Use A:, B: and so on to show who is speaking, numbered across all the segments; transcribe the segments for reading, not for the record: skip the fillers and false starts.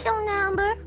A: What's your number?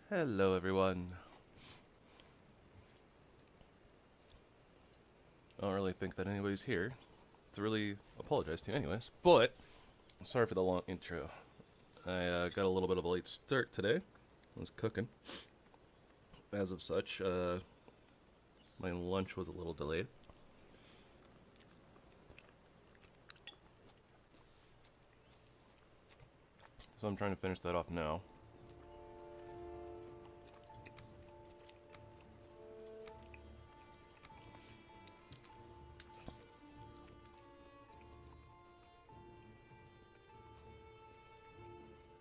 B: Hello everyone. I don't really think that anybody's here to really apologize to anyways, but sorry for the long intro. I got a little bit of a late start today. I was cooking. As of such, my lunch was a little delayed. So I'm trying to finish that off now.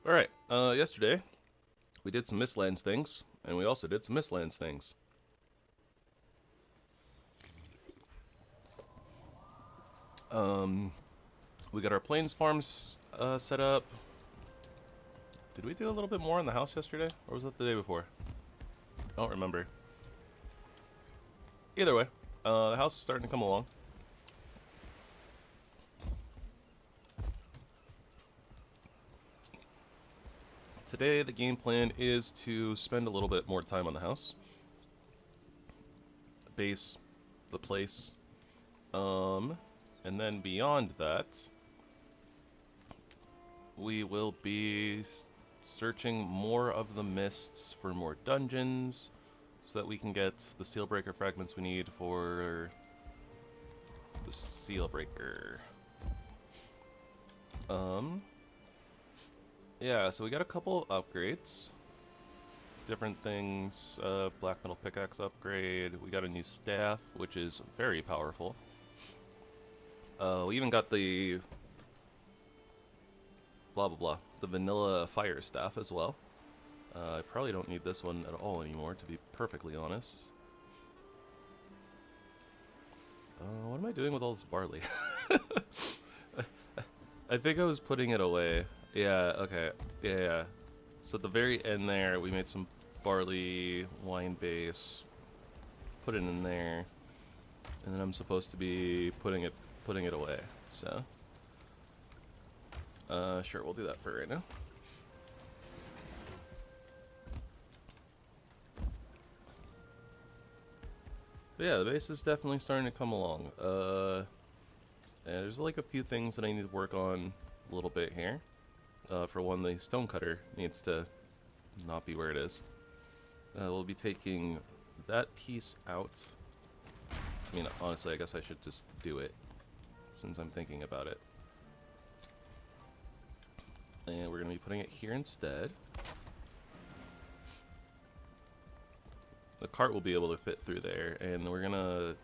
B: Alright, yesterday we did some Mistlands things, and we also did some Mistlands things. We got our plains farms set up. Did we do a little bit more in the house yesterday, or was that the day before? I don't remember. Either way, the house is starting to come along. Today, the game plan is to spend a little bit more time on the house. Base, the place. And then beyond that, we will be searching more of the mists for more dungeons, so that we can get the Steelbreaker fragments we need for the Steelbreaker. Yeah, so we got a couple upgrades. Different things, black metal pickaxe upgrade. We got a new staff, which is very powerful. We even got the blah blah blah, the vanilla fire staff as well. I probably don't need this one at all anymore, to be perfectly honest. What am I doing with all this barley? I think I was putting it away. Yeah, okay. Yeah. So at the very end there, we made some barley wine base, put it in there, and then I'm supposed to be putting it away. So, sure, we'll do that for right now. But yeah, the base is definitely starting to come along. There's like a few things that I need to work on a little bit here. For one, the stonecutter needs to not be where it is. We'll be taking that piece out. I mean, honestly, I guess I should just do it, since I'm thinking about it. And we're going to be putting it here instead. The cart will be able to fit through there, and we're going to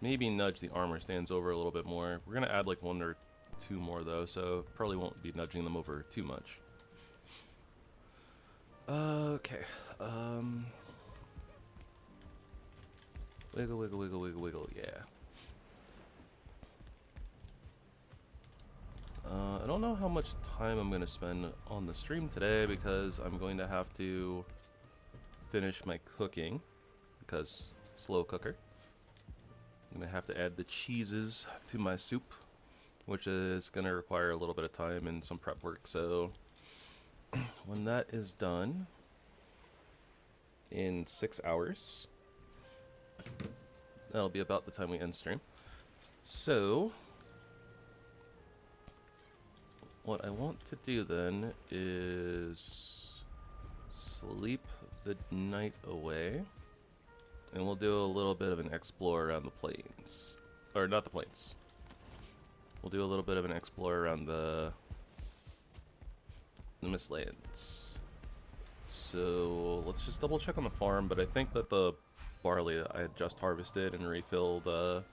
B: maybe nudge the armor stands over a little bit more. We're going to add like 1 or 2 more though, so probably won't be nudging them over too much. Okay. Wiggle, wiggle, wiggle, wiggle, wiggle, yeah. I don't know how much time I'm going to spend on the stream today, because I'm going to have to finish my cooking, because slow cooker. I'm going to have to add the cheeses to my soup, which is going to require a little bit of time and some prep work, so When that is done, in 6 hours, that'll be about the time we end stream. So, what I want to do then is sleep the night away, and we'll do a little bit of an explore around the plains. Or not the plains. We'll do a little bit of an explore around the Mistlands. So let's just double check on the farm, but I think that the barley that I had just harvested and refilled the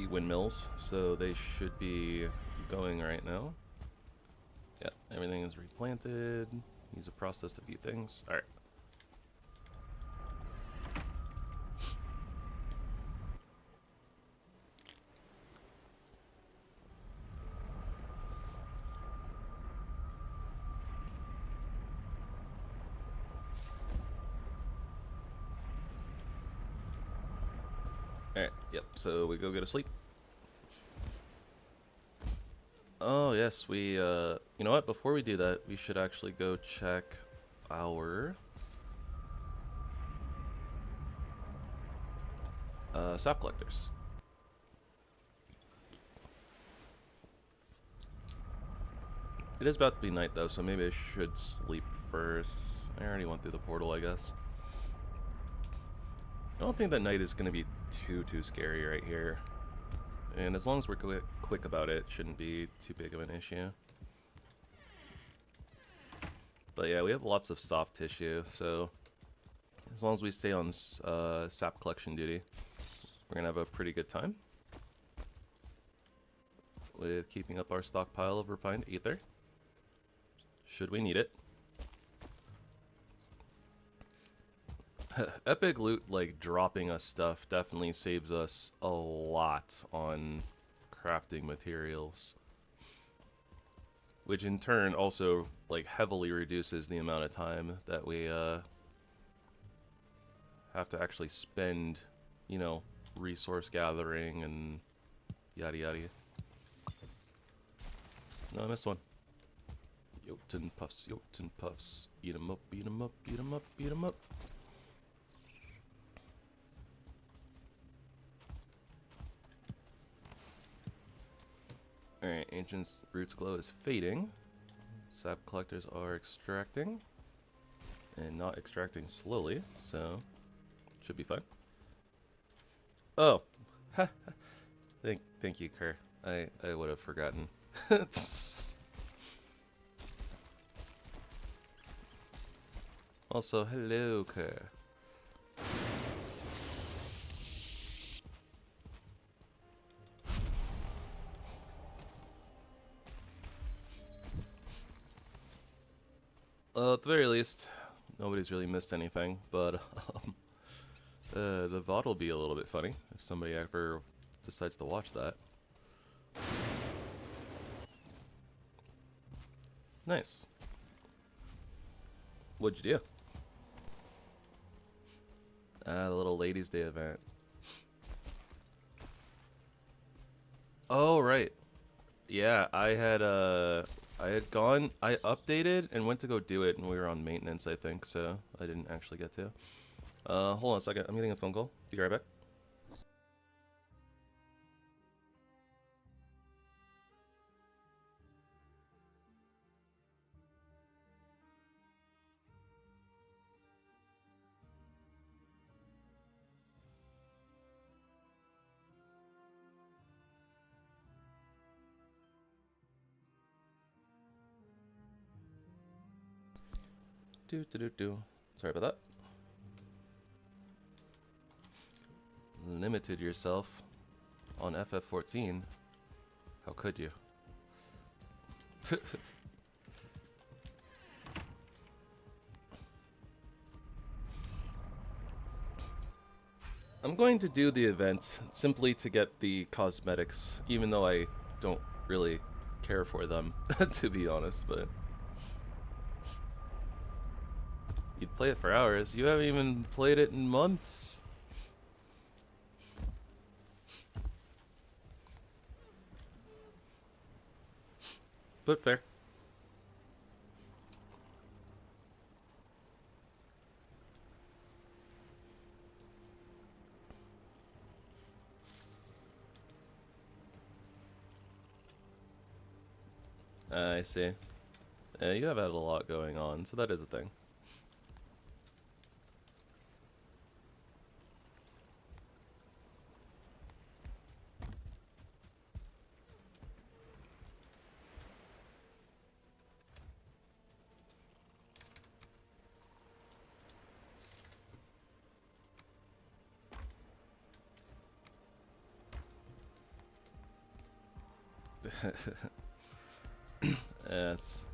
B: windmills, so they should be going right now. Yeah, everything is replanted. These have processed a few things. Alright. Alright, yep, so we go get a sleep. Oh yes, we, you know what, before we do that, we should actually go check our sap collectors. It is about to be night though, so maybe I should sleep first. I already went through the portal, I guess. I don't think that night is going to be too scary right here. And as long as we're quick about it, shouldn't be too big of an issue. But yeah, we have lots of soft tissue, so as long as we stay on sap collection duty, we're going to have a pretty good time with keeping up our stockpile of refined ether, should we need it. EpicLoot, like, dropping us stuff definitely saves us a lot on crafting materials, which in turn also, like, heavily reduces the amount of time that we have to actually spend, you know, resource gathering and yada yada. No, I missed one. Jotun puffs, Jotun puffs. Eat 'em up, eat 'em up, eat 'em up, eat 'em up. Alright, Ancient Roots Glow is fading. Sap collectors are extracting. And not extracting slowly, so should be fine. Oh! Thank you, Kerr. I would have forgotten. Also, hello, Kerr. At the very least, nobody's really missed anything, but the VOD will be a little bit funny if somebody ever decides to watch that. Nice. What'd you do? The little Ladies' Day event. Oh, right. Yeah, I had updated and went to go do it, and we were on maintenance, I think, so I didn't actually get to. Hold on a second, I'm getting a phone call. Be right back. Sorry about that. Limited yourself on FF14. How could you? I'm going to do the event simply to get the cosmetics, even though I don't really care for them, to be honest, but... You'd play it for hours. You haven't even played it in months. But fair. I see. You have had a lot going on, so that is a thing.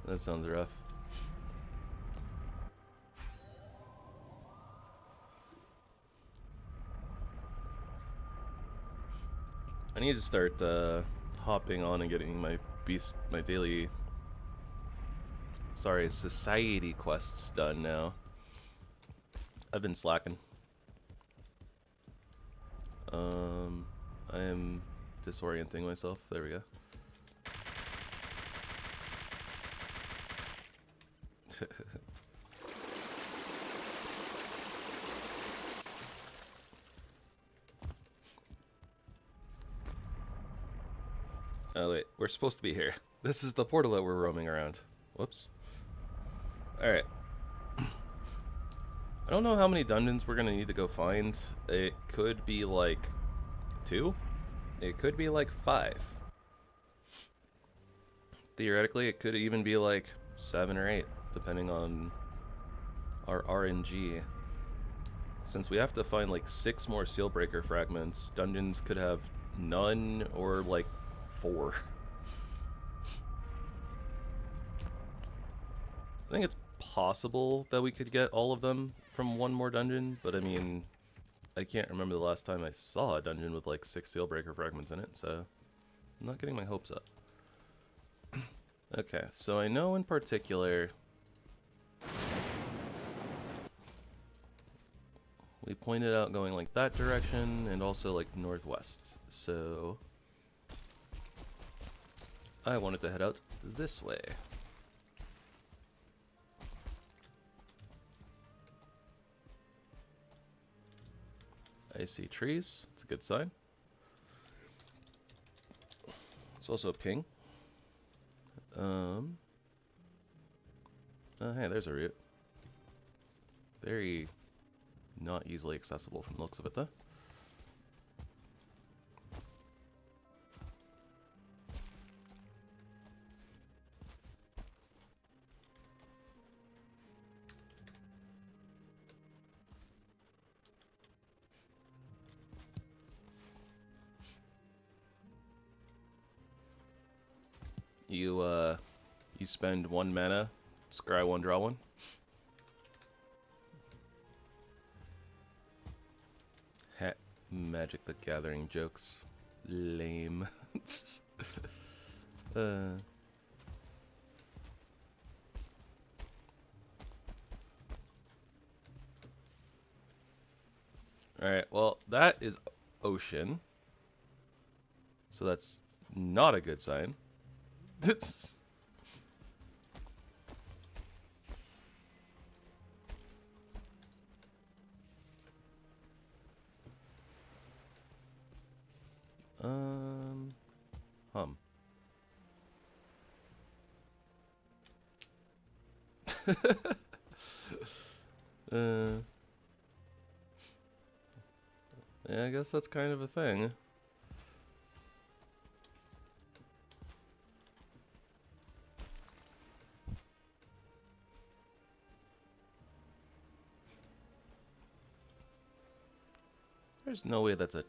B: That sounds rough. I need to start hopping on and getting my daily, society quests done now. I've been slacking. I am disorienting myself. There we go. Oh wait, we're supposed to be here. This is the portal that we're roaming around. Whoops. Alright. I don't know how many dungeons we're gonna need to go find. It could be like 2. It could be like 5. Theoretically, it could even be like 7 or 8, depending on our RNG. Since we have to find like 6 more Sealbreaker fragments, dungeons could have none or like 4. I think it's possible that we could get all of them from one more dungeon, but I mean, I can't remember the last time I saw a dungeon with like 6 Sealbreaker fragments in it, so I'm not getting my hopes up. Okay, so I know in particular we pointed out going like that direction and also like northwest, so I wanted to head out this way. I see trees, it's a good sign. It's also a ping. Hey, there's a route. Very not easily accessible from the looks of it, though. You spend 1 mana, scry 1, draw 1. Heh, Magic the Gathering jokes. Lame. Alright, well, that is ocean. So that's not a good sign. Hum. Yeah, I guess that's kind of a thing. There's no way that's a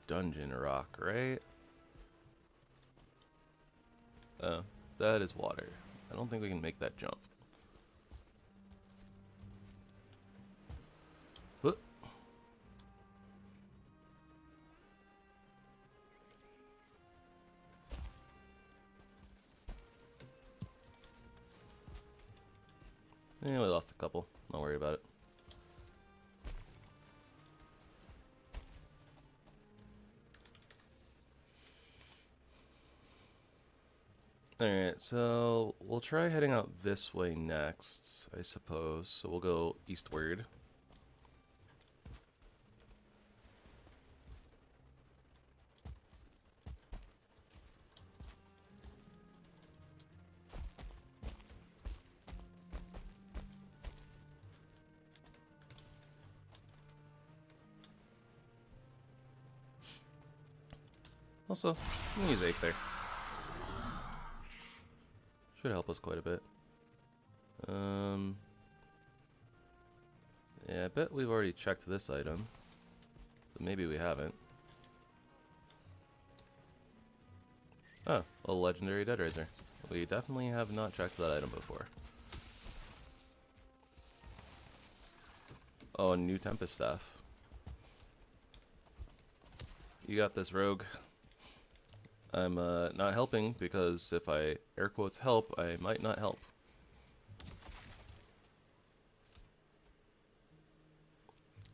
B: dungeon rock, right? Oh, that is water. I don't think we can make that jump. Huh. Yeah, we lost a couple. Don't worry about it. Alright, so we'll try heading out this way next, I suppose. So we'll go eastward. Also, I'm gonna use Aether. Should help us quite a bit. Yeah, I bet we've already checked this item. But maybe we haven't. Oh, a legendary Dead Razor. We definitely have not checked that item before. Oh, a new Tempest Staff. You got this, Rogue. I'm not helping because if I air quotes help, I might not help.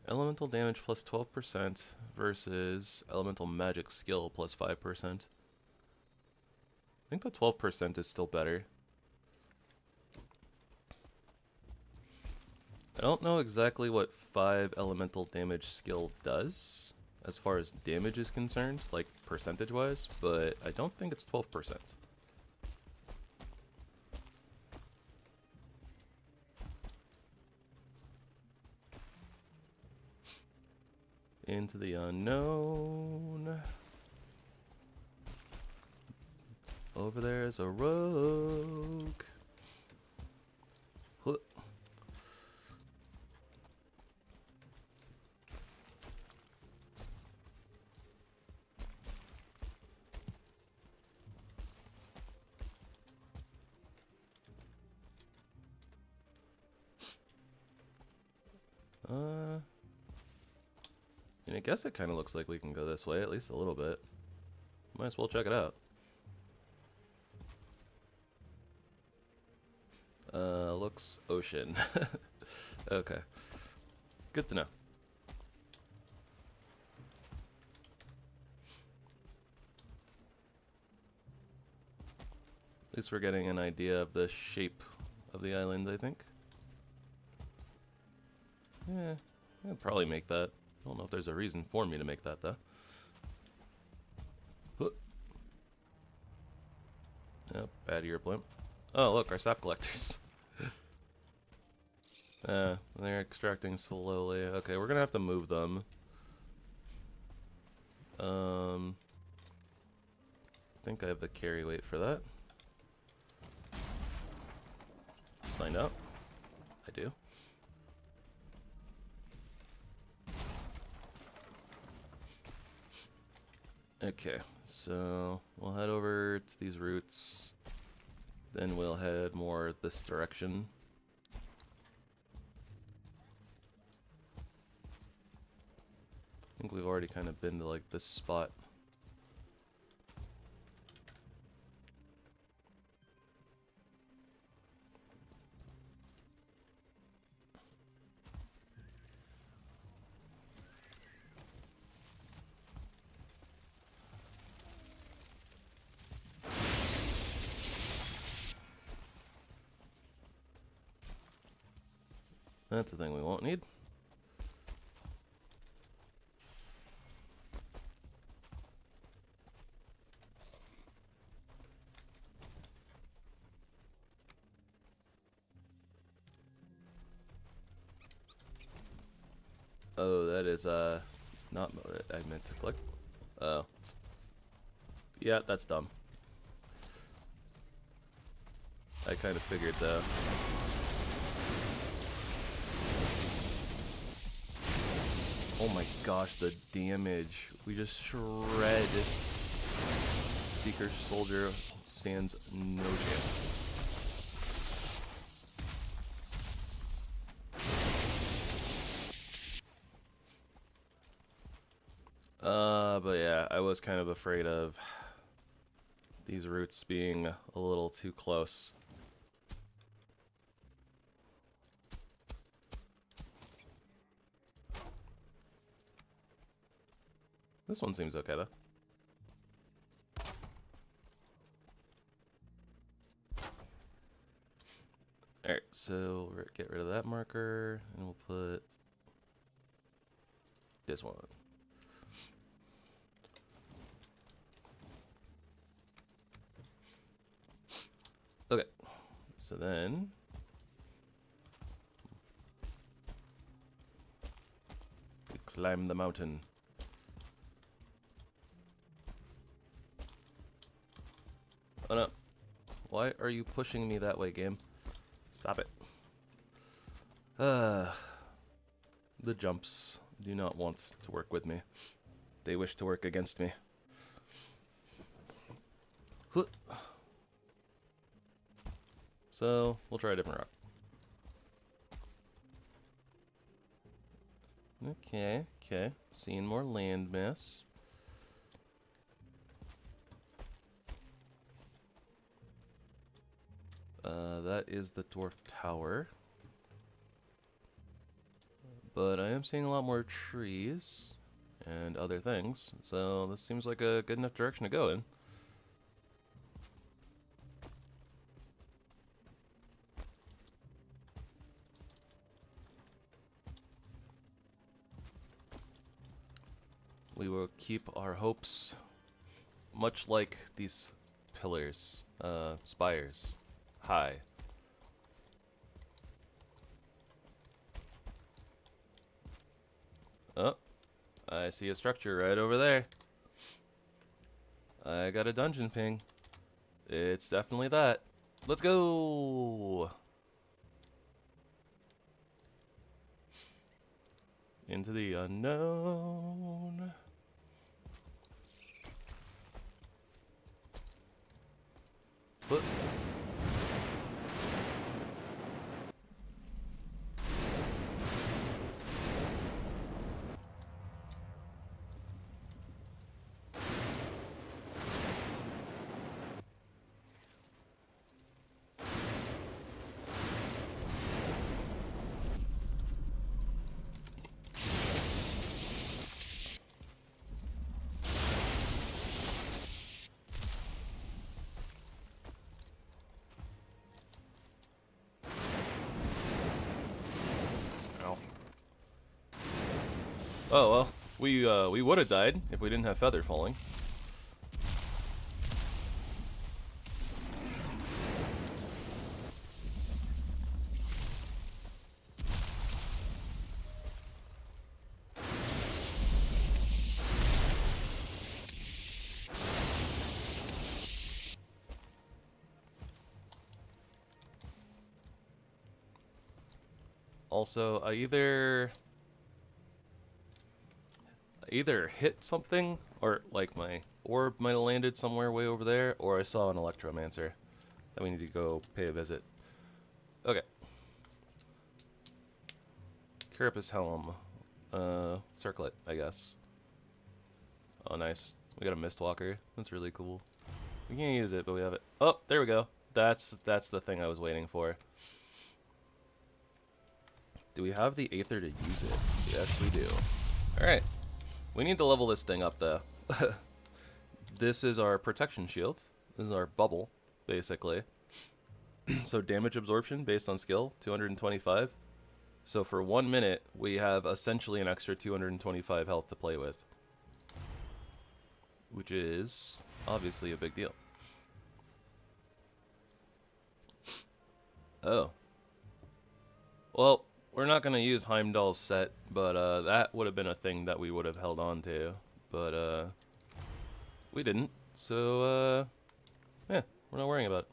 B: Elemental damage plus 12% versus elemental magic skill plus 5%. I think the 12% is still better. I don't know exactly what 5 elemental damage skill does as far as damage is concerned, like percentage wise, but I don't think it's 12%. Into the unknown. Over there is a rogue. Huh. And I guess it kind of looks like we can go this way, at least a little bit. Might as well check it out. Looks ocean. Okay. Good to know. At least we're getting an idea of the shape of the island, I think. Yeah, I'd probably make that. I don't know if there's a reason for me to make that, though. Yep, bad ear blimp. Oh, look, our sap collectors. They're extracting slowly. Okay, we're gonna have to move them. I think I have the carry weight for that. Let's find out. I do. Okay, so we'll head over to these routes. Then we'll head more this direction. I think we've already kind of been to like this spot. That's the thing we won't need. Oh, that is not what I meant to click. Oh. Yeah, that's dumb. I kind of figured though. Oh my gosh, the damage. We just shred. Seeker Soldier stands no chance. But yeah, I was kind of afraid of these routes being a little too close. This one seems okay though. Alright, so we'll get rid of that marker, and we'll put this one. Okay, so then we climb the mountain. Oh no. Why are you pushing me that way, game? Stop it. The jumps do not want to work with me. They wish to work against me. So, we'll try a different rock. Okay, okay. Seeing more landmass. That is the dwarf tower. But I am seeing a lot more trees and other things, so this seems like a good enough direction to go in. We will keep our hopes, much like these pillars, spires, high. Oh, I see a structure right over there. I got a dungeon ping. It's definitely that. Let's go! Into the unknown. But oh well, we would have died if we didn't have feather falling. Also, I either hit something, or like my orb might have landed somewhere way over there, or I saw an electromancer that we need to go pay a visit. Okay. Carapace helm. Circlet, I guess. Oh, nice. We got a Mistwalker. That's really cool. We can't use it, but we have it. Oh, there we go. That's the thing I was waiting for. Do we have the Aether to use it? Yes, we do. Alright. We need to level this thing up, though. This is our protection shield. This is our bubble, basically. So damage absorption based on skill, 225. So for 1 minute, we have essentially an extra 225 health to play with. Which is obviously a big deal. Oh. Well, we're not going to use Heimdall's set, but that would have been a thing that we would have held on to. But we didn't, so yeah, we're not worrying about it.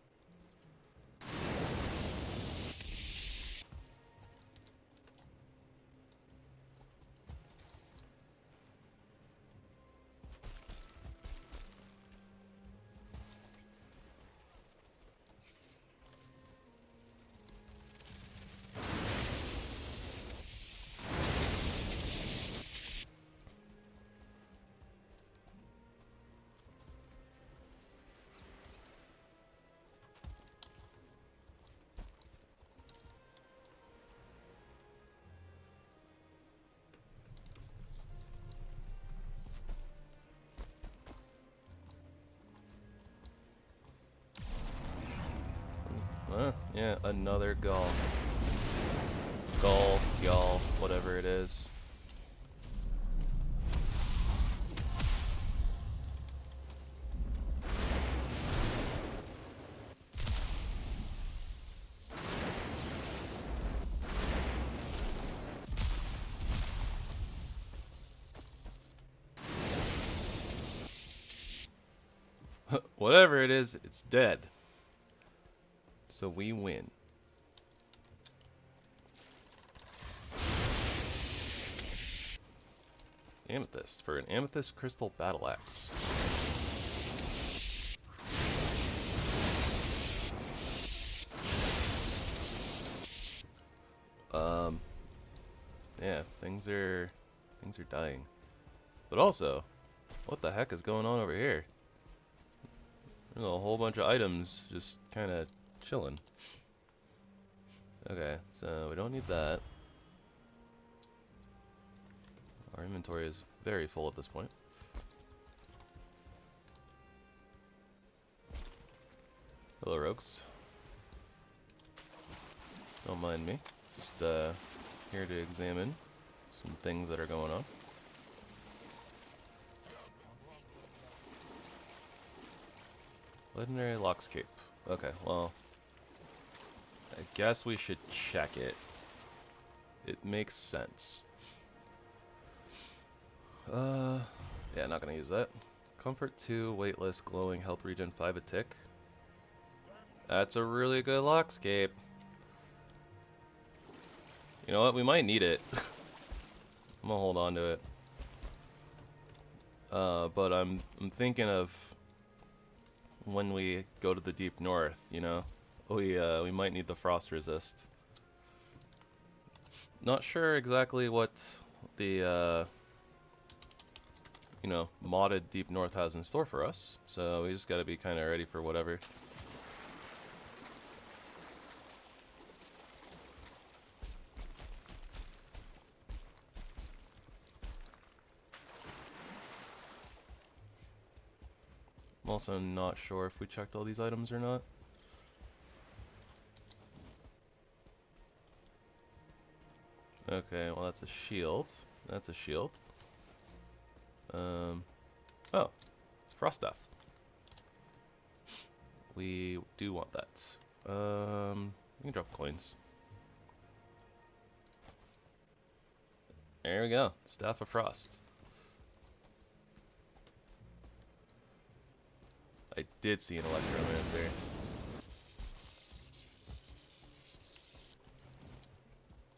B: Yeah, another Gaul. Gaul, y'all, whatever it is. Whatever it is, it's dead. So we win. Amethyst for an amethyst crystal battle axe. Yeah, things are dying. But also, what the heck is going on over here? There's a whole bunch of items just kind of chilling. Okay, so we don't need that. Our inventory is very full at this point. Hello, rogues. Don't mind me. Just here to examine some things that are going on. Legendary Lock's Cape. Okay, well, I guess we should check it. It makes sense. Yeah, not gonna use that. Comfort 2, weightless, glowing, health regen 5 a tick. That's a really good lockscape. You know what? We might need it. I'm gonna hold on to it. But I'm thinking of when we go to the deep north. You know, we might need the frost resist. Not sure exactly what the you know, modded deep north has in store for us. So we just gotta be kind of ready for whatever. I'm also not sure if we checked all these items or not. Okay, well that's a shield. That's a shield. Oh, frost staff. We do want that. We can drop coins. There we go. Staff of Frost. I did see an Electromancer.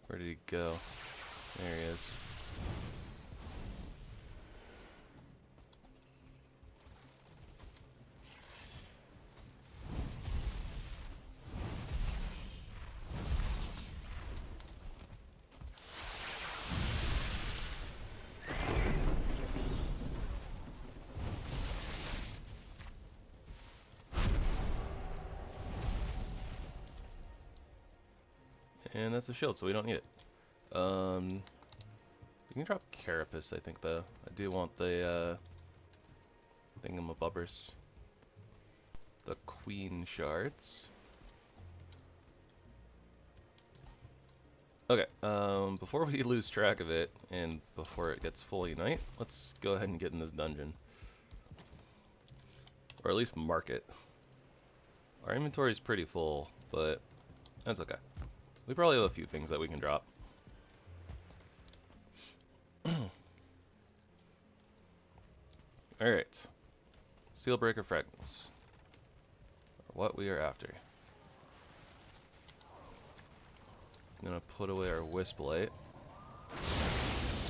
B: Where did he go? There he is. And that's a shield, so we don't need it. We can drop Carapace, I think, though. I do want the thingamabobbers. The Queen Shards. Okay, before we lose track of it, and before it gets fully night, let's go ahead and get in this dungeon. Or at least mark it. Our inventory is pretty full, but that's okay. We probably have a few things that we can drop. Alright. Steelbreaker fragments. Are what we are after. I'm gonna put away our wisp light.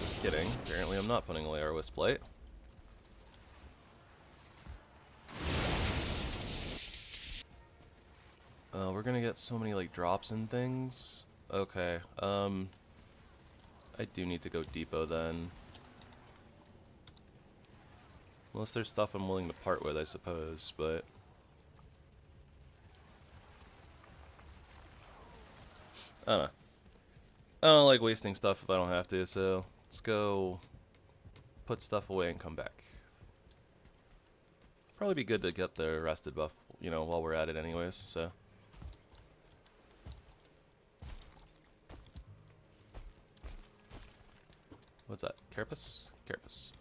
B: Just kidding. Apparently I'm not putting away our wisp light. We're gonna get so many like drops and things. Okay. I do need to go depot then. Unless there's stuff I'm willing to part with, I suppose, but I don't know. I don't like wasting stuff if I don't have to, so let's go put stuff away and come back. Probably be good to get the rested buff, you know, while we're at it anyways, so. What's that? Carapace? Carapace.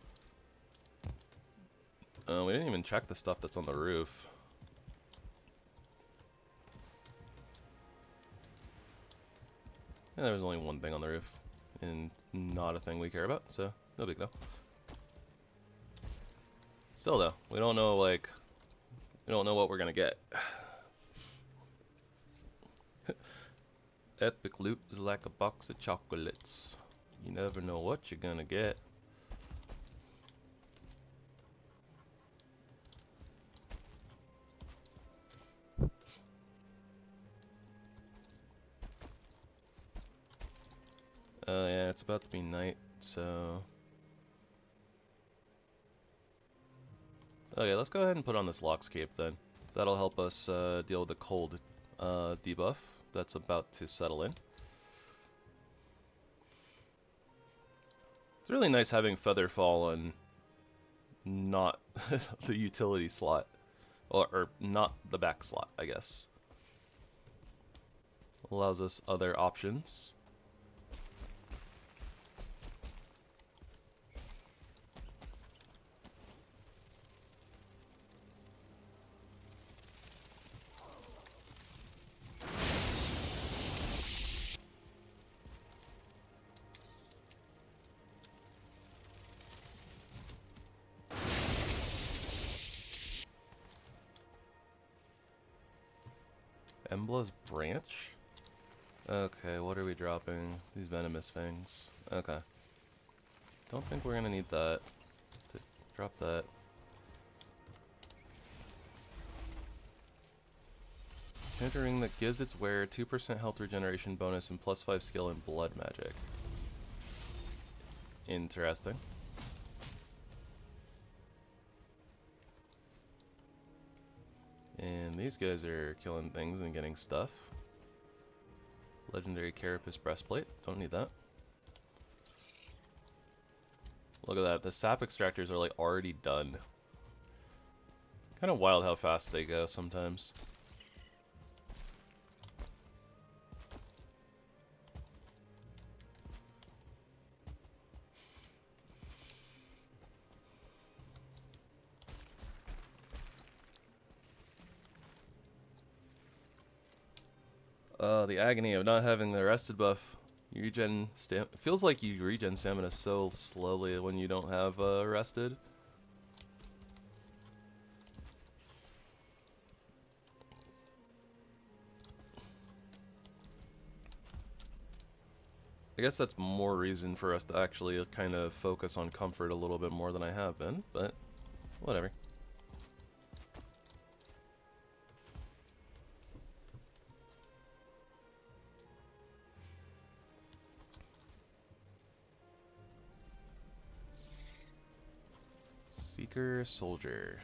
B: We didn't even check the stuff that's on the roof. Yeah, there was only one thing on the roof, and not a thing we care about, so no big deal. Still though, we don't know like We don't know what we're gonna get. EpicLoot is like a box of chocolates. You never know what you're gonna get. Yeah, it's about to be night, so... Okay, let's go ahead and put on this Lock's Cape then. That'll help us deal with the cold debuff that's about to settle in. It's really nice having Featherfall on not the utility slot, or not the back slot, I guess. Allows us other options. Embla's Branch? Okay, what are we dropping? These Venomous Fangs. Okay. Don't think we're gonna need that. Drop that. Enchanter ring that gives its wearer 2% health regeneration bonus and +5 skill in blood magic. Interesting. And these guys are killing things and getting stuff. Legendary Carapace Breastplate. Don't need that. Look at that. The sap extractors are like already done. Kind of wild how fast they go sometimes. The agony of not having the arrested buff. You regen it feels like you regen stamina so slowly when you don't have arrested. I guess that's more reason for us to actually kind of focus on comfort a little bit more than I have been, but whatever. Seeker Soldier.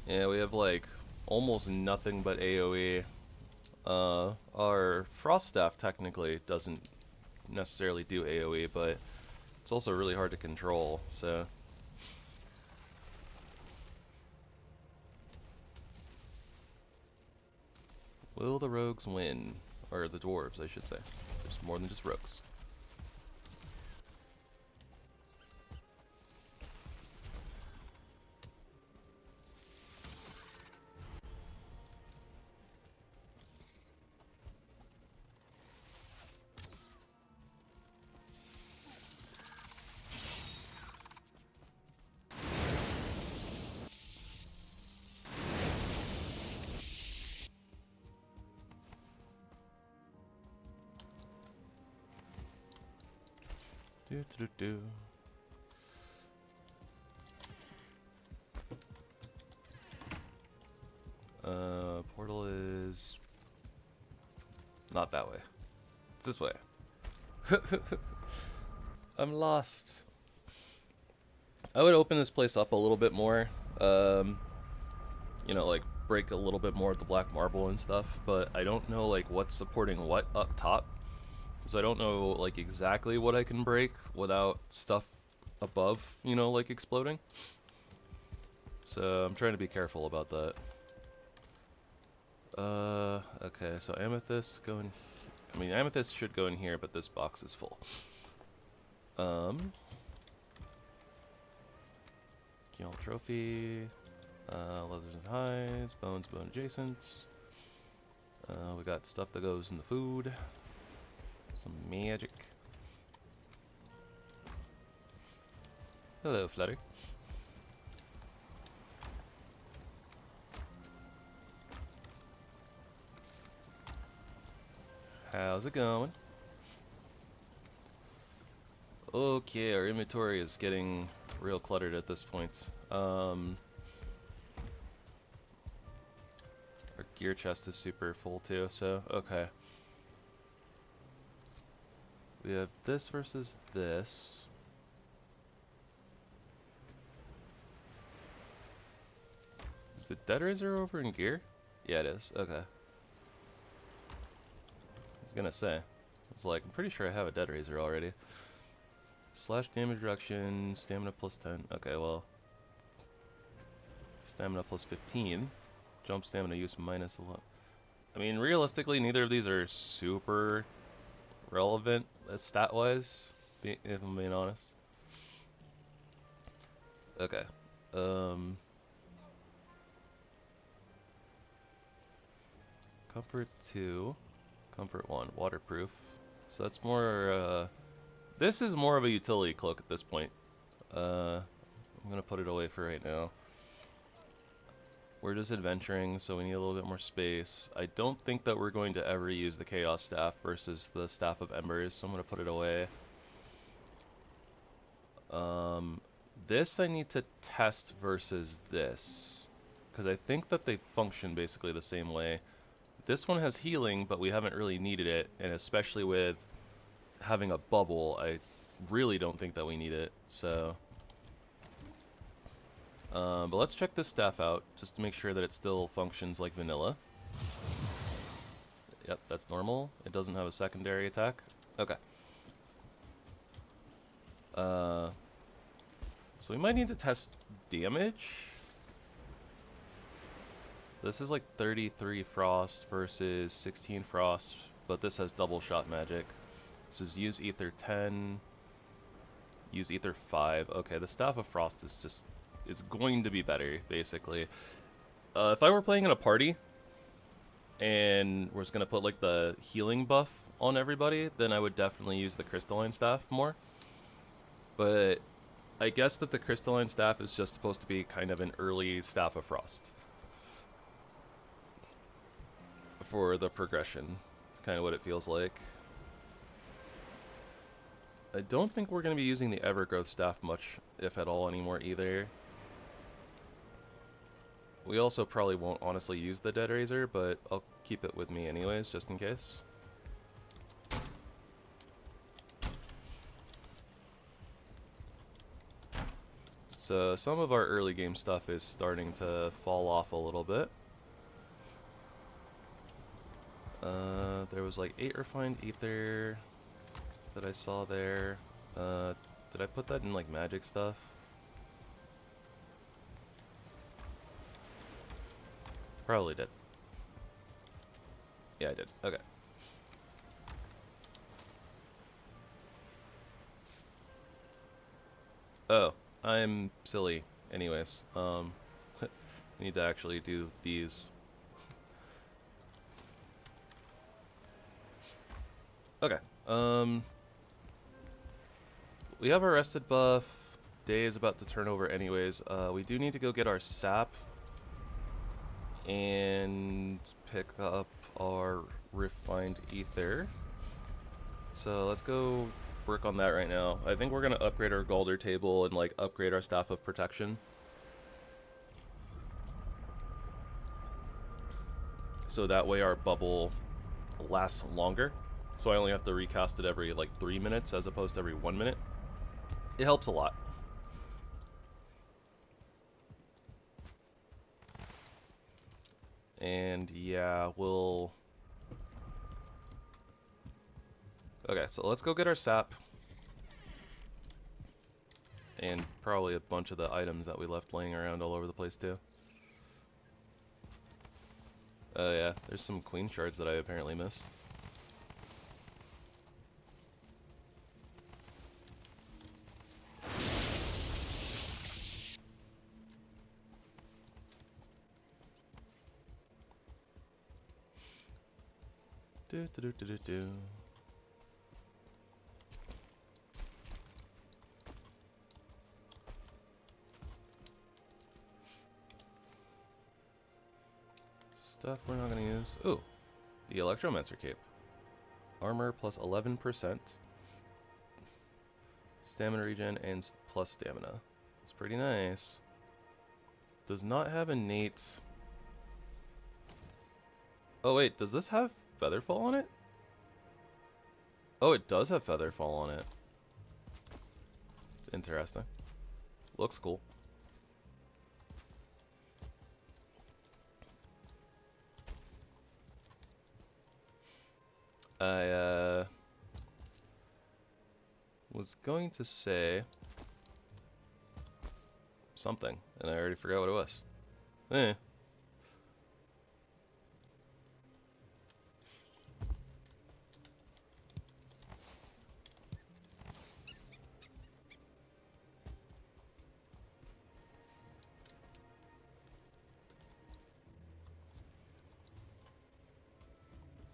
B: Yeah, we have like almost nothing but AoE. Our Frost Staff technically doesn't necessarily do AoE, but it's also really hard to control, so... Will the rogues win? Or the dwarves, I should say. There's more than just rogues. Portal is not that way. It's this way. I'm lost. I would open this place up a little bit more. You know, like break a little bit more of the black marble and stuff, but I don't know like what's supporting what up top. So I don't know like exactly what I can break without stuff above, you know, like exploding. So I'm trying to be careful about that. Okay, so Amethyst going... I mean, Amethyst should go in here, but this box is full. Kill Trophy... Leathers and hides, bones, bone adjacents. We got stuff that goes in the food. Some magic. Hello, Flutter. How's it going? Okay, our inventory is getting real cluttered at this point. Our gear chest is super full too, so okay. We have this versus this. Is the Dead Razor over in gear? Yeah, it is. Okay. I was gonna say. I was like, I'm pretty sure I have a Dead Razor already. Slash damage reduction, stamina plus 10. Okay, well. Stamina plus 15. Jump stamina use minus 11. I mean, realistically, neither of these are super relevant stat-wise, if I'm being honest. Okay. Comfort 2. Comfort 1. Waterproof. So that's more, this is more of a utility cloak at this point. I'm gonna put it away for right now. We're just adventuring, so we need a little bit more space. I don't think that we're going to ever use the Chaos Staff versus the Staff of Embers, so I'm going to put it away. This I need to test versus this, because I think that they function basically the same way. This one has healing, but we haven't really needed it, and especially with having a bubble, I really don't think that we need it, so... but let's check this staff out, just to make sure that it still functions like vanilla. Yep, that's normal. It doesn't have a secondary attack. Okay. So we might need to test damage. This is like 33 frost versus 16 frost, but this has double shot magic. This is use ether 10, use ether 5. Okay, the Staff of Frost is just... it's going to be better, basically. If I were playing in a party, and we're just going to put like the healing buff on everybody, then I would definitely use the Crystalline Staff more. But I guess that the Crystalline Staff is just supposed to be kind of an early Staff of Frost for the progression. It's kind of what it feels like. I don't think we're going to be using the Evergrowth Staff much, if at all, anymore either. We also probably won't honestly use the Dead Razor, but I'll keep it with me anyways, just in case. So some of our early game stuff is starting to fall off a little bit. There was like 8 refined ether that I saw there. Did I put that in like magic stuff? Probably did. Yeah, I did. Okay. Oh, I'm silly. Anyways, I need to actually do these. Okay. We have our rested buff. Day is about to turn over anyways. We do need to go get our sap and pick up our refined ether. So let's go work on that right now. I think we're gonna upgrade our Galder table and like upgrade our Staff of Protection. So that way our bubble lasts longer. So I only have to recast it every like 3 minutes as opposed to every 1 minute. It helps a lot. And yeah, we'll... Okay, so let's go get our sap. And probably a bunch of the items that we left laying around all over the place too. Oh yeah, there's some queen shards that I apparently missed. Do do do do do do. Stuff we're not gonna use. Ooh, the Electromancer cape. Armor plus 11%. Stamina regen and plus stamina. It's pretty nice. Does not have innate. Oh wait, does this have Featherfall on it? Oh, it does have Featherfall on it. It's interesting. Looks cool. I was going to say something, and I already forgot what it was. Eh.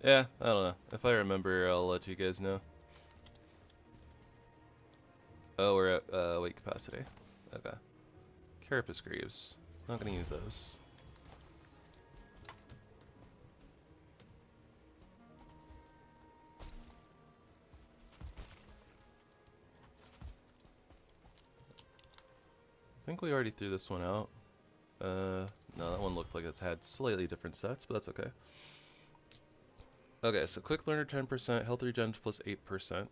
B: Yeah, I don't know. If I remember, I'll let you guys know. Oh, we're at weight capacity. Okay. Carapace Greaves. Not gonna use those. I think we already threw this one out. No, that one looked like it's had slightly different stats, but that's okay. Okay, so quick learner 10%, health regen plus 8%.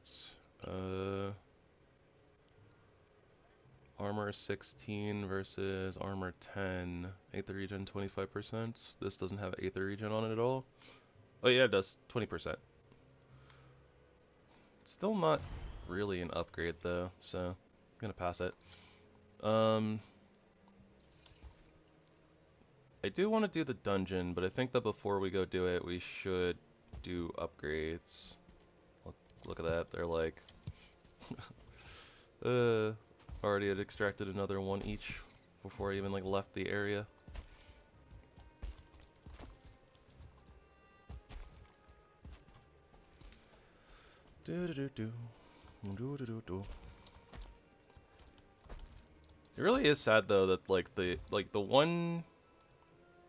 B: Armor 16 versus armor 10. Aether regen 25%. This doesn't have aether regen on it at all. Oh yeah, it does. 20%. Still not really an upgrade though, so I'm gonna pass it. I do want to do the dungeon, but I think that before we go do it, we should do upgrades. Look at that, they're like already had extracted another one each before I even like left the area. Do do do do do do do do. It really is sad though that like the one.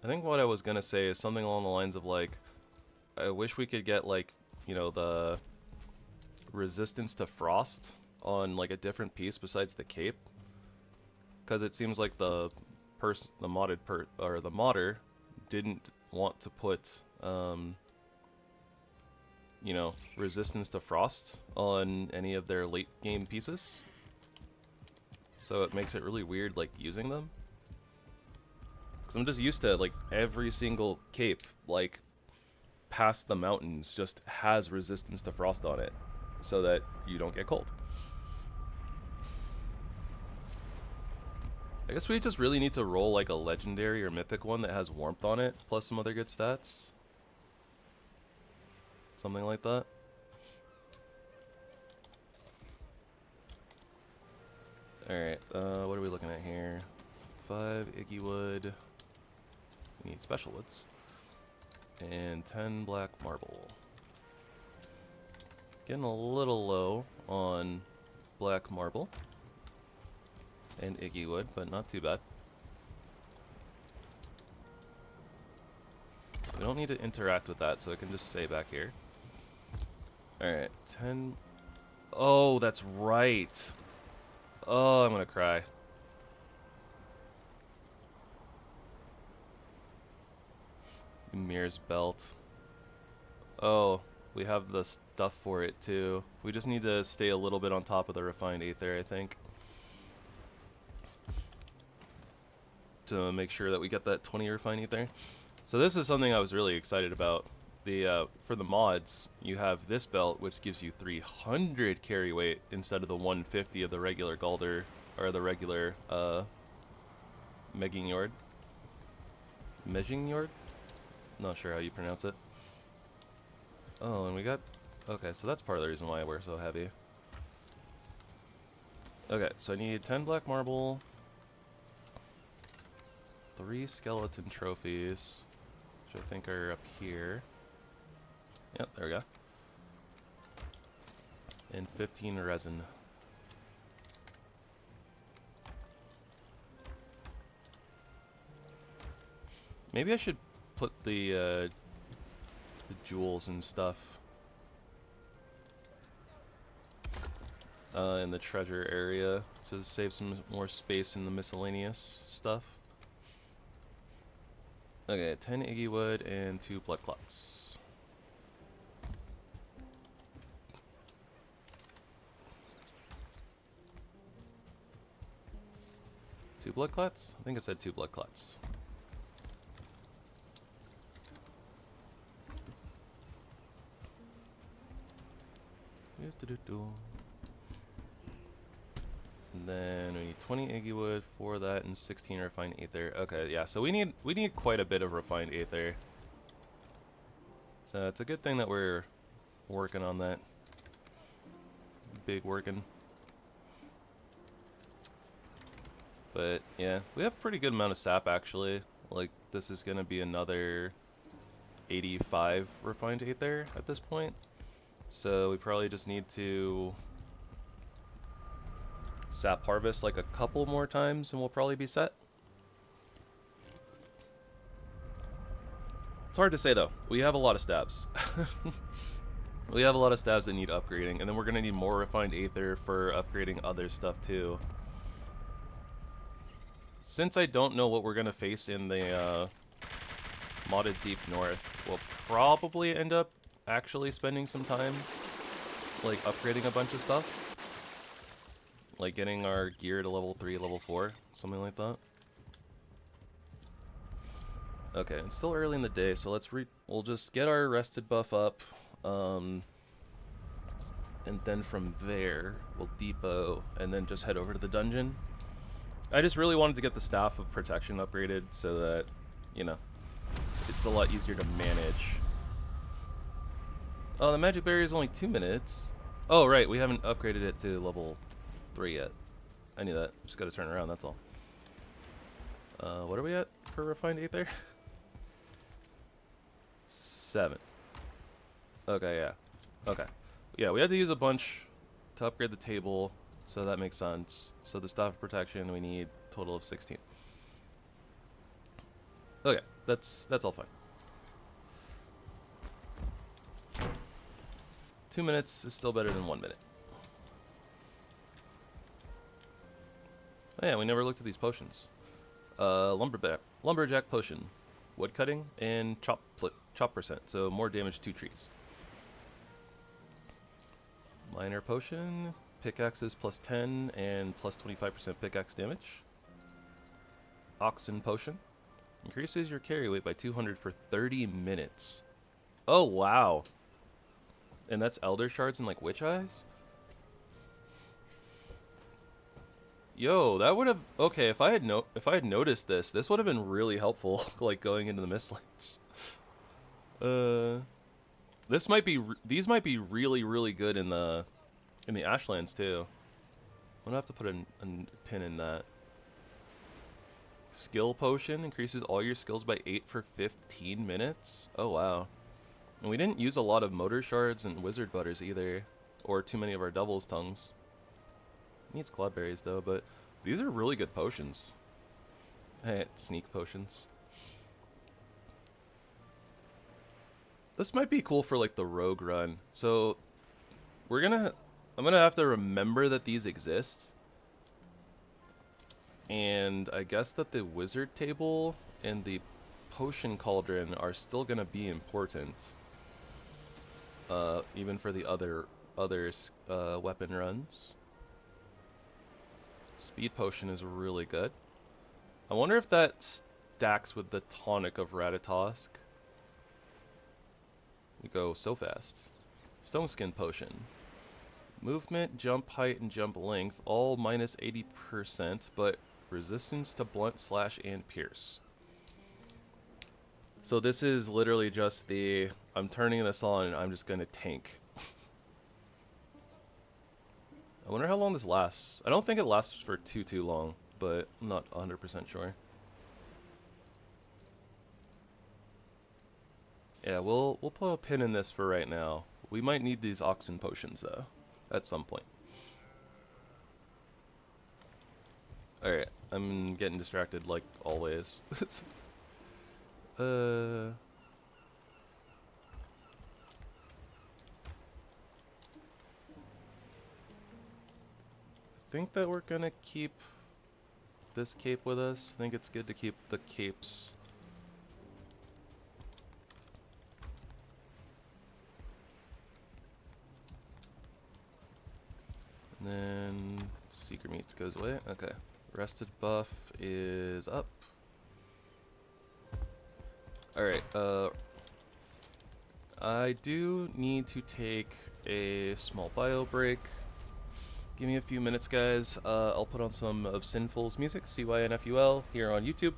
B: I think what I was gonna say is something along the lines of like, I wish we could get like, you know, the resistance to frost on like a different piece besides the cape, because it seems like the modder didn't want to put you know, resistance to frost on any of their late game pieces, so it makes it really weird like using them, because I'm just used to like every single cape like past the mountains just has resistance to frost on it so that you don't get cold. I guess we just really need to roll like a legendary or mythic one that has warmth on it, plus some other good stats. Something like that. Alright, what are we looking at here? 5 Iggy Wood. We need special woods. And 10 black marble. Getting a little low on black marble and Iggy Wood, but not too bad. We don't need to interact with that, so it can just stay back here. Alright, 10... Oh, that's right! Oh, I'm gonna cry. Mirror's Belt. Oh, we have the stuff for it too. We just need to stay a little bit on top of the refined aether, I think, to make sure that we get that 20 refined aether. So this is something I was really excited about. The for the mods, you have this belt, which gives you 300 carry weight instead of the 150 of the regular Galder, or the regular Megingjord. Megingjord? Not sure how you pronounce it. Oh, and we got... Okay, so that's part of the reason why we're so heavy. Okay, so I need 10 black marble, 3 skeleton trophies, which I think are up here, Yep, there we go. And 15 resin. Maybe I should put the jewels and stuff in the treasure area to save some more space in the miscellaneous stuff. Okay, 10 Iggy wood and 2 blood clots. Two blood clots? I think I said 2 blood clots. And then we need 20 Iggy wood for that and 16 refined aether. Okay, yeah, so we need quite a bit of refined aether. So it's a good thing that we're working on that. Big working. But yeah, we have a pretty good amount of sap actually. Like this is gonna be another 85 refined aether at this point. So we probably just need to sap harvest like a couple more times and we'll probably be set. It's hard to say though. We have a lot of stabs. We have a lot of stabs that need upgrading, and then we're going to need more refined aether for upgrading other stuff too. Since I don't know what we're going to face in the modded Deep North, we'll probably end up actually spending some time like upgrading a bunch of stuff. Like getting our gear to level 3, level 4, something like that. Okay, it's still early in the day, so we'll just get our rested buff up, and then from there we'll depot and then just head over to the dungeon. I just really wanted to get the Staff of Protection upgraded so that, you know, it's a lot easier to manage. Oh, the magic barrier is only 2 minutes. Oh, right, we haven't upgraded it to level 3 yet. I knew that. Just gotta turn around, that's all. What are we at for refined aether? 7. Okay, yeah. Okay. Yeah, we had to use a bunch to upgrade the table, so that makes sense. So the Staff of Protection, we need a total of 16. Okay, that's all fine. 2 minutes is still better than 1 minute. Oh yeah, we never looked at these potions. Lumberjack potion, wood cutting, and chop percent, so more damage to trees. Minor potion, pickaxes plus 10 and plus 25% pickaxe damage. Oxen potion, increases your carry weight by 200 for 30 minutes. Oh wow! And that's Elder Shards and like Witch Eyes? Yo, that would have okay if I had noticed this would have been really helpful, like going into the Mistlands. These might be really good in the Ashlands too. I'm gonna have to put a pin in that. Skill potion increases all your skills by 8 for 15 minutes. Oh wow. And we didn't use a lot of motor shards and wizard butters either, or too many of our devil's tongues. Needs cloudberries though, but these are really good potions. Sneak potions. This might be cool for like the rogue run. So I'm gonna have to remember that these exist. And I guess that the wizard table and the potion cauldron are still gonna be important. Even for the other weapon runs. Speed potion is really good. I wonder if that stacks with the tonic of Ratatosk. We go so fast. Stone skin potion. Movement, jump height, and jump length, all minus 80%, but resistance to blunt, slash, and pierce. So this is literally just I'm turning this on and I'm just gonna tank. I wonder how long this lasts. I don't think it lasts for too long, but I'm not 100% sure. Yeah, we'll put a pin in this for right now. We might need these oxen potions though, at some point. Alright, I'm getting distracted like always. I think that we're gonna keep this cape with us. I think it's good to keep the capes. And then Seeker Meat goes away. Okay. Rested buff is up. Alright, I do need to take a small bio break. Give me a few minutes, guys. I'll put on some of Sinful's music, CYNFUL, here on YouTube.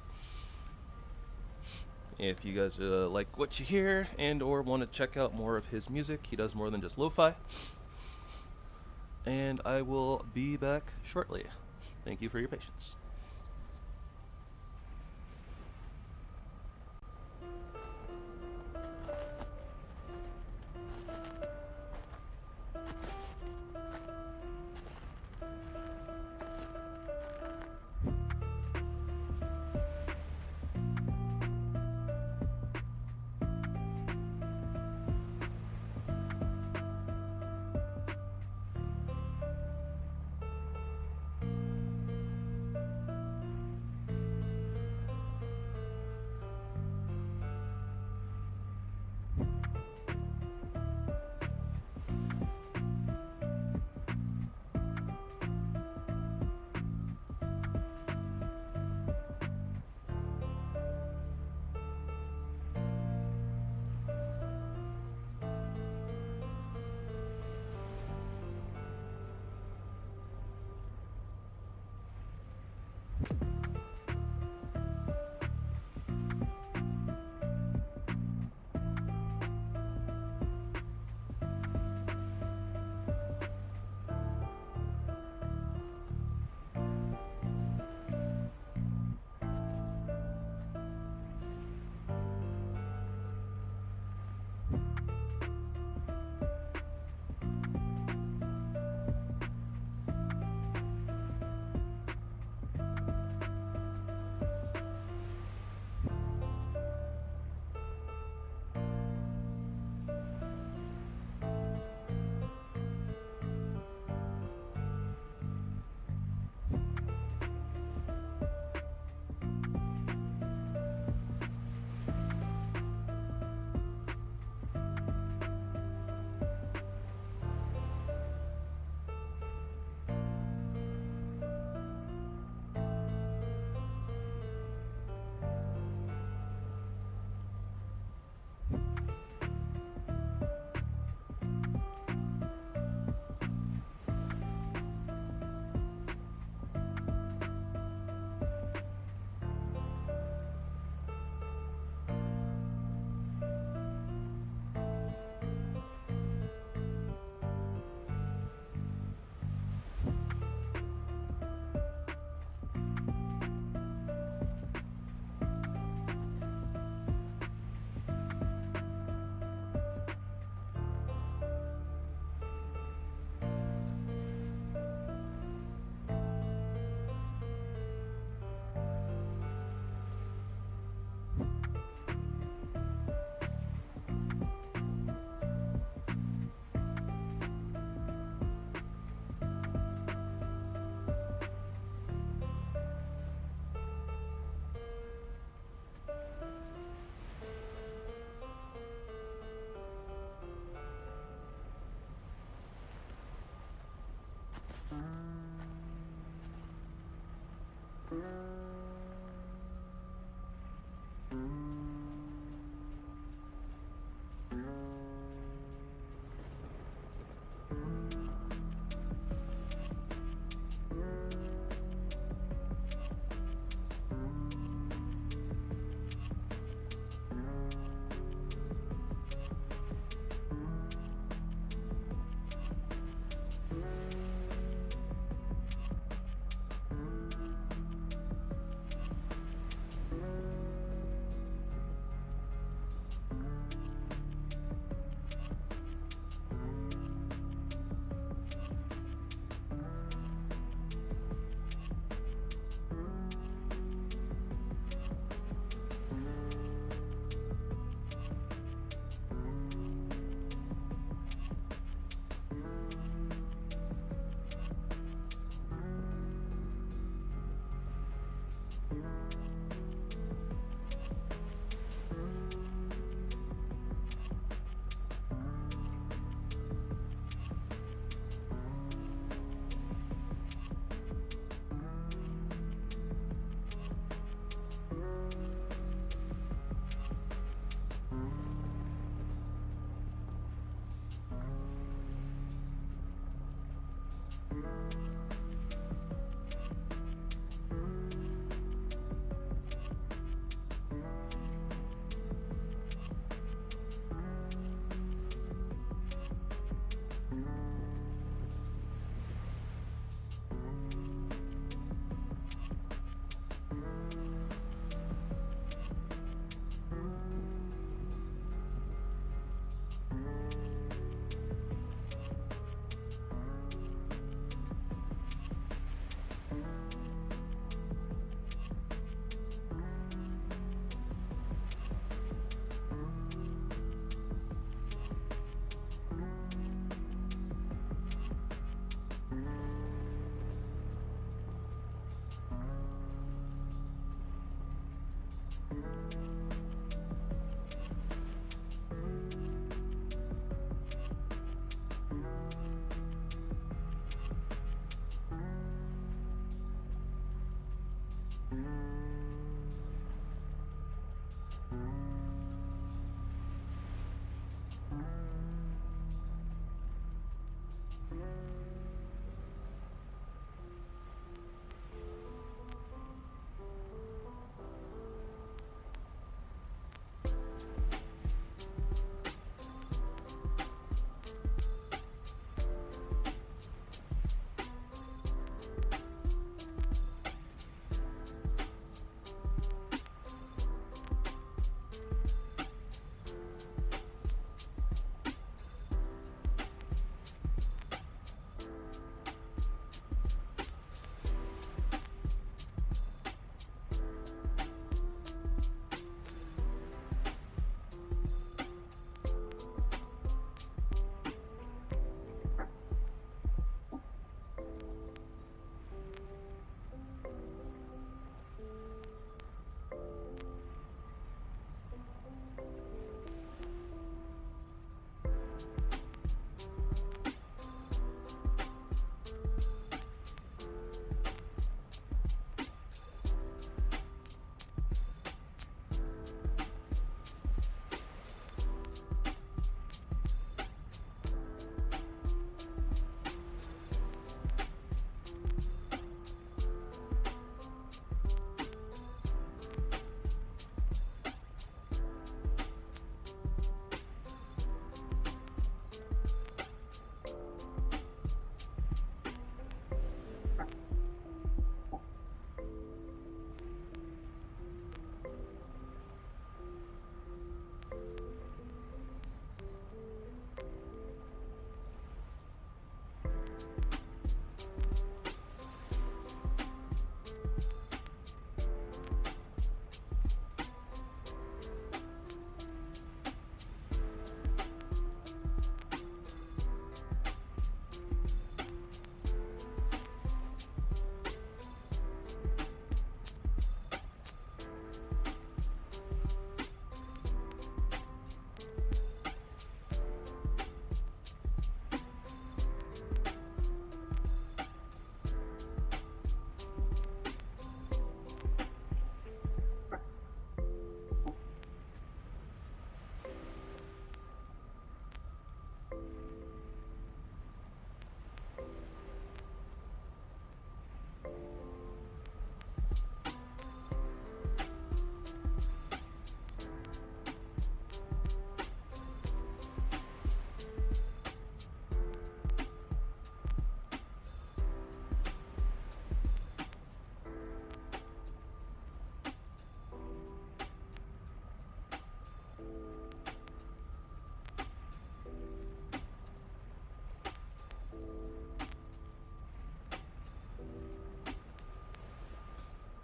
B: If you guys like what you hear and or want to check out more of his music, he does more than just lo-fi. And I will be back shortly. Thank you for your patience.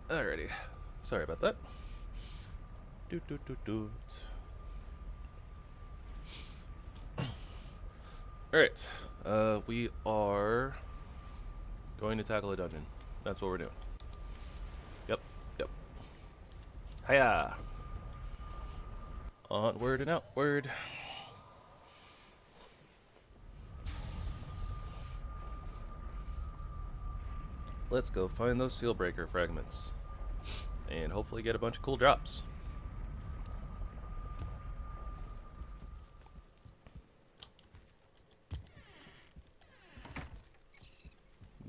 B: Alrighty, sorry about that. Doot doot doot doot. Alright, we are going to tackle a dungeon. That's what we're doing. Yep, yep. Hiya! Onward and outward. Let's go find those seal breaker fragments. And hopefully get a bunch of cool drops.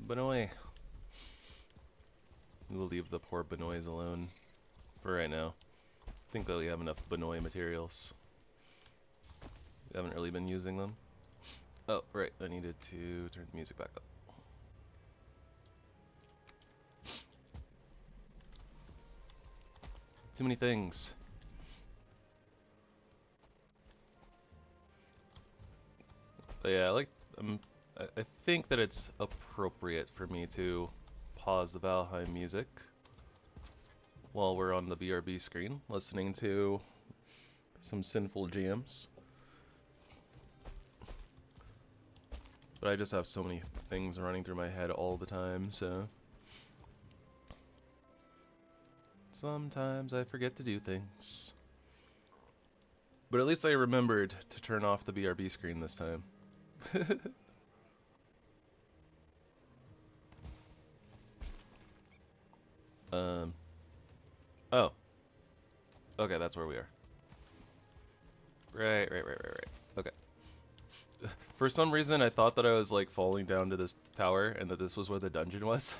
B: Benoy. We'll leave the poor Benoys alone for right now. I think that we have enough Benoy materials. We haven't really been using them. Oh, right, I needed to turn the music back up. Too many things. But yeah, I think that it's appropriate for me to pause the Valheim music while we're on the BRB screen, listening to some sinful jams. But I just have so many things running through my head all the time, so it's Sometimes I forget to do things. But at least I remembered to turn off the BRB screen this time. Oh. Okay, that's where we are. Right. Okay. For some reason, I thought that I was, like, falling down to this tower and that this was where the dungeon was.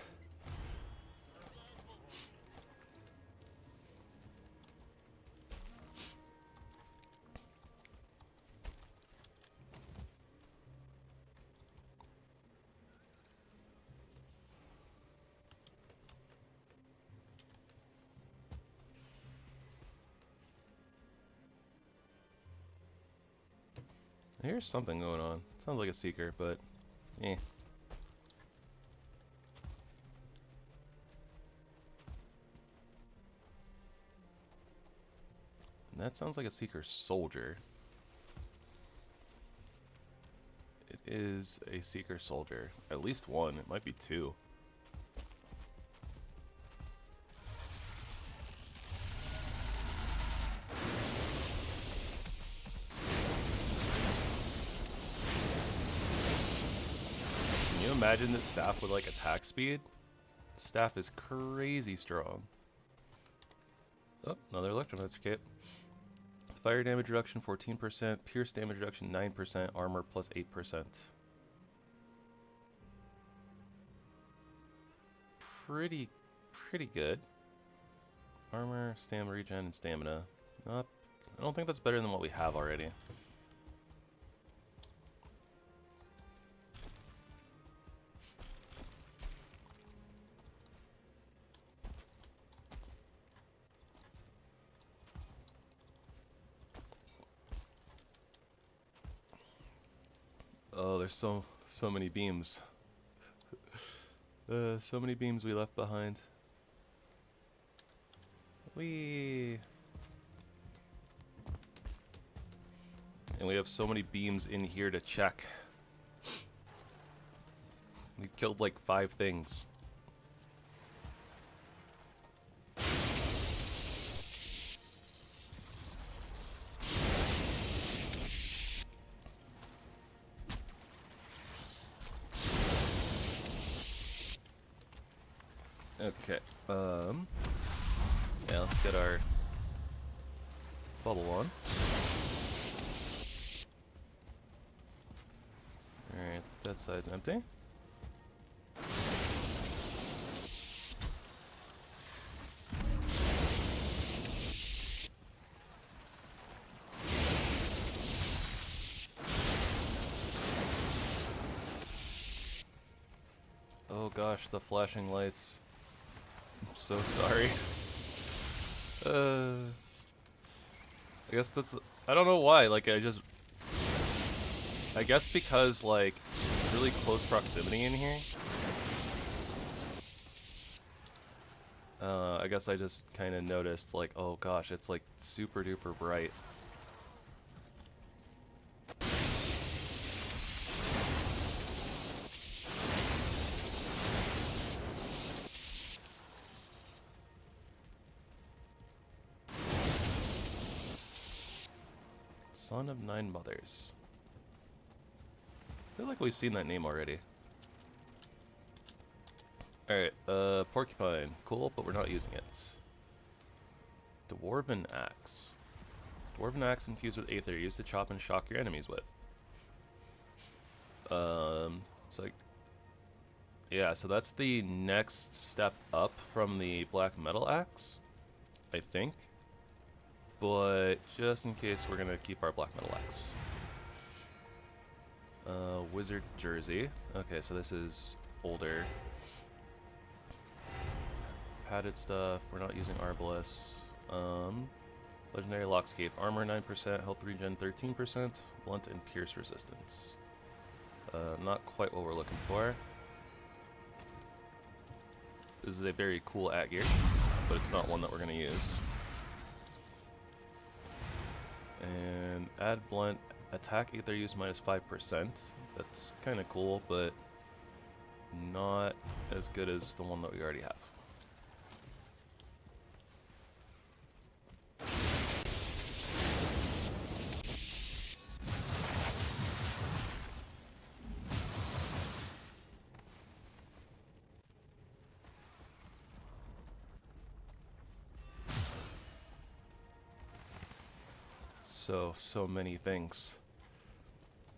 B: Here's something going on. Sounds like a seeker, but eh. That sounds like a seeker soldier. It is a seeker soldier. At least one. It might be two. Can you imagine this staff with like attack speed? The staff is crazy strong. Oh, another electromancer cape. Fire damage reduction 14%, pierce damage reduction 9%, armor plus 8%. Pretty good. Armor, stamina regen, and stamina. I don't think that's better than what we have already. Oh, there's so many beams. So many beams we left behind. Whee! And we have so many beams in here to check. We killed like 5 things. Okay, yeah, let's get our bubble on. Alright, that side's empty. Oh gosh, the flashing lights. I'm so sorry. I guess that's... I don't know why, like, I guess because, like, it's really close proximity in here. I guess I just kind of noticed, like, oh gosh, it's, like, super duper bright. Son of 9 Mothers. I feel like we've seen that name already. Alright, Porcupine. Cool, but we're not using it. Dwarven Axe. Dwarven Axe infused with Aether. Used to chop and shock your enemies with. So yeah, so that's the next step up from the Black Metal Axe, I think. But just in case, we're gonna keep our Black Metal Axe. Wizard Jersey. Okay, so this is older. Padded stuff. We're not using Arbalists. Legendary Lockscape. Armor 9%, health regen 13%, blunt and pierce resistance. Not quite what we're looking for. This is a very cool gear, but it's not one that we're gonna use. And add blunt, attack Aether use minus 5%. That's kind of cool, but not as good as the one that we already have. so many things.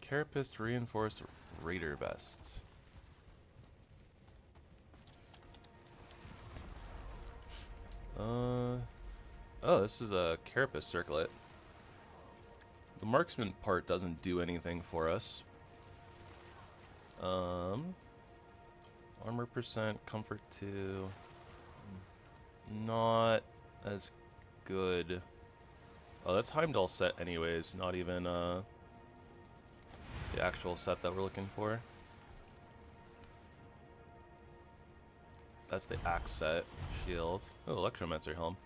B: Carapace reinforced raider vest. Oh, this is a carapace circlet. The marksman part doesn't do anything for us. Armor percent, comfort 2. Not as good. Oh, that's Heimdall set anyways, not even the actual set that we're looking for. That's the axe set. Shield. Oh, Electromancer helm.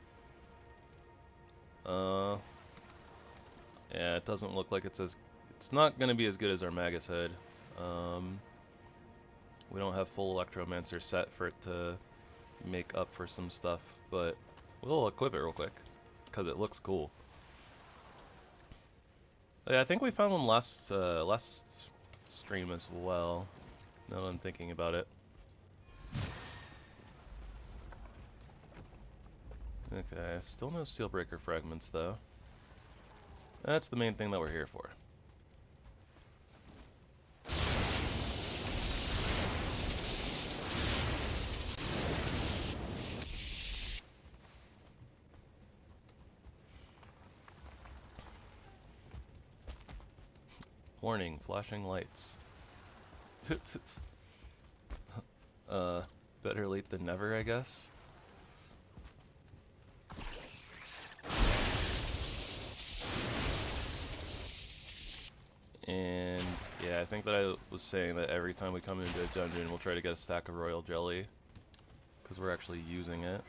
B: Yeah, it doesn't look like it's not gonna be as good as our Magus Hood. We don't have full Electromancer set for it to make up for some stuff, but we'll equip it real quick because it looks cool. Yeah, I think we found one last stream as well. Now that I'm thinking about it. Okay, still no Sealbreaker fragments though. That's the main thing that we're here for. Warning, flashing lights. Better late than never, I guess. And yeah, I think that I was saying that every time we come into a dungeon, we'll try to get a stack of royal jelly, because we're actually using it.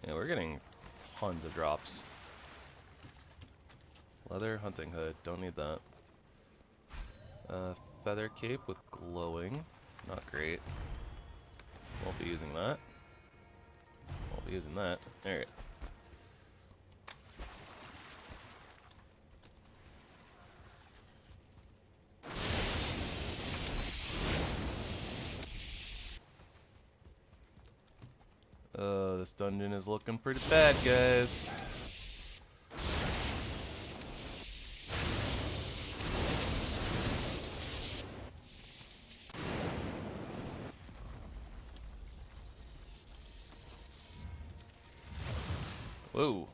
B: Yeah, we're getting tons of drops. Leather hunting hood, don't need that. Feather cape with glowing, not great. Won't be using that. Won't be using that. Alright. This dungeon is looking pretty bad, guys. Whoa.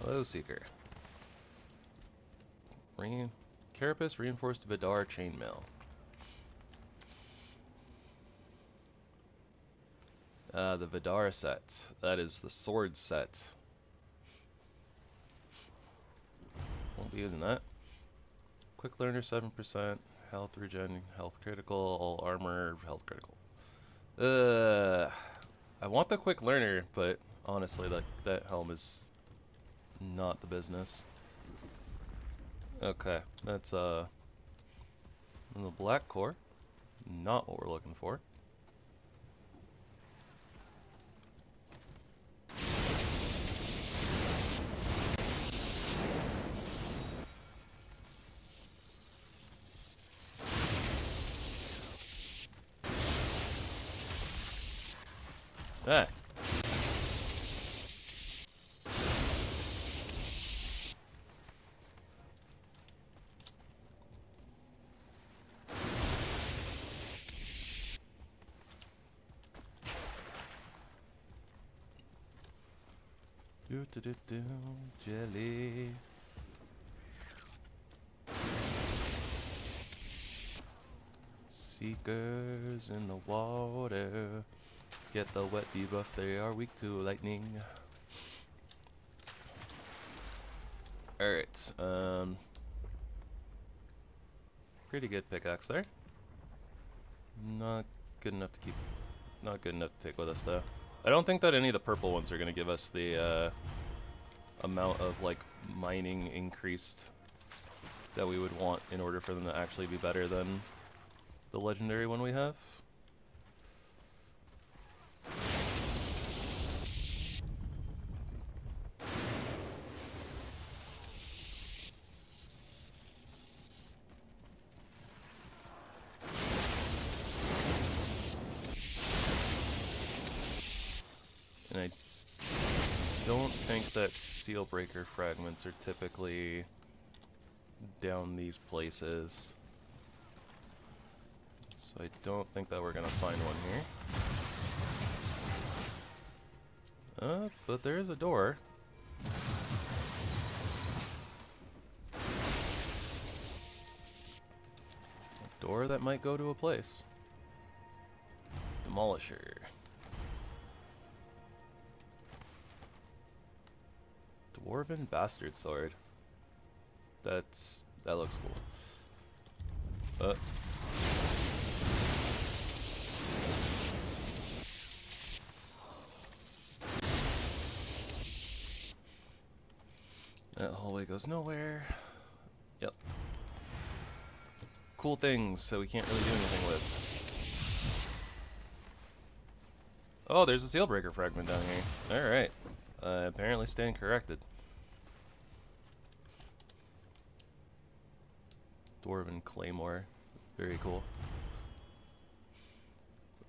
B: Hello, Seeker. Carapace reinforced Vidar chainmail. The Vidar set. That is the sword set. Won't be using that. Quick learner 7%. Health regen, health critical, all armor, health critical. I want the quick learner, but honestly, that helm is not the business. Okay, that's the black core. Not what we're looking for. Ah. Do jelly. Seekers in the water. Get the wet debuff, they are weak to lightning. Alright, pretty good pickaxe there. Not good enough to take with us though. I don't think that any of the purple ones are gonna give us the amount of like mining increased that we would want in order for them to actually be better than the legendary one we have. And I don't think that seal breaker fragments are typically down these places. So I don't think that we're gonna find one here. But there is a door. A door that might go to a place. Demolisher. Dwarven Bastard Sword. That looks cool. That hallway goes nowhere. Yep. Cool things that we can't really do anything with. Oh, there's a seal breaker fragment down here. Alright. Apparently stand corrected. Dwarven Claymore. Very cool.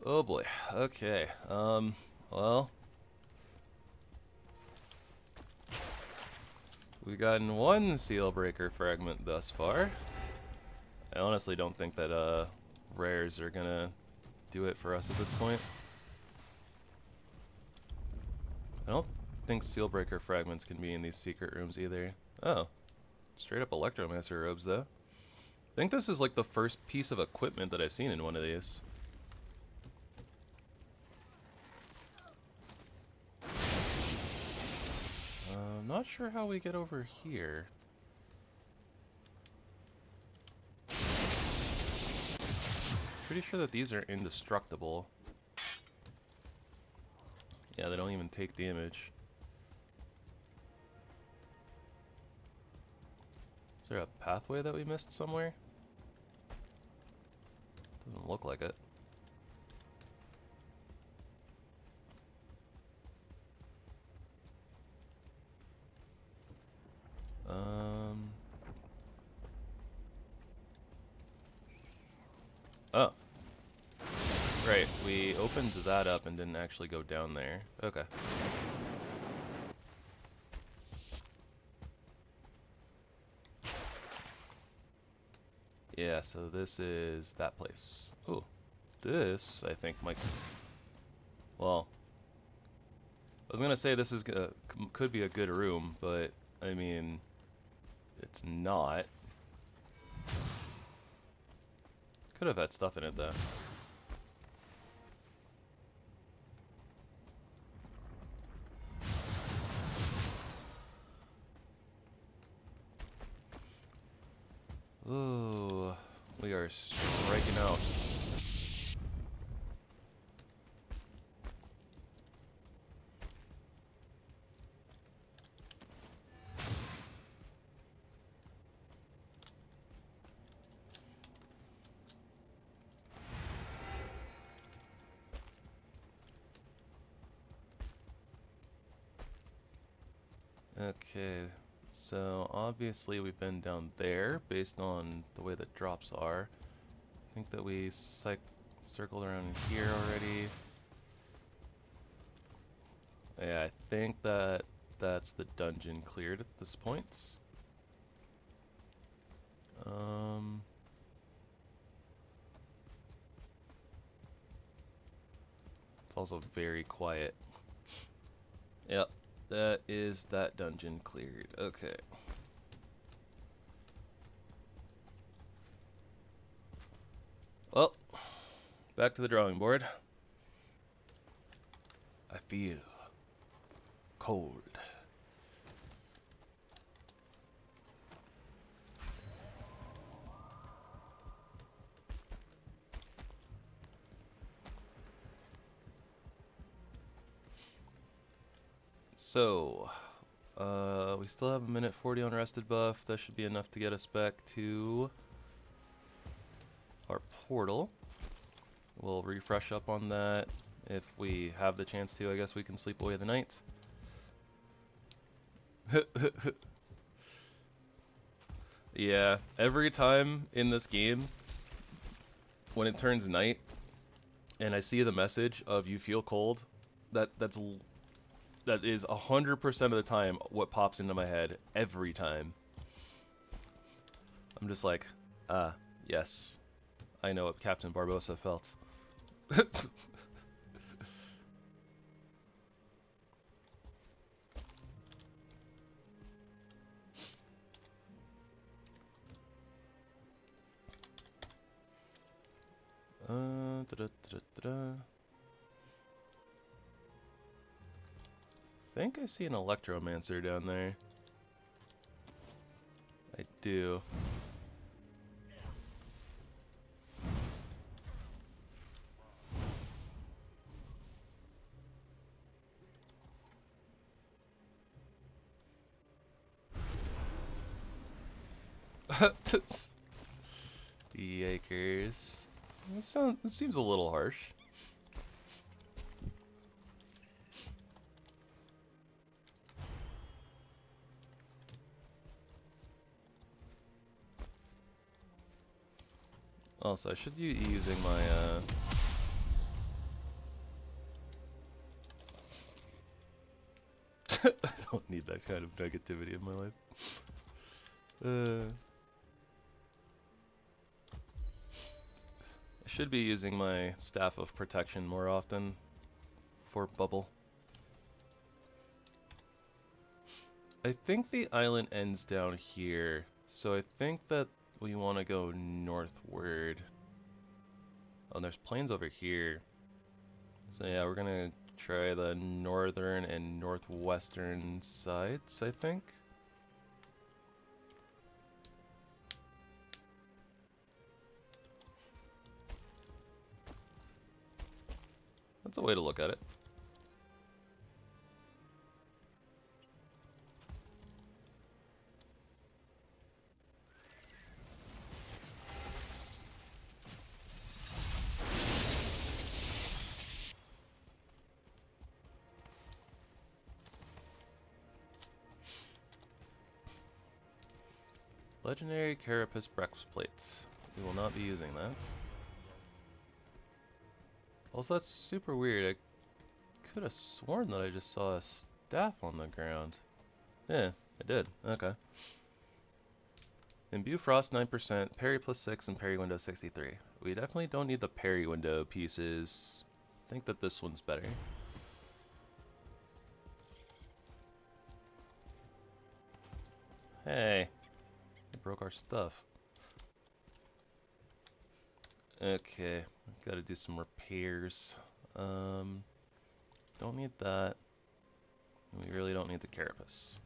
B: Oh boy. Okay. Well. We've gotten one seal breaker fragment thus far. I honestly don't think that rares are gonna do it for us at this point. I don't think seal breaker fragments can be in these secret rooms either. Oh. Straight up Electromancer robes though. I think this is like the first piece of equipment that I've seen in one of these. I'm not sure how we get over here. Pretty sure that these are indestructible. Yeah, they don't even take damage. Is there a pathway that we missed somewhere? Doesn't look like it. Oh. Right, we opened that up and didn't actually go down there. Okay. Yeah, so this is that place. Oh, this I think might. Well, I was gonna say this is could be a good room, but I mean, it's not. Could have had stuff in it though. Ooh, we are striking out. Okay, so obviously we've been down there based on the way the drops are. I think that we circled around here already. Yeah, I think that that's the dungeon cleared at this point. It's also very quiet. Yep. That is that dungeon cleared. Okay. Well, back to the drawing board. I feel cold. So, we still have a minute 40 on rested buff. That should be enough to get us back to our portal. We'll refresh up on that. If we have the chance to, I guess we can sleep away the night. Yeah, every time in this game, when it turns night, and I see the message of you feel cold, that's That is 100% of the time what pops into my head every time. I'm just like, yes, I know what Captain Barbossa felt. I think I see an Electromancer down there. I do. Yikers. That seems a little harsh. Also, I should be using my, I don't need that kind of negativity in my life. I should be using my Staff of Protection more often for bubble. I think the island ends down here, so I think that we want to go northward. Oh, there's plains over here. So yeah, we're gonna try the northern and northwestern sides, I think. That's a way to look at it. Legendary Carapace breastplates. We will not be using that. Also, that's super weird. I could have sworn that I just saw a staff on the ground. Yeah, I did. Okay. Imbue Frost 9%, parry plus 6, and parry window 63. We definitely don't need the parry window pieces. I think that this one's better. Hey, they broke our stuff. Okay, gotta do some repairs. Don't need that. We really don't need the carapace.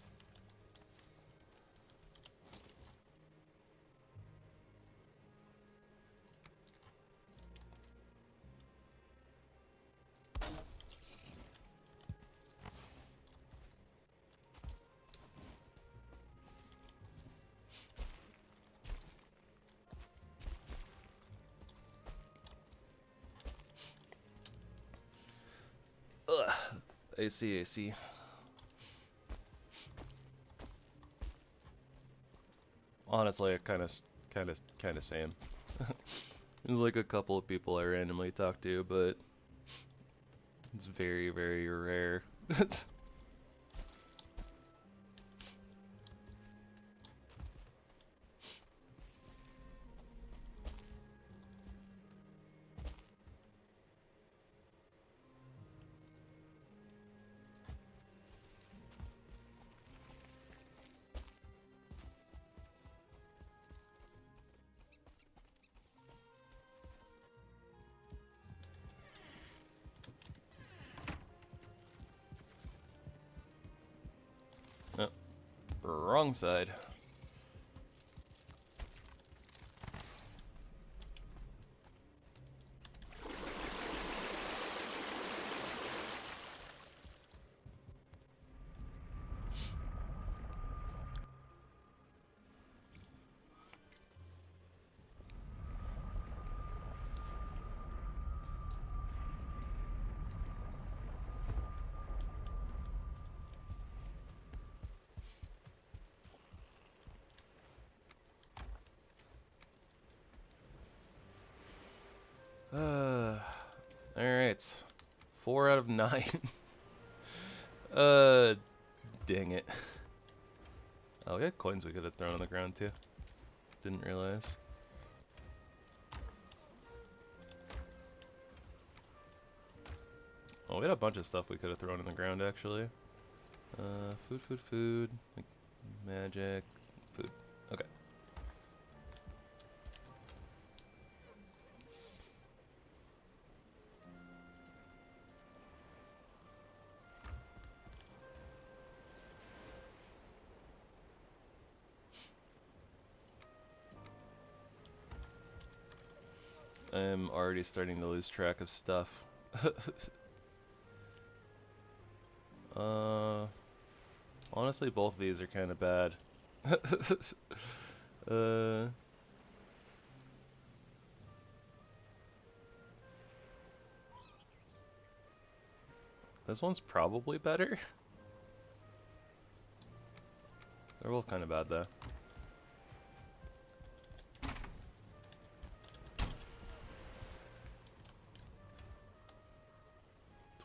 B: Ugh, I see. Honestly, I kind of same. There's like a couple of people I randomly talk to, but it's very, very rare. Oh, wrong side. Alright. 4 out of 9. Dang it. Oh, we had coins we could have thrown on the ground too. Didn't realize. Oh, we had a bunch of stuff we could have thrown on the ground actually. Food. Like, magic. Food. Okay. I'm already starting to lose track of stuff. Honestly, both of these are kind of bad. This one's probably better. They're both kind of bad though.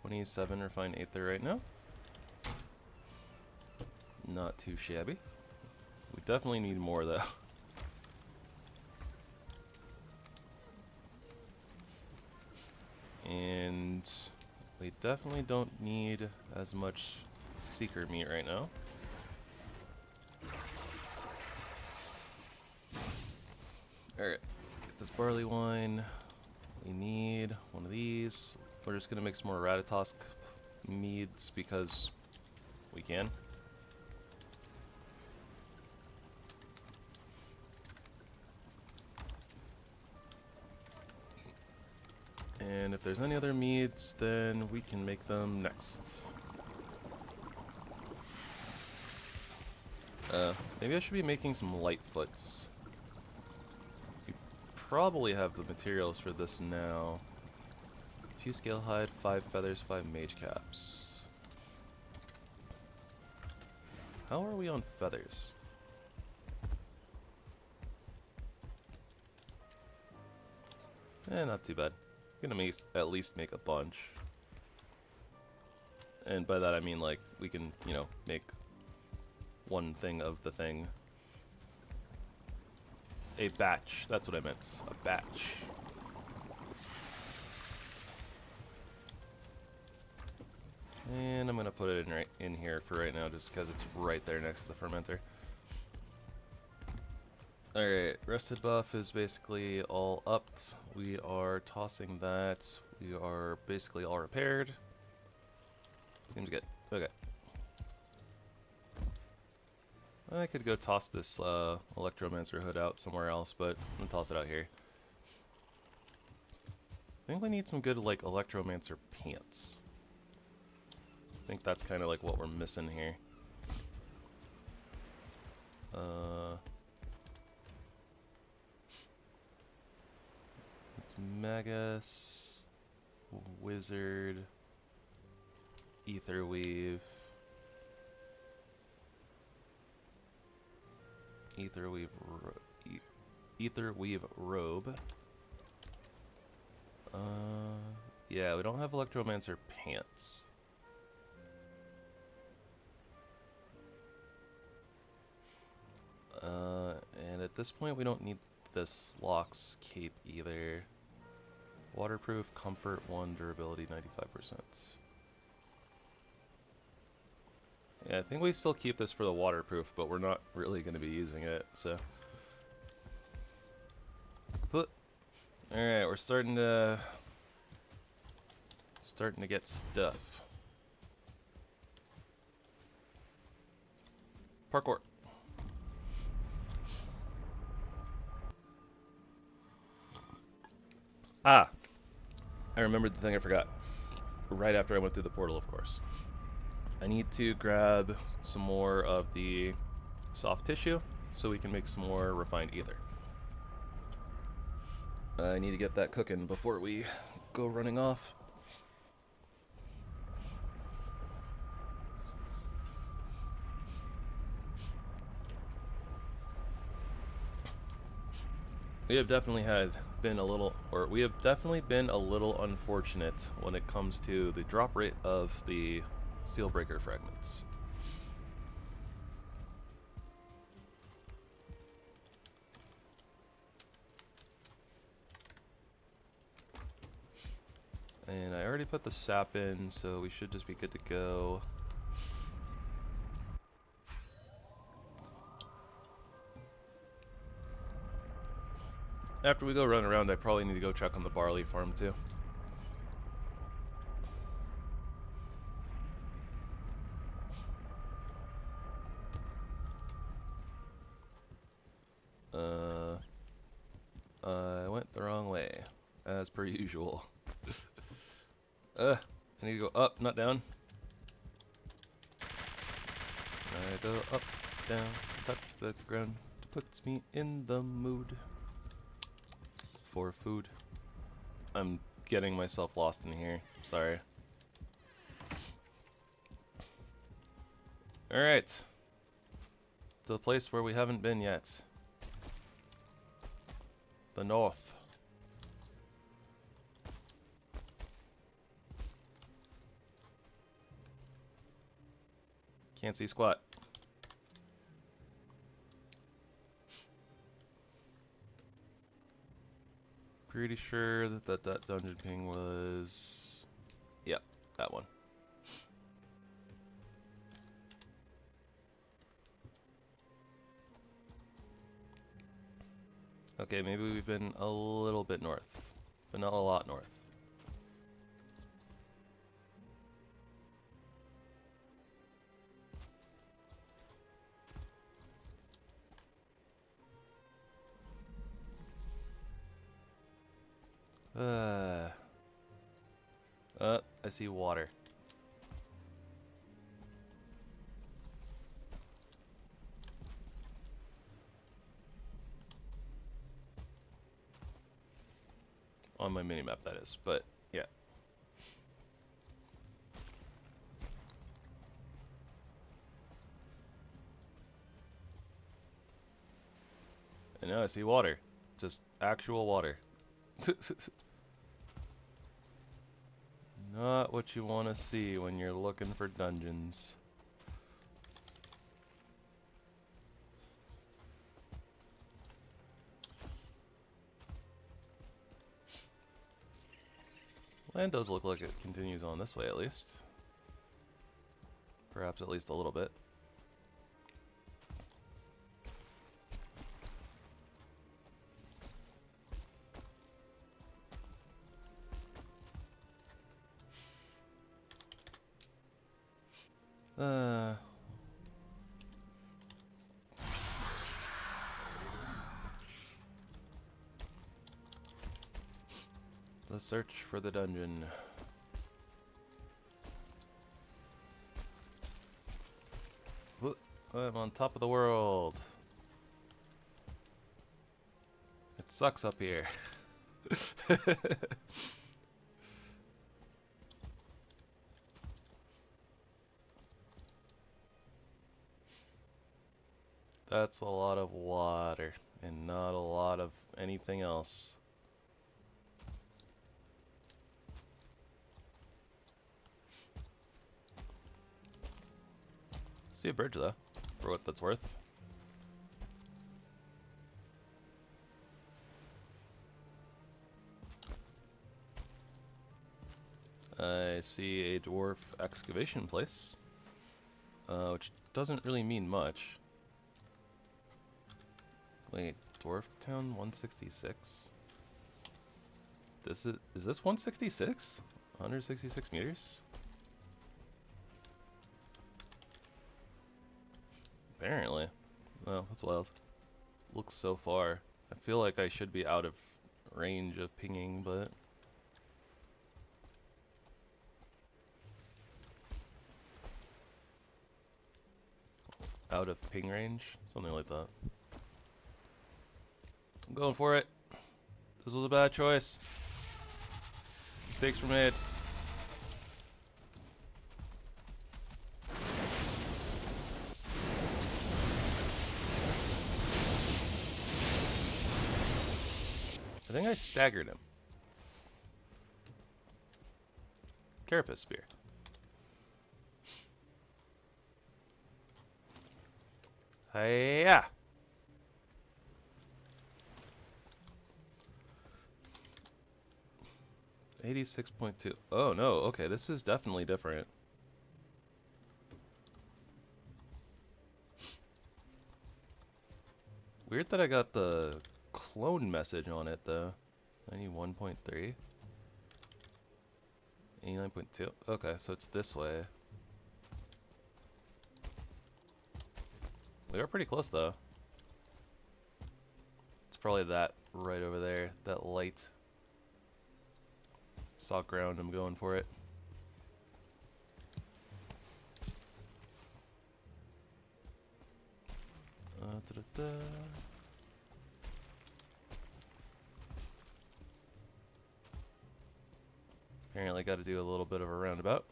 B: $27 refined aether right now. Not too shabby. We definitely need more though. And we definitely don't need as much seeker meat right now. Alright, get this barley wine. We need one of these. We're just gonna make some more Ratatosk meads because we can. And if there's any other meads, then we can make them next. Maybe I should be making some Lightfoots. We probably have the materials for this now. 2 scale hide, 5 feathers, 5 mage caps. How are we on feathers? Not too bad. I'm gonna at least make a bunch. And by that I mean like we can, you know, make one thing of the thing. A batch, that's what I meant. A batch. And I'm gonna put it right in here for right now just because it's right there next to the fermenter. Alright, rested buff is basically all upped. We are tossing that. We are basically all repaired. Seems good. Okay. I could go toss this Electromancer hood out somewhere else, but I'm gonna toss it out here. I think we need some good like Electromancer pants. I think that's kind of like what we're missing here. It's Magus, Wizard, Etherweave, Etherweave robe. Yeah, we don't have Electromancer pants. And at this point we don't need this Lock's cape either. Waterproof, comfort 1, durability 95%. Yeah, I think we still keep this for the waterproof, but we're not really going to be using it, so. Alright, we're starting to get stuff. Parkour. Ah, I remembered the thing I forgot. Right after I went through the portal, of course. I need to grab some more of the soft tissue so we can make some more refined ether. I need to get that cooking before we go running off. We have definitely been a little unfortunate when it comes to the drop rate of the Steelbreaker fragments. And I already put the sap in, so we should just be good to go. After we go run around, I probably need to go check on the barley farm too. I went the wrong way, as per usual. I need to go up, not down. I go up, down, touch the ground. Puts me in the mood for food. I'm getting myself lost in here. Sorry. Alright. To the place where we haven't been yet. The north. Can't see squat. Pretty sure that dungeon ping was... Yep, that one. Okay, maybe we've been a little bit north, but not a lot north. I see water. On my minimap, that is, but yeah. And now I see water. Just actual water. Not what you want to see when you're looking for dungeons. Land does look like it continues on this way at least. Perhaps at least a little bit. The search for the dungeon. I'm on top of the world. It sucks up here. That's a lot of water and not a lot of anything else. See a bridge though, for what that's worth. I see a dwarf excavation place, which doesn't really mean much. Wait, Dwarf Town 166? Is this 166? 166 meters? Apparently. Well, that's wild. Looks so far. I feel like I should be out of range of pinging, but... Out of ping range? Something like that. I'm going for it. This was a bad choice. Mistakes were made. I think I staggered him. Carapace spear. Hiya! $86.2. Oh no, okay, this is definitely different. Weird that I got the clone message on it though. 91.3. 89.2. Okay, so it's this way. We are pretty close though. It's probably that right over there, that light. Sock ground, I'm going for it. Apparently got to do a little bit of a roundabout.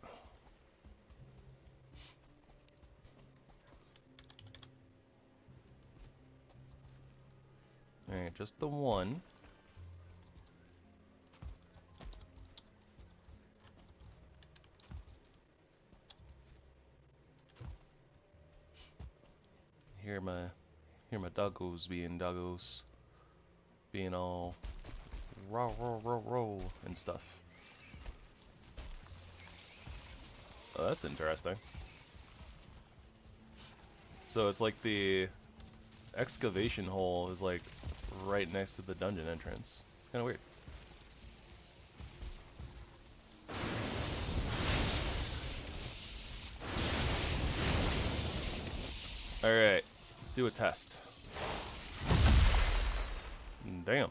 B: Alright, just the one. Hear my doggos being all row and stuff. Oh, that's interesting. So it's like the excavation hole is like right next to the dungeon entrance. It's kind of weird. Alright, let's do a test. Damn.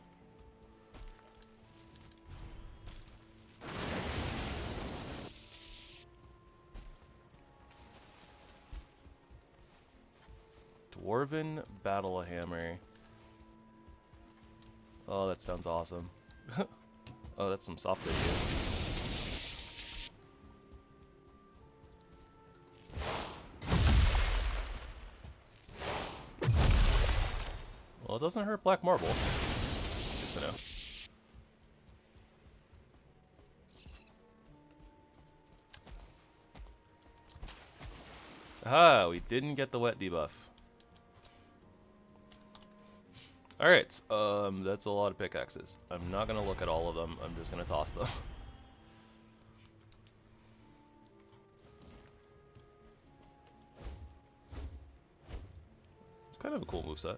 B: Dwarven Battlehammer. Oh, that sounds awesome. Oh, that's some soft tissue. Well, it doesn't hurt black marble. Good to know. Aha, we didn't get the wet debuff. Alright, that's a lot of pickaxes. I'm not gonna look at all of them, I'm just gonna toss them. It's kind of a cool moveset.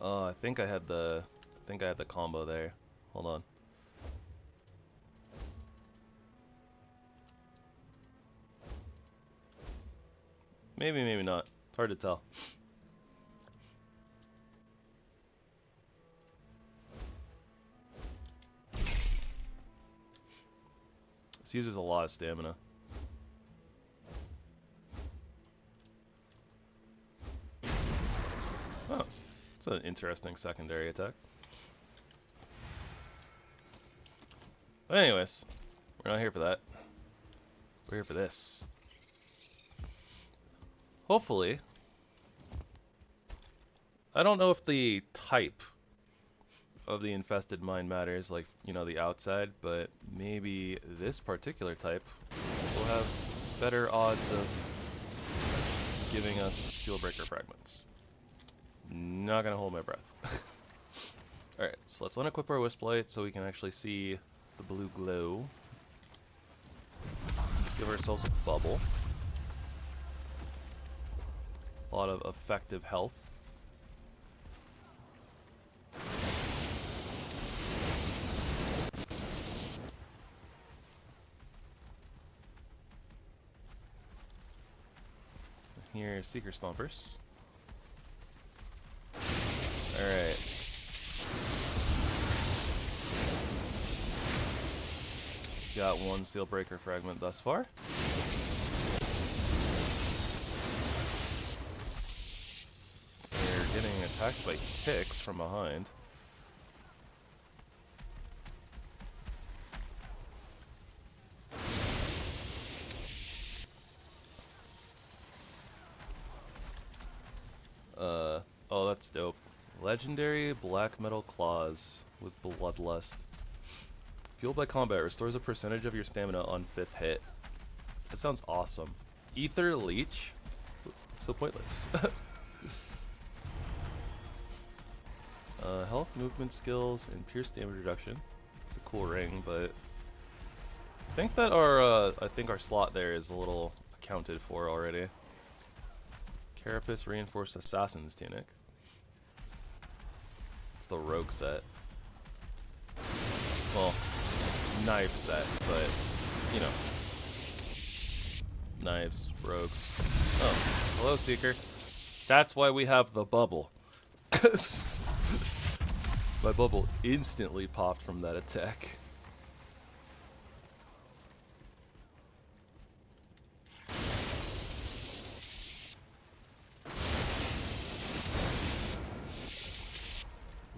B: I think I had the combo there. Hold on. Maybe, maybe not. It's hard to tell. This uses a lot of stamina. Oh, it's an interesting secondary attack. But anyways, we're not here for that. We're here for this. Hopefully, I don't know if the type of the infested mine matters, like, you know, the outside, but maybe this particular type will have better odds of giving us Steelbreaker fragments. Not gonna hold my breath. Alright, so let's unequip our Wisplight so we can actually see the blue glow. Let's give ourselves a bubble. A lot of effective health. Here's Seeker Stompers. Alright. Got one Steelbreaker fragment thus far. We're getting attacked by ticks from behind. Oh, that's dope. Legendary Black Metal Claws with Bloodlust. Fueled by combat, restores a percentage of your stamina on 5th hit. That sounds awesome. Ether Leech? It's so pointless. Health, movement skills, and pierce damage reduction. It's a cool ring, but I think that our slot there is a little accounted for already. Carapace Reinforced Assassin's Tunic. It's the rogue set. Well, knife set, but you know. Knives, rogues. Oh, hello, Seeker. That's why we have the bubble. My bubble instantly popped from that attack.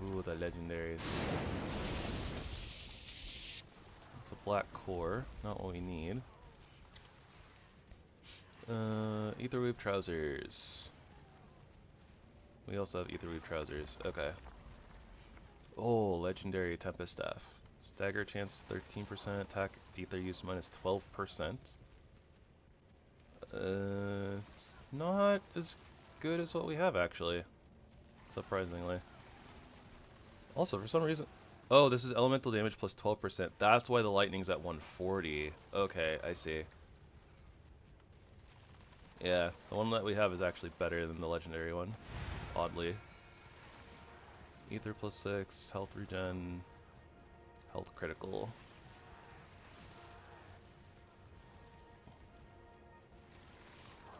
B: Ooh, the legendaries. It's a black core, not what we need. Etherweave trousers. We also have Etherweave trousers. Okay. Oh, legendary Tempest Staff. Stagger chance 13%, attack ether use minus 12%. It's not as good as what we have actually, surprisingly. Also, for some reason, oh, this is elemental damage plus 12%. That's why the lightning's at 140. Okay, I see. Yeah, the one that we have is actually better than the legendary one, oddly. Ether plus 6, health regen, health critical.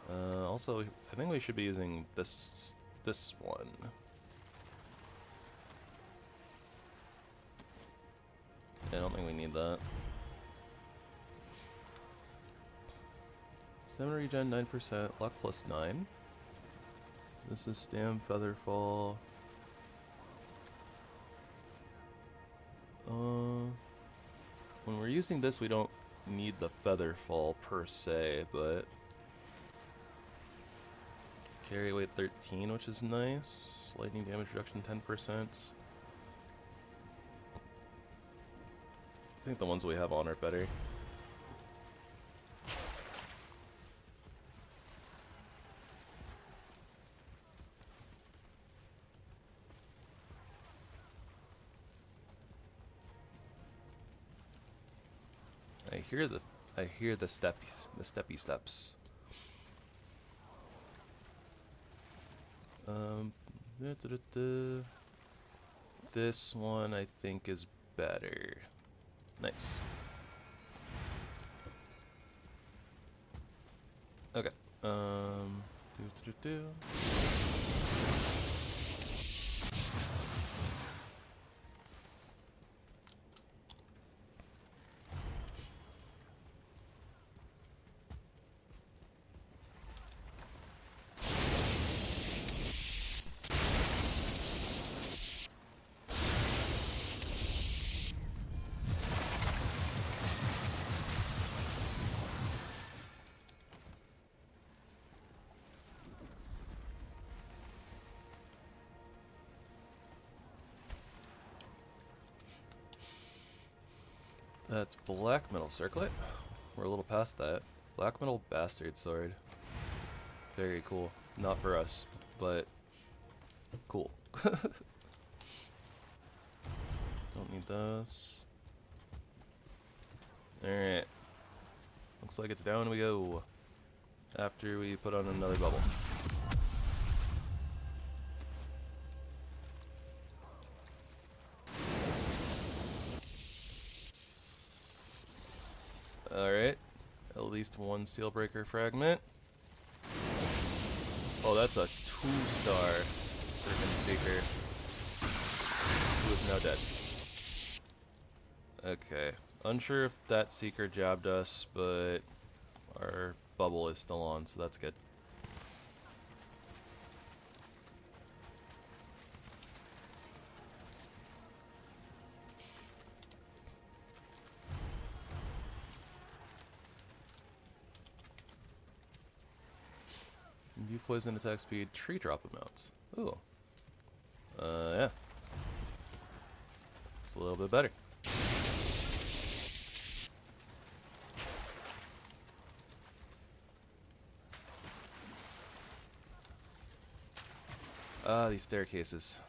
B: Also, I think we should be using this one. Yeah, I don't think we need that. Stamina regen 9%, luck plus 9. This is Stam Featherfall. When we're using this, we don't need the Featherfall per se, but carry weight 13, which is nice. Lightning damage reduction 10%. I think the ones we have on are better. I hear the steppy steps. This one I think is better. Nice. Okay. That's Black Metal Circlet. We're a little past that. Black Metal Bastard Sword. Very cool. Not for us, but cool. Don't need this. Alright. Looks like it's down we go. After we put on another bubble. Alright, at least one Steelbreaker fragment. Oh, that's a 2-star freaking Seeker, who is now dead. Okay, unsure if that Seeker jabbed us, but our bubble is still on, so that's good. New poison attack speed, tree drop amounts. Ooh. Yeah. It's a little bit better. Ah, these staircases.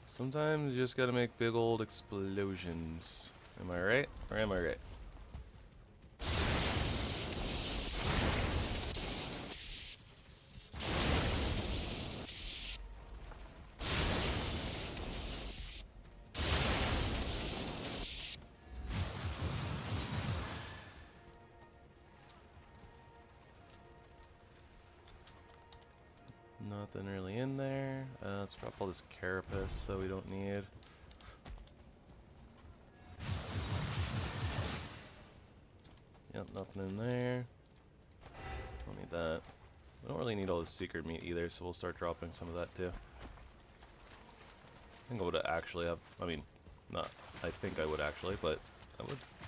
B: Sometimes you just gotta make big old explosions. Am I right? Or am I right? Nothing really in there. Let's drop all this carapace that we don't need. Yep, nothing in there. Don't need that. We don't really need all this secret meat either, so we'll start dropping some of that too. I think I would actually have, I mean, not, I think I would actually, but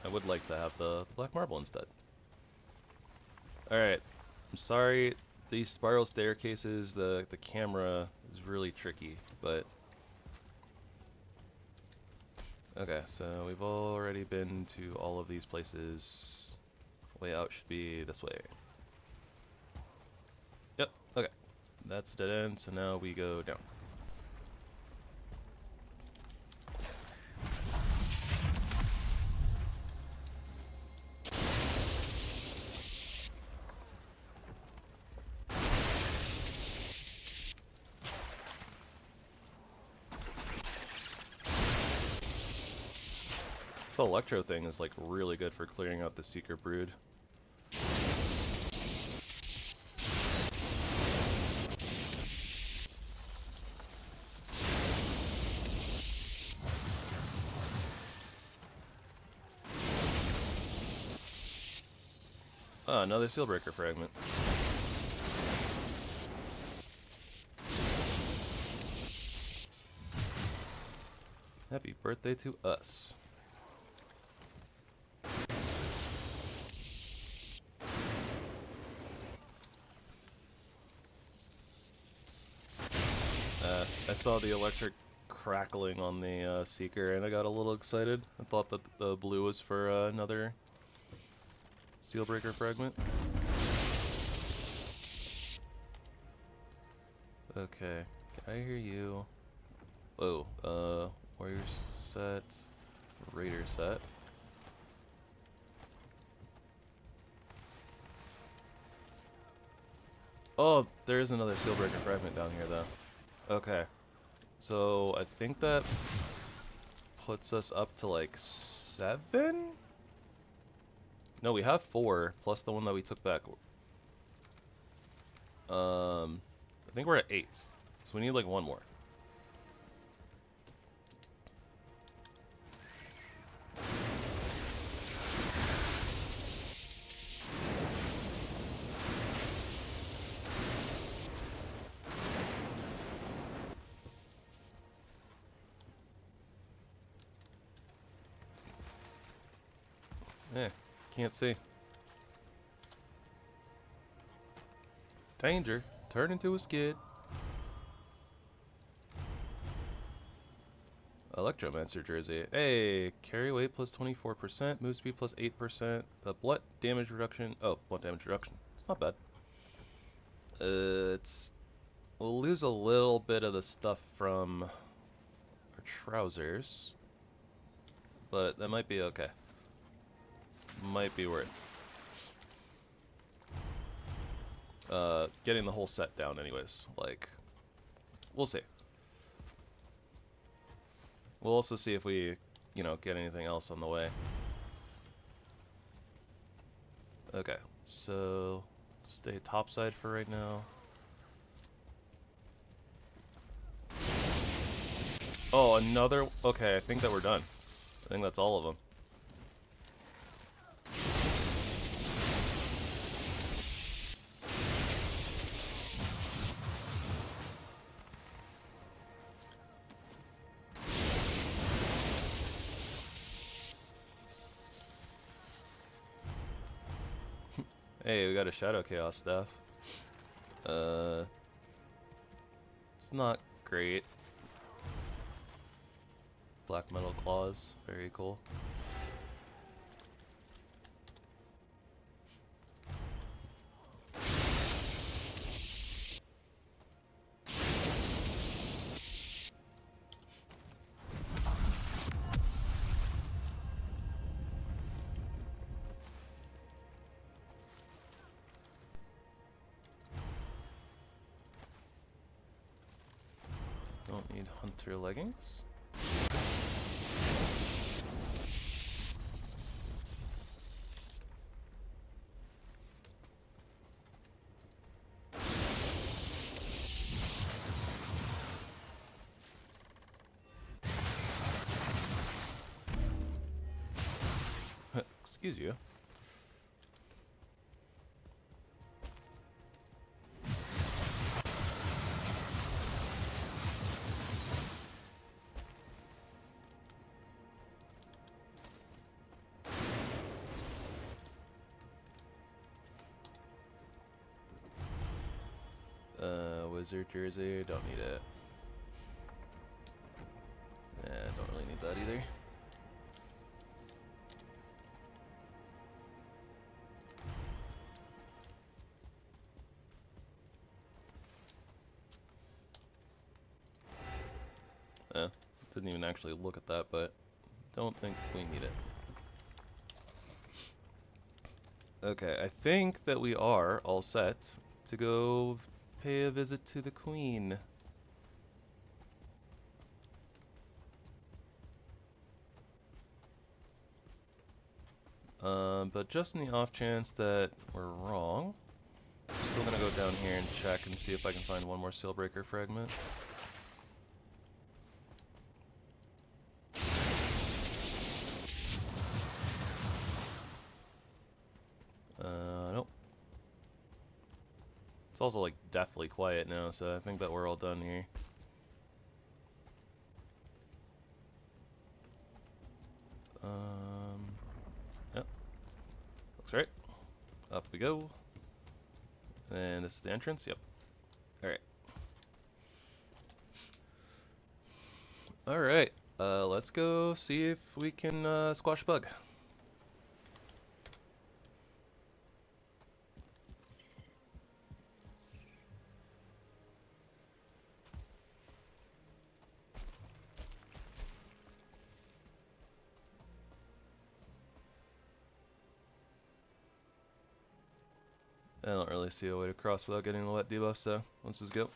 B: I would like to have the black marble instead. Alright, I'm sorry, these spiral staircases, the camera is really tricky, but... Okay, so we've already been to all of these places. Way out should be this way. Yep, okay. That's a dead end, so now we go down. This electro thing is like really good for clearing out the secret brood. Ah, another sealbreaker fragment. Happy birthday to us. I saw the electric crackling on the Seeker and I got a little excited. I thought that the blue was for another Sealbreaker fragment. Okay, can I hear you? Oh, warrior set, raider set. Oh, there is another Sealbreaker fragment down here though. Okay, so I think that puts us up to like 7? No, we have 4 plus the one that we took back. I think we're at 8, so we need like 1 more. Eh, can't see. Danger! Turn into a skid. Electromancer jersey. Hey, carry weight plus 24%, move speed plus 8%, the blunt damage reduction. Oh, blunt damage reduction. It's not bad. We'll lose a little bit of the stuff from our trousers, but that might be okay. Might be worth getting the whole set down anyways. Like, we'll see. We'll also see if we, you know, get anything else on the way. Okay, so stay topside for right now. Oh, another. Okay, I think that we're done. I think that's all of them. Hey, we got a Shadow Chaos staff. It's not great. black metal claws. Very cool. Don't need hunter leggings. Excuse you. Wizard jersey, don't need it. Don't really need that either. Didn't even actually look at that, but don't think we need it. Okay, I think that we are all set to go pay a visit to the Queen. But just in the off chance that we're wrong, I'm still gonna go down here and check and see if I can find one more Sealbreaker fragment. Nope. It's also like deathly quiet now, so I think that we're all done here. Yep. Looks right. Up we go. And this is the entrance? Yep. Alright. Alright. Let's go see if we can squash a bug. I don't really see a way to cross without getting the wet debuff, so let's just go.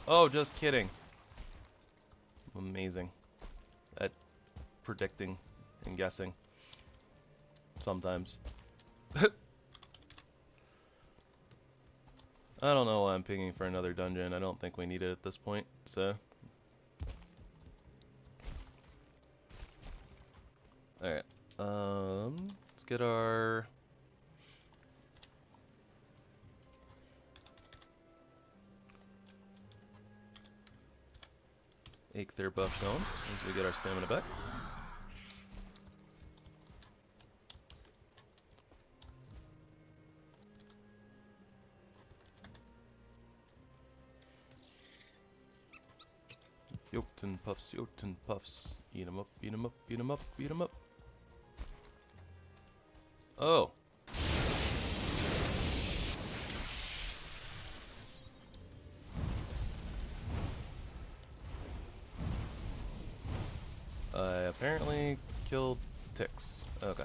B: Oh, just kidding. I'm amazing at predicting and guessing. Sometimes. I don't know why I'm pinging for another dungeon. I don't think we need it at this point, so. Alright. Let's get our Aether buff going as we get our stamina back. Yoked and puffs, yoked and puffs. Eat 'em up, eat 'em up, eat 'em up, eat 'em up. Oh. I apparently killed ticks. Okay.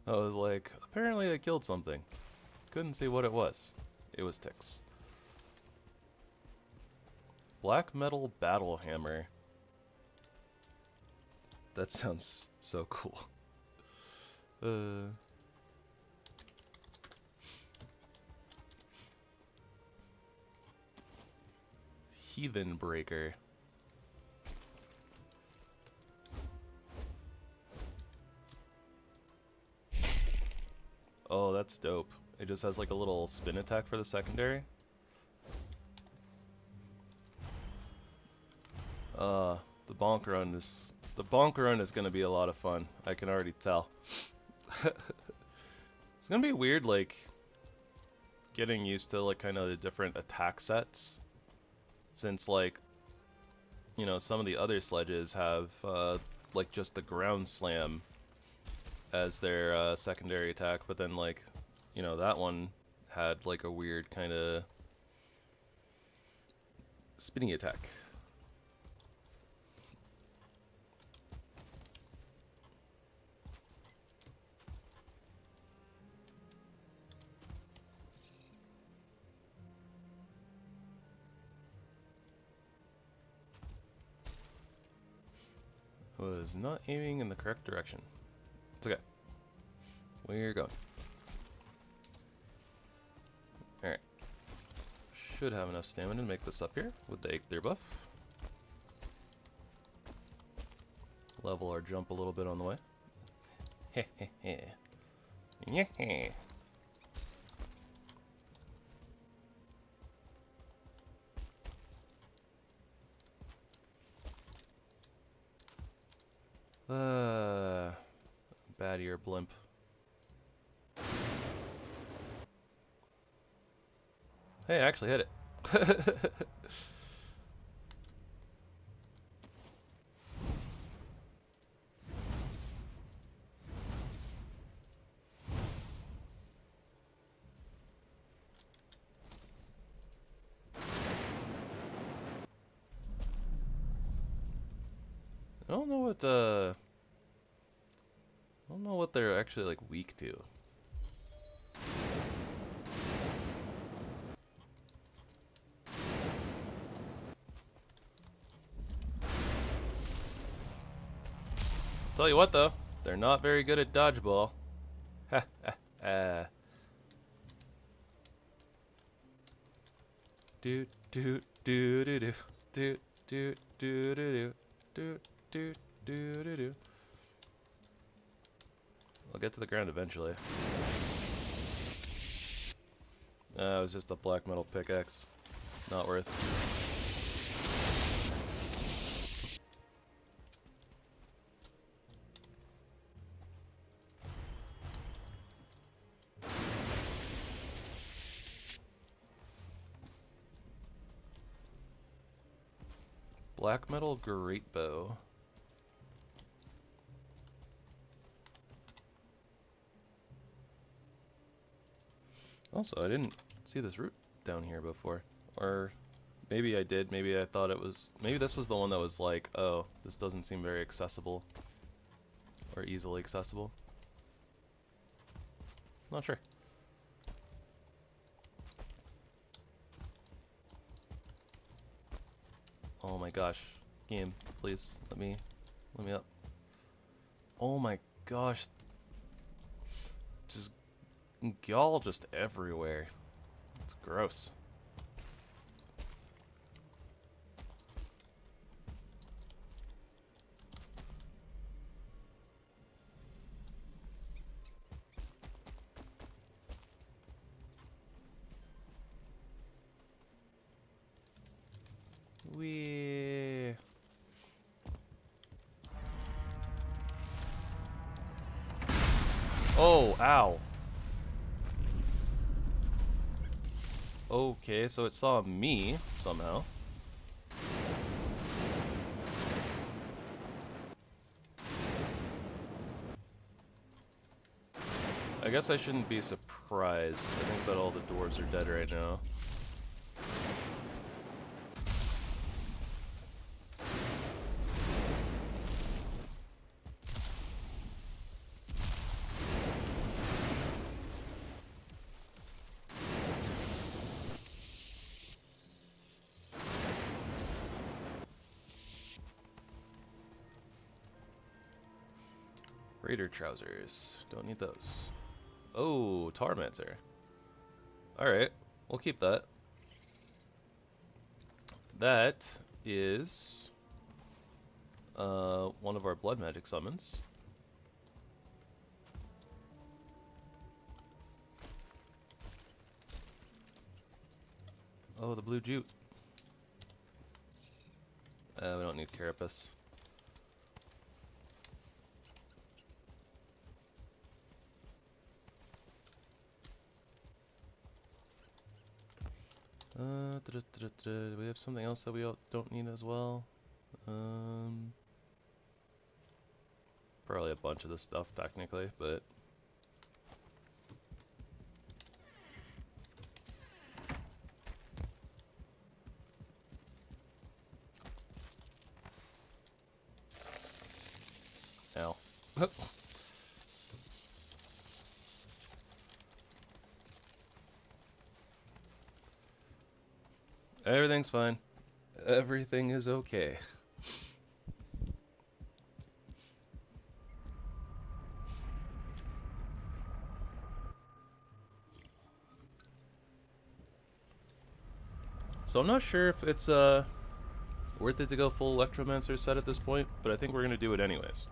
B: I was like, apparently I killed something. Couldn't see what it was. It was ticks. Black metal battle hammer. That sounds so cool. Heathen breaker. Oh, that's dope. It just has like a little spin attack for the secondary. The bonk run is gonna be a lot of fun. I can already tell. It's gonna be weird, like getting used to like kind of the different attack sets, since like, you know, some of the other sledges have like just the ground slam as their secondary attack, but then like, you know, that one had like a weird kind of spinning attack. Was not aiming in the correct direction. It's okay. We're going. Alright. Should have enough stamina to make this up here with the Aether buff. Level our jump a little bit on the way. Heh heh heh. Yeah. Bad ear blimp. Hey, I actually hit it. I don't know what they're actually like weak to. Tell you what though, they're not very good at dodgeball. Ha ha ha. Do do do do do do do do do do do do do do. I'll get to the ground eventually. It was just a black metal pickaxe. Not worth. Black metal great bow. Also, I didn't see this route down here before. Or maybe I did, maybe I thought it was... Maybe this was the one that was like, oh, this doesn't seem very accessible. Or easily accessible. Not sure. Oh my gosh. Game, please, let me up. Oh my gosh. Just... y'all just everywhere. It's gross. Wee. Oh, ow. Okay, so it saw me somehow. I guess I shouldn't be surprised. I think that all the dwarves are dead right now. Raider trousers. Don't need those. Oh, Tarmancer. Alright, we'll keep that. That is one of our blood magic summons. Oh, the blue jute. We don't need carapace. Do we have something else that we don't need as well? Probably a bunch of this stuff technically, but ow. Everything's fine. Everything is okay. So I'm not sure if it's worth it to go full Electromancer set at this point, but I think we're gonna do it anyways.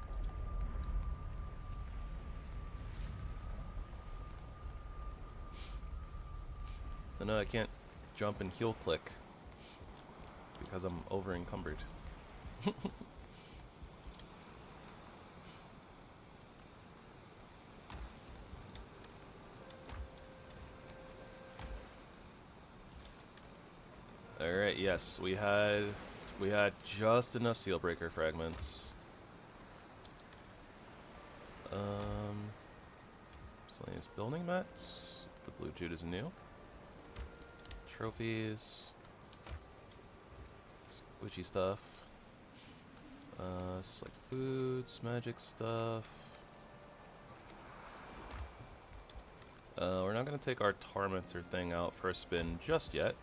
B: I know I can't jump and heal click because I'm over encumbered. Alright, yes, we had just enough Sealbreaker fragments. Miscellaneous building mats. The blue jute is new. Trophies. Squishy stuff. It's like foods, magic stuff. We're not gonna take our Tormentor thing out for a spin just yet.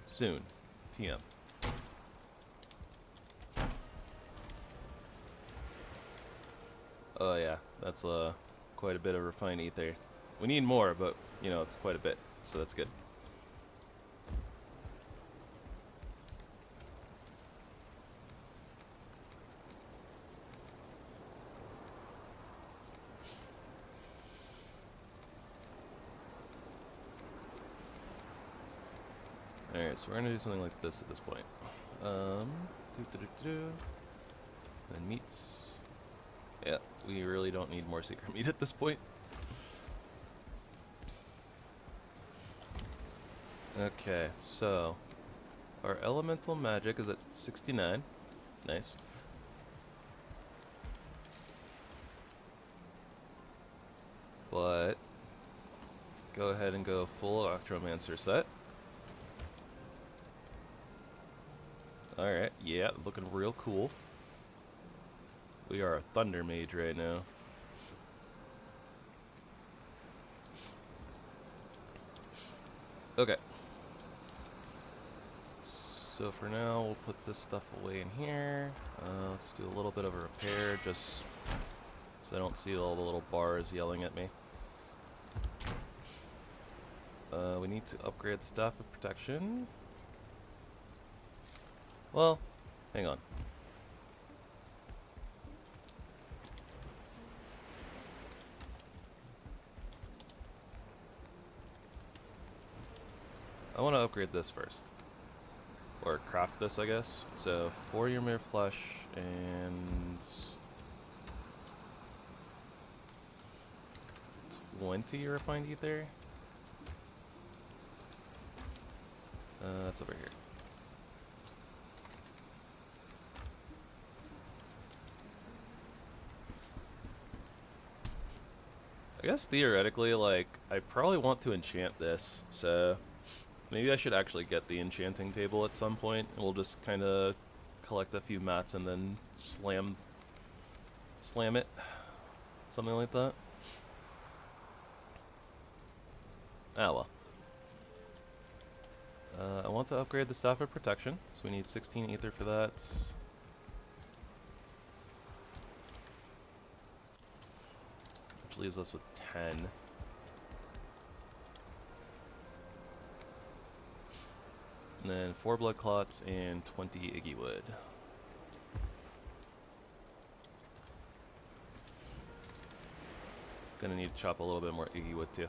B: Soon. TM. Oh yeah, that's quite a bit of refined ether. We need more, but you know, it's quite a bit, so that's good. Alright, so we're gonna do something like this at this point. And meats. Yeah, we really don't need more secret meat at this point. Okay, so our elemental magic is at 69. Nice. But let's go ahead and go full Electromancer set. Alright, yeah, looking real cool. We are a Thunder Mage right now. Okay. So for now, we'll put this stuff away in here. Let's do a little bit of a repair, just so I don't see all the little bars yelling at me. We need to upgrade the Staff of Protection. Well, hang on. I want to upgrade this first. Or craft this, I guess. So, 4 Ymir Flesh and 20 refined ether. That's over here. I guess theoretically, like, I probably want to enchant this, so maybe I should actually get the enchanting table at some point, and we'll just kind of collect a few mats and then slam it, something like that. Ah well. I want to upgrade the Staff of Protection, so we need 16 ether for that. Which leaves us with 10. And then 4 blood clots and 20 Iggy wood. Gonna need to chop a little bit more Iggy wood too.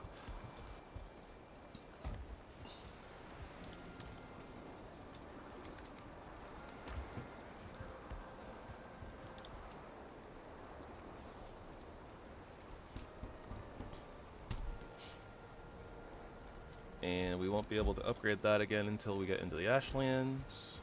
B: And we won't be able to upgrade that again until we get into the Ashlands.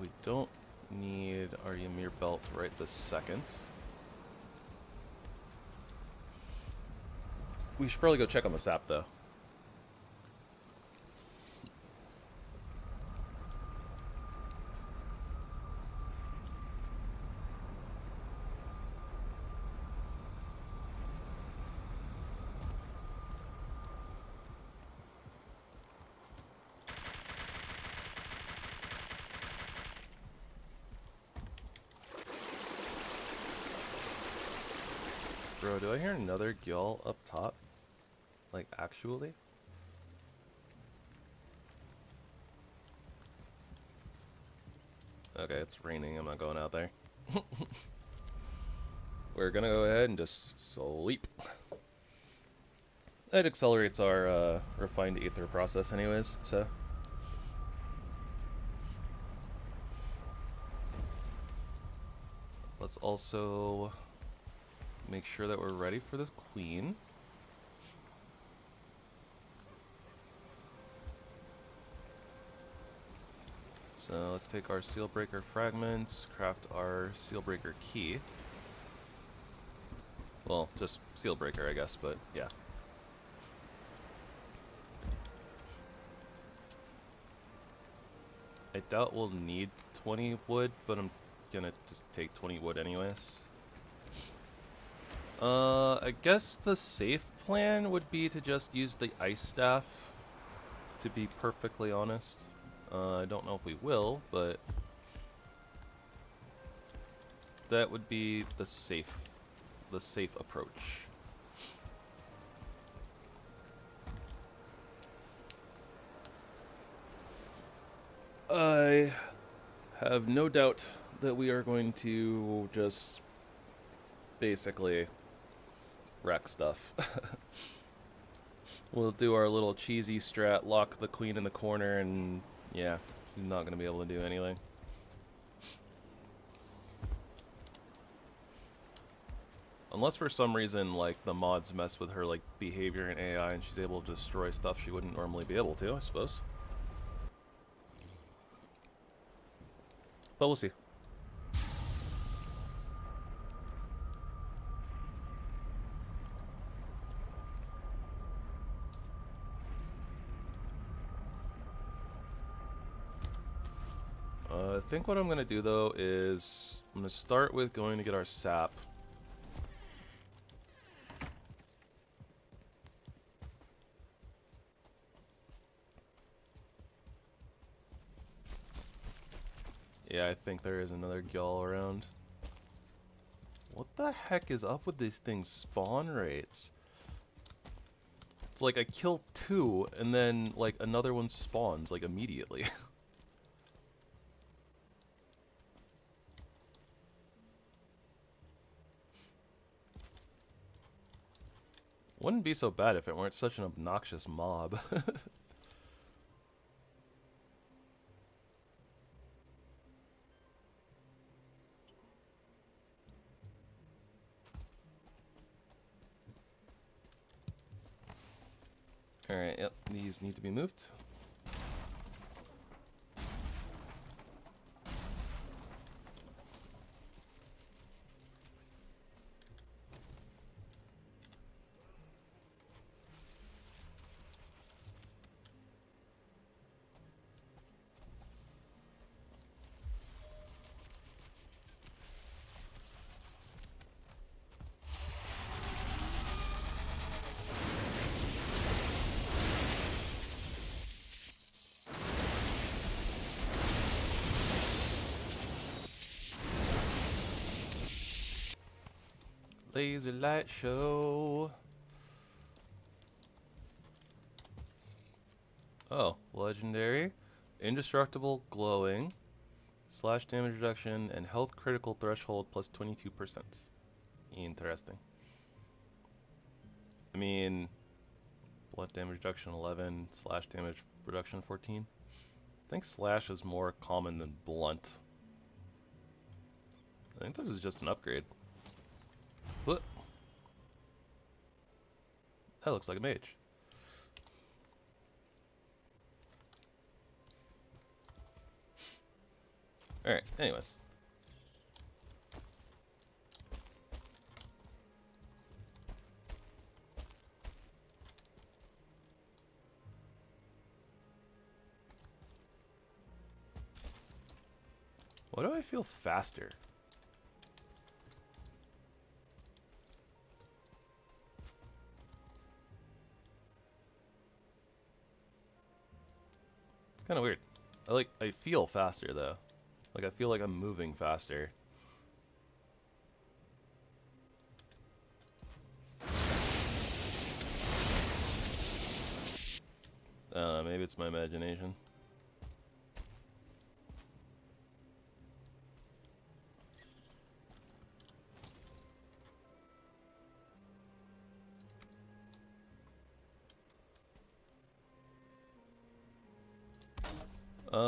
B: We don't need our Ymir belt right this second. We should probably go check on the sap though. Bro, do I hear another Gyal up top? Like, actually? Okay, it's raining. I'm not going out there. We're gonna go ahead and just sleep. It accelerates our refined aether process anyways, so... Let's also make sure that we're ready for the queen. So let's take our Sealbreaker fragments, craft our Sealbreaker key. Well, just Sealbreaker, I guess, but yeah. I doubt we'll need 20 wood, but I'm gonna just take 20 wood anyways. I guess the safe plan would be to just use the ice staff, to be perfectly honest. I don't know if we will, but that would be the safe approach. I have no doubt that we are going to just basically wreck stuff. We'll do our little cheesy strat, lock the queen in the corner, and yeah, she's not going to be able to do anything. Unless for some reason, like, the mods mess with her, like, behavior and AI and she's able to destroy stuff she wouldn't normally be able to, I suppose. But we'll see. I think what I'm going to do, though, is I'm going to start with going to get our sap. Yeah, I think there is another Gyal around. What the heck is up with these things' spawn rates? It's like I kill 2, and then, like, another one spawns, like, immediately. Wouldn't be so bad if it weren't such an obnoxious mob. Alright, yep, these need to be moved. Laser light show. Oh, legendary. Indestructible glowing. Slash damage reduction and health critical threshold plus 22%. Interesting. I mean, blood damage reduction 11, slash damage reduction 14. I think slash is more common than blunt. I think this is just an upgrade. What? That looks like a mage. Alright, anyways. Why do I feel faster? It's kind of weird. I feel faster though. Like I feel like I'm moving faster. Maybe it's my imagination.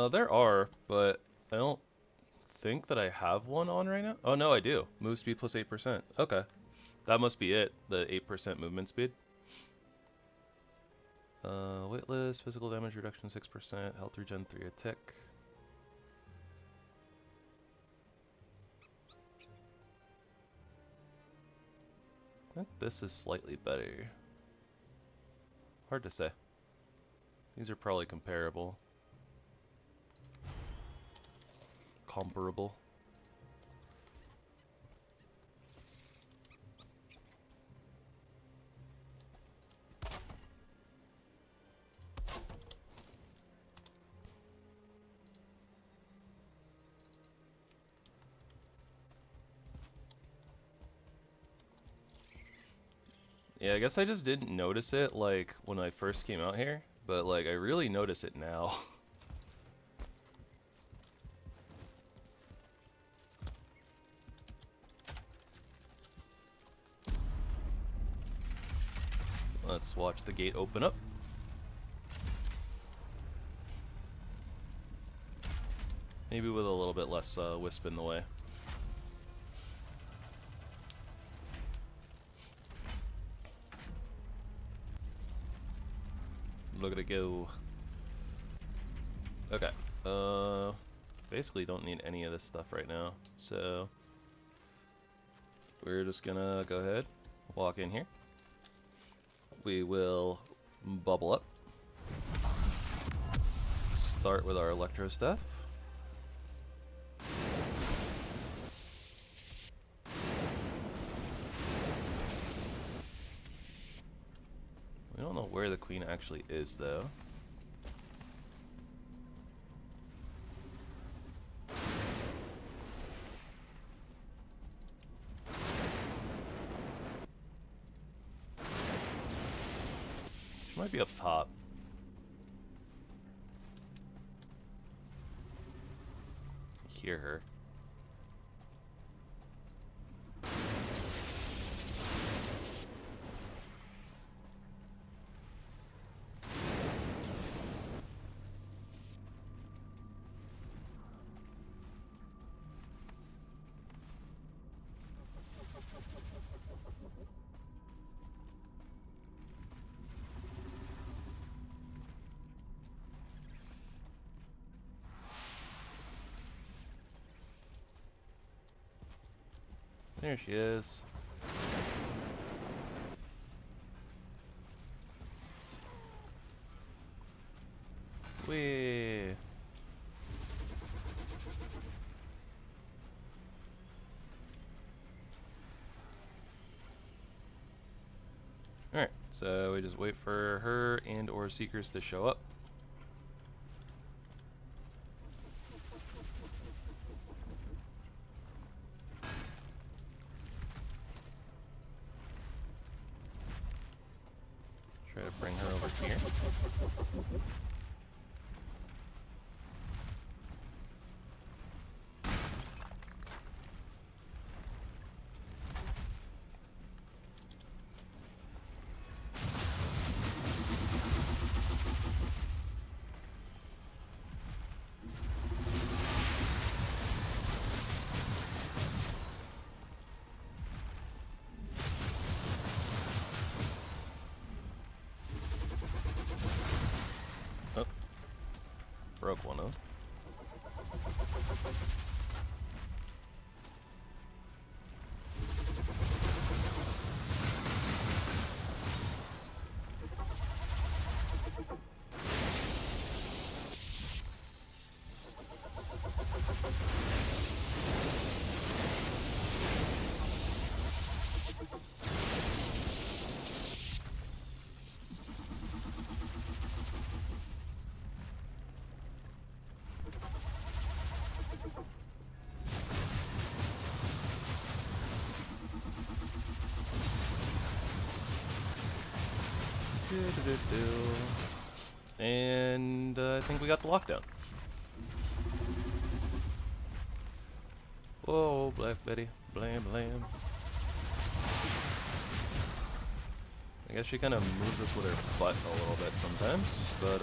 B: There are, but I don't think that I have one on right now. Oh no, I do. Move speed plus 8%. Okay. That must be it, the 8% movement speed. Weightless, physical damage reduction 6%, health regen 3 a tick. I think this is slightly better. Hard to say. These are probably comparable. Comparable. Yeah, I guess I just didn't notice it like when I first came out here, but like I really notice it now. Let's watch the gate open up. Maybe with a little bit less wisp in the way. Look at it go. Okay. Basically don't need any of this stuff right now. So we're just gonna go ahead, walk in here. We will bubble up. Start with our electro stuff. We don't know where the queen actually is though. She might be up top. Hear her. There she is. Whee! Alright, so we just wait for her and or seekers to show up. Try to bring her over here. broke one, huh? And I think we got the lockdown. Whoa, Black Betty, blam blam. I guess she kind of moves us with her butt a little bit sometimes, but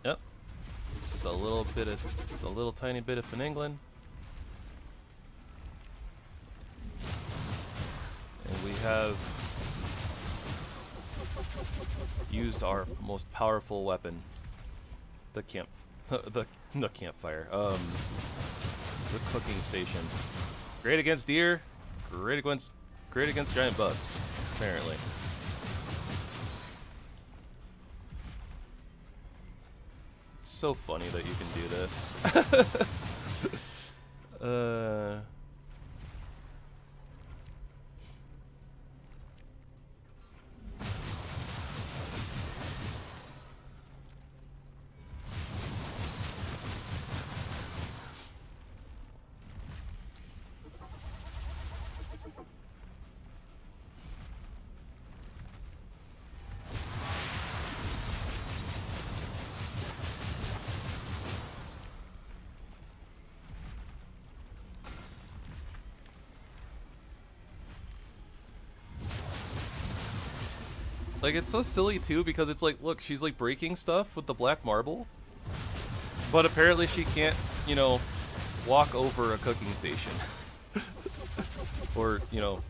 B: yep, just a little bit of, just a little tiny bit of finagling, and we have used our most powerful weapon, the campfire, the cooking station. Great against deer, great against giant bugs, apparently. It's so funny that you can do this. Like, it's so silly too, because it's like, look, she's like breaking stuff with the black marble, but apparently she can't, you know, walk over a cooking station. Or, you know,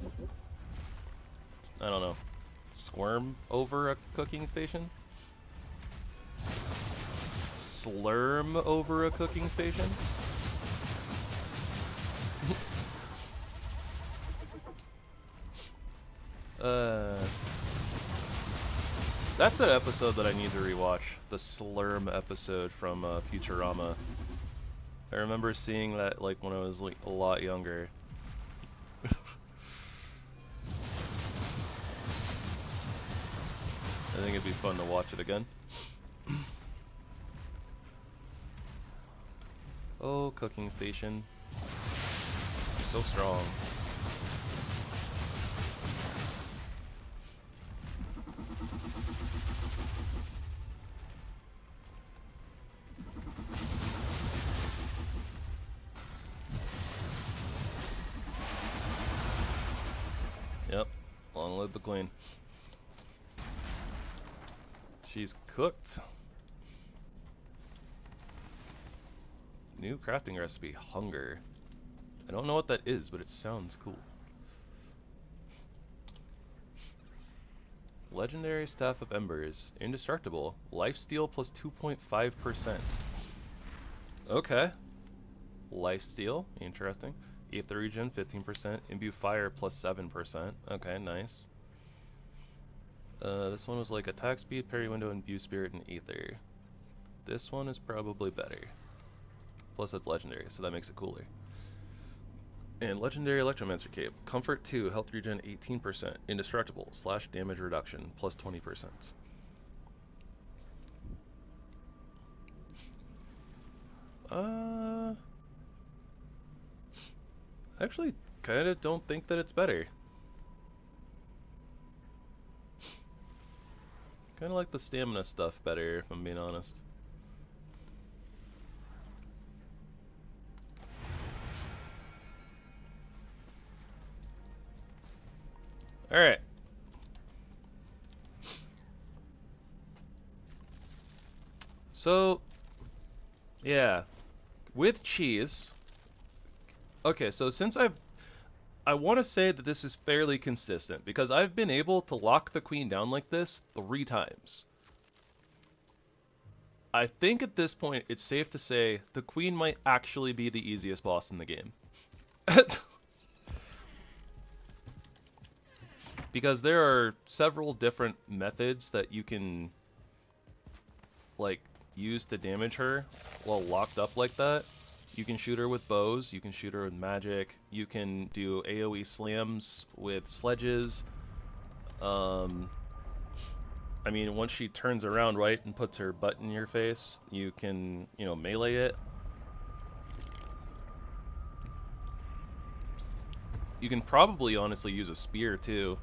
B: I don't know, squirm over a cooking station? Slurm over a cooking station? That's an episode that I need to rewatch. The Slurm episode from Futurama. I remember seeing that like when I was like a lot younger. I think it'd be fun to watch it again. Oh, cooking station. You're so strong. Yep, long live the queen. She's cooked. New crafting recipe, hunger. I don't know what that is, but it sounds cool. Legendary Staff of Embers, indestructible. Lifesteal plus 2.5%. Okay. Lifesteal, interesting. Aether regen 15%. Imbue fire plus 7%. Okay, nice. This one was like attack speed, parry window, imbue spirit, and Aether. This one is probably better. Plus it's legendary, so that makes it cooler. And legendary Electromancer Cape. Comfort 2, health regen 18%. Indestructible, slash damage reduction, plus 20%. Actually, kinda don't think that it's better. Kinda like the stamina stuff better, if I'm being honest. Alright. So, yeah. With cheese... Okay, so since I want to say that this is fairly consistent, because I've been able to lock the queen down like this 3 times. I think at this point it's safe to say the queen might actually be the easiest boss in the game. Because there are several different methods that you can like use to damage her while locked up like that. You can shoot her with bows, you can shoot her with magic, you can do AoE slams with sledges. I mean, once she turns around, right, and puts her butt in your face, you can, you know, melee it. You can probably honestly use a spear too.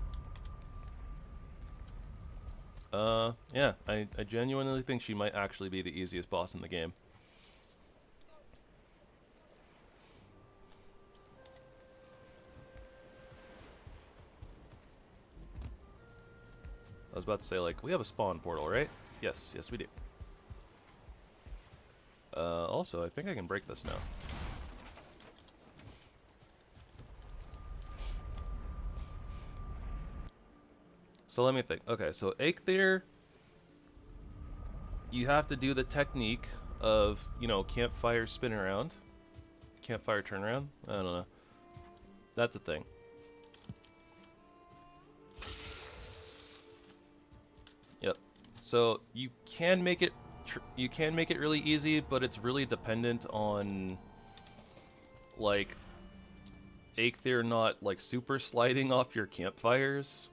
B: Yeah, I genuinely think she might actually be the easiest boss in the game. I was about to say, like, we have a spawn portal, right? Yes, yes we do. Also, I think I can break this now. So let me think. Okay, so Eikthyr, you have to do the technique of, you know, campfire spin around. Campfire turnaround? I don't know. That's a thing. Yep. So you can make it really easy, but it's really dependent on like Eikthyr not like super sliding off your campfires.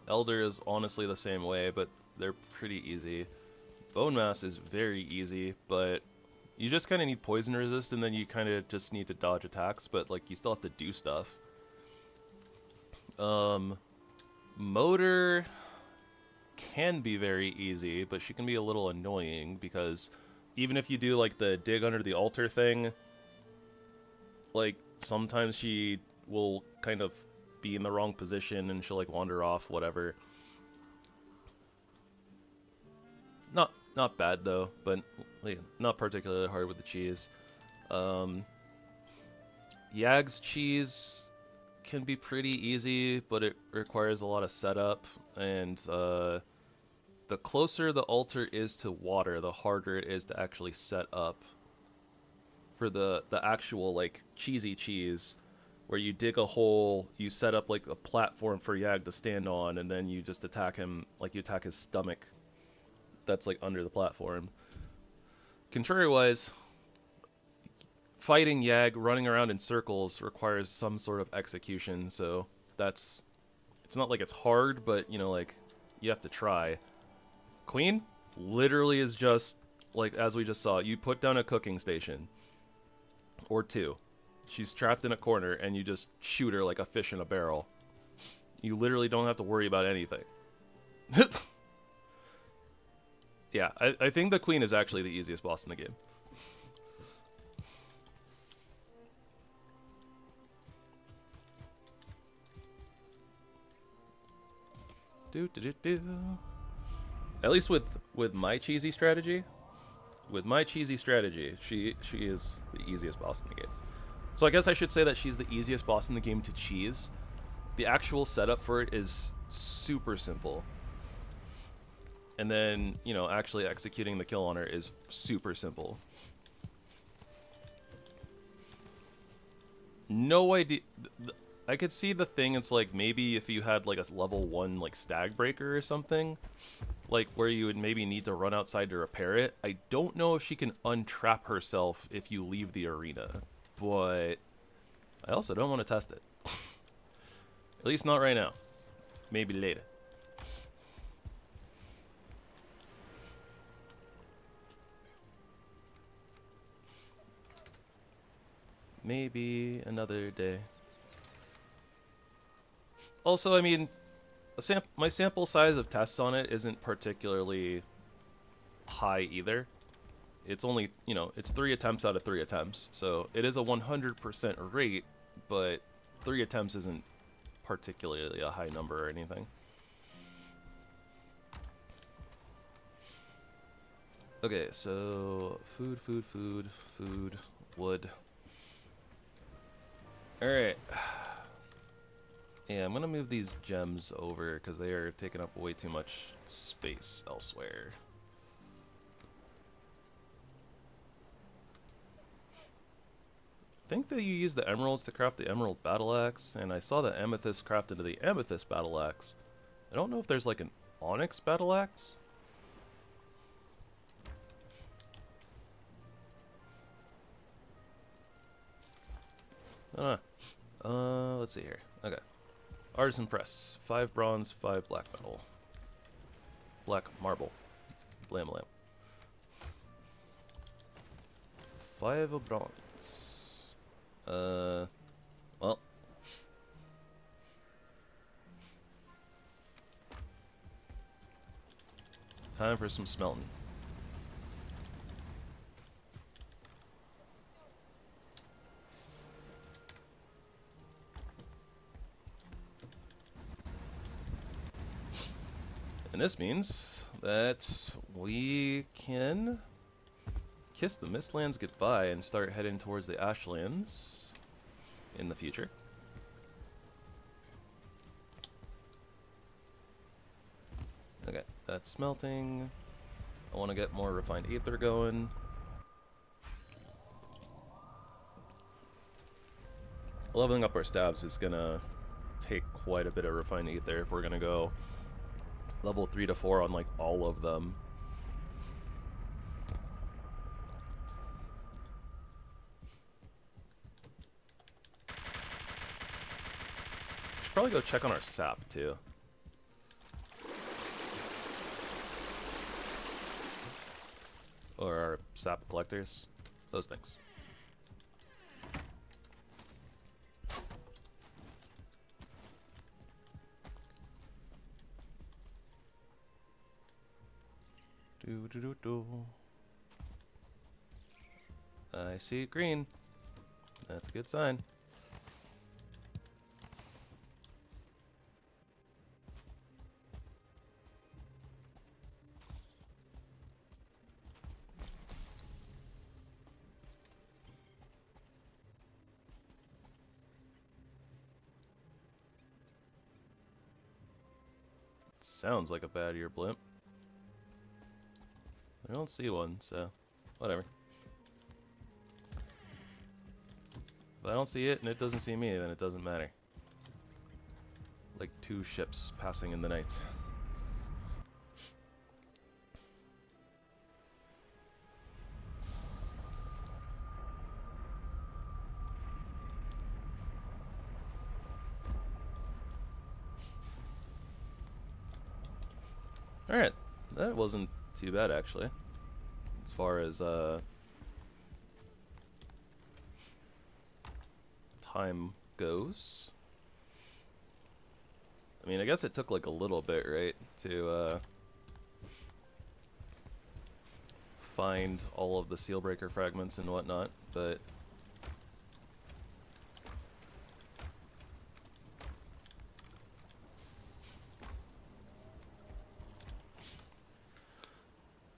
B: Elder is honestly the same way, but they're pretty easy. Bone Mass is very easy, but you just kind of need poison resist, and then you kind of just need to dodge attacks, but like you still have to do stuff. Motor can be very easy, but she can be a little annoying because even if you do like the dig under the altar thing, like sometimes she will kind of be in the wrong position and she'll like wander off, whatever. Not bad though, but like, not particularly hard with the cheese. Yag's cheese can be pretty easy, but it requires a lot of setup, and the closer the altar is to water, the harder it is to actually set up for the actual like cheesy cheese, where you dig a hole, you set up like a platform for Yag to stand on, and then you just attack him, like you attack his stomach that's like under the platform. Contrary-wise, fighting Yag running around in circles requires some sort of execution, so it's not like it's hard, but you know, like you have to try. Queen literally is just like, as we just saw, you put down a cooking station or two. She's trapped in a corner and you just shoot her like a fish in a barrel. You literally don't have to worry about anything. Yeah, I think the Queen is actually the easiest boss in the game. At least with my cheesy strategy, she is the easiest boss in the game. So I guess I should say that she's the easiest boss in the game to cheese. The actual setup for it is super simple. And then, you know, actually executing the kill on her is super simple. No idea. I could see the thing, it's like maybe if you had like a level 1 like stag breaker or something, like where you would maybe need to run outside to repair it. I don't know if she can untrap herself if you leave the arena, but I also don't want to test it. At least not right now. Maybe later. Maybe another day. Also, I mean, my sample size of tests on it isn't particularly high either. It's only, you know, it's 3 attempts out of 3 attempts, so it is a 100% rate, but 3 attempts isn't particularly a high number or anything. Okay, so food, wood. Alright. Yeah, I'm gonna move these gems over because they are taking up way too much space elsewhere. I think that you use the emeralds to craft the emerald battle axe, and I saw the amethyst craft into the amethyst battle axe. I don't know if there's like an onyx battle axe. Let's see here. Okay. Artisan press. 5 bronze, 5 black metal. Black marble. Blam lamp. 5 of bronze. Well. Time for some smelting. And this means that we can kiss the Mistlands goodbye and start heading towards the Ashlands in the future. Okay, that's smelting. I want to get more refined aether going. Leveling up our stabs is gonna take quite a bit of refined aether if we're gonna go level 3 to 4 on like all of them. Should probably go check on our sap too. Or our sap collectors. Those things. I see green. That's a good sign. Sounds like a bad ear blimp. I don't see one, so whatever. If I don't see it and it doesn't see me, then it doesn't matter. Like 2 ships passing in the night. Alright, that wasn't too bad actually. As far as time goes. I mean, I guess it took like a little bit, right, to find all of the Sealbreaker fragments and whatnot, but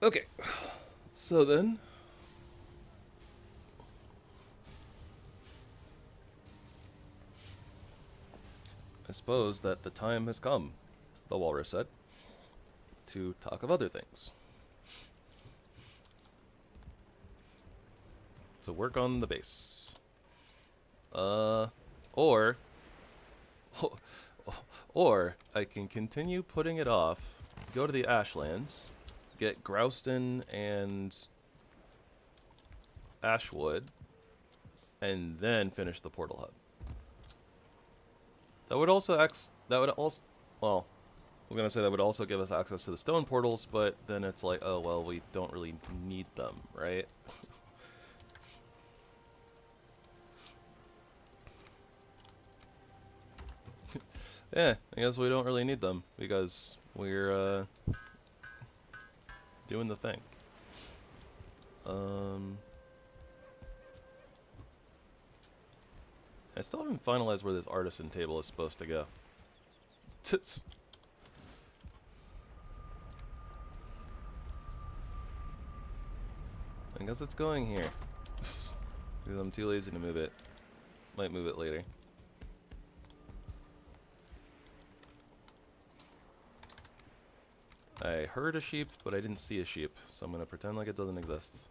B: okay, so then I suppose that the time has come, the walrus said, to talk of other things. To work on the base. Or I can continue putting it off, go to the Ashlands, get Grouston and Ashwood, and then finish the portal hub. That would also well, I was gonna say that would also give us access to the stone portals, but then it's like, oh well, we don't really need them, right? Yeah, I guess we don't really need them because we're doing the thing. I still haven't finalized where this artisan table is supposed to go. I guess it's going here. Because I'm too lazy to move it. Might move it later. I heard a sheep, but I didn't see a sheep, so I'm gonna pretend like it doesn't exist.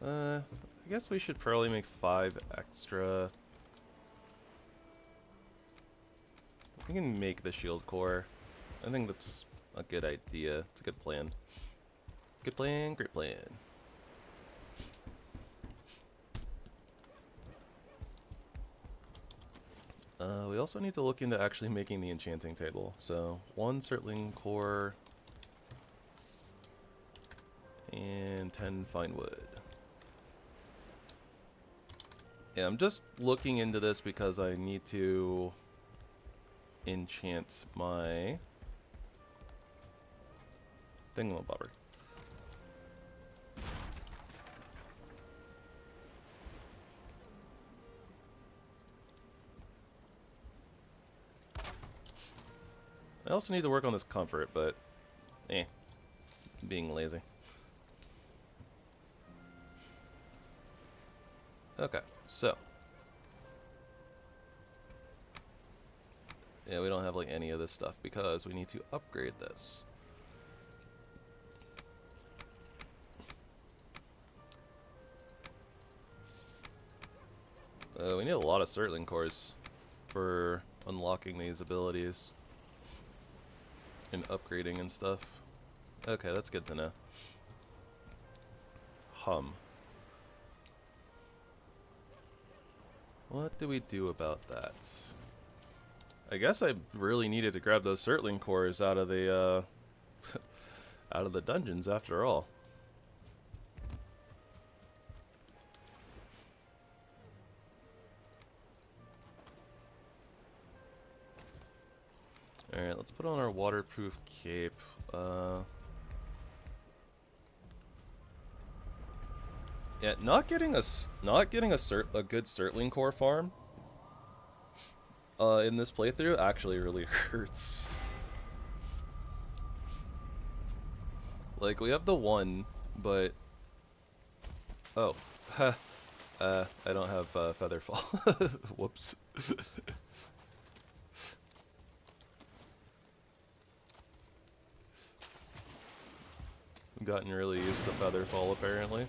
B: I guess we should probably make 5 extra. We can make the shield core. I think that's a good idea. It's a good plan. Good plan, great plan. We also need to look into actually making the enchanting table. So, 1 Surtling core and 10 fine wood. Yeah, I'm just looking into this because I need to enchant my thingamabobber. I also need to work on this comfort, but being lazy. Okay, so yeah, we don't have like any of this stuff because we need to upgrade this. We need a lot of Surtling cores for unlocking these abilities and upgrading and stuff. Okay, that's good to know. What do we do about that? I guess I really needed to grab those Surtling cores out of the out of the dungeons after all. Alright, let's put on our waterproof cape. Yeah, not getting a good Surtling core farm in this playthrough actually really hurts. Like, we have the 1, but oh, I don't have Featherfall. Whoops. I've gotten really used to Featherfall apparently.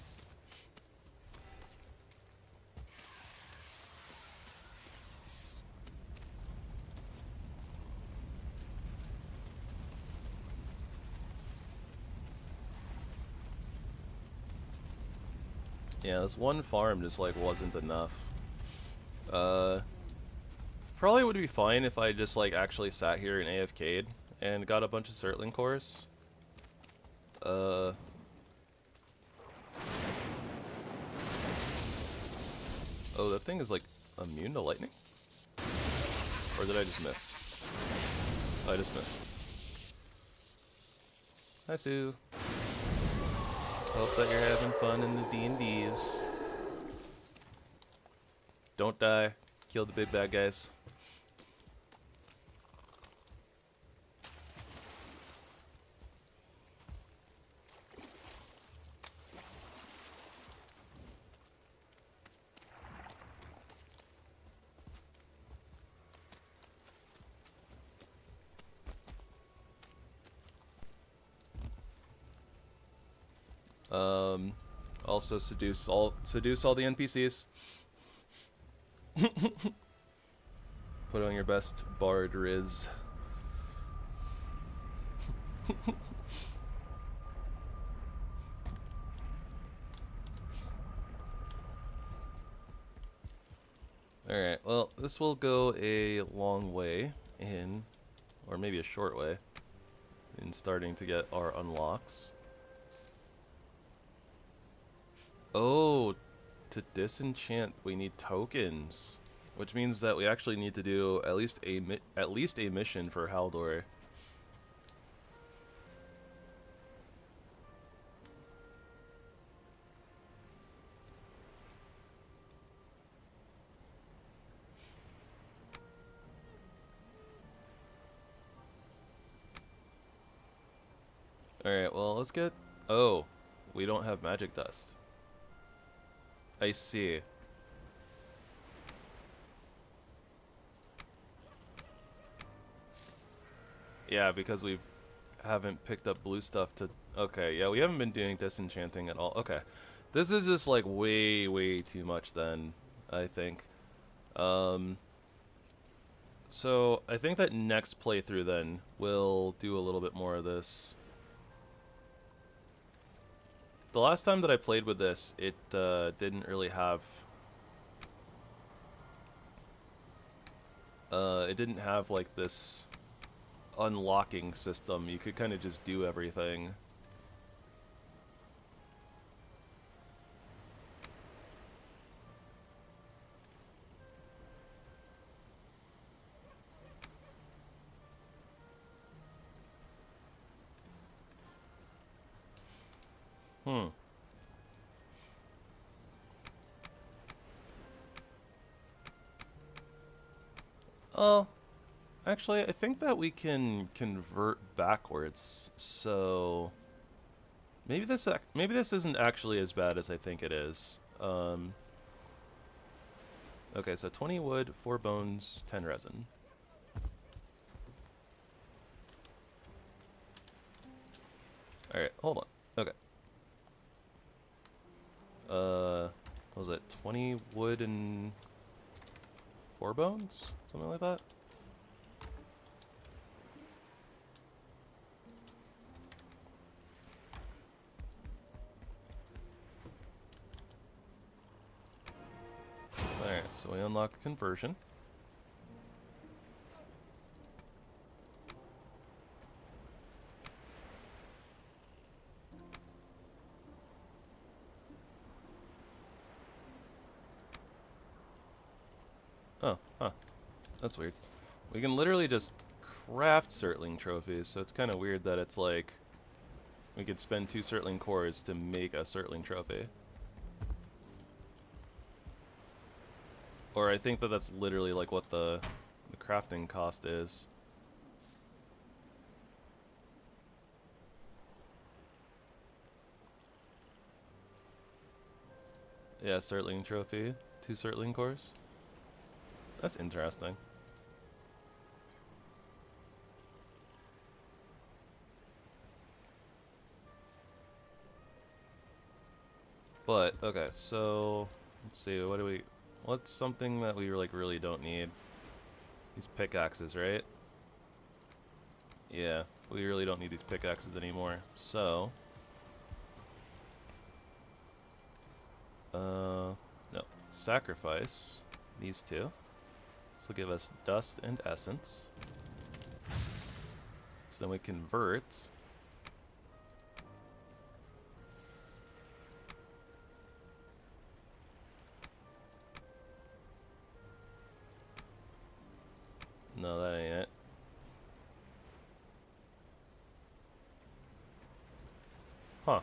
B: Yeah, this one farm just like wasn't enough. Probably would be fine if I just like actually sat here and AFK'd and got a bunch of Surtling cores. Oh, that thing is like immune to lightning? Or did I just miss? I just missed. Hi Sue. Hope that you're having fun in the D&Ds. Don't die. Kill the big bad guys. Also seduce all the NPCs. Put on your best bard riz. Alright, well, this will go a long way in, or maybe a short way, in starting to get our unlocks. Oh, to disenchant we need tokens, which means that we actually need to do at least a mission for Haldor. Alright, well, let's get... Oh, we don't have magic dust. I see. Yeah, because we haven't picked up blue stuff to... Okay, yeah, we haven't been doing disenchanting at all. Okay. This is just, like, way, way too much then, I think. So, I think that next playthrough then, we'll do a little bit more of this. The last time that I played with this, it didn't really have... it didn't have, like, this unlocking system. You could kind of just do everything. Oh, actually, I think that we can convert backwards. So maybe this isn't actually as bad as I think it is. Okay, so 20 wood, 4 bones, 10 resin. All right, hold on. Okay. What was it? 20 wood and 4 bones? Something like that? Alright, so we unlock conversion. Oh, huh. That's weird. We can literally just craft Surtling trophies, so it's kind of weird that it's like we could spend 2 Surtling cores to make a Surtling trophy. Or I think that that's literally like what the crafting cost is. Yeah, Surtling trophy, 2 Surtling cores. That's interesting. But, okay, so let's see, what's something that we like really don't need? These pickaxes, right? Yeah, we really don't need these pickaxes anymore. So, no, sacrifice these 2. This will give us dust and essence. So then we convert. No, that ain't it. Huh.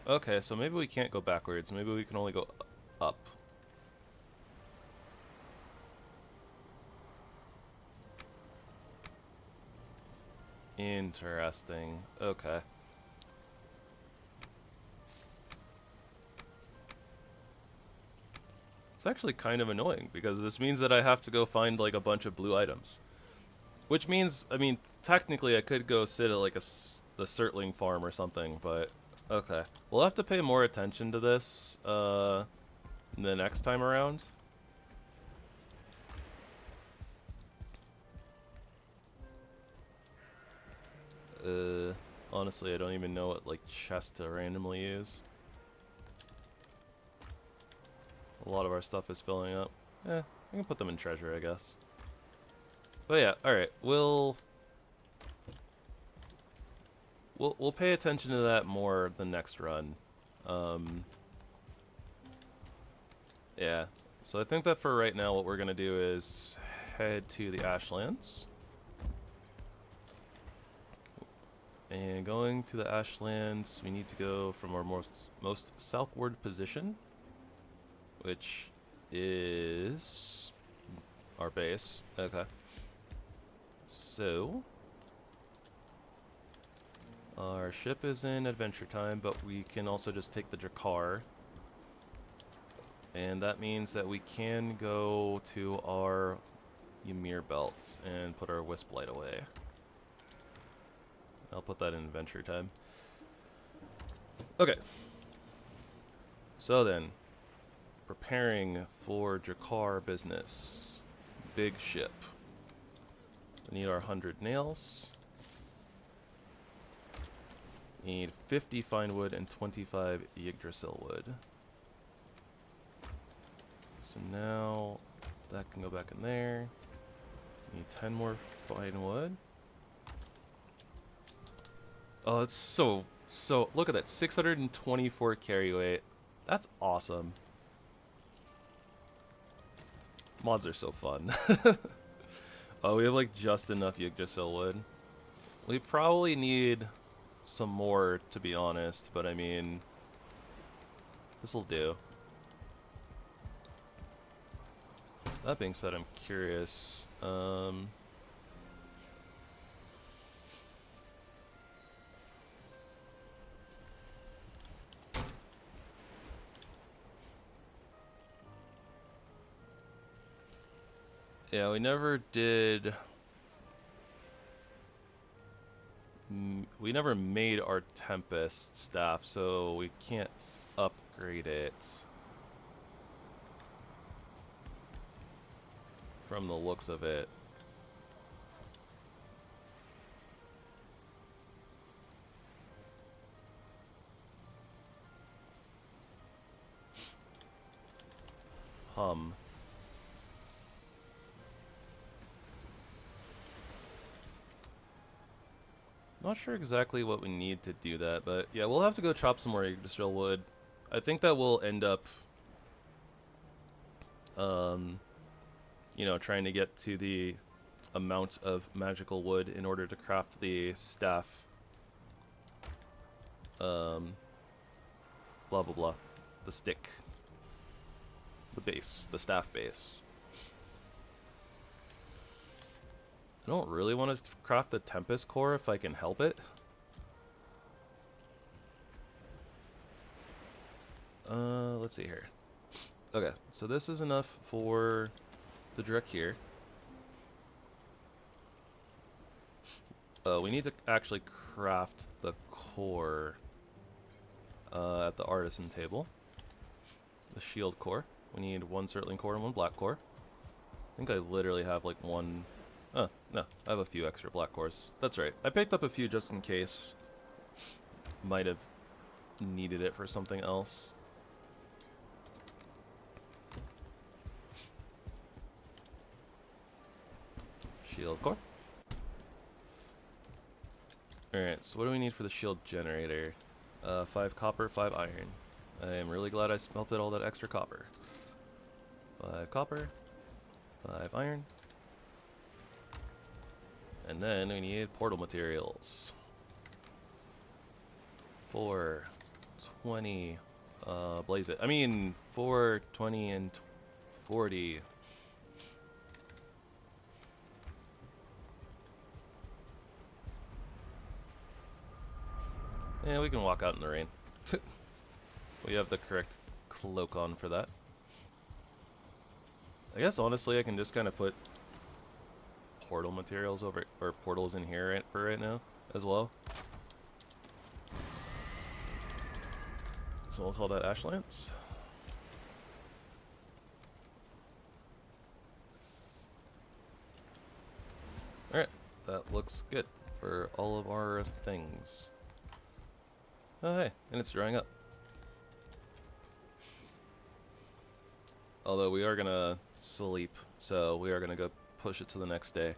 B: Okay, so maybe we can't go backwards. Maybe we can only go up. Interesting. Okay. It's actually kind of annoying because this means that I have to go find like a bunch of blue items. Which means, I mean, technically I could go sit at like the Surtling farm or something, but okay. We'll have to pay more attention to this the next time around. Honestly, I don't even know what like chest to randomly use. A lot of our stuff is filling up. I can put them in treasure, I guess. But yeah, alright, we'll pay attention to that more the next run. Yeah, so I think that for right now what we're gonna do is head to the Ashlands. And going to the Ashlands, we need to go from our most southward position, which is our base. Okay. So, Our ship is in Adventure Time, but we can also just take the Drakkar. And that means that we can go to our Ymir belts and put our Wisp Light away. I'll put that in Adventure Time. Okay. So then, preparing for Drakkar business. Big ship. We need our 100 nails. Need 50 fine wood and 25 Yggdrasil wood. So now that can go back in there. Need 10 more fine wood. Oh, it's so look at that, 624 carry weight. That's awesome. Mods are so fun. Oh, we have like just enough Yggdrasil wood. We probably need some more, to be honest, but I mean, this'll do. That being said, I'm curious. Yeah, we never did. We never made our Tempest staff, so we can't upgrade it. From the looks of it. Not sure exactly what we need to do that, but yeah, we'll have to go chop some more Yggdrasil wood. I think that we'll end up, you know, trying to get to the amount of magical wood in order to craft the staff. Blah blah blah. The stick. The base. The staff base. I don't really want to craft the Tempest Core if I can help it. Let's see here. Okay, so this is enough for the Drek here. We need to actually craft the core at the artisan table. The shield core. We need one Surtling core and one black core. I think I literally have like one. Oh, no, I have a few extra black cores. That's right. I picked up a few just in case. Might have needed it for something else. Shield core. Alright, so what do we need for the shield generator? 5 copper, 5 iron. I am really glad I smelted all that extra copper. 5 copper, 5 iron. And then we need portal materials. 4, 20, blaze it. I mean, 4, 20, and 40. Yeah, we can walk out in the rain. We have the correct cloak on for that. I guess honestly I can just kind of put portal materials over, or portals in here for right now as well. So we'll call that Ashlands. Alright, that looks good for all of our things. Oh hey, and it's drying up. Although we are gonna sleep, so we are gonna go push it to the next day.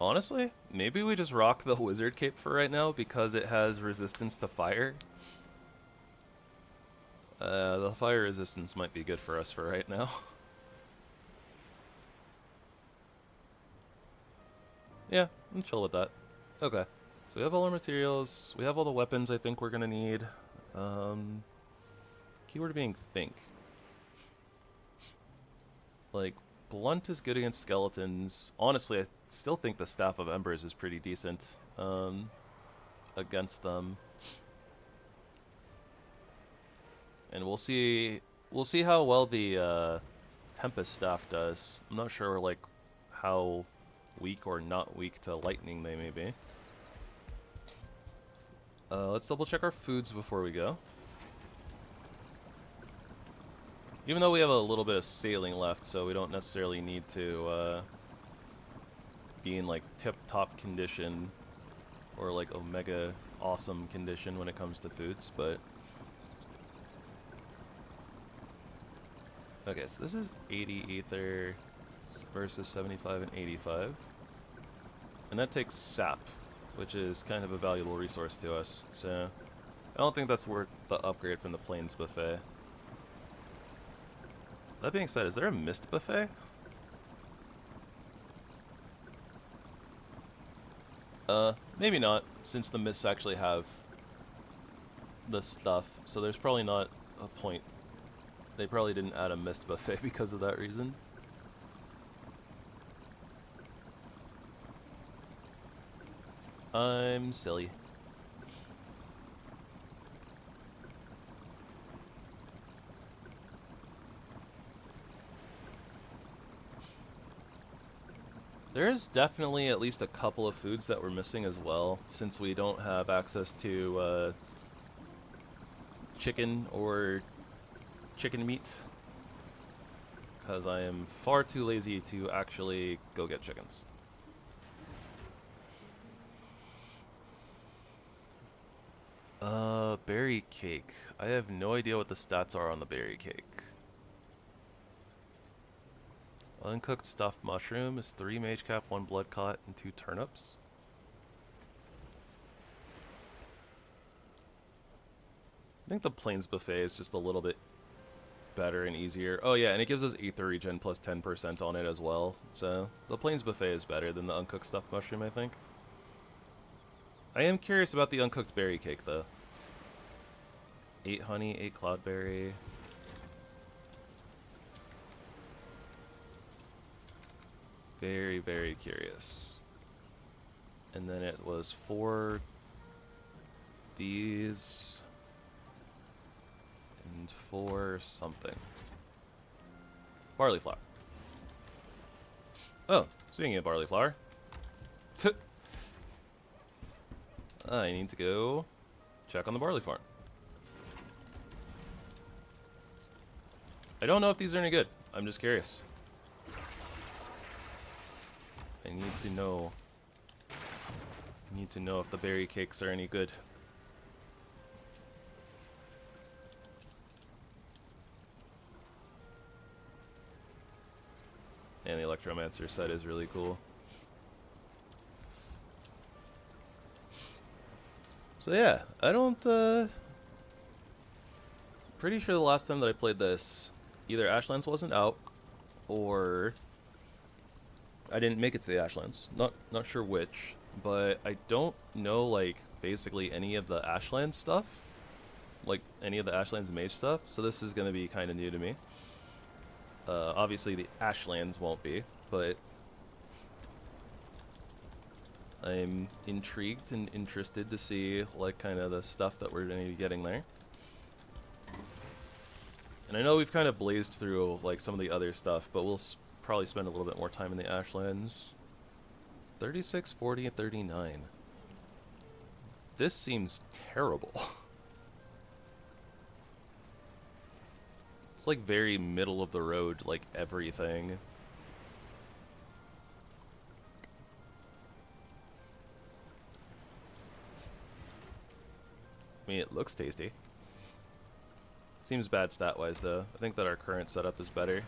B: Honestly, maybe we just rock the wizard cape for right now because it has resistance to fire. The fire resistance might be good for us for right now. Yeah, I'm chill with that. Okay, so we have all our materials, we have all the weapons I think we're gonna need. Keyword being think. Like, blunt is good against skeletons. Honestly, I still think the Staff of Embers is pretty decent against them. And we'll see how well the Tempest Staff does. I'm not sure like how weak or not weak to lightning they may be. Let's double check our foods before we go. Even though we have a little bit of sailing left, so we don't necessarily need to be in like tip-top condition or like omega awesome condition when it comes to foods, but okay, so this is 80 ether versus 75 and 85, and that takes sap, which is kind of a valuable resource to us, so I don't think that's worth the upgrade from the Plains Buffet. That being said, is there a Mist Buffet? Maybe not, since the Mists actually have the stuff, so there's probably not a point. They probably didn't add a Mist Buffet because of that reason. I'm silly. There's definitely at least a couple of foods that we're missing as well, since we don't have access to chicken or chicken meat, because I am far too lazy to actually go get chickens. Berry cake. I have no idea what the stats are on the berry cake. Uncooked stuffed mushroom is 3 mage cap, 1 blood clot, and 2 turnips. I think the Plains Buffet is just a little bit better and easier. Oh yeah, and it gives us ether regen plus 10% on it as well. So the Plains Buffet is better than the uncooked stuffed mushroom, I think. I am curious about the uncooked berry cake though. 8 honey, 8 cloudberry. Very, very curious. And then it was 4 these and 4 something. Barley flour. Oh, speaking of barley flour, I need to go check on the barley farm. I don't know if these are any good. I'm just curious. I need to know. I need to know if the berry cakes are any good. And the Electromancer set is really cool. So yeah, I don't, pretty sure the last time that I played this, either Ashlands wasn't out, or I didn't make it to the Ashlands. Not sure which, but I don't know, like, basically any of the Ashlands stuff. Like, any of the Ashlands mage stuff, so this is gonna be kinda new to me. Obviously the Ashlands won't be, but I'm intrigued and interested to see, like, kind of the stuff that we're going to be getting there. And I know we've kind of blazed through, like, some of the other stuff, but we'll probably spend a little bit more time in the Ashlands. 36, 40, and 39. This seems terrible. It's, like, very middle of the road, like, everything. I mean, it looks tasty. Seems bad stat-wise, though. I think that our current setup is better.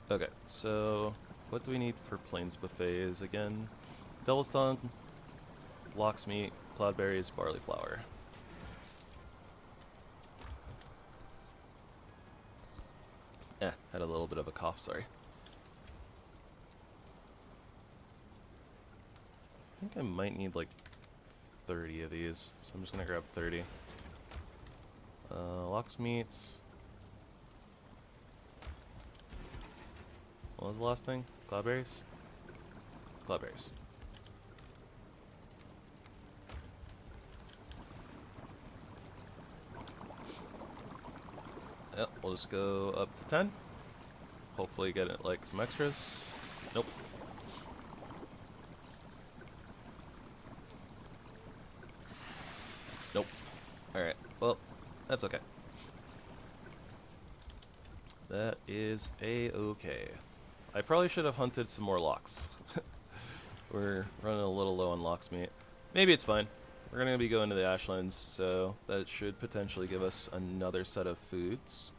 B: Okay, so what do we need for Plains Buffets again? Devil's Tongue, Lox Meat, Cloudberries, Barley Flour. Had a little bit of a cough, sorry. I think I might need like 30 of these, so I'm just gonna grab 30. Locksmeat. What was the last thing? Cloudberries? Cloudberries. Yep, we'll just go up to 10. Hopefully get it like some extras. Nope. Nope. Alright, well, that's okay. That is a-okay. I probably should have hunted some more locks. We're running a little low on locksmeat. Maybe it's fine. We're going to be going to the Ashlands, so that should potentially give us another set of foods.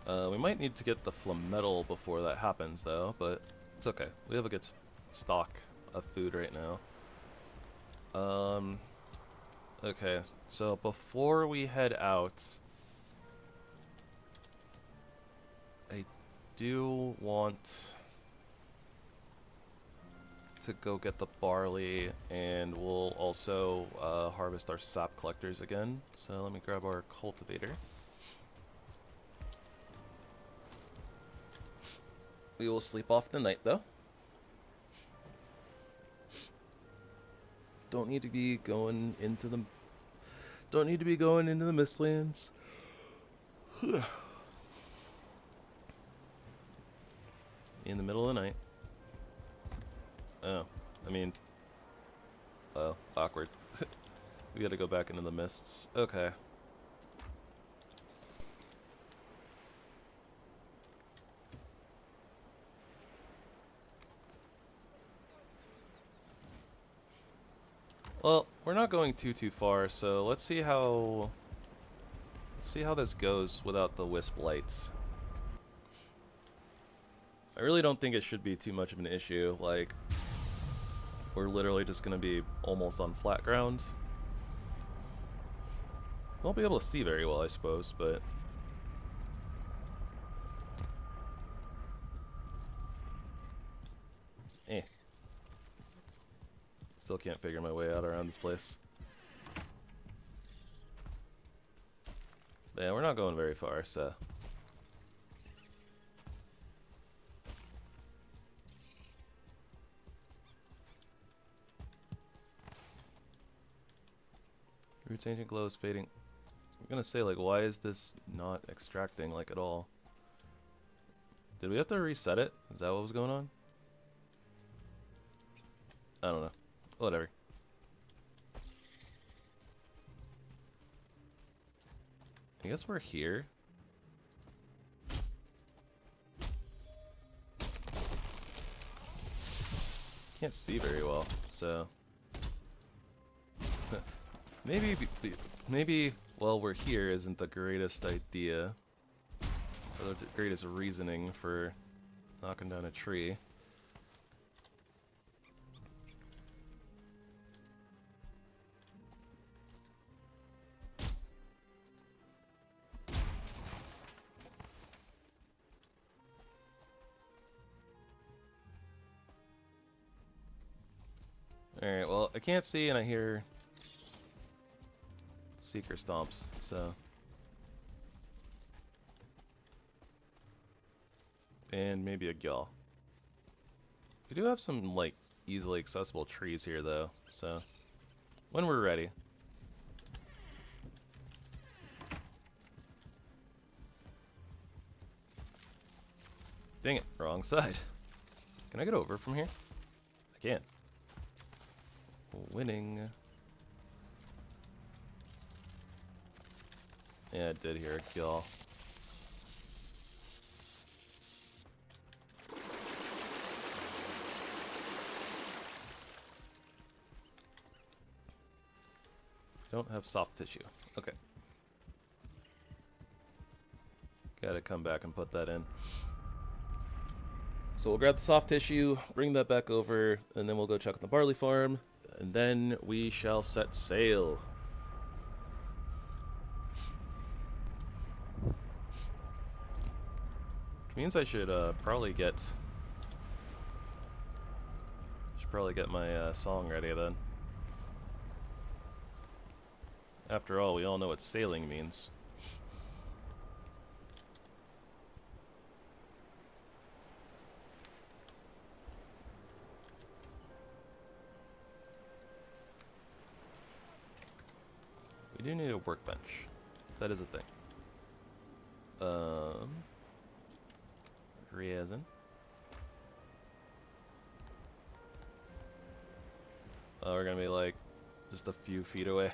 B: We might need to get the flametal before that happens, though, but it's okay. We have a good stock of food right now. Okay, so before we head out, I do want to go get the barley, and we'll also harvest our sap collectors again. So let me grab our cultivator. We will sleep off the night, though. Don't need to be going into the Mistlands. In the middle of the night. Oh, I mean, oh, awkward. We gotta go back into the mists. Okay. Well, we're not going too far, so let's see how this goes without the wisp lights. I really don't think it should be too much of an issue. Like, we're literally just gonna be almost on flat ground. Won't be able to see very well, I suppose, but still can't figure my way out around this place. But yeah, we're not going very far, so. Roots ancient glow is fading. I'm gonna say, like, why is this not extracting, like, at all? Did we have to reset it? Is that what was going on? I don't know. Whatever. I guess we're here. Can't see very well, so maybe while we're here isn't the greatest idea, or the greatest reasoning for knocking down a tree. Alright, well, I can't see and I hear seeker stomps, so. And maybe a gill. We do have some, like, easily accessible trees here, though, so. When we're ready. Dang it, wrong side. Can I get over from here? I can't. Winning. Yeah, I did hear a kill. Don't have soft tissue. Okay. Gotta come back and put that in. So we'll grab the soft tissue, bring that back over, and then we'll go check on the barley farm. And then we shall set sail. Which means I should probably get my song ready then. After all, we all know what sailing means. We do need a workbench. That is a thing. Resin. We're gonna be like just a few feet away.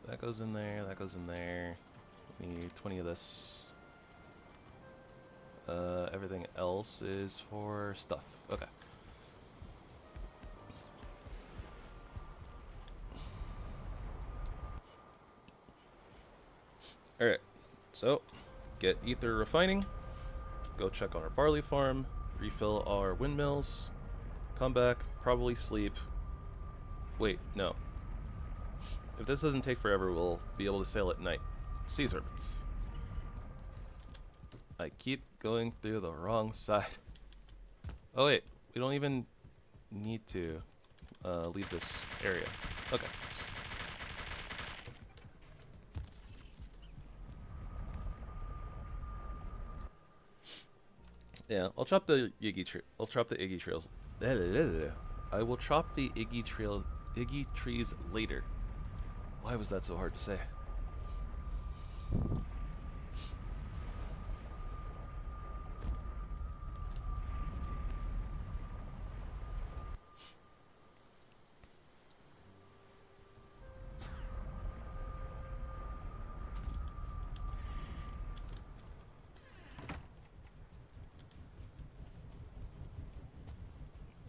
B: That goes in there, that goes in there. We need 20 of this. Everything else is for stuff. Okay. Alright, so get ether refining, go check on our barley farm, refill our windmills, come back, probably sleep. Wait, no. If this doesn't take forever, we'll be able to sail at night. Sea serpents. I keep going through the wrong side. Oh wait, we don't even need to leave this area. Okay. Yeah, I'll chop the Iggy tree. I'll chop the Iggy trails. I will chop the Iggy trees later. Why was that so hard to say?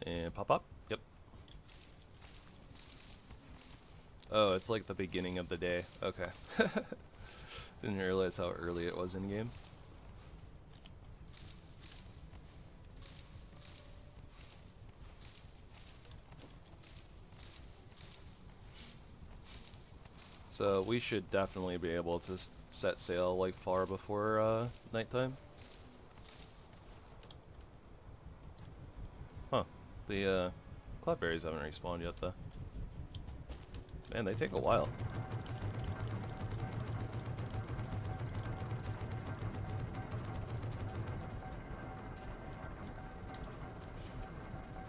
B: And pop up. Yep. Oh, it's like the beginning of the day. Okay. Didn't realize how early it was in game. So we should definitely be able to set sail like far before nighttime. Huh. The cloudberries haven't respawned yet though. Man, they take a while.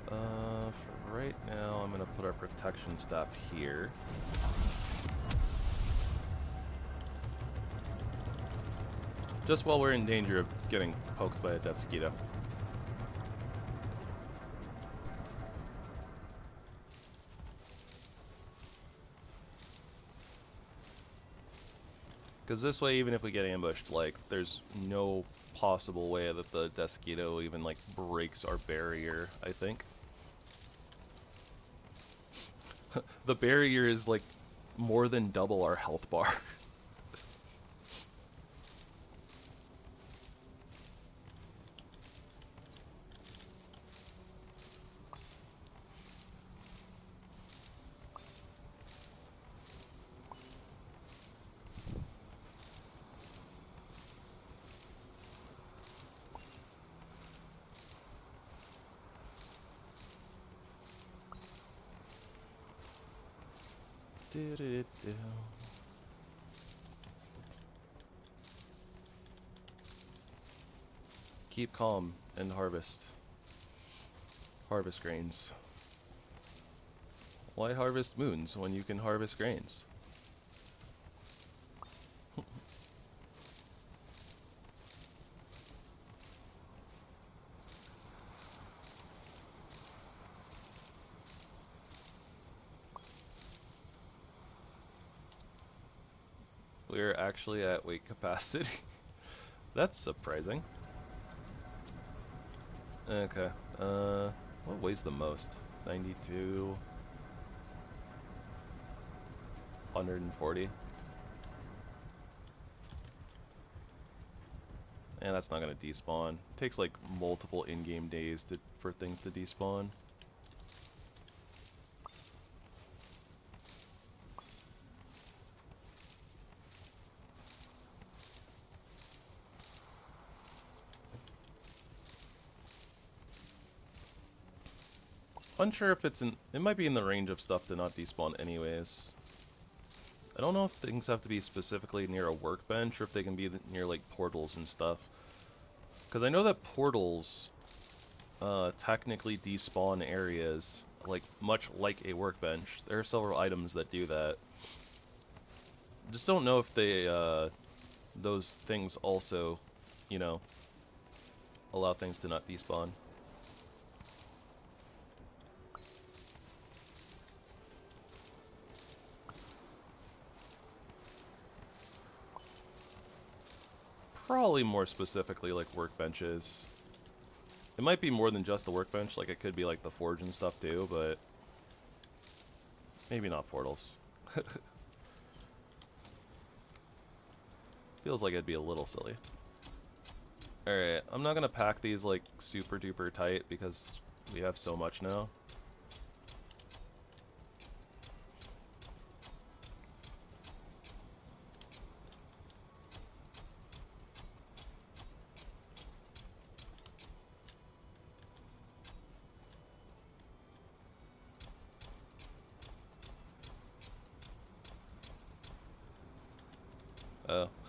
B: For right now, I'm gonna put our protection staff here. Just while we're in danger of getting poked by a death mosquito. Because this way, even if we get ambushed, like, there's no possible way that the death mosquito even, like, breaks our barrier, I think. The barrier is, like, more than double our health bar. Keep calm and harvest. Harvest grains. Why harvest moons when you can harvest grains? We're actually at weight capacity. That's surprising. Okay, what weighs the most? 92... 140. And that's not gonna despawn. Takes like multiple in-game days for things to despawn. Unsure if it's in... It might be in the range of stuff to not despawn anyways. I don't know if things have to be specifically near a workbench or if they can be near like portals and stuff. Because I know that portals technically despawn areas like much like a workbench. There are several items that do that. Just don't know if they those things also, you know, allow things to not despawn. Probably more specifically like workbenches. It might be more than just the workbench, like it could be like the forge and stuff too, but maybe not portals. Feels like it'd be a little silly. Alright, I'm not gonna pack these like super duper tight because we have so much now.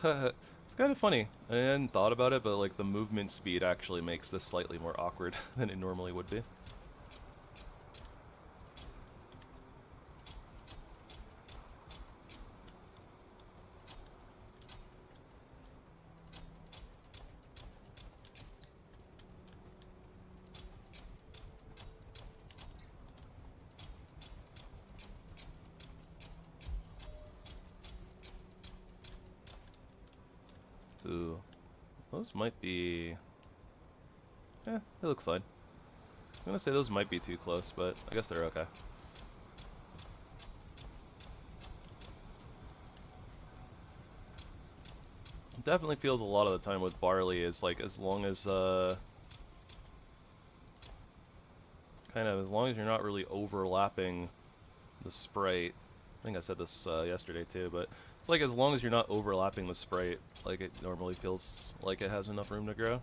B: It's kind of funny. I hadn't thought about it, but like the movement speed actually makes this slightly more awkward than it normally would be. Ooh, those might be... they look fine. I'm gonna say those might be too close, but I guess they're okay. It definitely feels a lot of the time with barley is like as long as as long as you're not really overlapping the sprite. I think I said this yesterday too, but it's like as long as you're not overlapping the sprite, like it normally feels like it has enough room to grow.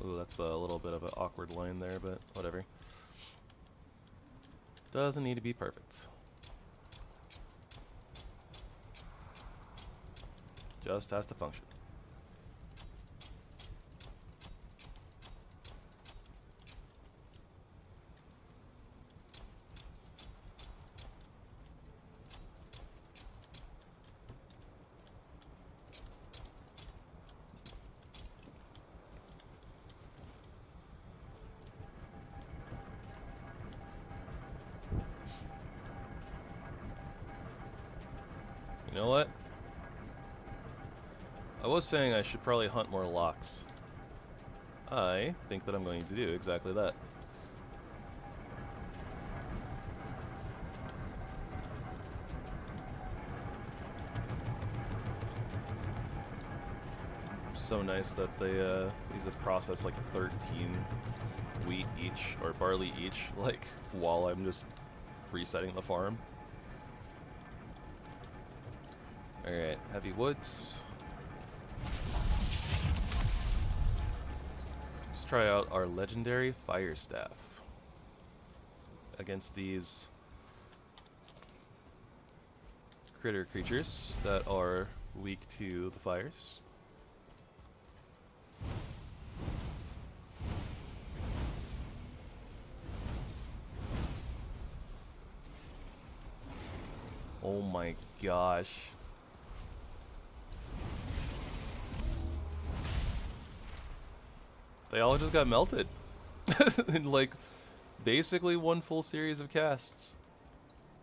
B: Ooh, that's a little bit of an awkward line there, but whatever. Doesn't need to be perfect. Just has to function. You know what? I was saying I should probably hunt more locks. I think that I'm going to do exactly that. So nice that they these have processed like 13 wheat each, or barley each, like while I'm just resetting the farm. Alright, heavy woods. Let's try out our legendary fire staff against these critter creatures that are weak to the fires. Oh my gosh. They all just got melted in like basically one full series of casts.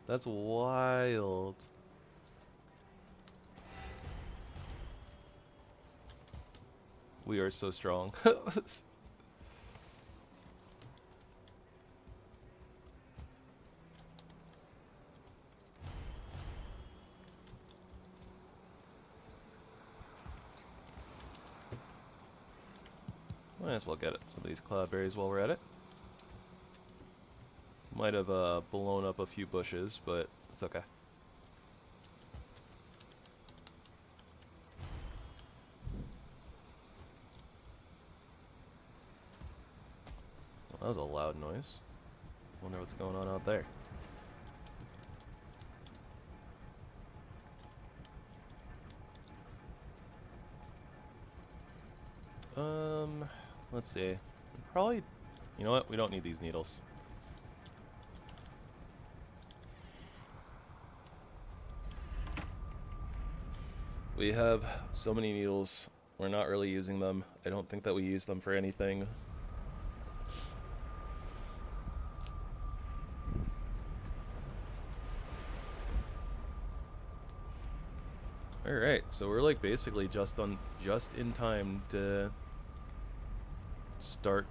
B: That's wild. We are so strong. Might as well get it. Some of these cloudberries while we're at it. Might have blown up a few bushes, but it's okay. That was a loud noise. Wonder what's going on out there. Let's see. Probably, you know what? We don't need these needles. We have so many needles. We're not really using them. I don't think that we use them for anything. Alright, so we're like basically just in time to start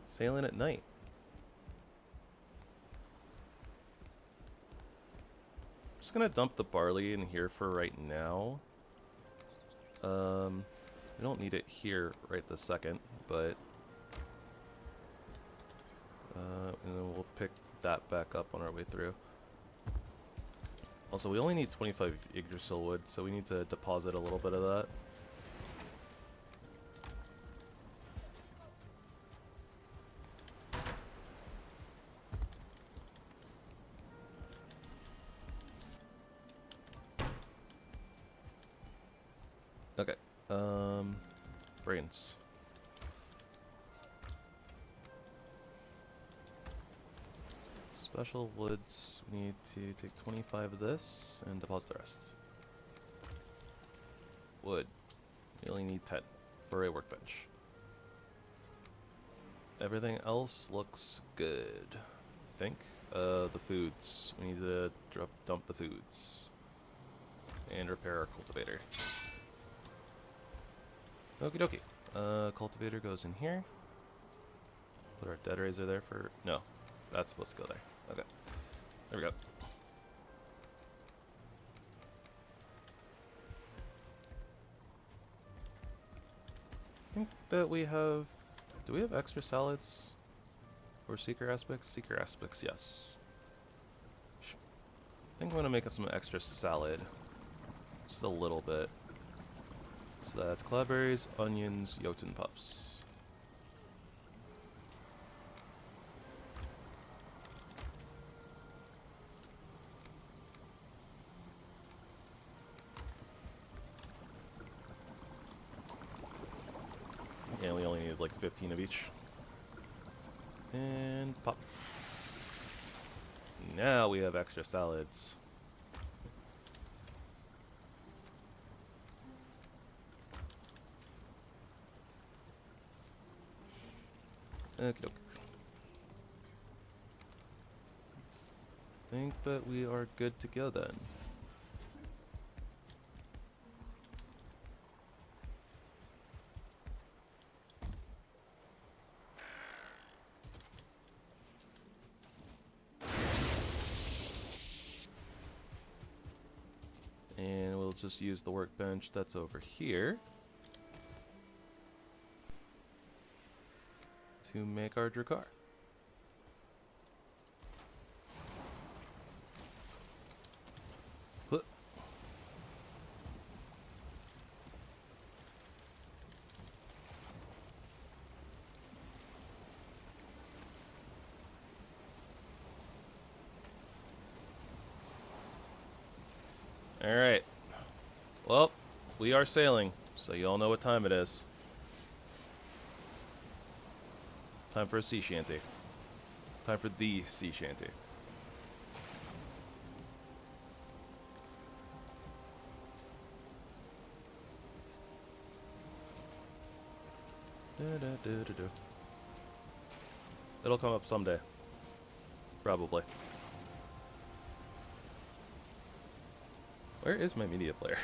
B: sailing at night. I'm just gonna dump the barley in here for right now. We don't need it here right this second, but and then we'll pick that back up on our way through. Also, we only need 25 Yggdrasil wood, so we need to deposit a little bit of that. Okay, brains. Special woods, we need to take 25 of this and deposit the rest. Wood, we only need 10 for a workbench. Everything else looks good, I think. The foods, we need to dump the foods. And repair our cultivator. Okie dokie. Cultivator goes in here. Put our dead razor there for... no, that's supposed to go there. Okay, there we go. I think that we have... do we have extra salads? Or seeker aspects? Seeker aspects, yes. I think I'm going to make us some extra salad. Just a little bit. So that's cloudberries, onions, Jotun puffs. Yeah, we only needed like 15 of each. And pop. Now we have extra salads. Okay. Think that we are good to go then. And we'll just use the workbench that's over here to make our Drakkar. Alright. Well, we are sailing, so you all know what time it is. Time for a sea shanty. Time for the sea shanty. It'll come up someday. Probably. Where is my media player?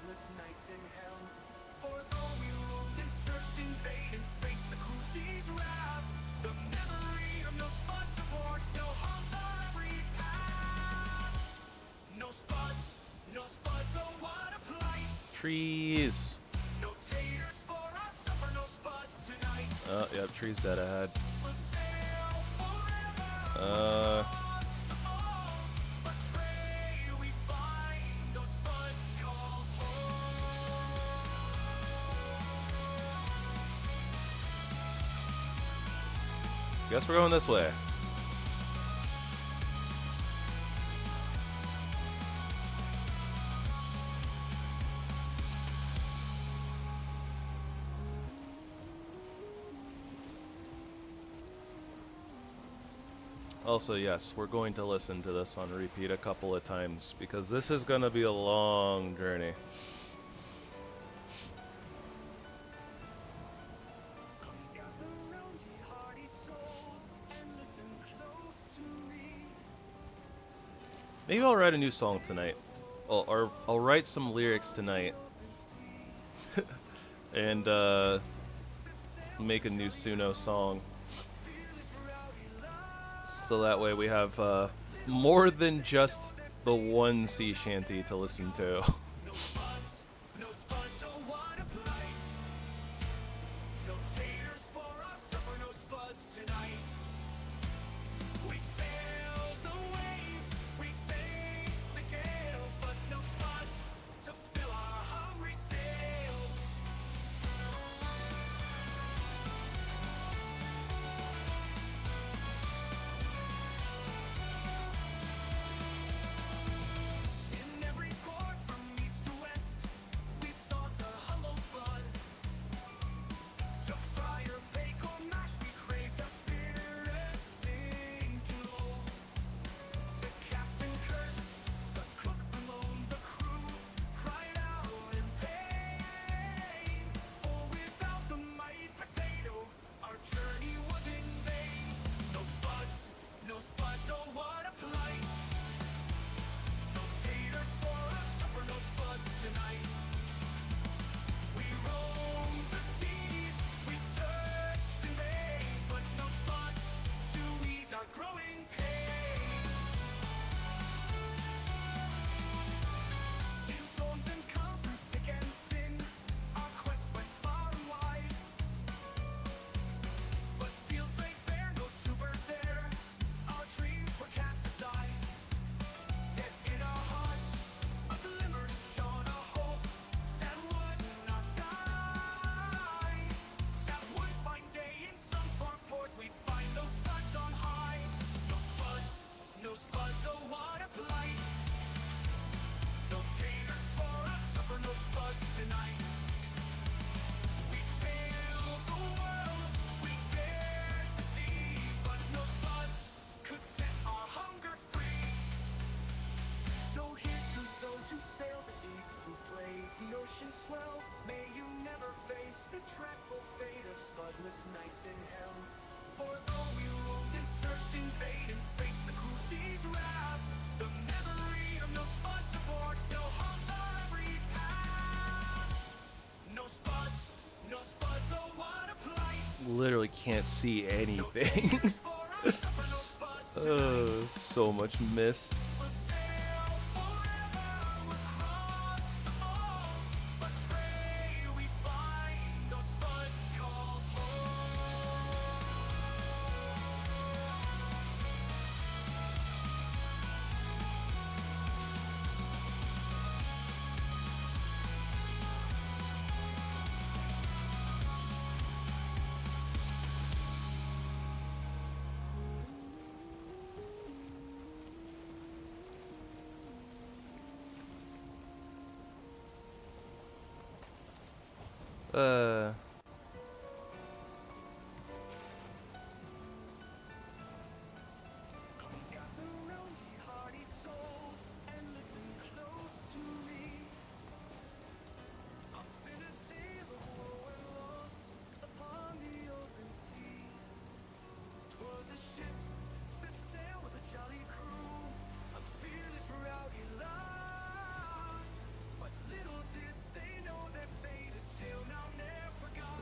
A: Spudless nights in hell. For though we roamed and searched in vain and faced the cruci's wrath, the memory of no spuds of war still haunts our every path. No spuds, oh what a plight.
B: Trees.
A: No taters for us, suffer no spuds tonight.
B: Oh, yep, trees dead ahead.
A: We'll sail forever across the fall, but pray we find those spuds called home.
B: Guess we're going this way. Also, yes, we're going to listen to this on repeat a couple of times because this is going to be a long journey.
A: Come gather round, ye hardy souls, and listen close to me.
B: Maybe I'll write a new song tonight. Or I'll write some lyrics tonight. And make a new Suno song. So that way we have more than just the one sea shanty to listen to.
A: No spuds, oh what a plight. No taters for us, suffer no spuds tonight. We sailed the waves, we faced the gales, but no spuds to fill our hungry sails. In every port from east to west, we sought the humble spud. To fryer, bake, or mash, we craved our spirits sinking low. The captain cursed, the cook bemoaned, the crew cried out in pain. For without the mighty potato, our journey was in vain. No spuds, oh what a plight. No taters for us, suffer no spuds tonight. We roamed the seas, we searched in vain, but no spuds to ease our growing pain. In storms and calms, through thick and thin, our quest went far and wide. But fields laid bare, no tubers there, our dreams were cast aside. Yet in our hearts a glimmer shone, a hope that would not die, that would find day in some far port, we'd find those spuds on high. No spuds, oh what a plight. No taters for us, suffer no spuds tonight. We sailed the world, we dared the sea, but no spuds could set our hunger free. So here's to those who sail the deep, who brave the ocean swell. May you never face the dreadful fate of spudless nights in hell. For though we roamed and searched in vain and faced the cruci's wrath, the memory of no spuds aboard still haunts our every path. No spuds, oh what a plight.
B: Literally can't see anything.
A: Taters for us, suffer no spuds tonight.
B: So much mist.
A: We'll sail forever across the fall, but pray we find those spuds called home.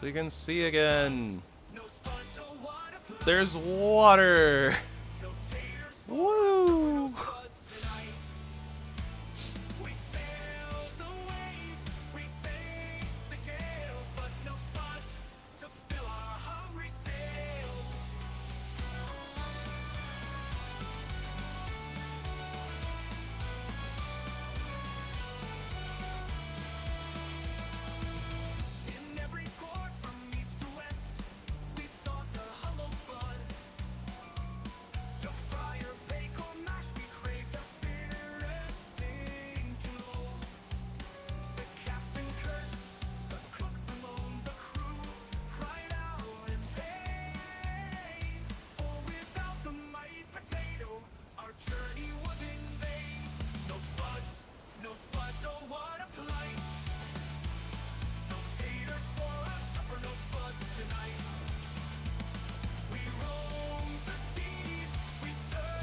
B: We can see again. There's water. Woo!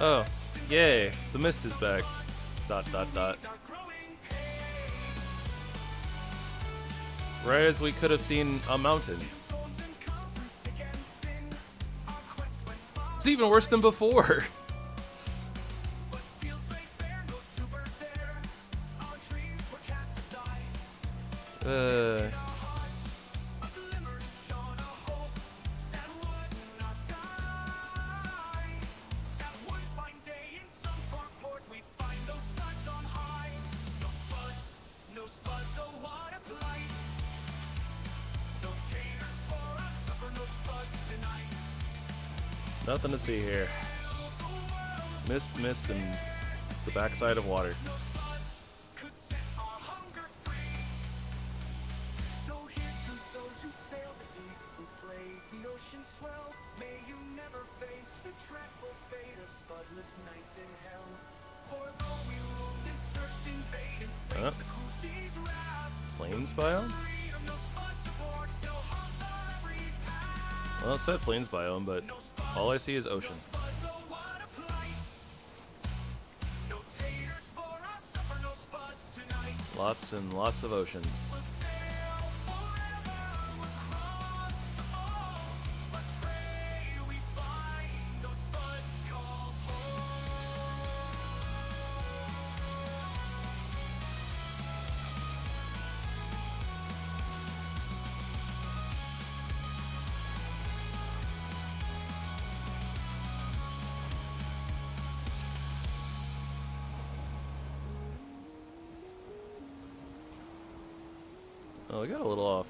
B: Oh, yay, the mist is back. Dot dot dot. Right as we could have seen a mountain. It's even worse than before. Nothing to see here. Mist, mist, and the backside of water. Plains biome? Well, it said plains biome, but all I see is ocean. Lots and lots of ocean. Oh, we got a little off.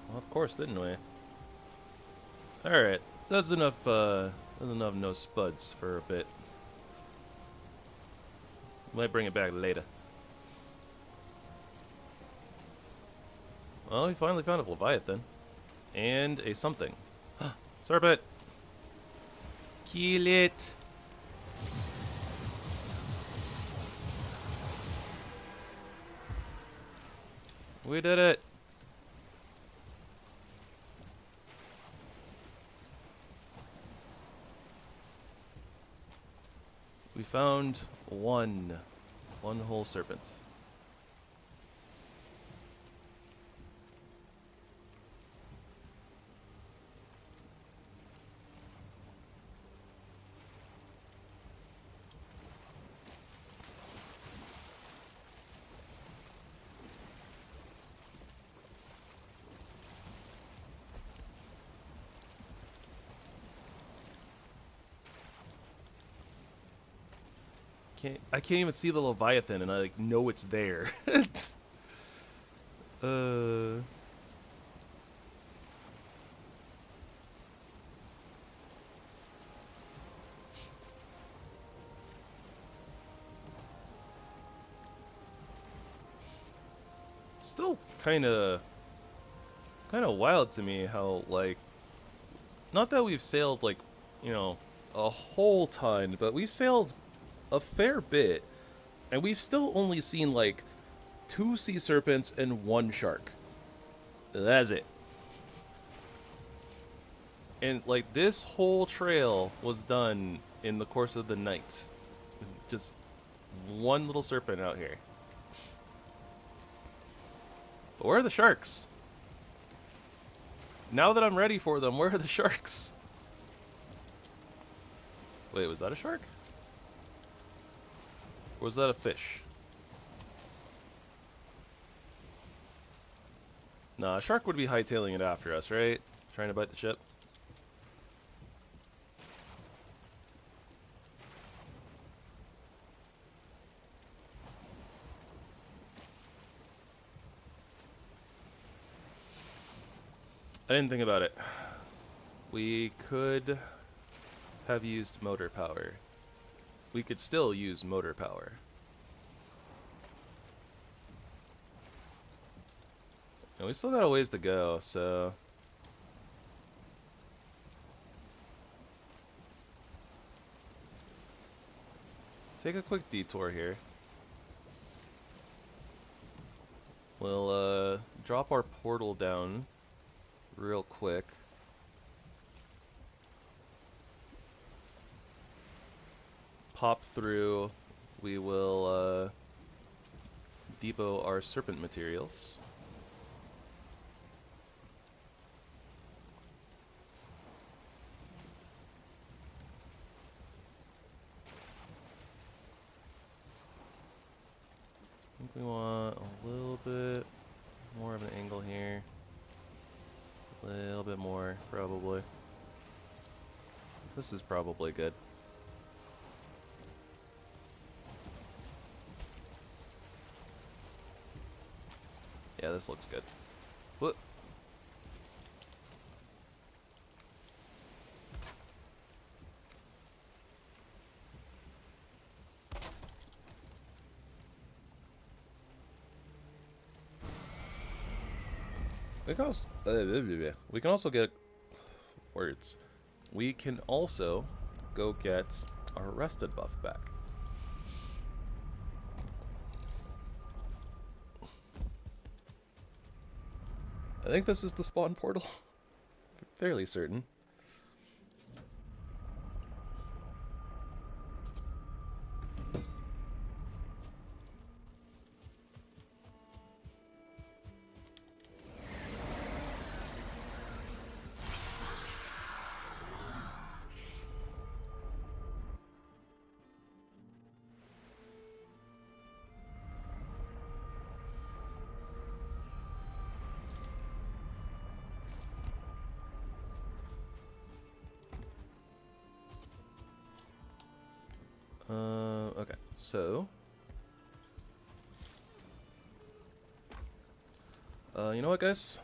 B: Well, of course, didn't we? Alright, that's enough, no spuds for a bit. Might bring it back later. Well, we finally found a Leviathan. And a something. Serpent! Kill it! We did it! We found one whole serpent. I can't even see the Leviathan, and I like know it's there. Still kind of wild to me how, like, not that we've sailed like, you know, a whole ton, but we've sailed a fair bit, and we've still only seen like 2 sea serpents and 1 shark. That's it. And like this whole trail was done in the course of the night. Just 1 little serpent out here. But where are the sharks? Now that I'm ready for them, where are the sharks? Wait, was that a shark? Or was that a fish? Nah, a shark would be hightailing it after us, right? Trying to bite the ship. I didn't think about it. We could have used motor power. We could still use motor power. And we still got a ways to go, so... take a quick detour here. We'll drop our portal down real quick. Pop through. We will depot our serpent materials. I think we want a little bit more of an angle here. A little bit more, probably. This is probably good. Yeah, this looks good. Whoop. We can also get words. We can also go get our rested buff back. I think this is the spawn portal. Fairly certain. Okay, so... you know what, guys?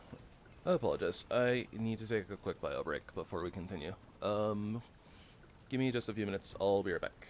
B: I apologize. I need to take a quick bio break before we continue. Give me just a few minutes. I'll be right back.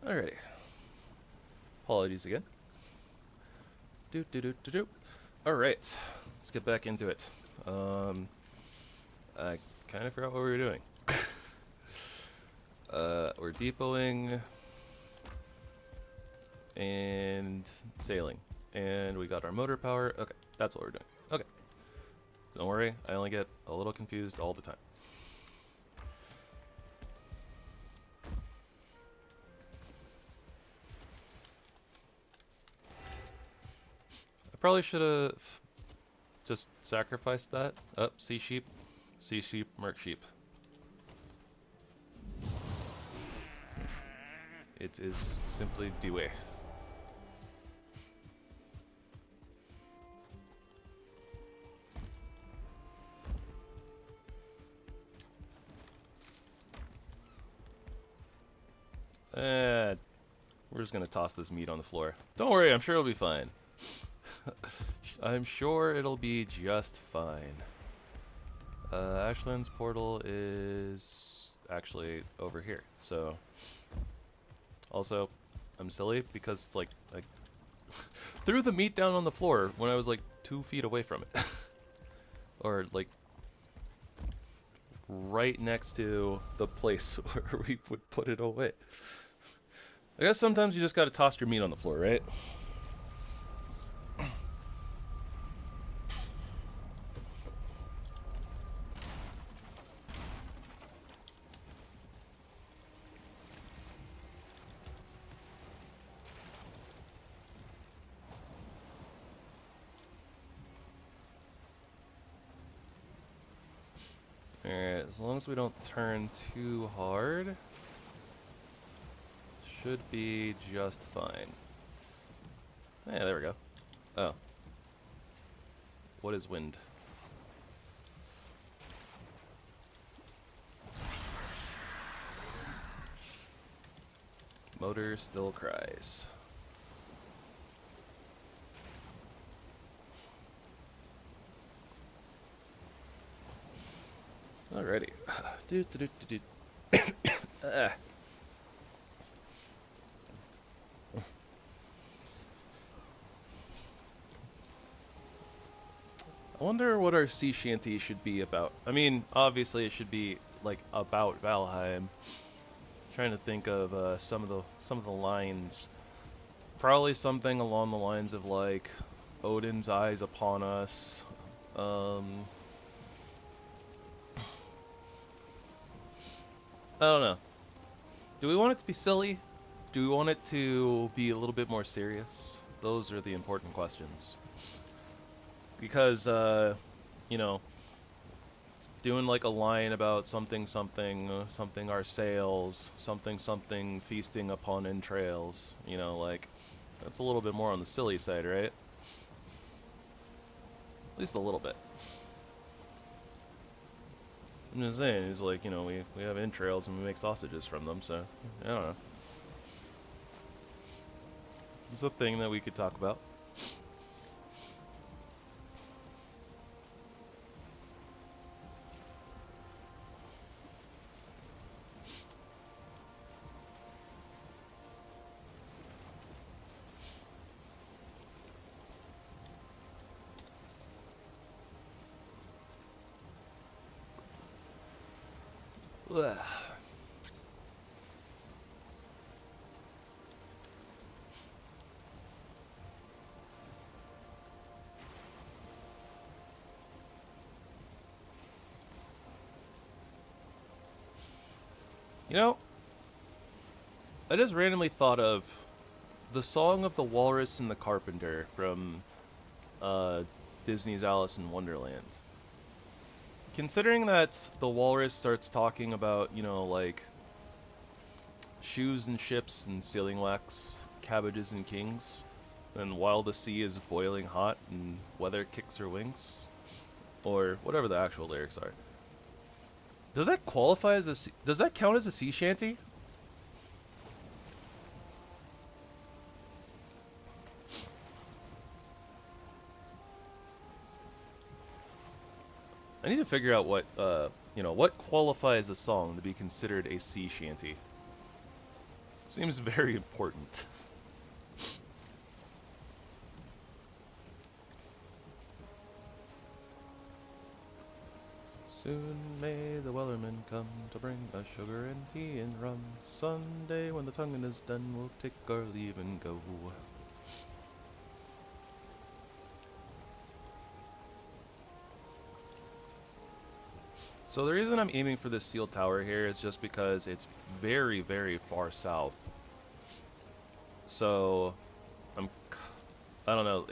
B: Alrighty. Apologies again. Alright, let's get back into it. I kind of forgot what we were doing. We're depoting and sailing, and we got our motor power. Okay, that's what we're doing. Okay, don't worry, I only get a little confused all the time. I probably should have just sacrificed that. Oh, sea sheep, merc sheep. It is simply Dewey. We're just gonna toss this meat on the floor. Don't worry, I'm sure it'll be fine. I'm sure it'll be just fine. Ashlands portal is actually over here, so... Also, I'm silly because it's like I threw the meat down on the floor when I was like 2 feet away from it. Or like right next to the place where we would put it away. I guess sometimes you just gotta toss your meat on the floor, right? Alright, as long as we don't turn too hard, should be just fine. Yeah, there we go. Oh. What is wind? Motor still cries. Alrighty. I wonder what our sea shanty should be about. I mean, obviously it should be like about Valheim. Trying to think of some of the lines. Probably something along the lines of like Odin's eyes upon us. I don't know. Do we want it to be silly? Do we want it to be a little bit more serious? Those are the important questions. Because, you know, doing like a line about something our sails, something feasting upon entrails, you know, like, that's a little bit more on the silly side, right? At least a little bit. I'm just saying, it's like, you know, we have entrails and we make sausages from them, so, I don't know. It's a thing that we could talk about. Ugh. You know, I just randomly thought of the Song of the Walrus and the Carpenter from Disney's Alice in Wonderland. Considering that the walrus starts talking about, you know, like shoes and ships and sealing wax, cabbages and kings, and while the sea is boiling hot and weather kicks her wings, or whatever the actual lyrics are. Does that qualify as a? Does that count as a sea shanty? I need to figure out what, you know, what qualifies a song to be considered a sea shanty. Seems very important. Soon may the wellerman come to bring us sugar and tea and rum. Sunday when the tonguing is done, we'll take our leave and go. So the reason I'm aiming for this sealed tower here is just because it's very, very far south. So I don't know.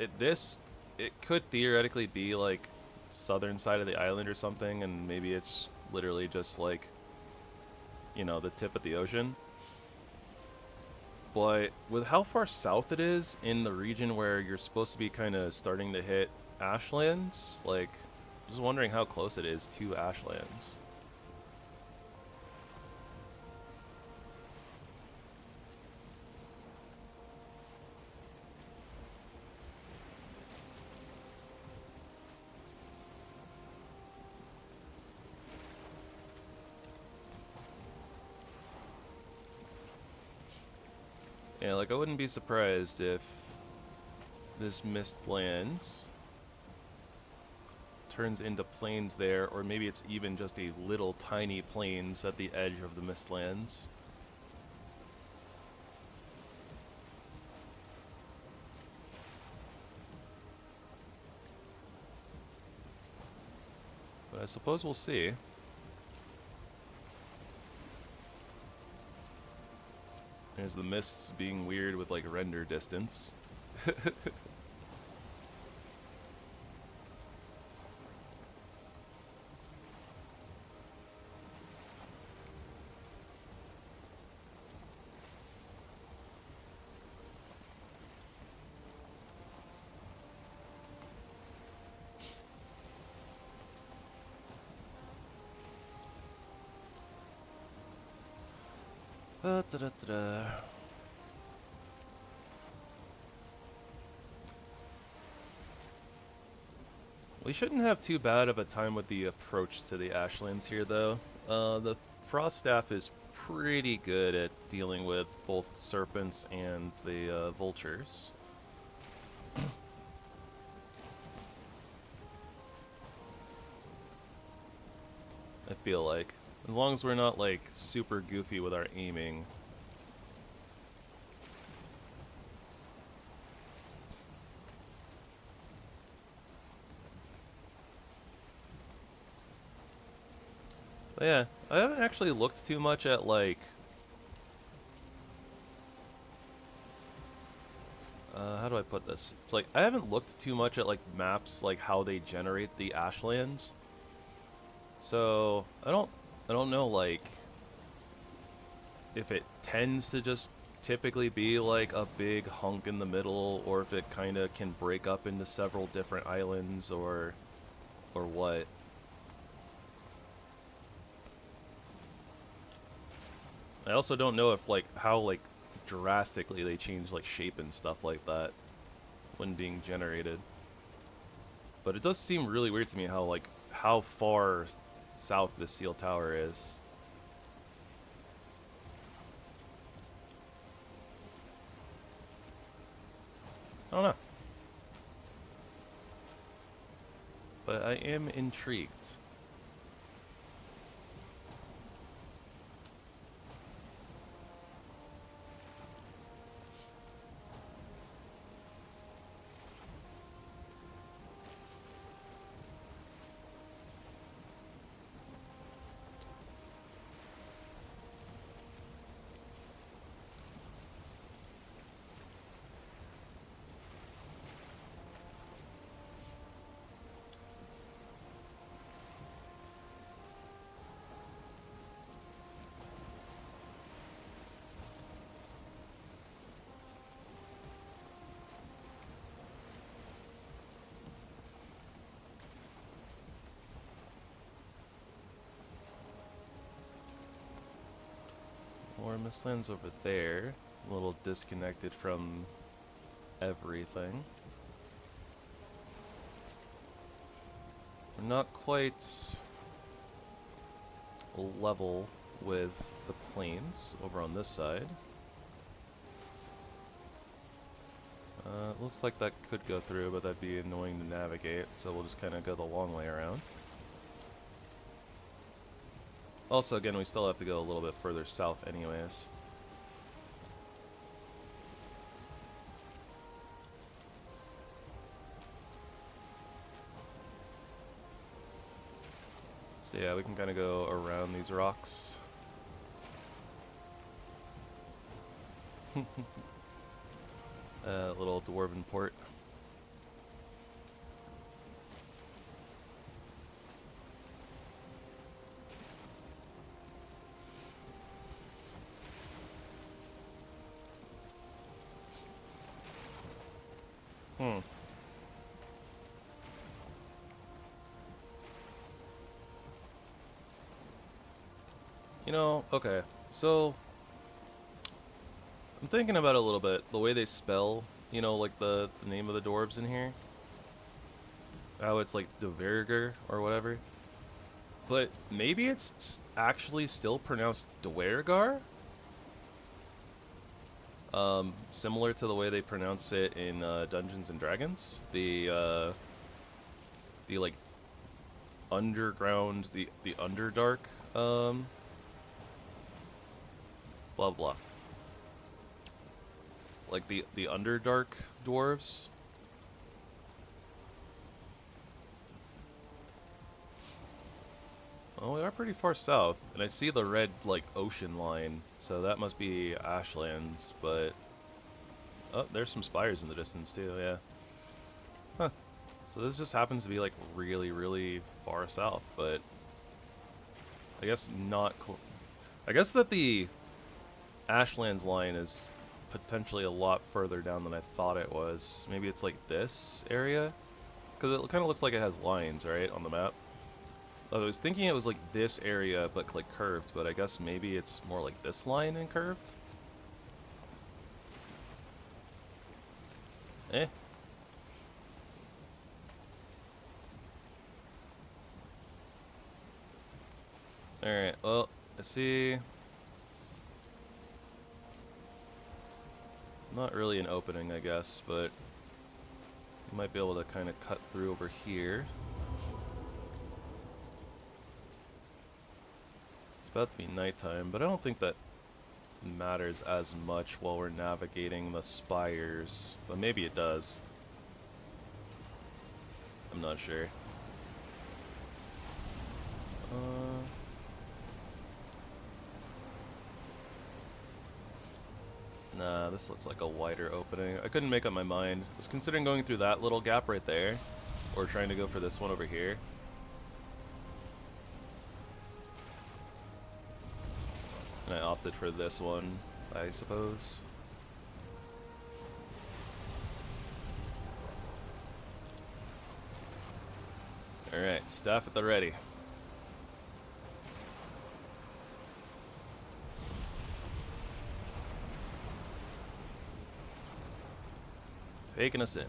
B: It could theoretically be like southern side of the island or something, and maybe it's literally just like, you know, the tip of the ocean. But with how far south it is in the region where you're supposed to be kind of starting to hit Ashlands, like, just wondering how close it is to Ashlands. Yeah, like I wouldn't be surprised if this Mistlands turns into plains there, or maybe it's even just a little tiny plains at the edge of the Mistlands. But I suppose we'll see. There's the mists being weird with like render distance. We shouldn't have too bad of a time with the approach to the Ashlands here, though. The Frost Staff is pretty good at dealing with both serpents and the vultures. I feel like. As long as we're not, like, super goofy with our aiming. But yeah, I haven't actually looked too much at, like... how do I put this? It's like, I haven't looked too much at, like, maps, like, how they generate the Ashlands. So, I don't know, like, if it tends to just typically be like a big hunk in the middle, or if it kind of can break up into several different islands, or what. I also don't know if like how like drastically they change like shape and stuff like that when being generated. But it does seem really weird to me how far south this seal tower is. I don't know. But I am intrigued. More Mistlands over there, a little disconnected from everything. We're not quite level with the plains over on this side. Looks like that could go through, but that'd be annoying to navigate, so we'll just kind of go the long way around. Also, again, we still have to go a little bit further south anyways. So yeah, we can kind of go around these rocks. Little dwarven port. You know, okay, so I'm thinking about it a little bit, the way they spell, you know, like the name of the dwarves in here. How it's like Dverger or whatever. But maybe it's actually still pronounced Dwergar? Similar to the way they pronounce it in Dungeons and Dragons. The like underground, the Underdark, blah blah. Like the Underdark dwarves. Oh, we are pretty far south, and I see the red, like, ocean line, so that must be Ashlands, but... Oh, there's some spires in the distance, too, yeah. Huh. So this just happens to be, like, really, really far south, but... I guess not... I guess that the Ashlands line is potentially a lot further down than I thought it was. Maybe it's, like, this area? Because it kind of looks like it has lines, right, on the map. I was thinking it was like this area, but like curved, but I guess maybe it's more like this line and curved? Eh. Alright, well, I see... Not really an opening, I guess, but... You might be able to kind of cut through over here. It's about to be nighttime, but I don't think that matters as much while we're navigating the spires, but maybe it does. I'm not sure. Nah, this looks like a wider opening. I couldn't make up my mind. I was considering going through that little gap right there, or trying to go for this one over here. And I opted for this one, I suppose. Alright, staff at the ready. Taking us in.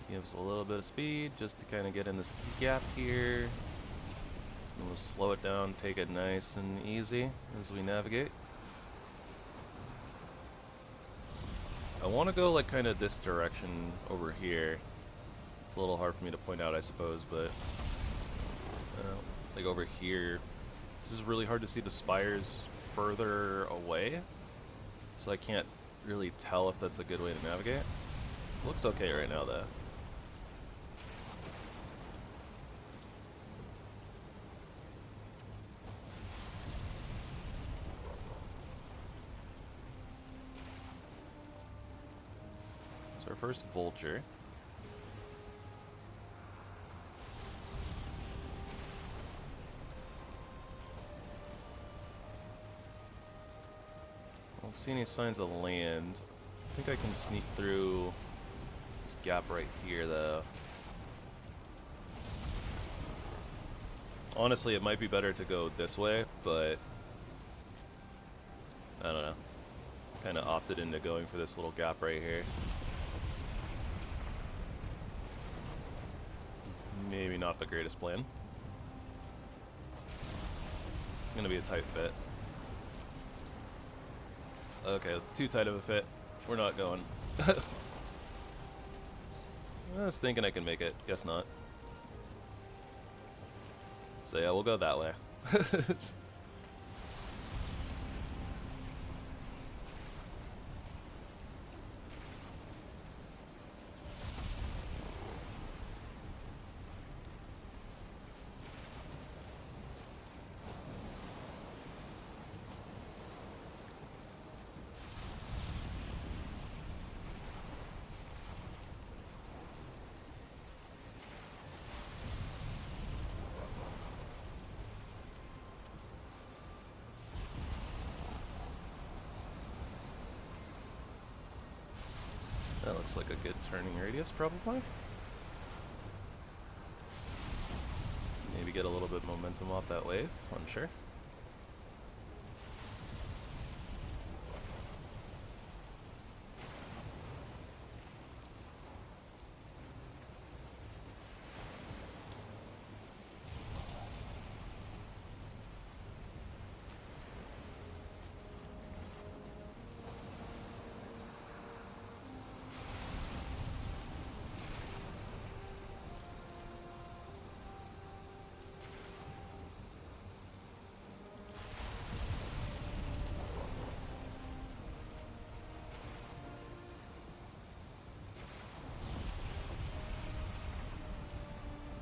B: Gives a little bit of speed just to kind of get in this gap here. And we'll slow it down, take it nice and easy as we navigate. I want to go like kind of this direction over here. It's a little hard for me to point out, I suppose, but like over here. This is really hard to see the spires further away, so I can't really tell if that's a good way to navigate. Looks okay right now though. So our first vulture. I don't see any signs of land. I think I can sneak through this gap right here though. Honestly, it might be better to go this way, but I don't know. Kind of opted into going for this little gap right here. maybe not the greatest plan. Gonna be a tight fit. Okay, too tight of a fit. We're not going. I was thinking I can make it. Guess not. So yeah, we'll go that way. That looks like a good turning radius, probably. Maybe get a little bit of momentum off that wave, unsure.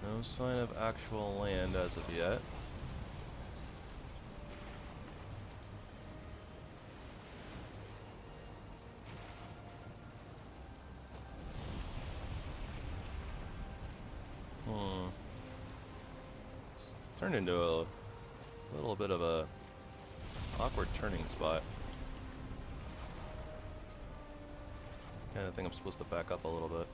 B: No sign of actual land as of yet. It's turned into a little bit of a awkward turning spot. Kinda think I'm supposed to back up a little bit.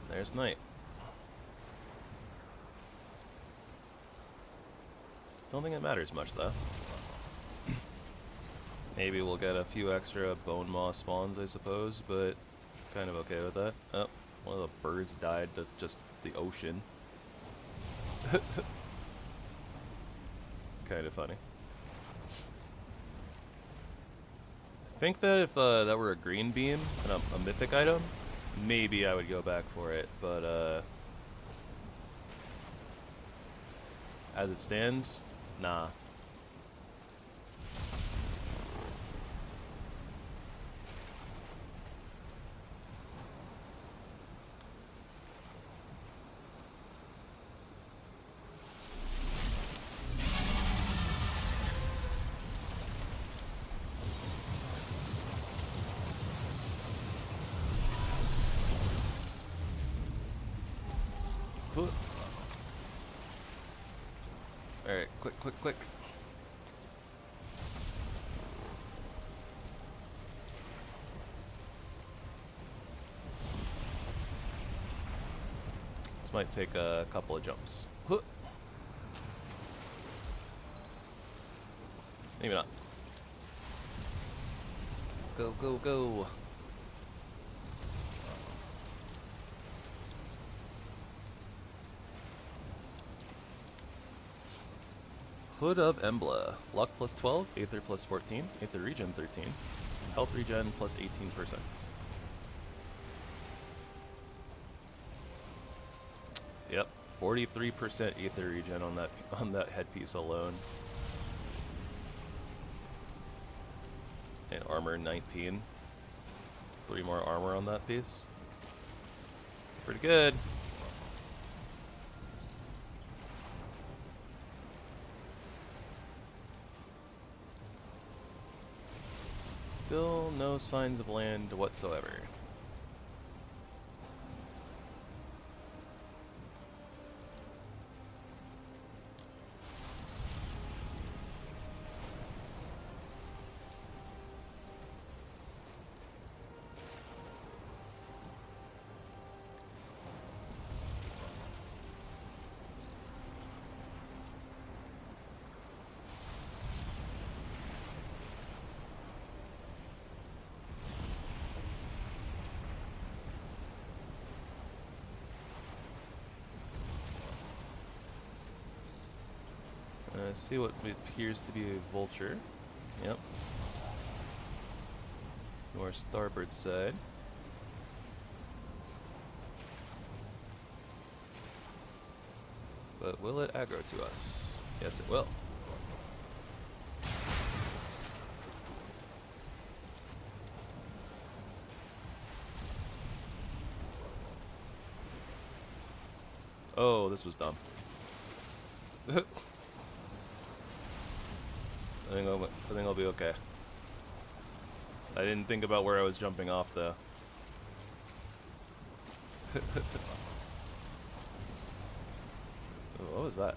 B: There's night. Don't think it matters much though. Maybe we'll get a few extra bone maw spawns, I suppose, but kind of okay with that. Oh, one of the birds died to just the ocean. Kind of funny. I think that if that were a green beam and a mythic item, maybe I would go back for it, but as it stands, nah. Alright, quick. This might take a couple of jumps. Maybe not. Go. Hood of Embla. Luck plus 12, Aether plus 14, Aether regen 13, Health regen plus 18%. Yep, 43% Aether regen on that headpiece alone. And armor 19. 3 more armor on that piece. Pretty good. Still no signs of land whatsoever. See what appears to be a vulture. Yep. To our starboard side. But will it aggro to us? Yes, it will. Oh, this was dumb. I think I'll be okay. I didn't think about where I was jumping off though. Oh, what was that?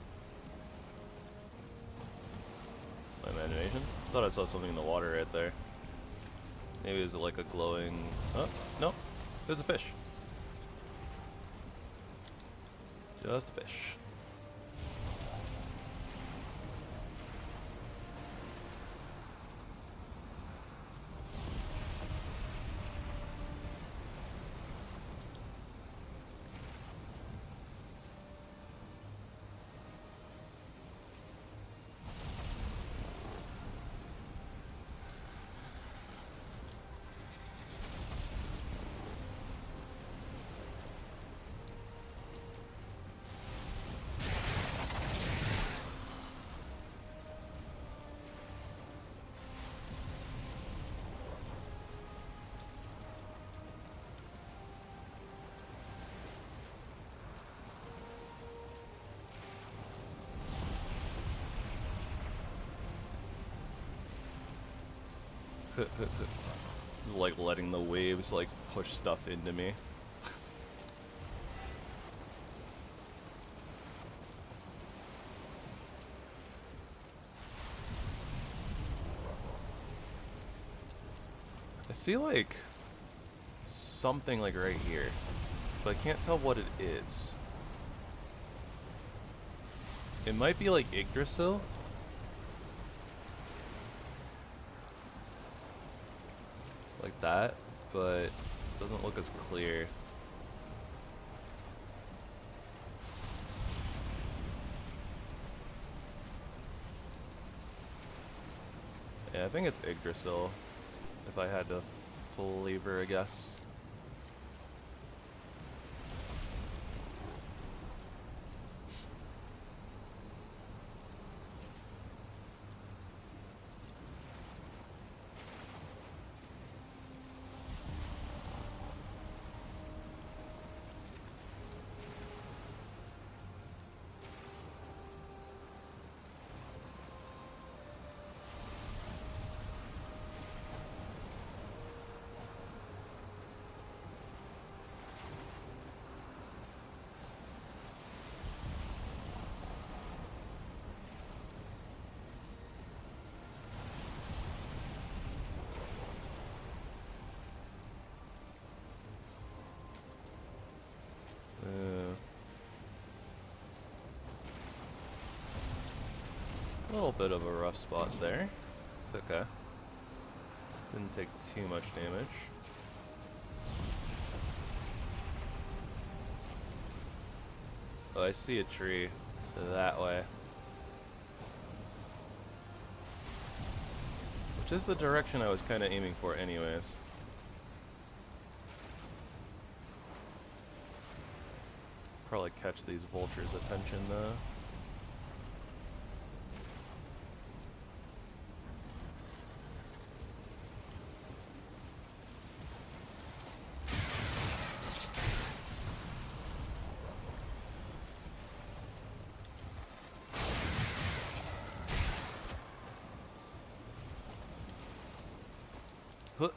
B: My imagination? Thought I saw something in the water right there. Maybe it was like a glowing... Oh, no. There's a fish. Just a fish. Just like letting the waves like push stuff into me. I see like something like right here, but I can't tell what it is. It might be like Yggdrasil. Like that, but it doesn't look as clear. Yeah, I think it's Yggdrasil, if I had to flavor a guess. A little bit of a rough spot there. It's okay. Didn't take too much damage. Oh, I see a tree that way. Which is the direction I was kind of aiming for anyways. Probably catch these vultures' attention though. Huh.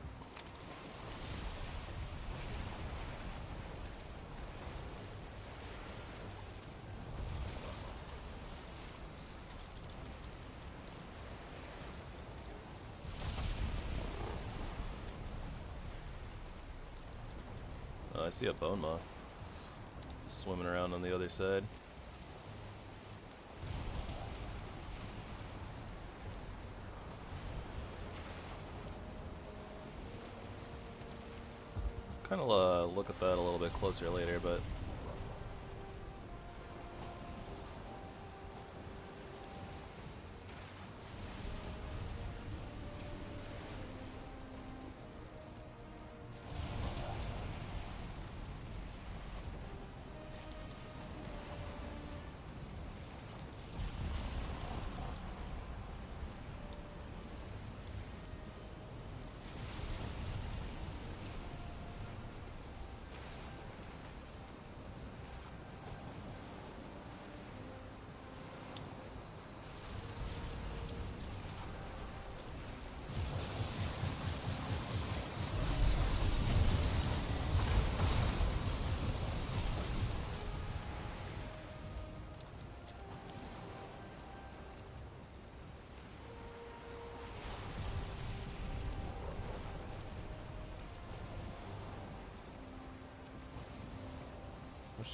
B: Oh, I see a bone moth swimming around on the other side. Kind of look at that a little bit closer later, but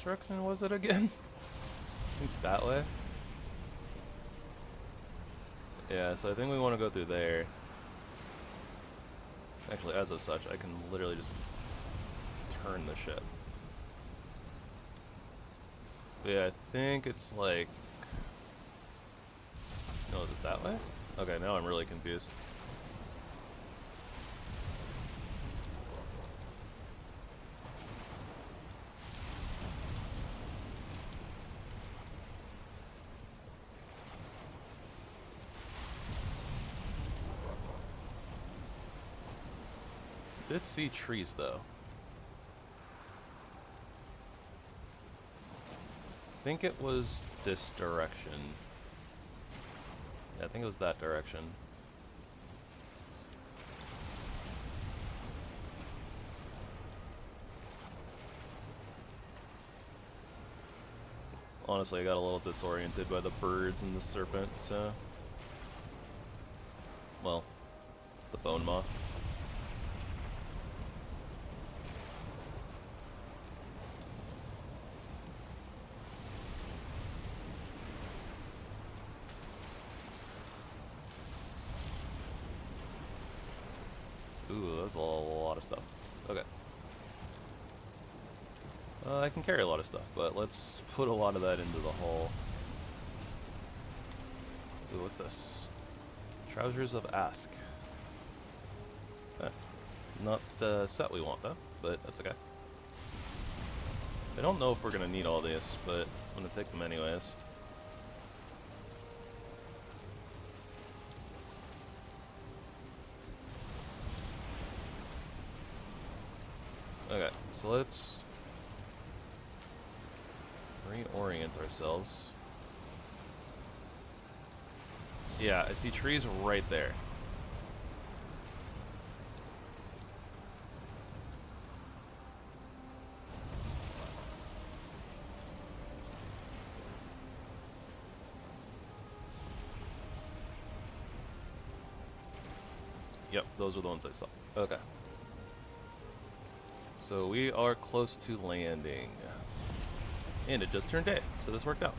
B: direction was it again? I think that way? Yeah, so I think we want to go through there. Actually, as of such, I can literally just turn the ship. But yeah, I think it's like... No, is it that way? Okay, now I'm really confused. Did see trees though. I think it was this direction. Yeah, I think it was that direction. Honestly, I got a little disoriented by the birds and the serpent, so... Well, the bone moth. Ooh, that's a lot of stuff. Okay. I can carry a lot of stuff, but let's put a lot of that into the hull. Ooh, what's this? Trousers of Ask. Not the set we want though, but that's okay. I don't know if we're gonna need all these, but I'm gonna take them anyways. Okay, so let's reorient ourselves. Yeah, I see trees right there. Yep, those are the ones I saw. Okay. So we are close to landing. And it just turned day, so this worked out.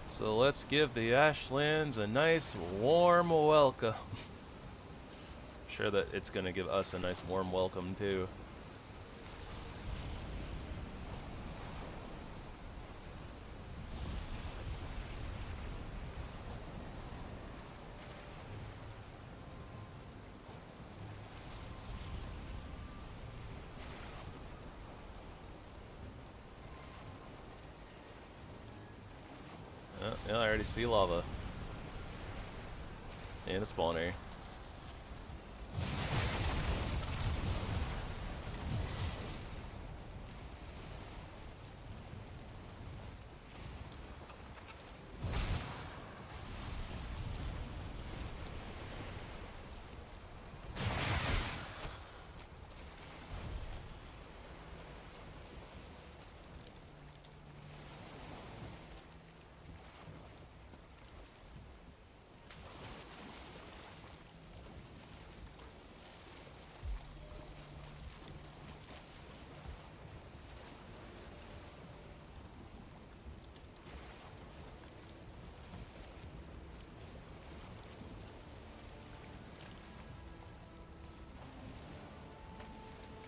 B: So let's give the Ashlands a nice warm welcome. Sure that it's gonna give us a nice warm welcome too. Yeah, I already see lava. And a spawner.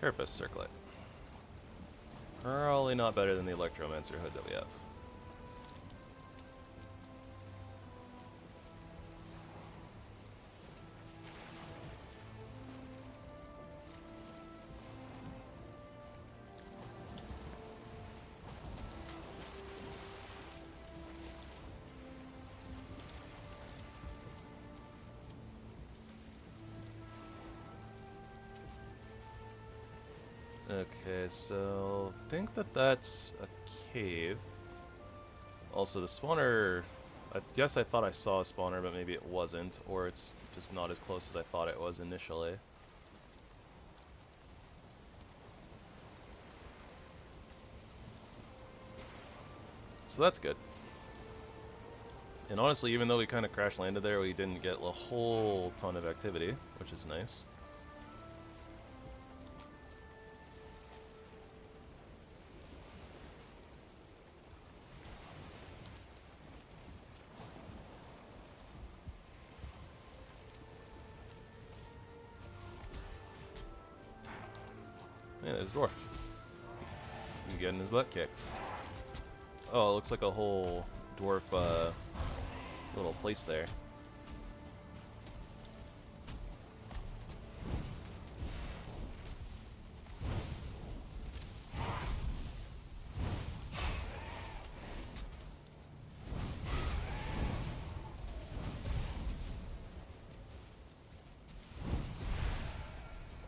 B: Carapace circlet. Probably not better than the Electromancer hood that we have. Okay, so I think that's a cave. Also, the spawner, I guess I thought I saw a spawner, but maybe it wasn't, or it's just not as close as I thought it was initially. So that's good. And honestly, even though we kind of crash landed there, we didn't get a whole ton of activity, which is nice. Man, there's Dwarf. He's getting his butt kicked. Oh, it looks like a whole dwarf little place there.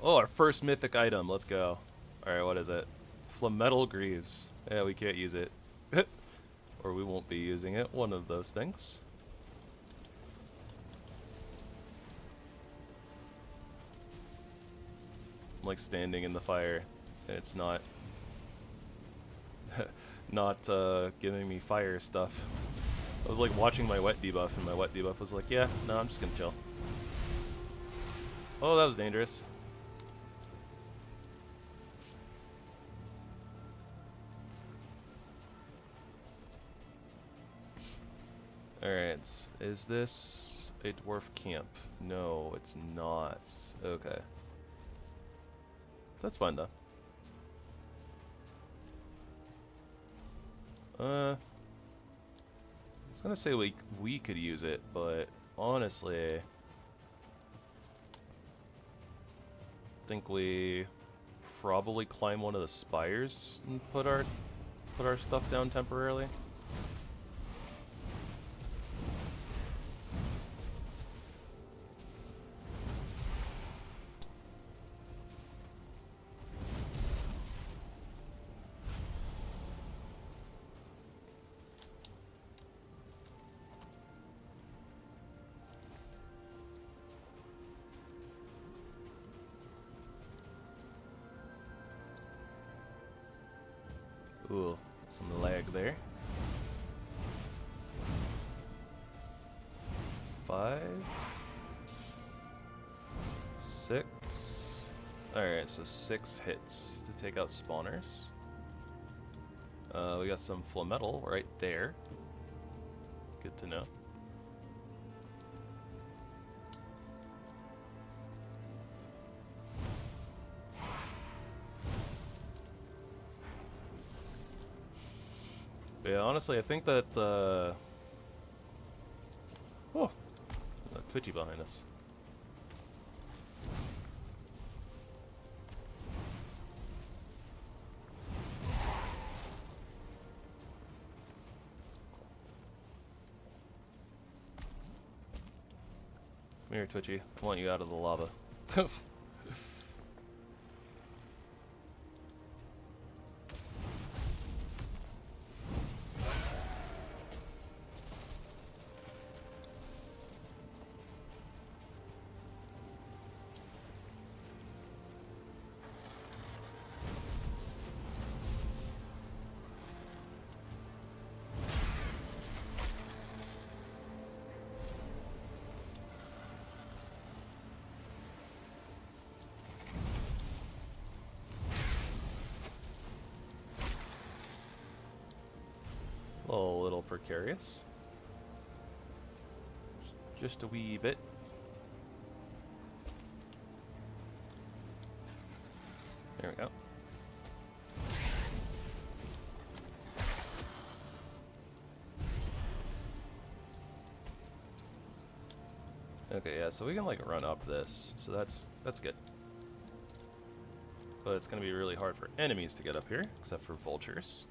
B: Oh, our first mythic item. Let's go. Alright, what is it? Flametal Greaves. Yeah, we can't use it. Or we won't be using it. One of those things. I'm like standing in the fire, and it's not not giving me fire stuff. I was like watching my wet debuff, and my wet debuff was like, yeah, no, I'm just gonna chill. Oh, that was dangerous. Alright, is this a dwarf camp? No, it's not. Okay. That's fine though. I was gonna say we could use it, but honestly, I think we probably climb one of the spires and put our stuff down temporarily. Ooh, some lag there. 5, 6. Alright, so 6 hits to take out spawners. We got some Flametal right there. Good to know. Yeah, honestly, I think that, oh, that Twitchy behind us. Come here, Twitchy. I want you out of the lava. A little precarious. Just a wee bit. There we go. Okay, yeah, so we can like run up this, so that's good. But it's gonna be really hard for enemies to get up here, except for vultures.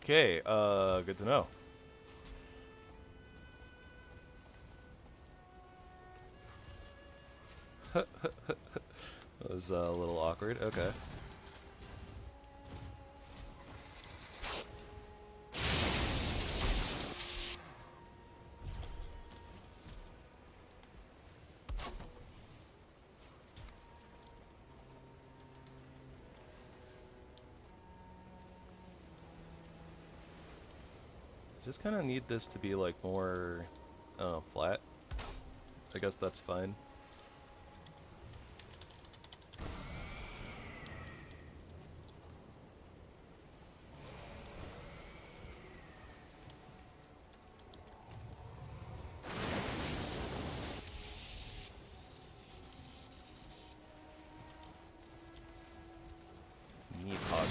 B: Okay, good to know. That was a little awkward. Okay. Just kind of need this to be like more, flat. I guess that's fine. Neat hog.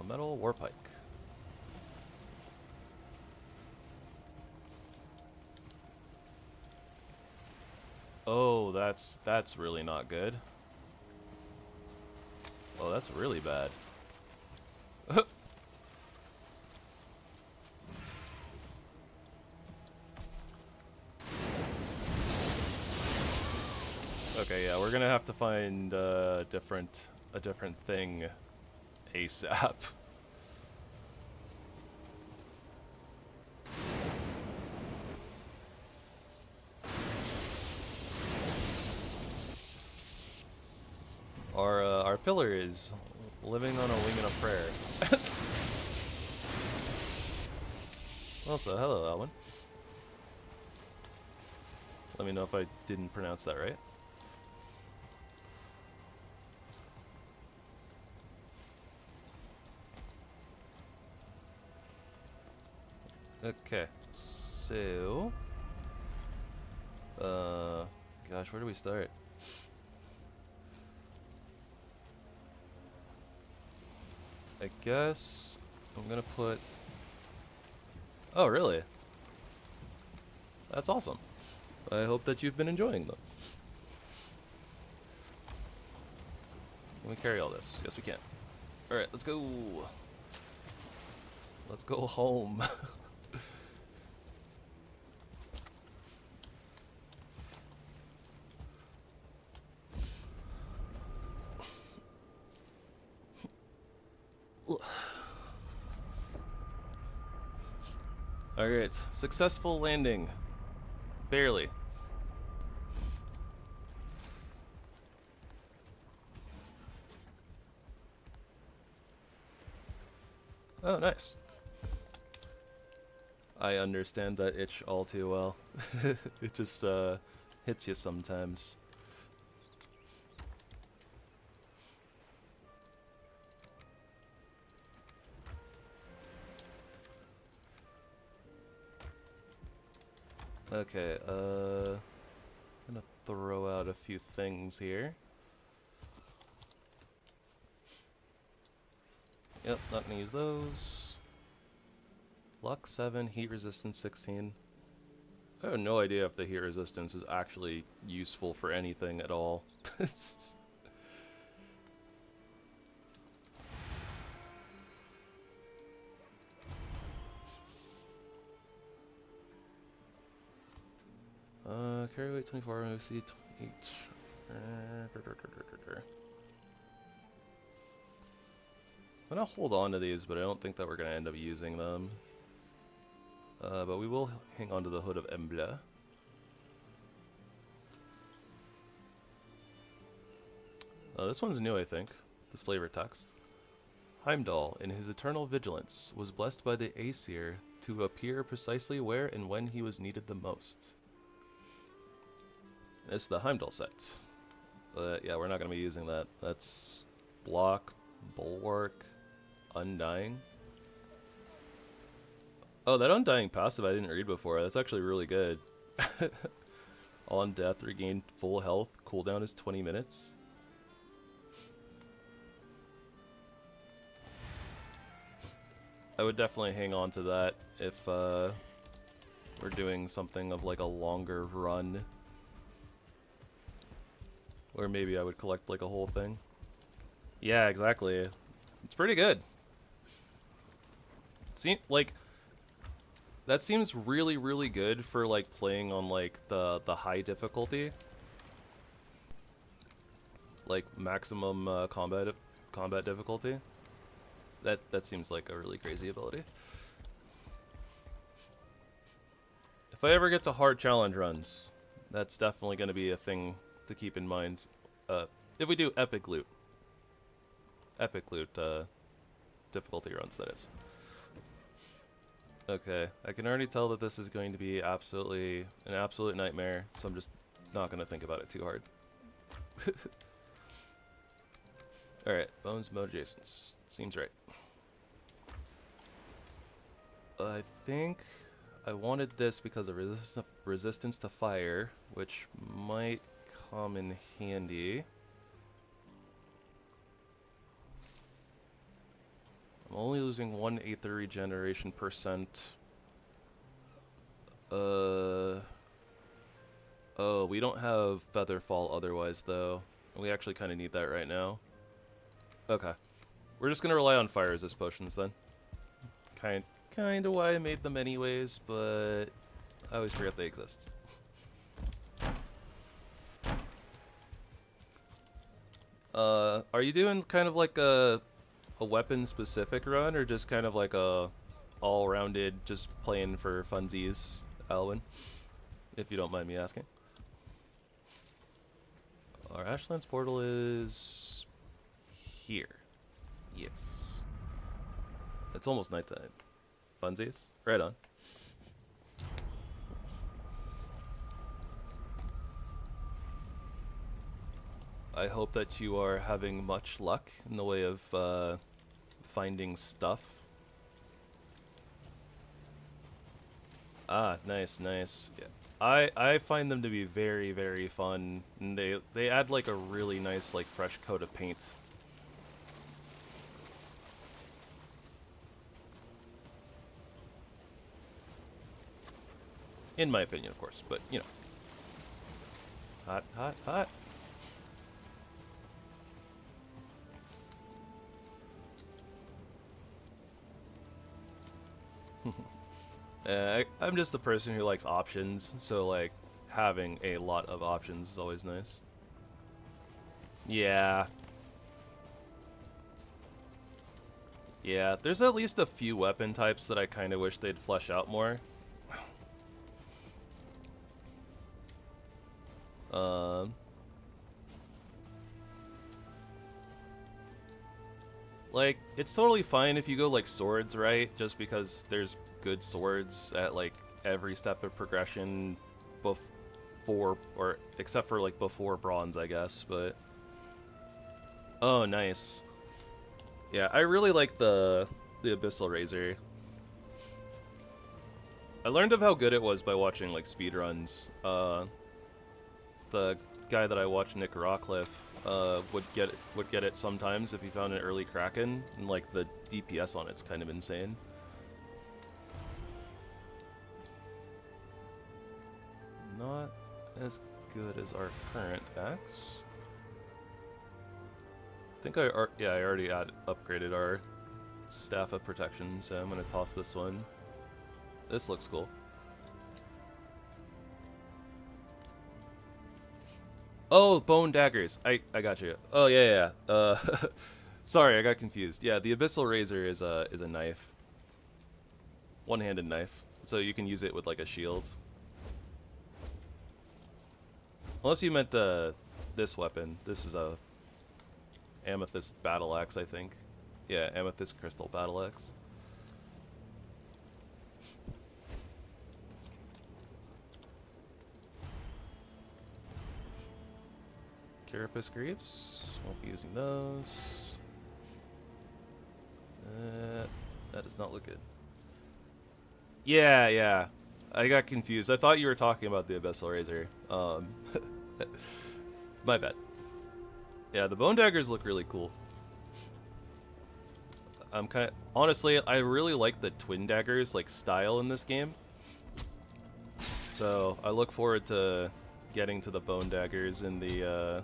B: Metal Warpike. Oh, that's really not good. Oh, that's really bad. Okay, yeah, we're gonna have to find a different thing ASAP. Our pillar is living on a wing and a prayer. Also, hello, Alwyn. Let me know if I didn't pronounce that right. Okay, so... gosh, where do we start? I guess I'm gonna put... Oh, really? That's awesome. I hope that you've been enjoying them. Can we carry all this? Yes, we can. Alright, let's go. Let's go home. Alright, successful landing. Barely. Oh, nice. I understand that itch all too well. It just hits you sometimes. Okay, gonna throw out a few things here. Yep, not gonna use those. Luck 7, heat resistance 16. I have no idea if the heat resistance is actually useful for anything at all. Carry weight 24, MC 8. I'm gonna hold on to these, but I don't think that we're gonna end up using them. But we will hang on to the Hood of Embla. This one's new, I think. This flavor text. Heimdall, in his eternal vigilance, was blessed by the Aesir to appear precisely where and when he was needed the most. It's the Heimdall set. Yeah, we're not going to be using that. That's block, bulwark, undying. Oh, that undying passive I didn't read before. That's actually really good. On death, regain full health. Cooldown is 20 minutes. I would definitely hang on to that if we're doing something of like a longer run. Or maybe I would collect like a whole thing. Yeah, exactly. It's pretty good. like that seems really, really good for like playing on like the high difficulty, like maximum combat difficulty. That seems like a really crazy ability. If I ever get to hard challenge runs, that's definitely going to be a thing to keep in mind. If we do EpicLoot difficulty runs, that is. Okay, I can already tell that this is going to be an absolute nightmare, so I'm just not going to think about it too hard. Alright, bones mode adjacent. Seems right. I think I wanted this because of resistance to fire, which might come in handy. I'm only losing 1/8 the regeneration percent. Oh, we don't have Featherfall otherwise, though. We actually kind of need that right now. Okay. We're just going to rely on fire resist potions, then. Kind of why I made them anyways, but I always forget they exist. Are you doing kind of like a weapon-specific run, or just kind of like a all-rounded, just playing for funsies, Alwyn? If you don't mind me asking. Our Ashlands portal is here. Yes. It's almost nighttime. Funsies? Right on. I hope that you are having much luck in the way of finding stuff. Ah, nice, nice. Yeah. I find them to be very, very fun, and they add like a really nice like fresh coat of paint. In my opinion, of course, but you know. Hot, hot, hot. I'm just the person who likes options, so like having a lot of options is always nice. Yeah. Yeah, there's at least a few weapon types that I kind of wish they'd flesh out more. Like, it's totally fine if you go like swords, right? Just because there's good swords at like every step of progression before, or except for like before bronze, I guess, but... Oh, nice. Yeah, I really like the Abyssal Razor. I learned of how good it was by watching like speedruns. The guy that I watched, Nick Rockcliffe, would get it sometimes if he found an early Kraken, and like the DPS on it's kind of insane. Not as good as our current axe. I think I already upgraded our Staff of Protection, so I'm gonna toss this one. This looks cool. Oh, bone daggers. I got you. Oh yeah. Sorry, I got confused. Yeah, the Abyssal Razor is a knife. One-handed knife. So you can use it with like a shield. Unless you meant this weapon. This is a Amethyst Battle Axe, I think. Yeah, Amethyst Crystal Battle Axe. Carapace Greaves, won't be using those. That does not look good. Yeah, I got confused. I thought you were talking about the Abyssal Razor. My bad. Yeah, the bone daggers look really cool. Honestly, I really like the twin daggers like style in this game. So I look forward to getting to the bone daggers in the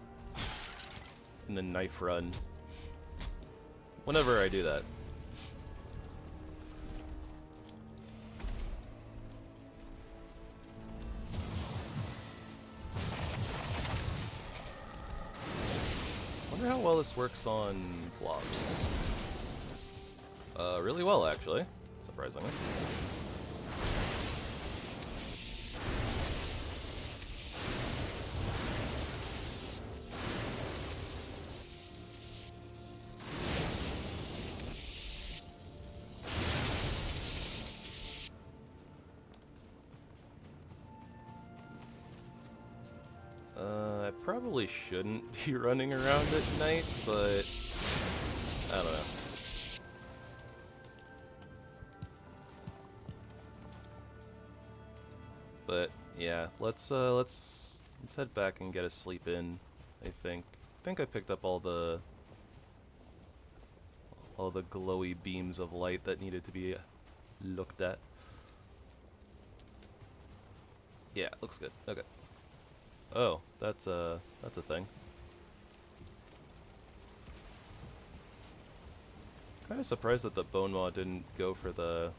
B: knife run. Whenever I do that. wonder how well this works on blobs. Really well, actually, surprisingly. I probably shouldn't be running around at night, but I don't know. But yeah, let's head back and get a sleep in. I think I picked up all the glowy beams of light that needed to be looked at. Yeah, looks good. Okay. Oh, that's a thing. Kind of surprised that the bone maw didn't go for the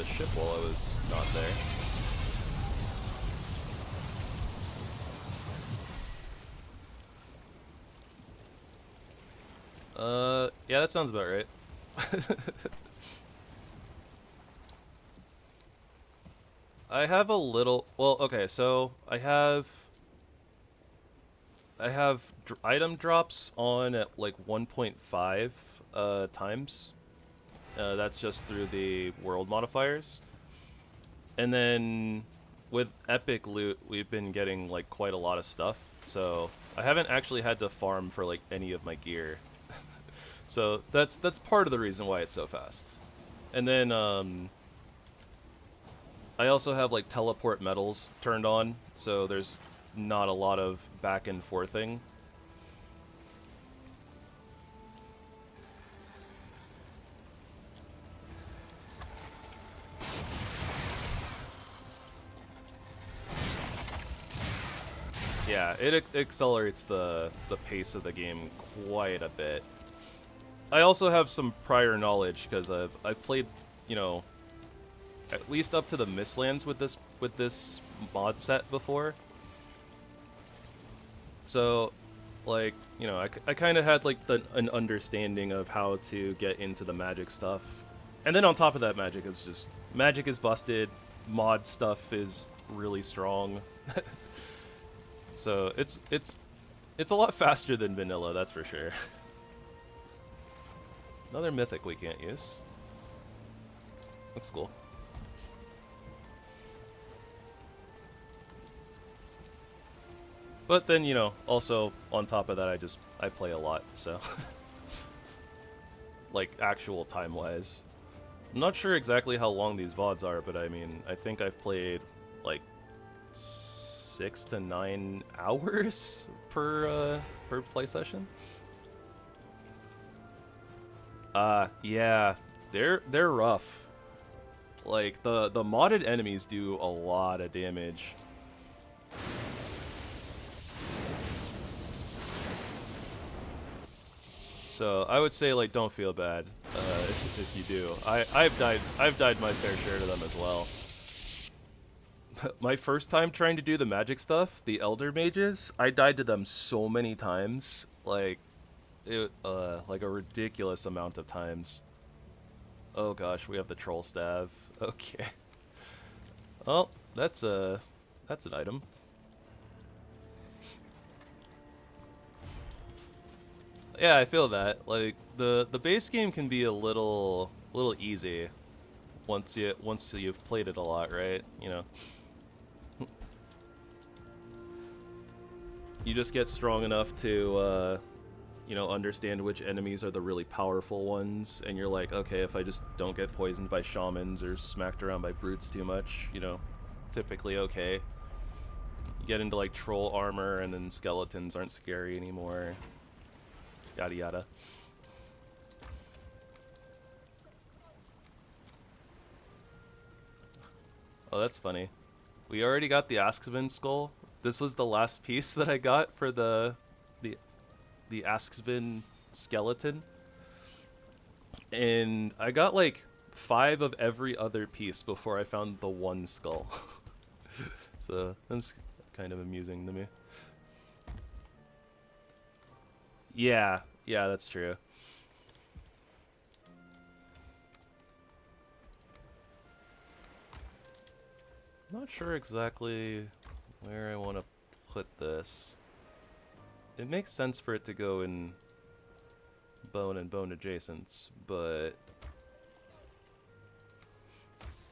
B: ship while I was not there. Yeah, that sounds about right. I have a little, well, okay, so I have item drops on at like 1.5 times. That's just through the world modifiers. And then with EpicLoot, we've been getting like quite a lot of stuff. So I haven't actually had to farm for like any of my gear. So that's part of the reason why it's so fast. And then I also have like teleport metals turned on, so there's not a lot of back and forthing. Yeah, it accelerates the pace of the game quite a bit. I also have some prior knowledge because I've played, you know, at least up to the Mistlands with this mod set before. So, like, you know, I kind of had like an understanding of how to get into the magic stuff. And then on top of that, magic is busted, mod stuff is really strong. So it's a lot faster than vanilla, that's for sure. Another mythic we can't use. Looks cool. But then, you know, also on top of that, I play a lot, so like actual time-wise. I'm not sure exactly how long these VODs are, but I mean, I think I've played like 6 to 9 hours per play session. Yeah, they're rough. Like the modded enemies do a lot of damage. So I would say like don't feel bad if you do. I've died my fair share to them as well. My first time trying to do the magic stuff, the Elder Mages, I died to them so many times, like a ridiculous amount of times. Oh gosh, we have the Troll Staff. Okay. Well, that's an item. Yeah, I feel that. Like the base game can be a little easy once you've played it a lot, right? You know. You just get strong enough to you know, understand which enemies are the really powerful ones, and you're like, okay, if I just don't get poisoned by shamans or smacked around by brutes too much, you know, typically okay. You get into like troll armor and then skeletons aren't scary anymore. Yada yada. Oh, that's funny. We already got the Ashlands skull. This was the last piece that I got for the Ashlands skeleton. And I got like 5 of every other piece before I found the one skull. So that's kind of amusing to me. Yeah, yeah, that's true. Not sure exactly where I want to put this. It makes sense for it to go in bone and bone adjacents, but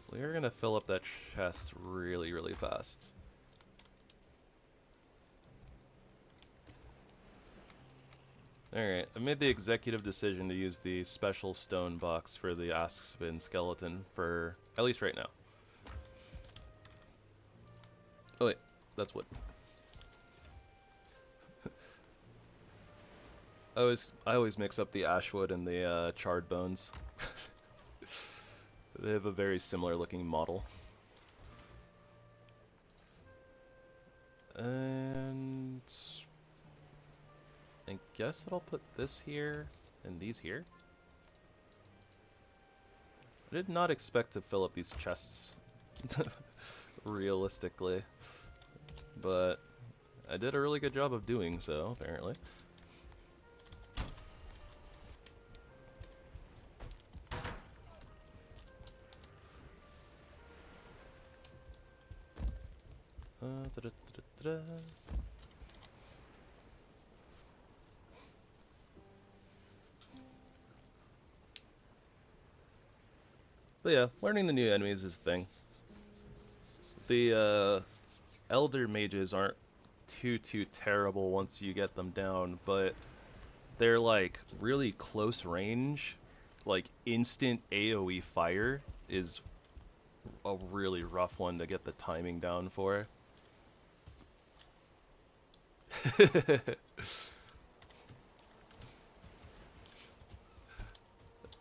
B: we're gonna fill up that chest really, really fast. Alright, I made the executive decision to use the special stone box for the Aspen skeleton for at least right now. Oh wait, that's wood. I always mix up the ashwood and the charred bones. They have a very similar looking model. And I guess that I'll put this here and these here. I did not expect to fill up these chests realistically, but I did a really good job of doing so, apparently. But yeah, learning the new enemies is a thing. The elder mages aren't too terrible once you get them down, but they're like really close range, like instant AoE fire is a really rough one to get the timing down for.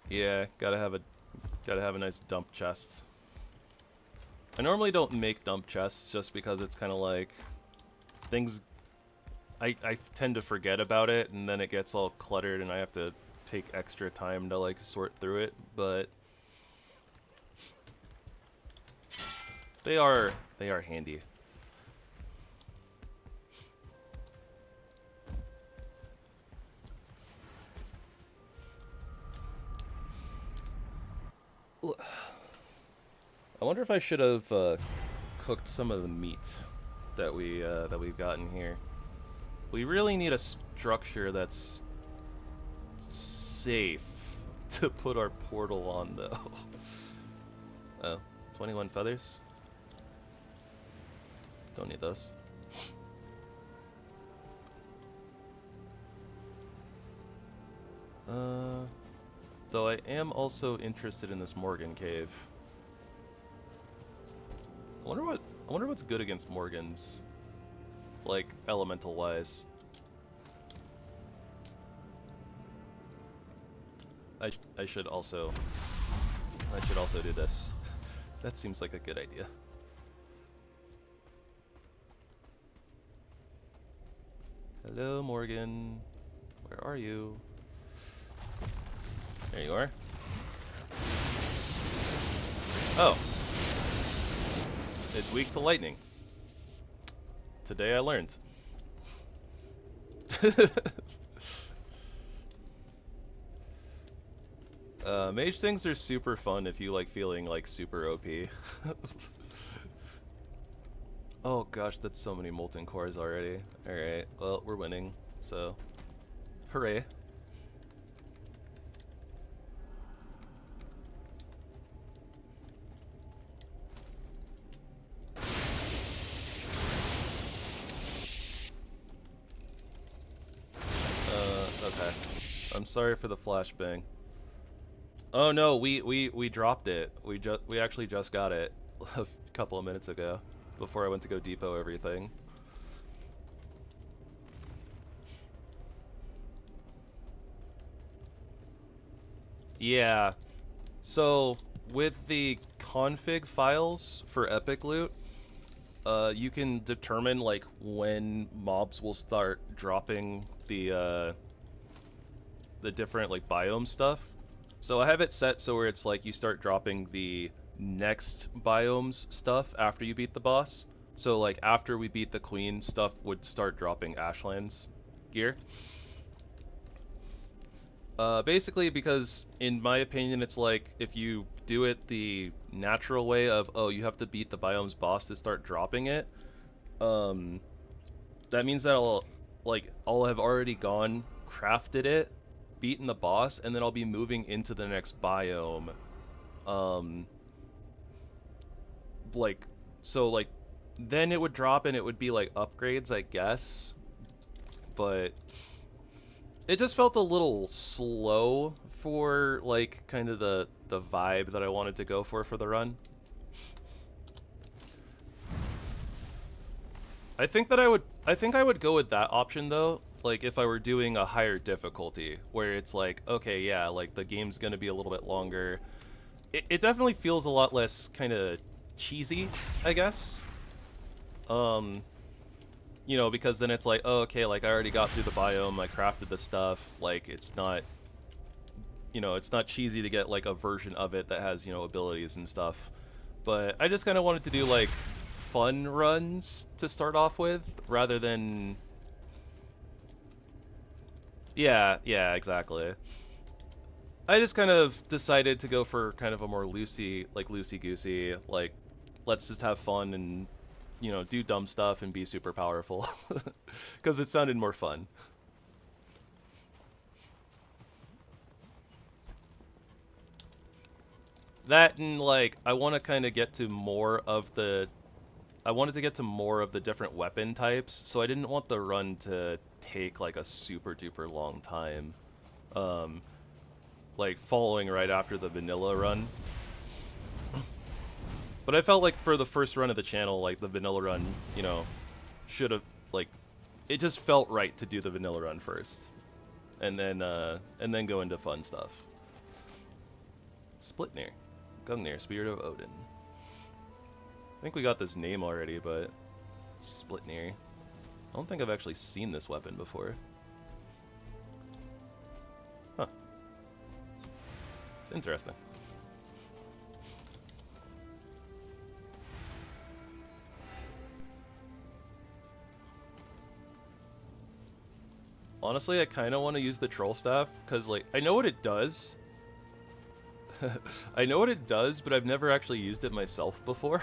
B: Yeah, gotta have a nice dump chest. I normally don't make dump chests just because it's kind of like things I tend to forget about it and then it gets all cluttered and I have to take extra time to like sort through it, but they are handy. I wonder if I should have cooked some of the meat that we've gotten here. We really need a structure that's safe to put our portal on, though. Oh, 21 feathers? Don't need those. Though I am also interested in this Morgan cave. I wonder what's good against Morgans, like elemental wise. I should also do this. That seems like a good idea. Hello, Morgan. Where are you? There you are. Oh. It's weak to lightning. Today I learned. Mage things are super fun if you like feeling like super OP. Oh gosh, that's so many molten cores already. Alright, well, we're winning, so hooray. Okay. I'm sorry for the flashbang. Oh no, we dropped it. We actually just got it a couple of minutes ago before I went to go depot everything. Yeah. So with the config files for EpicLoot, you can determine like when mobs will start dropping the different like biome stuff. So I have it set so where it's like you start dropping the next biomes stuff after you beat the boss. So like after we beat the queen, stuff would start dropping Ashlands gear. Basically because, in my opinion, it's like, if you do it the natural way of, oh, you have to beat the biome's boss to start dropping it, that means that I'll have already gone, crafted it, beaten the boss, and then I'll be moving into the next biome. Like, so, like, then it would drop and it would be, like, upgrades, I guess, but it just felt a little slow for, like, kind of the vibe that I wanted to go for the run. I think I would go with that option though, like if I were doing a higher difficulty, where it's like, okay, yeah, like the game's gonna be a little bit longer. It definitely feels a lot less kind of cheesy, I guess. You know, because then it's like, oh, okay, like I already got through the biome, I crafted the stuff, like it's not, you know, it's not cheesy to get like a version of it that has, you know, abilities and stuff. But I just kind of wanted to do like fun runs to start off with, rather than... Yeah, exactly. I just kind of decided to go for kind of a more loosey-goosey, like, let's just have fun and, you know, do dumb stuff and be super powerful. Because it sounded more fun. That and, like, I want to kind of get to more of the... I wanted to get to more of the different weapon types, so I didn't want the run to take, like, a super duper long time. Like, following right after the vanilla run. But I felt like for the first run of the channel, like, the vanilla run, you know, should have, like, it just felt right to do the vanilla run first. And then go into fun stuff. Splitnir. Gungnir, Spirit of Odin. I think we got this name already, but... Splitnir. I don't think I've actually seen this weapon before. Huh. It's interesting. Honestly, I kind of want to use the troll staff, because, like, I know what it does. I know what it does, but I've never actually used it myself before.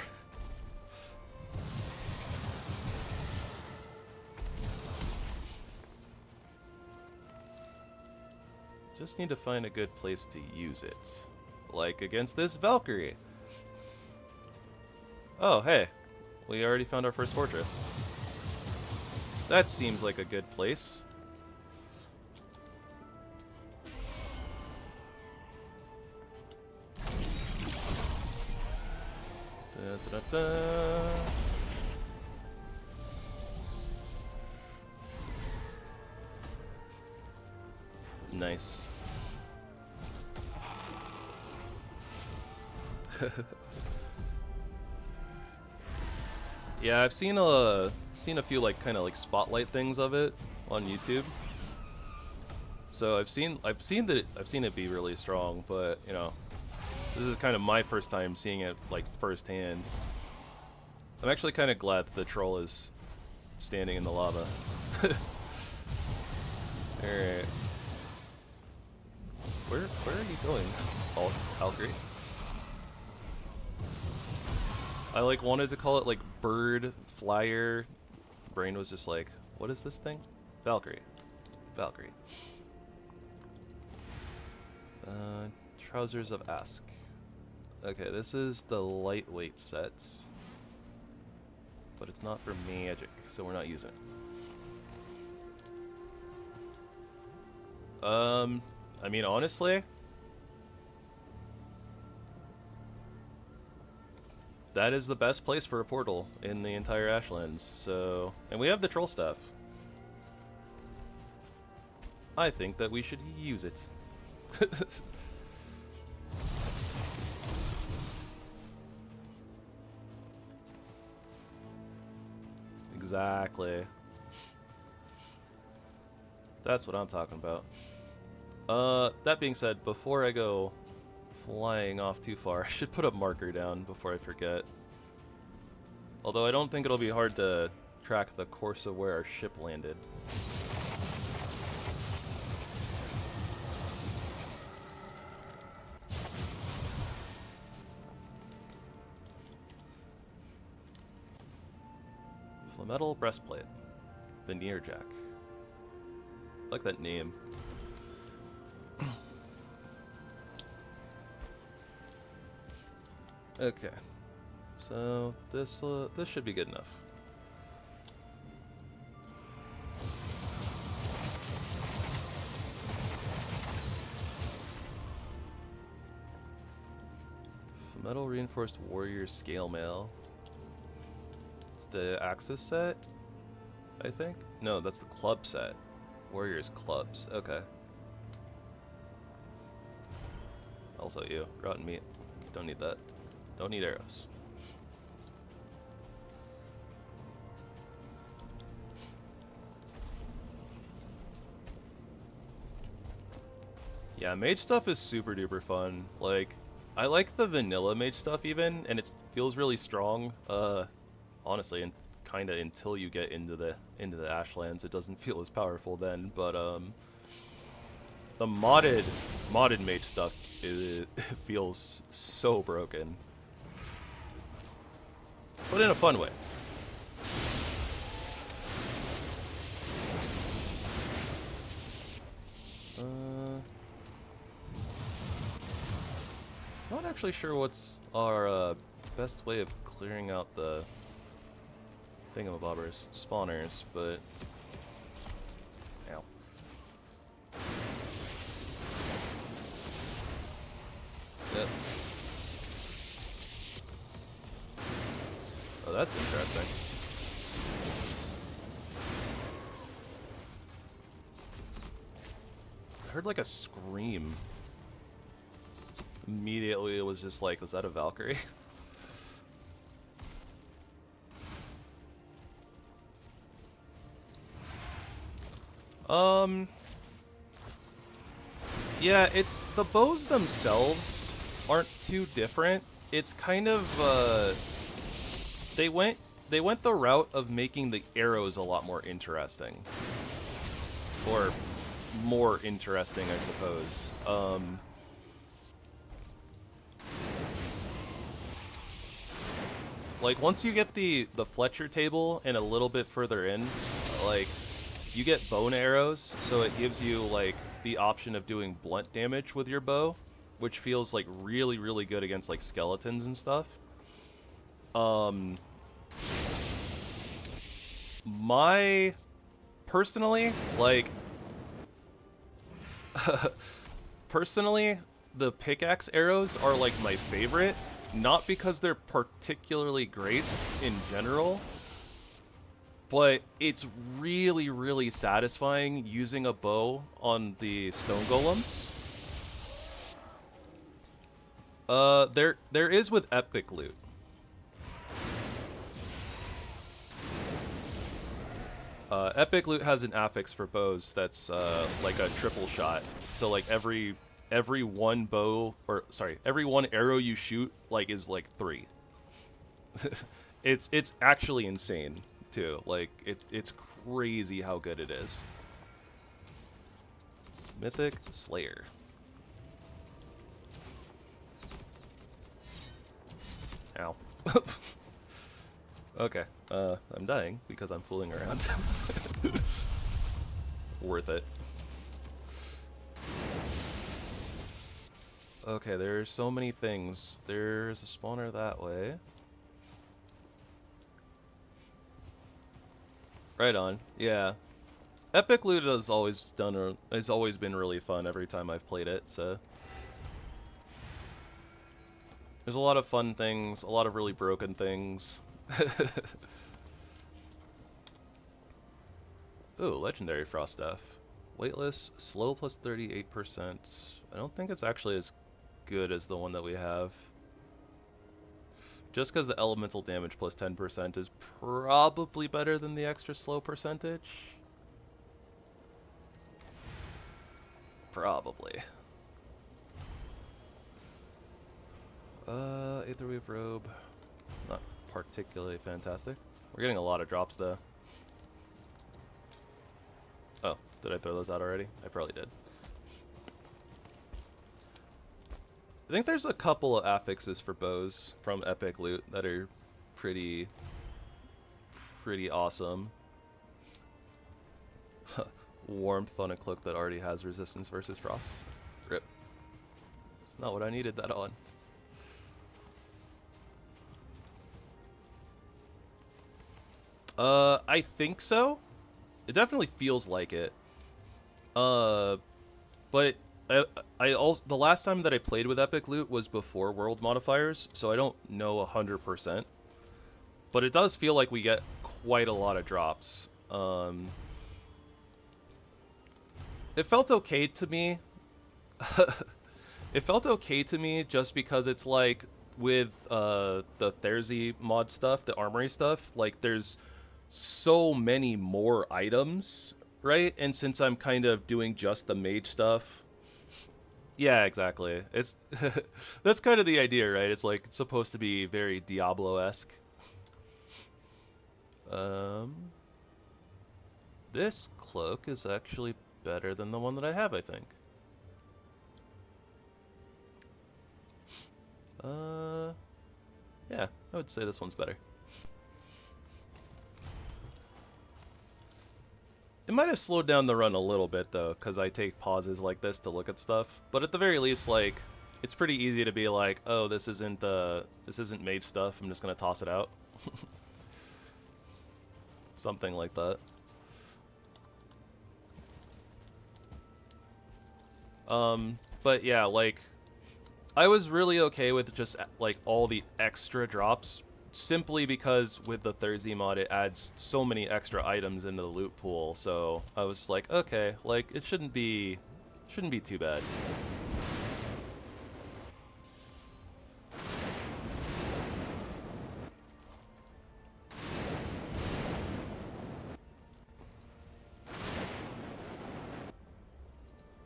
B: Just need to find a good place to use it. Like against this Valkyrie. Oh, hey. We already found our first fortress. That seems like a good place. Da, da, da. Nice. Yeah, I've seen a few like kind of like spotlight things of it on YouTube. So I've seen it be really strong, but you know, this is kind of my first time seeing it like firsthand. I'm actually kind of glad that the troll is standing in the lava. Alright. Where are you going, Valkyrie? I like wanted to call it like bird, flyer. Brain was just like, what is this thing? Valkyrie. Valkyrie. Trousers of Ask. Okay, this is the lightweight set. But it's not for magic, so we're not using it. I mean, honestly, that is the best place for a portal in the entire Ashlands, so... And we have the troll staff. I think that we should use it. Exactly. That's what I'm talking about. That being said, before I go flying off too far, I should put a marker down before I forget. Although I don't think it'll be hard to track the course of where our ship landed. Metal breastplate. Veneer jack. I like that name. Okay. So this should be good enough. Metal reinforced warrior scale mail. It's the Axis set, I think? No, that's the club set. Warriors clubs. Okay. Also you. Rotten meat. Don't need that. Don't need arrows. Yeah, mage stuff is super duper fun. Like, I like the vanilla mage stuff even, and it feels really strong. Honestly, and kinda until you get into the Ashlands, it doesn't feel as powerful then. But the modded mage stuff it feels so broken, but in a fun way. Not actually sure what's our best way of clearing out the thingamabobbers, spawners, but ow. Yep. Oh, that's interesting. I heard like a scream. Immediately it was just like, was that a Valkyrie? Yeah, it's the bows themselves aren't too different. It's kind of they went the route of making the arrows a lot more interesting. Or more interesting, I suppose. Like, once you get the Fletcher table and a little bit further in, like, you get bone arrows, so it gives you, like, the option of doing blunt damage with your bow, which feels, like, really, really good against, like, skeletons and stuff. Personally, like, personally, the pickaxe arrows are, like, my favorite. Not because they're particularly great in general, but it's really, really satisfying using a bow on the stone golems. There is with EpicLoot. EpicLoot has an affix for bows that's like a triple shot. So like every one bow, or sorry, every one arrow you shoot like is like 3. It's actually insane too. Like it's crazy how good it is. Mythic Slayer. Ow. Okay, I'm dying because I'm fooling around. Worth it. Okay, there's so many things. There's a spawner that way. Right on. Yeah. EpicLoot has always been really fun every time I've played it, so there's a lot of fun things, a lot of really broken things. Ooh, legendary frost stuff. Weightless, slow plus 38%. I don't think it's actually as good as the one that we have. Just because the elemental damage plus 10% is probably better than the extra slow percentage. Probably. Aetherwave robe. Not particularly fantastic. We're getting a lot of drops though. Oh, did I throw those out already? I probably did. I think there's a couple of affixes for bows from EpicLoot that are pretty pretty awesome. Warmth on a cloak that already has resistance versus frost. Rip. It's not what I needed that on. I think so. It definitely feels like it. But I also, the last time that I played with EpicLoot was before world modifiers, so I don't know 100%. But it does feel like we get quite a lot of drops. It felt okay to me. It felt okay to me just because it's like with the Therzie mod stuff, the Armory stuff, like there's so many more items, right? And since I'm kind of doing just the mage stuff, yeah, exactly. It's that's kind of the idea, right? It's like it's supposed to be very Diablo-esque. This cloak is actually better than the one that I have, I think. Yeah, I would say this one's better. It might have slowed down the run a little bit though, because I take pauses like this to look at stuff. But at the very least, like, it's pretty easy to be like, oh, this isn't mage stuff. I'm just gonna toss it out. Something like that. But yeah, like, I was really okay with just like all the extra drops, simply because with the Therzie mod it adds so many extra items into the loot pool. So I was like, okay, like it shouldn't be too bad.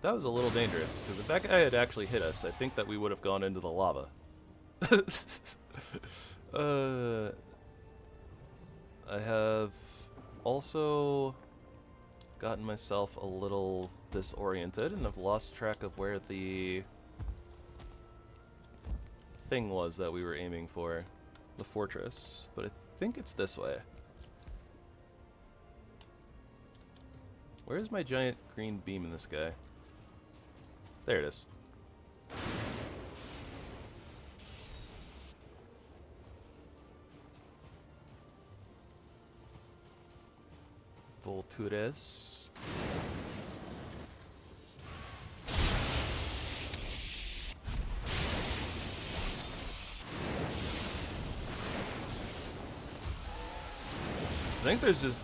B: That was a little dangerous, because if that guy had actually hit us, I think that we would have gone into the lava. I have also gotten myself a little disoriented and have lost track of where the thing was that we were aiming for, the fortress, but I think it's this way. Where's my giant green beam in this guy? There it is. Voltures. I think there's just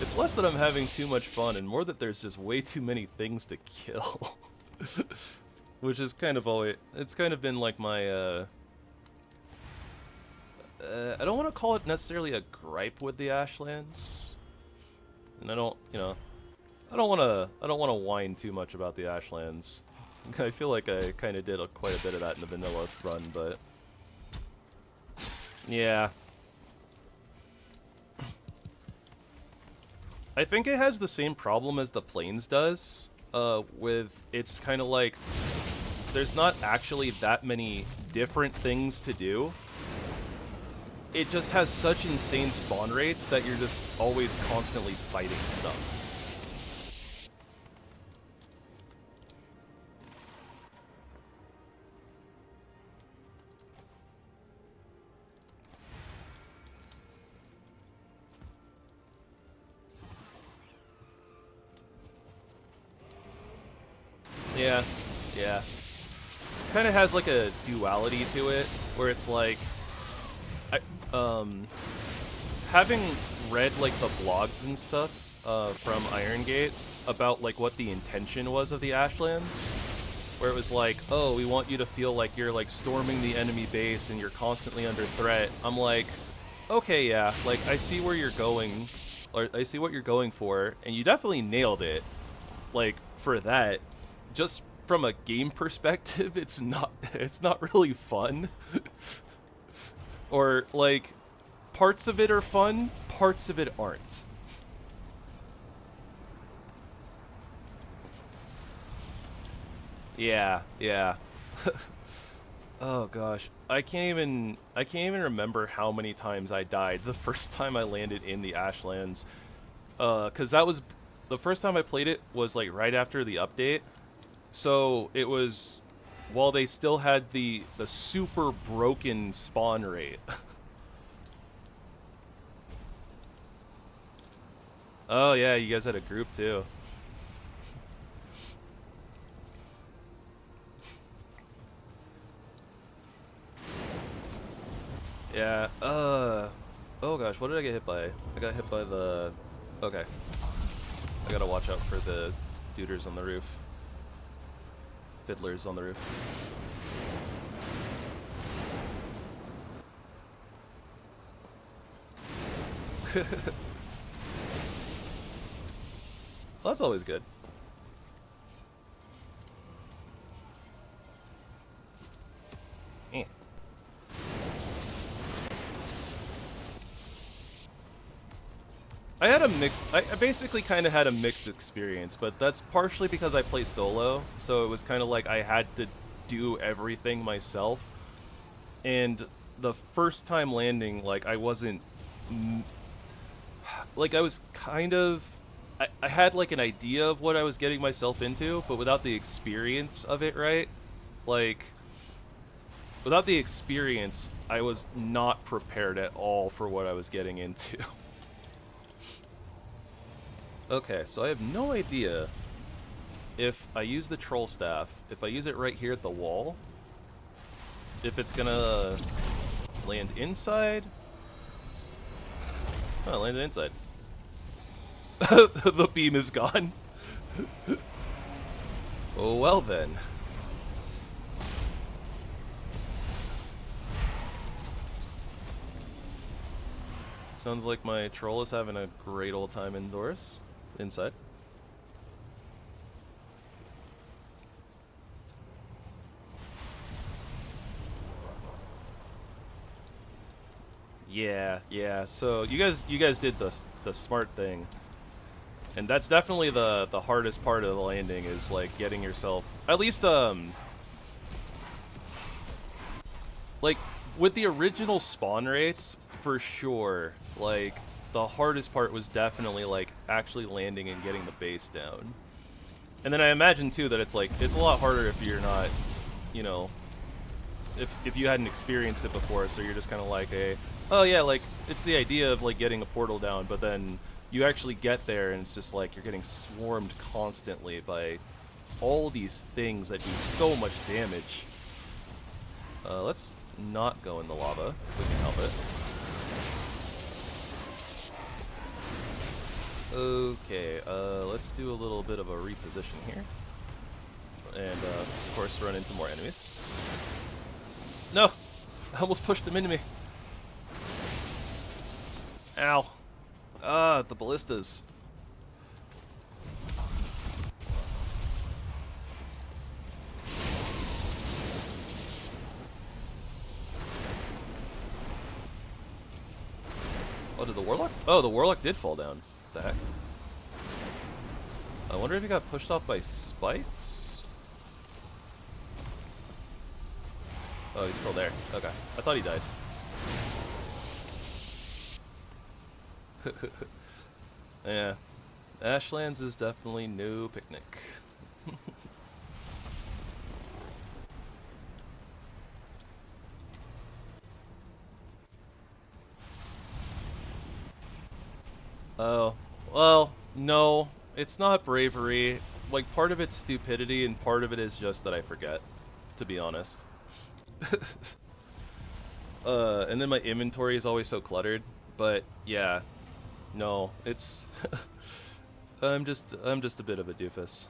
B: it's less that I'm having too much fun and more that there's just way too many things to kill. Which is kind of always, it's kind of been like my I don't want to call it necessarily a gripe with the Ashlands. And I don't want to whine too much about the Ashlands. I feel like I kind of did quite a bit of that in the vanilla run, but yeah. I think it has the same problem as the Plains does, with it's kind of like there's not actually that many different things to do. It just has such insane spawn rates that you're just always constantly fighting stuff. Yeah, yeah. Kind of has like a duality to it, where it's like, having read like the blogs and stuff from Iron Gate about like what the intention was of the Ashlands, where it was like, oh, we want you to feel like you're like storming the enemy base and you're constantly under threat. I'm like, okay, yeah, like I see where you're going, or I see what you're going for, and you definitely nailed it. Like for that. Just from a game perspective, it's not really fun. Or like parts of it are fun, parts of it aren't. Yeah, yeah. Oh gosh, I can't even remember how many times I died the first time I landed in the Ashlands. 'Cause that was the first time I played it was like right after the update. So it was while they still had the super broken spawn rate. Oh yeah, you guys had a group too. Yeah, oh gosh, what did I get hit by? I got hit by the... Okay. I gotta watch out for the duders on the roof. Fiddlers on the roof. Well, that's always good. Eh. I had a mixed... I basically kind of had a mixed experience, but that's partially because I play solo, so it was kind of like I had to do everything myself. And the first time landing, like, I wasn't... Like, I was kind of... I had, like, an idea of what I was getting myself into, but without the experience of it, right? Like... Without the experience, I was not prepared at all for what I was getting into. Okay, so I have no idea if I use the troll staff, if I use it right here at the wall, if it's gonna land inside. Oh, it landed inside. The beam is gone. Oh, well then. Sounds like my troll is having a great old time indoors. Inside. Yeah. So you guys did the smart thing, and that's definitely the hardest part of the landing is like getting yourself at least like with the original spawn rates for sure. Like the hardest part was definitely like actually landing and getting the base down. And then I imagine too that it's like it's a lot harder if you're not, you know, if you hadn't experienced it before, so you're just kind of like oh yeah, like it's the idea of like getting a portal down, but then you actually get there and it's just like you're getting swarmed constantly by all these things that do so much damage. Let's not go in the lava if we can help it. Okay, let's do a little bit of a reposition here. And, of course, run into more enemies. No! I almost pushed them into me. Ow. Ah, the ballistas. Oh, did the warlock? Oh, the warlock did fall down. What the heck? I wonder if he got pushed off by spikes? Oh, he's still there. Okay. I thought he died. Yeah. Ashlands is definitely no picnic. Oh, well, no, it's not bravery. Like, part of it's stupidity and part of it is just that I forget, to be honest. And then my inventory is always so cluttered, but yeah, no, it's... I'm just a bit of a doofus.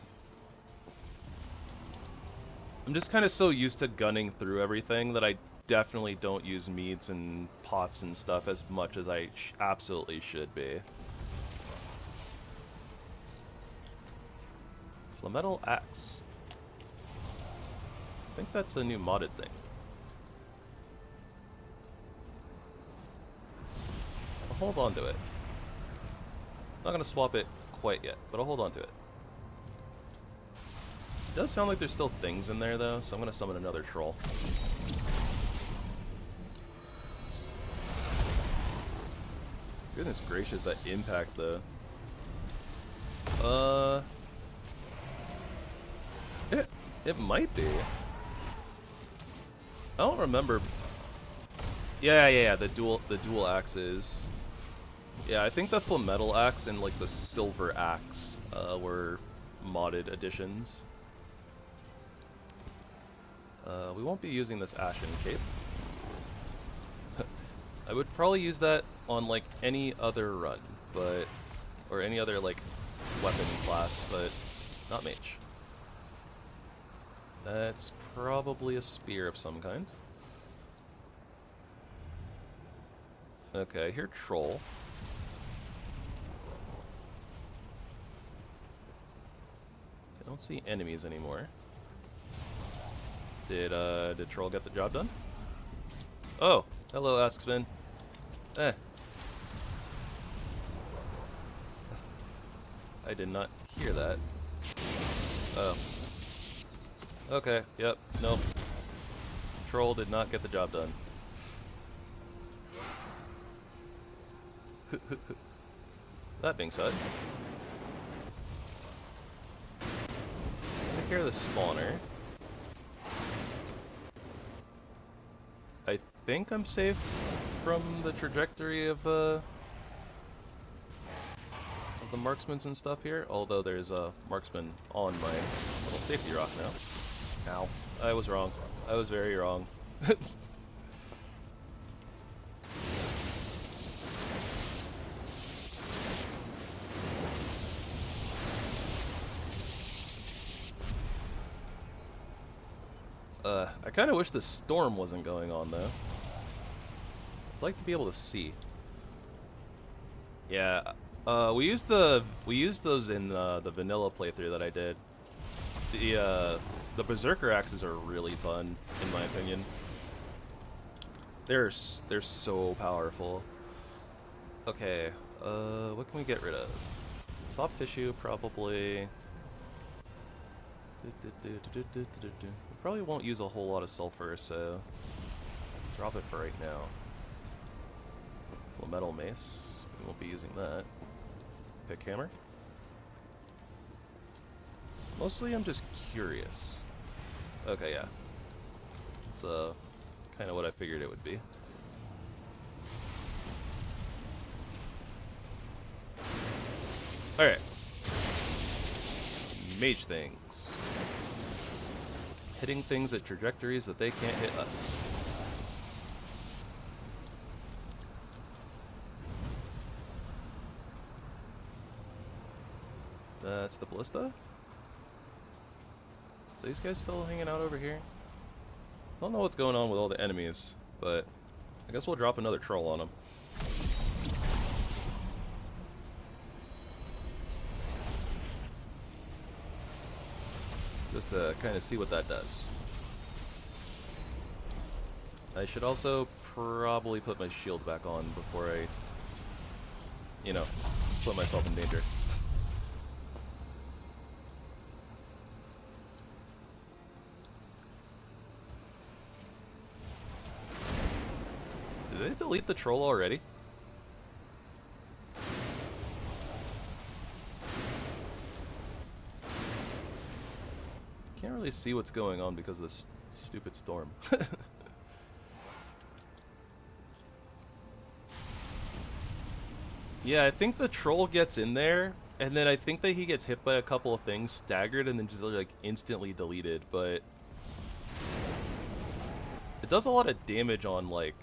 B: I'm just kind of so used to gunning through everything that I definitely don't use meads and pots and stuff as much as I absolutely should be. Flametal Axe. I think that's a new modded thing. I'll hold on to it. Not gonna swap it quite yet, but I'll hold on to it. It does sound like there's still things in there though, so I'm gonna summon another troll. Goodness gracious, that impact though. It might be. I don't remember. Yeah. The dual axes. Yeah, I think the full metal axe and like the silver axe were modded additions. We won't be using this ashen cape. I would probably use that on like any other run, but or any other like weapon class, but not mage. That's probably a spear of some kind. Okay, I hear troll. I don't see enemies anymore. Did troll get the job done? Oh, hello, Askspin. I did not hear that. Oh. Okay, yep, nope. Troll did not get the job done. That being said, let's take care of the spawner. I think I'm safe from the trajectory of the marksmans and stuff here, although there's a marksman on my little safety rock now. Ow. I was wrong. I was very wrong. I kind of wish the storm wasn't going on though. I'd like to be able to see. Yeah, we used those in the vanilla playthrough that I did. The berserker axes are really fun, in my opinion. They're so powerful. Okay, what can we get rid of? Soft tissue, probably. We probably won't use a whole lot of sulfur, so drop it for right now. Full metal mace, we won't be using that. Pick hammer. Mostly I'm just curious. Okay, yeah. It's kind of what I figured it would be. Alright. Mage things. Hitting things at trajectories that they can't hit us. That's the ballista? Are these guys still hanging out over here? I don't know what's going on with all the enemies, but I guess we'll drop another troll on them. Just to kind of see what that does. I should also probably put my shield back on before I, you know, put myself in danger. Did they delete the troll already? Can't really see what's going on because of this stupid storm. Yeah, I think the troll gets in there, and then I think that he gets hit by a couple of things, staggered, and then just like instantly deleted, but it does a lot of damage on like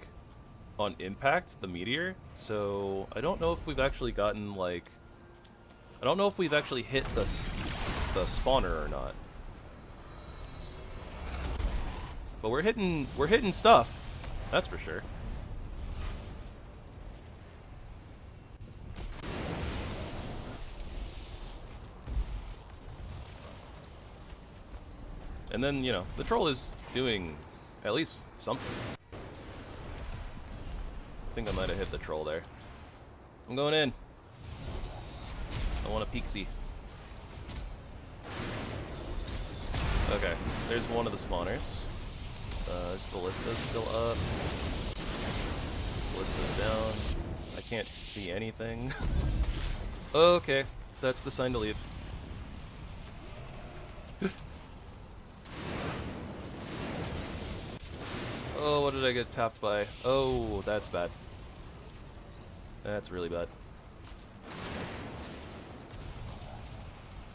B: on impact, the meteor, so I don't know if we've actually gotten like I don't know if we've actually hit the spawner or not. But we're hitting stuff, that's for sure. And then, you know, the troll is doing at least something. I think I might have hit the troll there. I'm going in. I want a peeksy. Okay, there's one of the spawners. This ballista's still up. Ballista's down. I can't see anything. Okay, that's the sign to leave. Oh, what did I get tapped by? Oh, that's bad. That's really bad.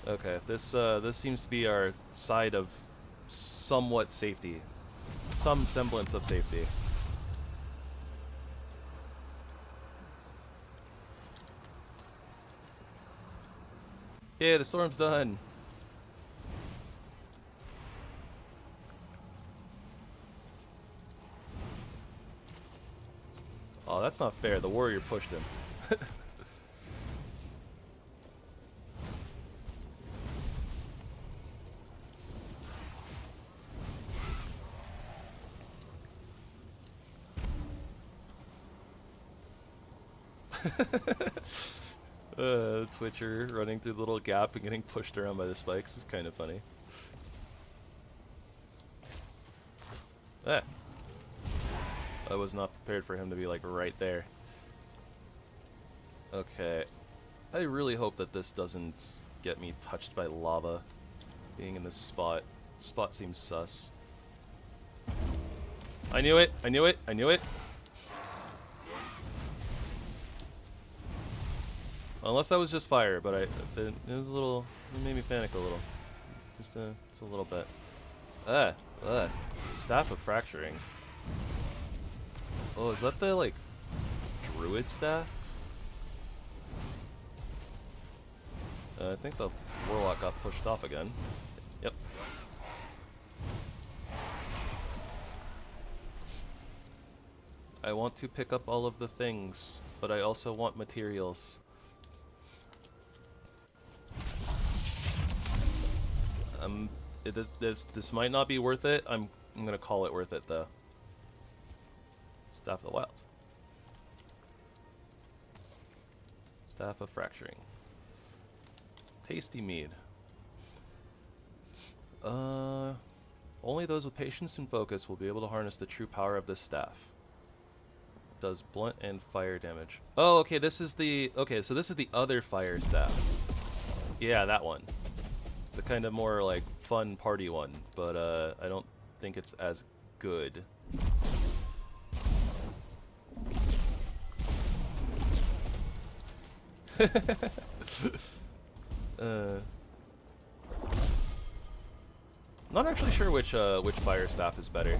B: Okay, this seems to be our side of somewhat safety. Some semblance of safety. Yeah, the storm's done. Oh, that's not fair. The warrior pushed him. Twitcher running through the little gap and getting pushed around by the spikes is kind of funny. Ah. I was not prepared for him to be like right there. Okay. I really hope that this doesn't get me touched by lava. Being in this spot. Spot seems sus. I knew it! I knew it! I knew it! Unless that was just fire, but it was a little, it made me panic a little. Just a little bit. Staff of Fracturing. Oh, is that the, like, druid staff? I think the warlock got pushed off again. Yep. I want to pick up all of the things, but I also want materials. This might not be worth it. I'm gonna call it worth it though. Staff of the Wild. Staff of Fracturing. Tasty mead. Only those with patience and focus will be able to harness the true power of this staff. Does blunt and fire damage. Oh, okay, this is the so this is the other fire staff. Yeah, that one. The kind of more like fun party one, but I don't think it's as good. Not actually sure which fire staff is better.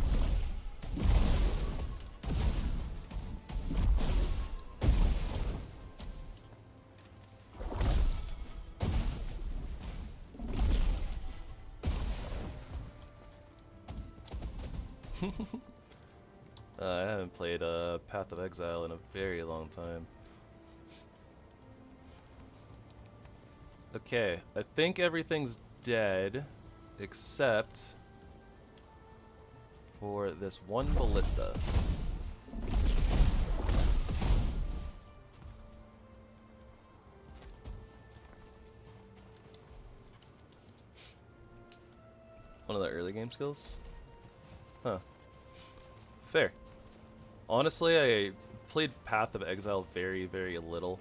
B: I haven't played Path of Exile in a very long time. Okay, I think everything's dead except for this one ballista. One of the early game skills? Huh. Fair. Honestly, I played Path of Exile very, very little.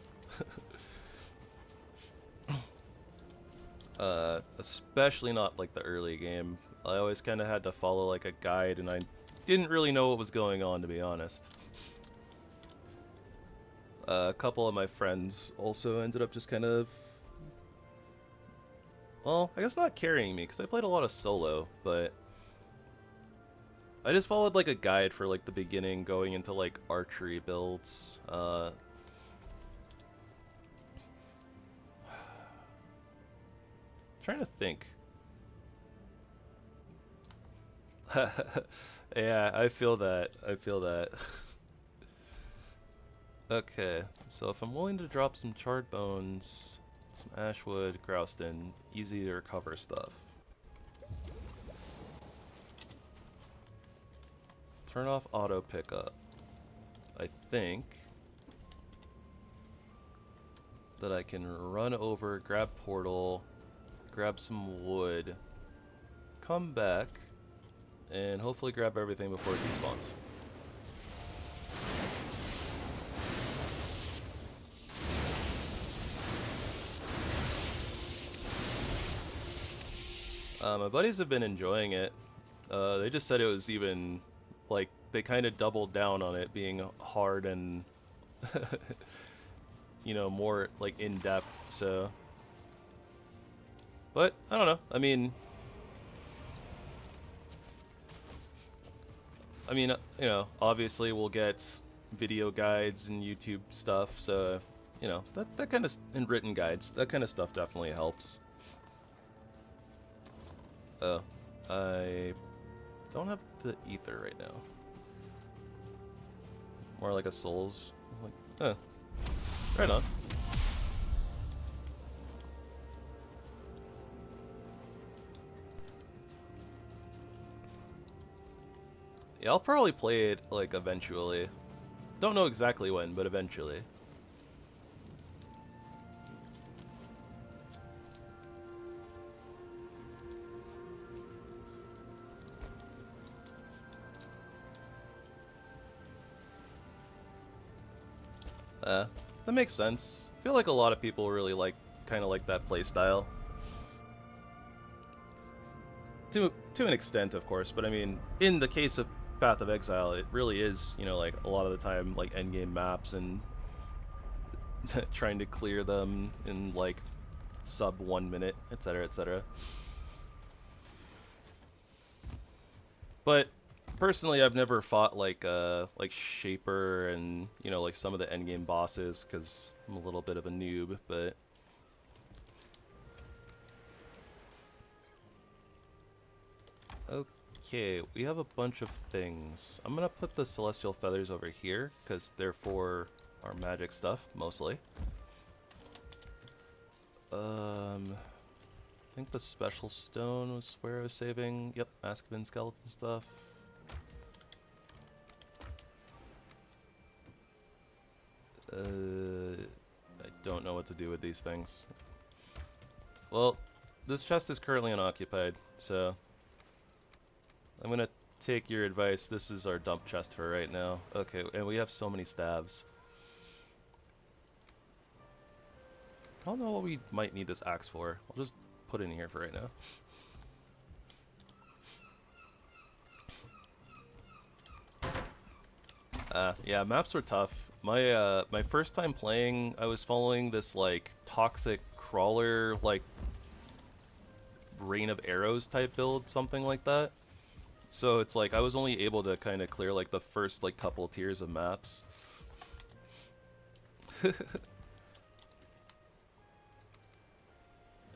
B: Especially not like the early game. I always kind of had to follow like a guide and I didn't really know what was going on, to be honest. A couple of my friends also ended up just kind of, well, I guess not carrying me because I played a lot of solo, but I just followed like a guide for like the beginning, going into like archery builds. Trying to think. Yeah, I feel that. I feel that. Okay, so if I'm willing to drop some charred bones, some ashwood, grouston, easy to recover stuff. Turn off auto pickup. I think that I can run over, grab portal, grab some wood, come back, and hopefully grab everything before it despawns. My buddies have been enjoying it. They just said it was even, like, they kind of doubled down on it being hard and, you know, more, like, in-depth, so... But, I don't know, I mean, you know, obviously we'll get video guides and YouTube stuff, so, you know, that kind of, and written guides, that kind of stuff definitely helps. Oh, I don't have the ether right now. More like a souls, like, right on. Yeah, I'll probably play it, like, eventually. Don't know exactly when, but eventually. That makes sense. I feel like a lot of people really like, kind of like that playstyle. To an extent, of course, but I mean, in the case of Path of Exile, it really is, you know, like, a lot of the time, like, endgame maps and trying to clear them in, like, sub 1 minute, etc., etc. But personally, I've never fought like Shaper and, you know, like some of the endgame bosses because I'm a little bit of a noob. But okay, we have a bunch of things. I'm gonna put the celestial feathers over here because they're for our magic stuff mostly. I think the special stone was where I was saving. Yep, Azkaban skeleton stuff. I don't know what to do with these things. Well, this chest is currently unoccupied, so I'm gonna take your advice. This is our dump chest for right now. Okay, and we have so many staves. I don't know what we might need this axe for. I'll just put it in here for right now. Yeah, maps were tough. My first time playing, I was following this, like, toxic crawler, like, rain of arrows type build, something like that. So it's like I was only able to kind of clear, like, the first, like, couple tiers of maps.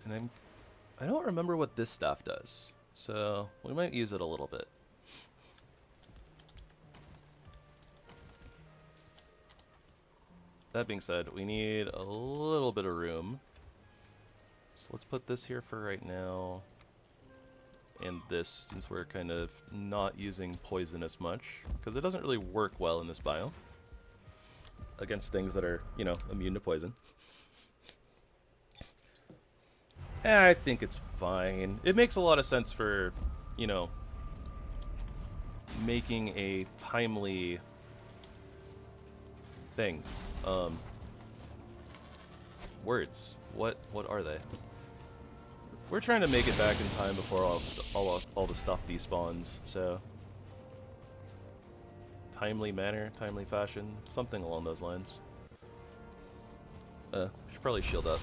B: And I don't remember what this staff does, so we might use it a little bit. That being said, we need a little bit of room. So let's put this here for right now. And this, since we're kind of not using poison as much, because it doesn't really work well in this biome against things that are, you know, immune to poison. I think it's fine. It makes a lot of sense for, you know, making a timely thing. Words. What are they? We're trying to make it back in time before all the stuff despawns, so... Timely manner, timely fashion, something along those lines. Should probably shield up.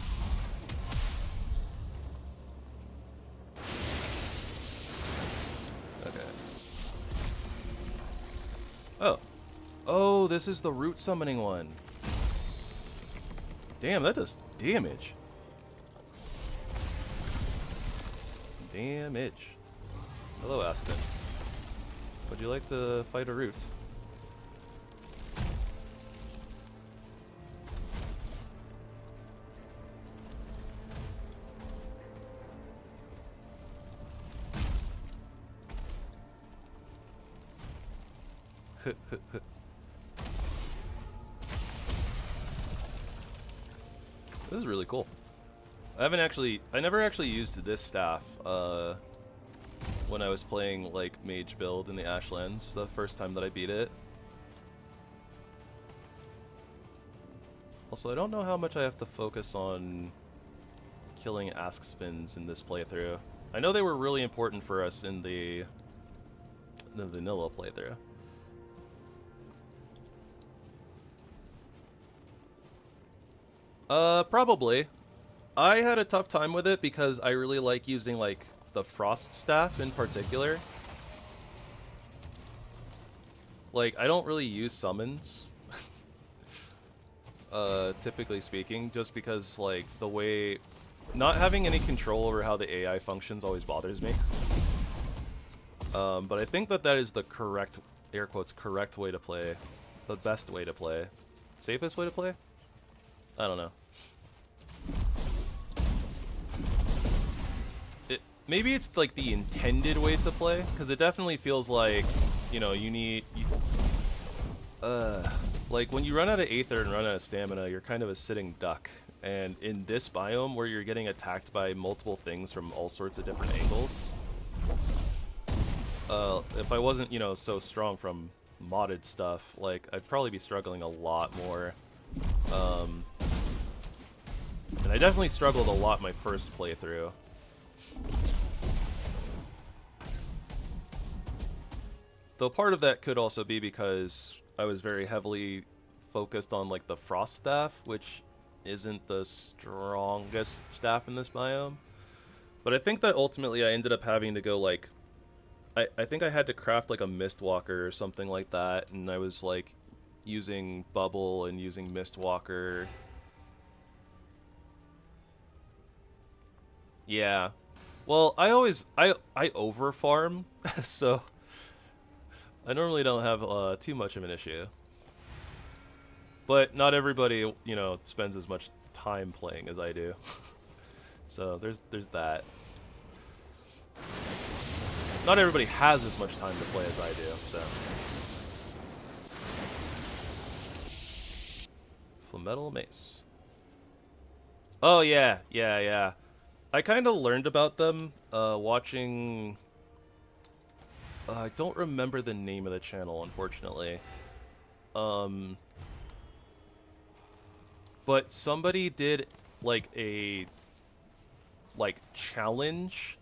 B: Okay. Oh. Oh, this is the root summoning one. Damn, that does damage. Damage. Hello, Aspen. Would you like to fight a root? This is really cool. I never actually used this staff when I was playing, like, mage build in the Ashlands the first time that I beat it. Also, I don't know how much I have to focus on killing ask spins in this playthrough. I know they were really important for us in the vanilla playthrough. Probably. I had a tough time with it because I really like using like the frost staff in particular. Like, I don't really use summons, typically speaking, just because like the way not having any control over how the AI functions always bothers me. But I think that is the correct, air quotes, correct way to play. The best way to play. Safest way to play? I don't know. Maybe it's like the intended way to play, because it definitely feels like, you know, like when you run out of Aether and run out of stamina, you're kind of a sitting duck. And in this biome where you're getting attacked by multiple things from all sorts of different angles, if I wasn't, you know, so strong from modded stuff, like, I'd probably be struggling a lot more. And I definitely struggled a lot my first playthrough. Though part of that could also be because I was very heavily focused on like the frost staff, which isn't the strongest staff in this biome. But I think that ultimately I ended up having to go like, I think I had to craft like a Mistwalker or something like that, and I was like using Bubble and using Mistwalker. Yeah. Well, I over farm, so I normally don't have too much of an issue. But not everybody, you know, spends as much time playing as I do. So there's that. Not everybody has as much time to play as I do, so. Flametal Mace. Oh yeah, yeah. I kind of learned about them watching... I don't remember the name of the channel, unfortunately. But somebody did like a challenge.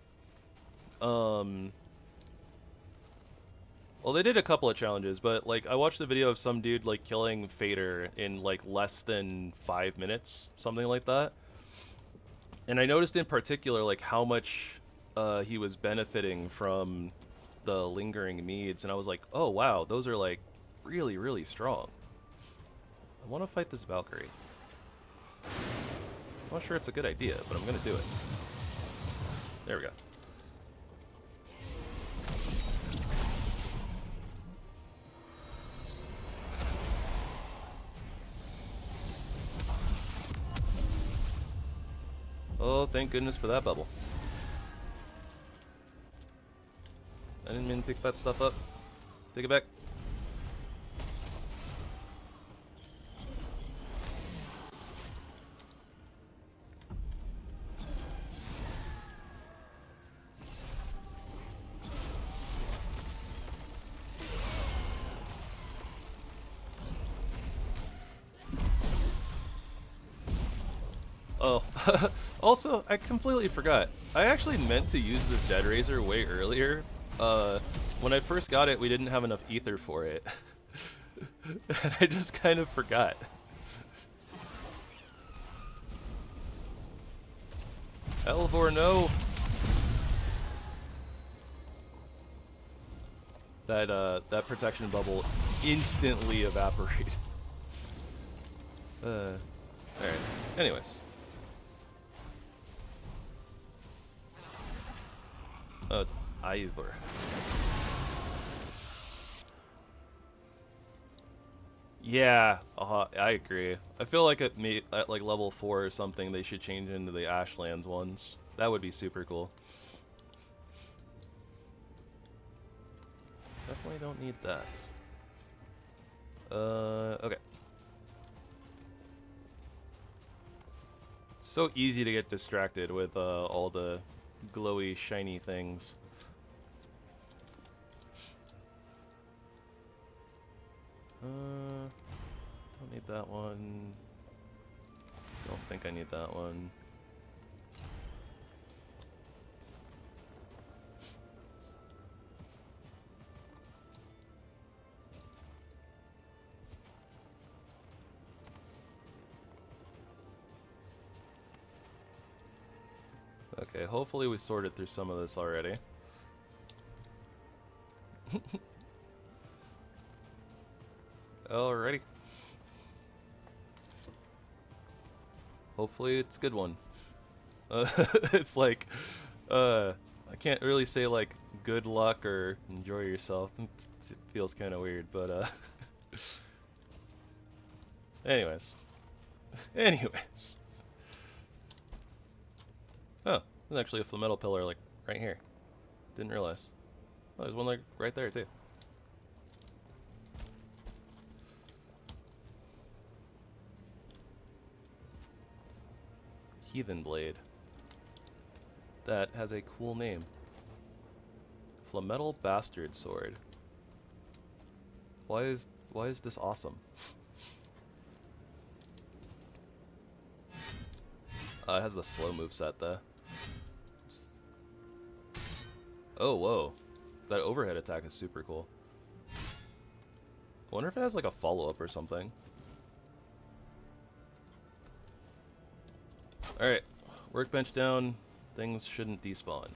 B: Well, they did a couple of challenges, but like I watched the video of some dude like killing Fader in like less than 5 minutes, something like that. And I noticed in particular like how much he was benefiting from the lingering meads, and I was like, oh wow, those are like really, really strong. I want to fight this Valkyrie. I'm not sure it's a good idea, but I'm gonna do it. There we go. Oh, thank goodness for that bubble. I didn't mean to pick that stuff up. Take it back. Oh, also, I completely forgot. I actually meant to use this Dead Razor way earlier. When I first got it, we didn't have enough ether for it. And I just kind of forgot. Elvor, no! That protection bubble instantly evaporated. Alright. Anyways. Oh, it's Ivor. Yeah, I agree. I feel like at like level 4 or something, they should change into the Ashlands ones. That would be super cool. Definitely don't need that. Okay. It's so easy to get distracted with all the glowy, shiny things. Don't need that one. Don't think I need that one. Okay, hopefully we sorted through some of this already. Alrighty. Hopefully it's a good one. It's like, I can't really say like good luck or enjoy yourself. It feels kind of weird, but anyways. Anyways. Oh, there's actually a flametal pillar like right here. Didn't realize. Oh, there's one like right there too. Heathen Blade. That has a cool name. Flametal Bastard Sword. Why is this awesome? It has the slow move set though. Oh, whoa. That overhead attack is super cool. I wonder if it has like a follow-up or something. Alright, workbench down. Things shouldn't despawn.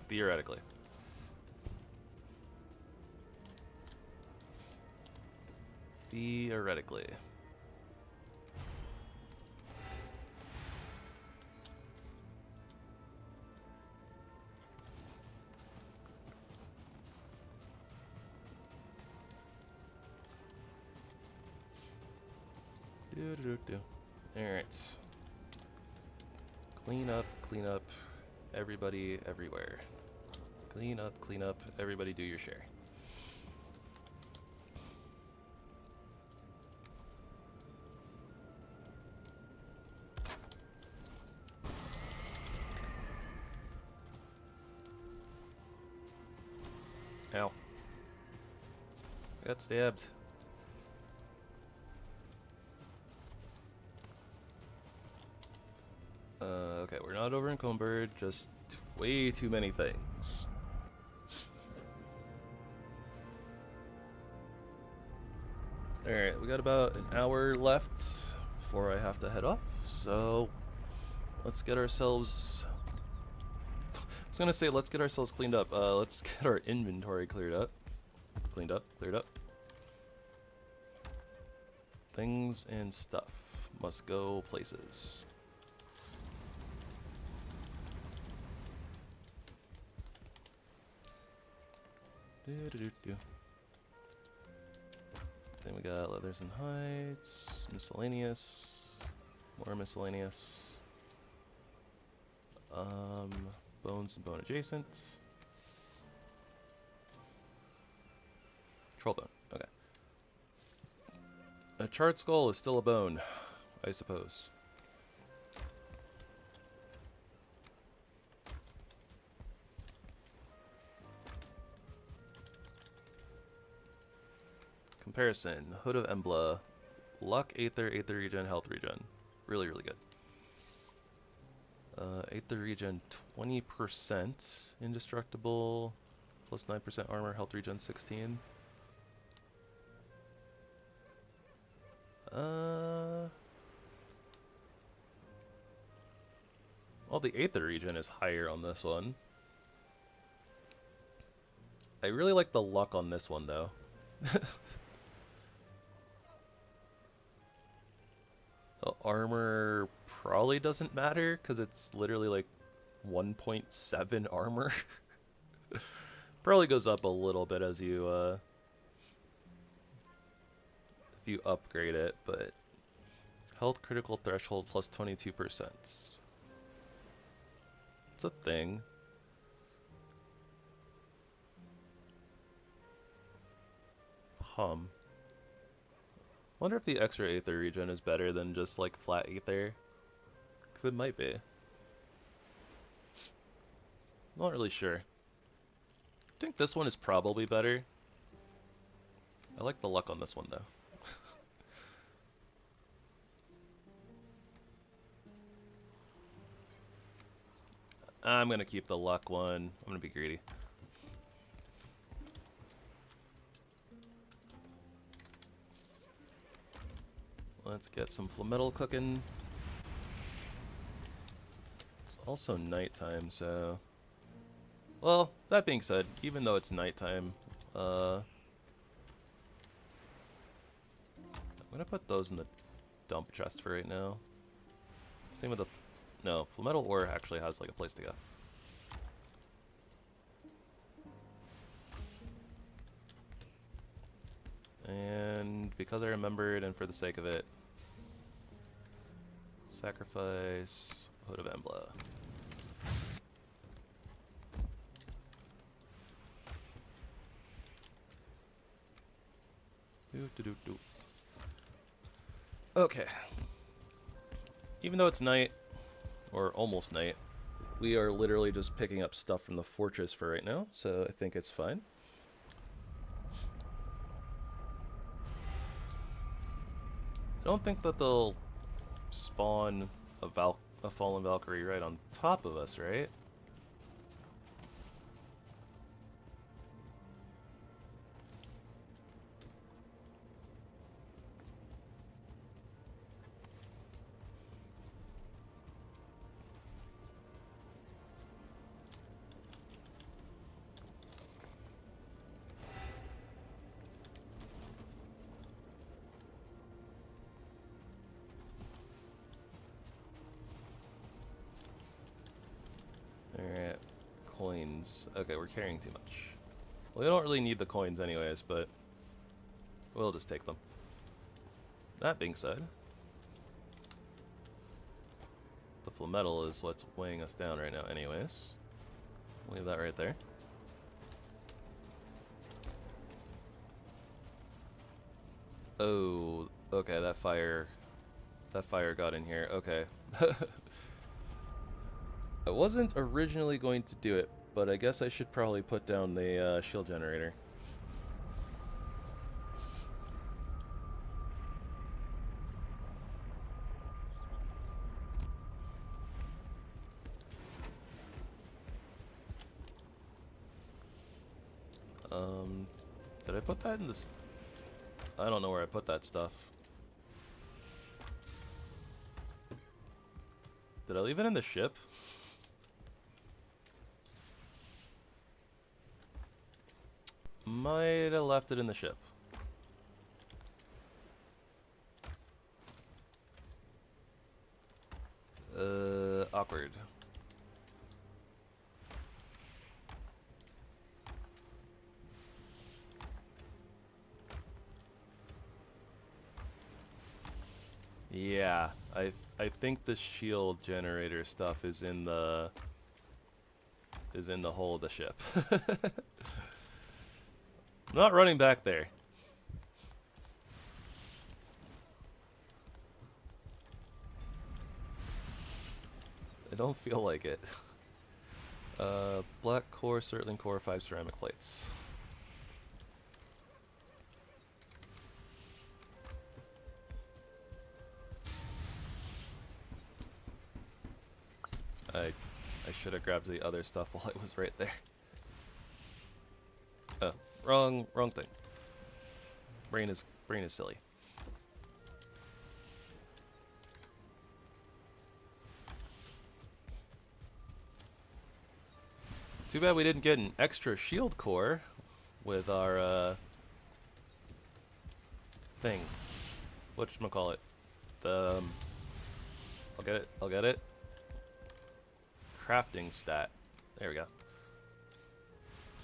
B: Theoretically. Theoretically. Alright. Clean up, everybody, everywhere. Clean up, everybody do your share. Ow. I got stabbed. Okay, we're not over encumbered, just way too many things. Alright, we got about an hour left before I have to head off, so let's get ourselves... I was gonna say let's get ourselves cleaned up. Let's get our inventory cleared up. Cleaned up, cleared up. Things and stuff must go places. Then we got leathers and hides, miscellaneous, more miscellaneous, bones and bone adjacent, troll bone. Okay. A charred skull is still a bone, I suppose. Comparison, Hood of Embla, Luck, Aether, Aether regen, Health regen. Really, really good. Aether regen 20%, indestructible, plus 9% armor, Health regen 16. Well, the Aether regen is higher on this one. I really like the luck on this one though. The armor probably doesn't matter because it's literally like 1.7 armor. Probably goes up a little bit as you if you upgrade it, but health critical threshold plus 22%. It's a thing. Wonder if the extra Aether regen is better than just like flat Aether, because it might be. Not really sure. I think this one is probably better. I like the luck on this one though. I'm gonna keep the luck one. I'm gonna be greedy. Let's get some flametal cooking. It's also nighttime, so... Well, that being said, even though it's nighttime, I'm gonna put those in the dump chest for right now. Same with the... No, Flametal Ore actually has like a place to go. And because I remembered, and for the sake of it, sacrifice Hood of Embla. Okay. Even though it's night, or almost night, we are literally just picking up stuff from the fortress for right now, so I think it's fine. I don't think that they'll spawn a fallen Valkyrie right on top of us, right? Alright, coins. Okay, we're carrying too much. Well, we don't really need the coins anyways, but we'll just take them. That being said, the Flametal is what's weighing us down right now anyways. Leave that right there. Oh, okay, that fire got in here. Okay. I wasn't originally going to do it, but I guess I should probably put down the shield generator. Did I put that in this? I don't know where I put that stuff. Did I leave it in the ship? Might have left it in the ship. Awkward. Yeah, I think the shield generator stuff is in the hull of the ship. I'm not running back there. I don't feel like it. Black core, Surtling core, 5 ceramic plates. I should have grabbed the other stuff while I was right there. Oh, wrong thing. Brain is silly. Too bad we didn't get an extra shield core with our thing. Whatchamacallit? The I'll get it. Crafting stat. There we go.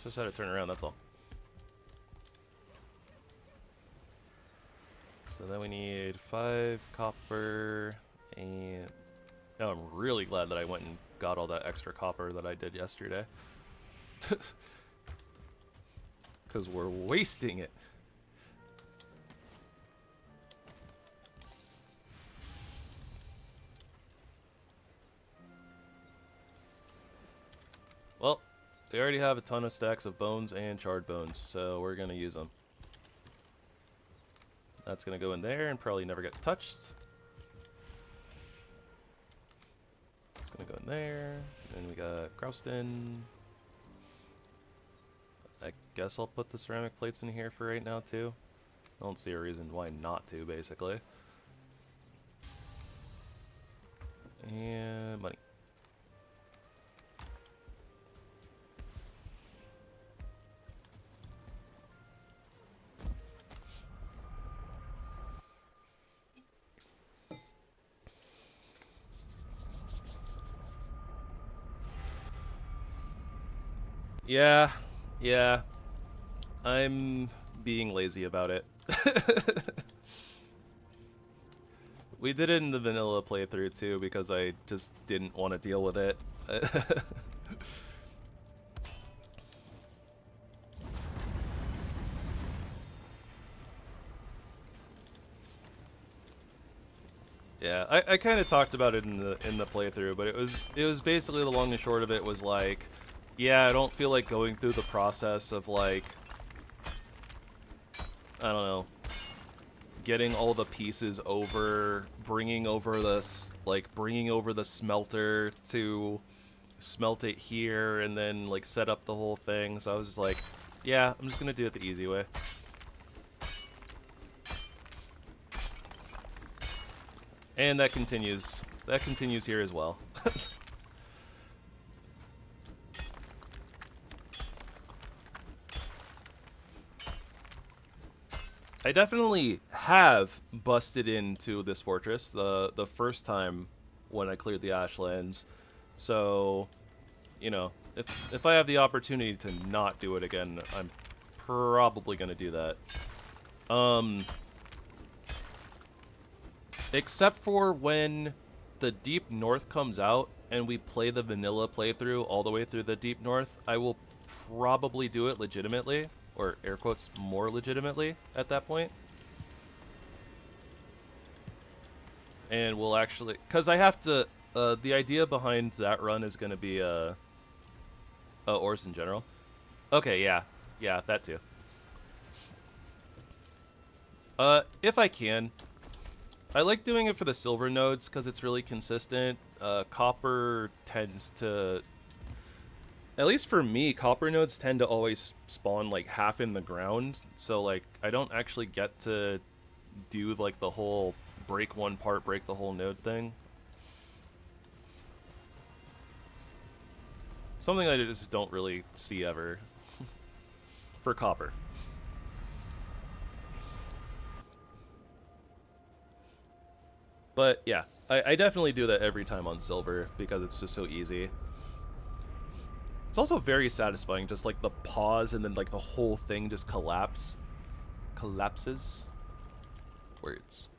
B: Just had to turn around, that's all. So then we need 5 copper, and now I'm really glad that I went and got all that extra copper that I did yesterday. Because we're wasting it. Well, we already have a ton of stacks of bones and charred bones, so we're going to use them. That's going to go in there and probably never get touched. It's going to go in there. And we got Grouston. I guess I'll put the ceramic plates in here for right now too. I don't see a reason why not to, basically. And money. Yeah, yeah. I'm being lazy about it. We did it in the vanilla playthrough too because I just didn't want to deal with it. Yeah, I kind of talked about it in the playthrough, but it was basically the long and short of it was like, yeah, I don't feel like going through the process of like, I don't know, getting all the pieces over, bringing over the smelter to smelt it here and then like set up the whole thing. So I was just like, yeah, I'm just gonna do it the easy way. And that continues here as well. I definitely have busted into this fortress the first time when I cleared the Ashlands. So, you know, if I have the opportunity to not do it again, I'm probably gonna do that. Except for when the Deep North comes out and we play the vanilla playthrough all the way through the Deep North, I will probably do it legitimately, or air quotes, more legitimately at that point. And we'll actually, because I have to, the idea behind that run is going to be, ores in general. Okay, yeah, that too. If I can. I like doing it for the silver nodes because it's really consistent. Copper tends to, at least for me, copper nodes tend to always spawn like half in the ground. So like I don't actually get to do like the whole break one part, break the whole node thing. Something I just don't really see ever for copper. But yeah, I definitely do that every time on silver because it's just so easy. It's also very satisfying, just like the pause and then like the whole thing just collapses. Words.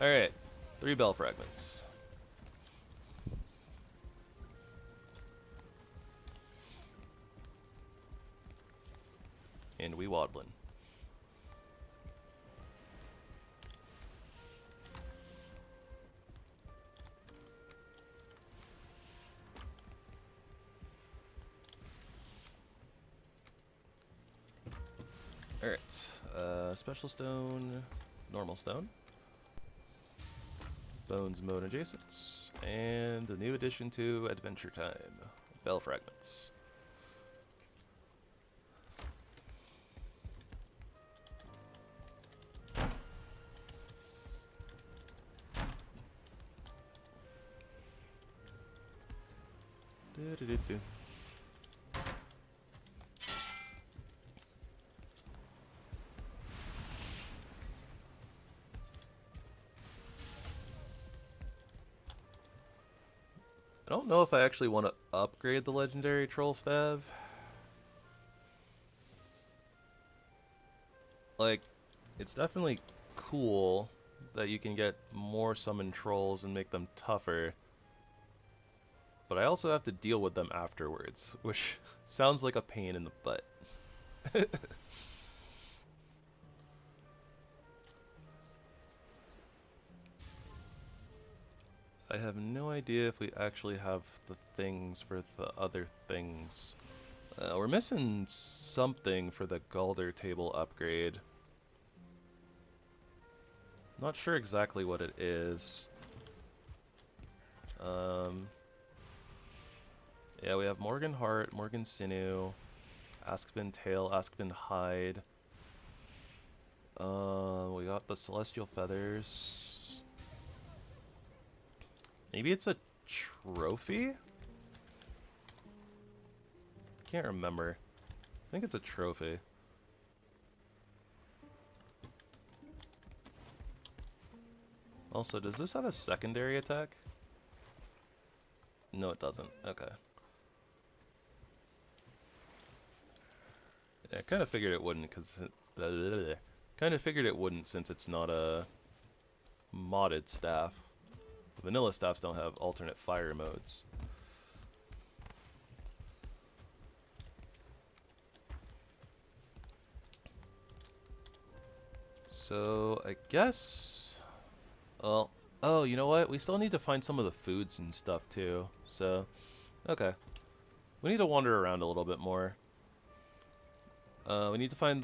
B: Alright, 3 bell fragments. And we waddlin'. Alright, special stone, normal stone, bones mode adjacents, and a new addition to Adventure Time, bell fragments. Do-do-do-do. I don't know if I actually want to upgrade the legendary troll staff. Like, it's definitely cool that you can get more summon trolls and make them tougher. But I also have to deal with them afterwards, which sounds like a pain in the butt. I have no idea if we actually have the things for the other things. We're missing something for the Galder table upgrade. Not sure exactly what it is. Yeah, we have Morgan Heart, Morgan Sinew, Askben Tail, Askben Hide. We got the Celestial Feathers. Maybe it's a trophy? Can't remember. I think it's a trophy. Also, does this have a secondary attack? No, it doesn't. Okay. I kind of figured it wouldn't, because kind of figured it wouldn't since it's not a modded staff. Vanilla staffs don't have alternate fire modes. So I guess, well, oh, you know what? We still need to find some of the foods and stuff too. So, okay, we need to wander around a little bit more. We need to find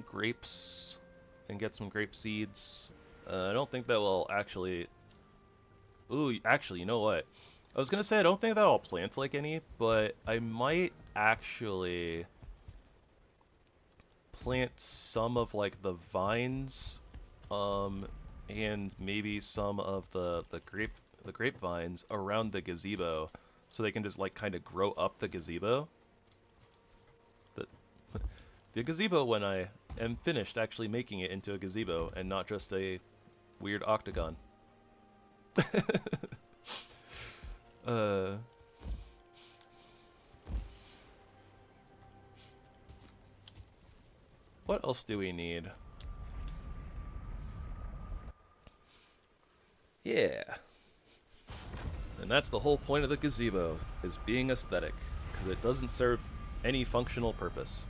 B: grapes and get some grape seeds. I don't think that will actually. Ooh, actually, you know what? I was gonna say I don't think that I'll plant like any, but I might actually plant some of like the vines, and maybe some of the grapevines around the gazebo, so they can just like kind of grow up the gazebo. The gazebo, when I am finished actually making it into a gazebo and not just a weird octagon. What else do we need? Yeah. And that's the whole point of the gazebo, is being aesthetic, because it doesn't serve any functional purpose.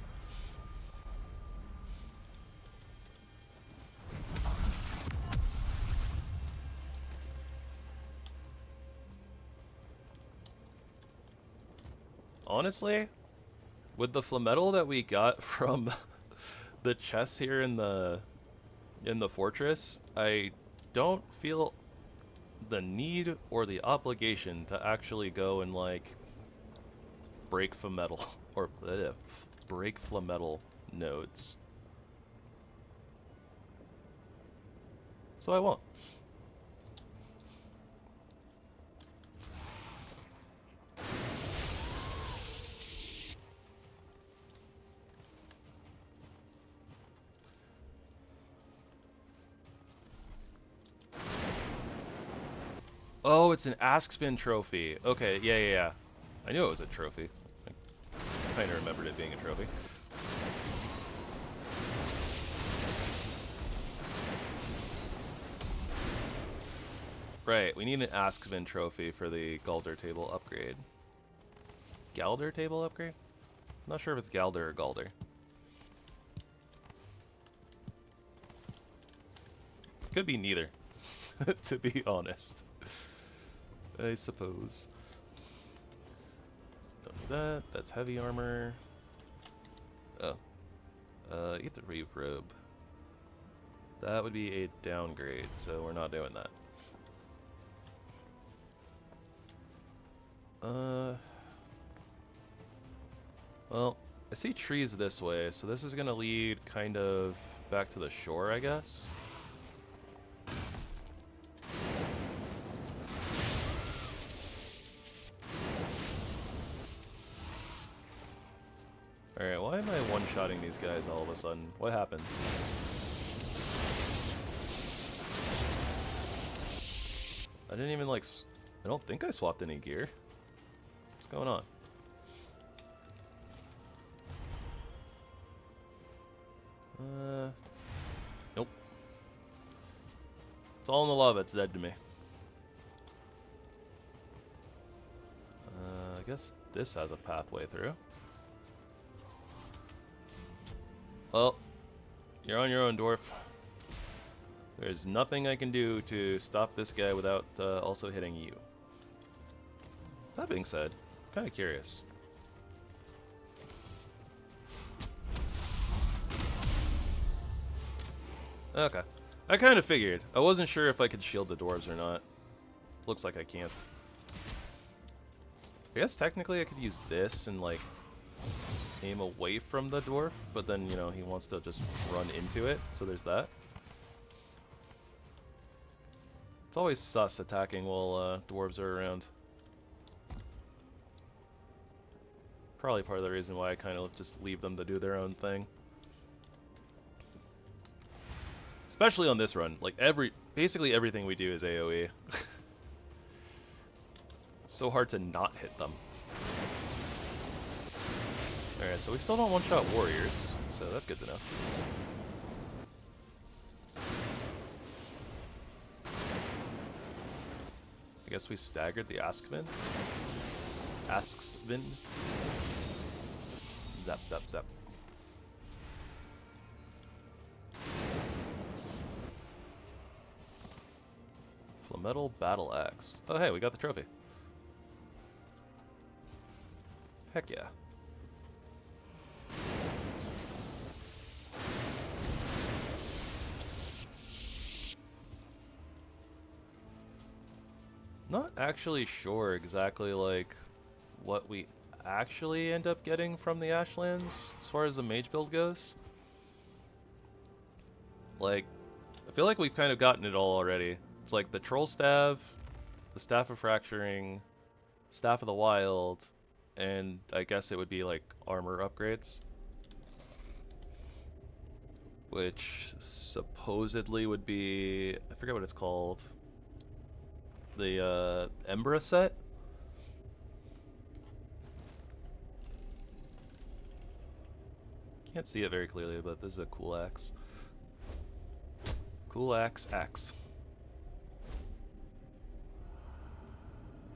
B: Honestly, with the flametal that we got from the chests here in the fortress, I don't feel the need or the obligation to actually go and like break flametal or break flametal nodes. So I won't. Oh, it's an Askspin trophy. Okay, yeah. I knew it was a trophy. I kind of remembered it being a trophy. Right, we need an Askspin trophy for the Galder table upgrade. Galder table upgrade? I'm not sure if it's Galder or Galder. Could be neither, to be honest. I suppose. Don't do that. That's heavy armor. Oh. Ether Reeve robe. That would be a downgrade, so we're not doing that. Well, I see trees this way, so this is gonna lead kind of back to the shore, I guess. Alright, why am I one-shotting these guys all of a sudden? What happened? I didn't even like... I don't think I swapped any gear. What's going on? Nope. It's all in the lava, it's dead to me. I guess this has a pathway through. Well, you're on your own, dwarf. There's nothing I can do to stop this guy without also hitting you. That being said, I'm kind of curious. Okay. I kind of figured. I wasn't sure if I could shield the dwarves or not. Looks like I can't. I guess technically I could use this and like aim away from the dwarf, but then, you know, he wants to just run into it, so there's that. It's always sus attacking while dwarves are around. Probably part of the reason why I kind of just leave them to do their own thing. Especially on this run, like basically everything we do is AoE. So hard to not hit them. Alright, so we still don't one-shot warriors, so that's good to know. I guess we staggered the Askvin. Asksvin. Zap, zap, zap. Flametal Battle Axe. Oh hey, we got the trophy. Heck yeah. Not actually sure exactly like what we actually end up getting from the Ashlands as far as the mage build goes. Like, I feel like we've kind of gotten it all already. It's like the Troll Staff, the Staff of Fracturing, Staff of the Wild, and I guess it would be like armor upgrades. Which supposedly would be, I forget what it's called. The Embra set? Can't see it very clearly, but this is a cool axe. Cool axe.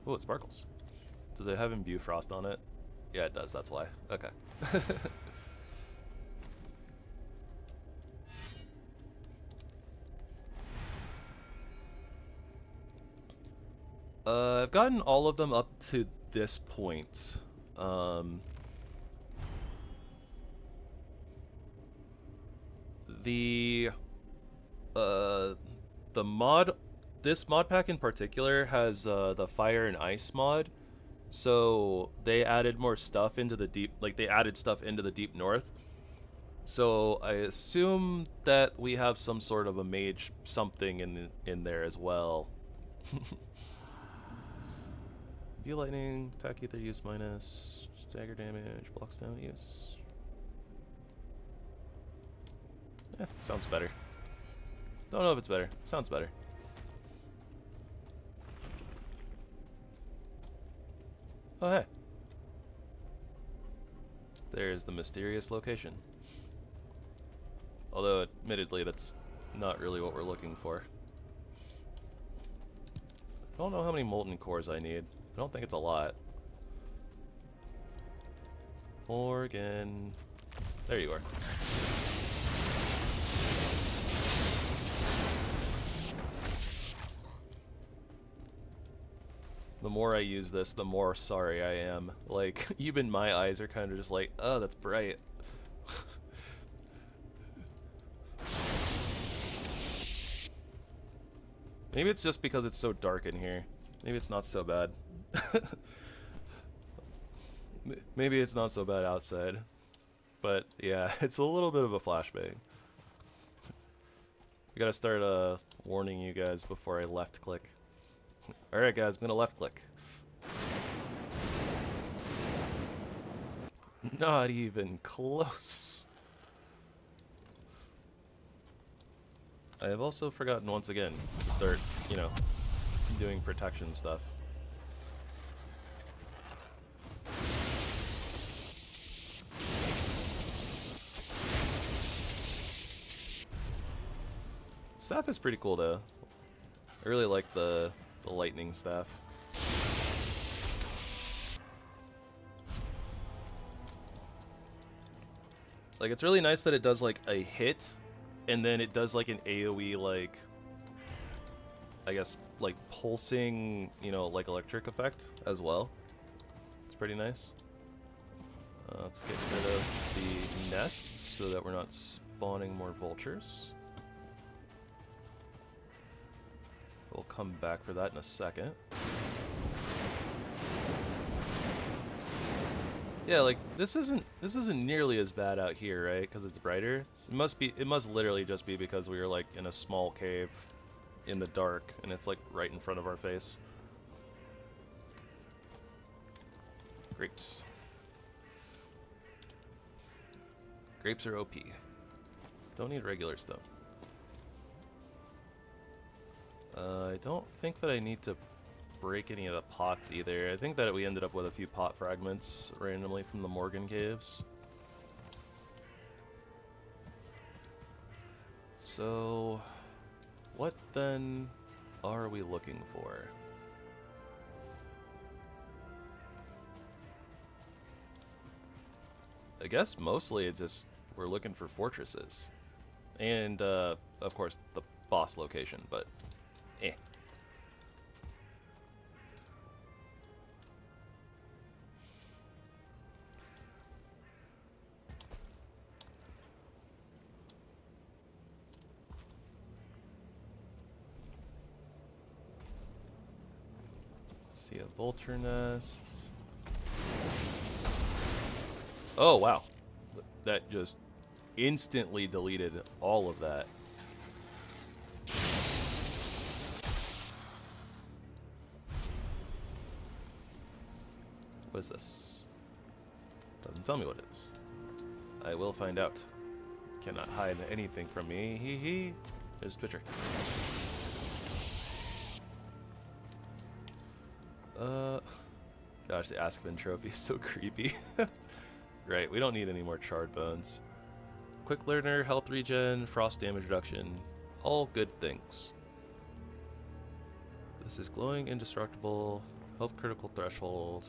B: Oh, it sparkles. Does it have Imbue Frost on it? Yeah, it does, that's why. Okay. I've gotten all of them up to this point. The mod, this mod pack in particular has the Fire and Ice mod, so they added more stuff into the deep, like they added stuff into the Deep North. So I assume that we have some sort of a mage something in there as well. View lightning, attack ether use minus, stagger damage, blocks down use. Yeah, sounds better. Don't know if it's better. Sounds better. Oh hey. There's the mysterious location. Although, admittedly, that's not really what we're looking for. I don't know how many molten cores I need. I don't think it's a lot. Morgan. There you are. The more I use this, the more sorry I am. Like, even my eyes are kind of just like, oh, that's bright. Maybe it's just because it's so dark in here. Maybe it's not so bad. Maybe it's not so bad outside. But yeah, it's a little bit of a flashbang. We gotta start warning you guys before I left click. Alright guys, I'm gonna left click. Not even close. I have also forgotten once again to start, you know, doing protection stuff. Staff is pretty cool though. I really like the lightning staff. Like, it's really nice that it does like a hit, and then it does like an AoE, like, I guess, like pulsing, you know, like electric effect as well. It's pretty nice. Let's get rid of the nests so that we're not spawning more vultures. We'll come back for that in a second. Yeah, like this isn't nearly as bad out here, right? Because it's brighter. It must literally just be because we were like in a small cave in the dark, and it's like right in front of our face. Grapes. Grapes are OP. Don't need regulars though. I don't think that I need to break any of the pots either. I think that we ended up with a few pot fragments randomly from the Morgan caves. So, what then are we looking for? I guess mostly it's just we're looking for fortresses. And, of course, the boss location, but eh. See a vulture nest. Oh, wow. That just instantly deleted all of that. What is this? Doesn't tell me what it is. I will find out. Cannot hide anything from me. Hee hee. There's Twitcher. Gosh, the ASharpPen trophy is so creepy. Right, we don't need any more charred bones. Quick learner, health regen, frost damage reduction. All good things. This is glowing, indestructible, health critical threshold.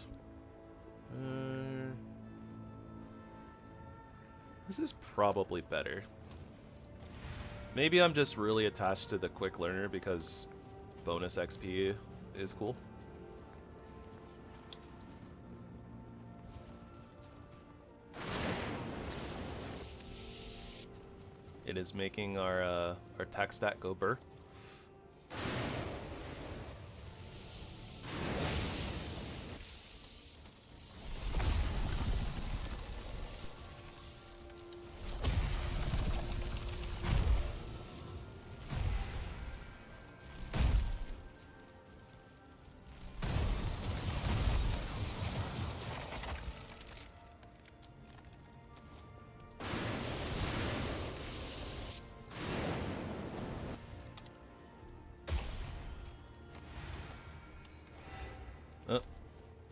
B: This is probably better. Maybe I'm just really attached to the quick learner because bonus XP is cool. It is making our attack stat go burr.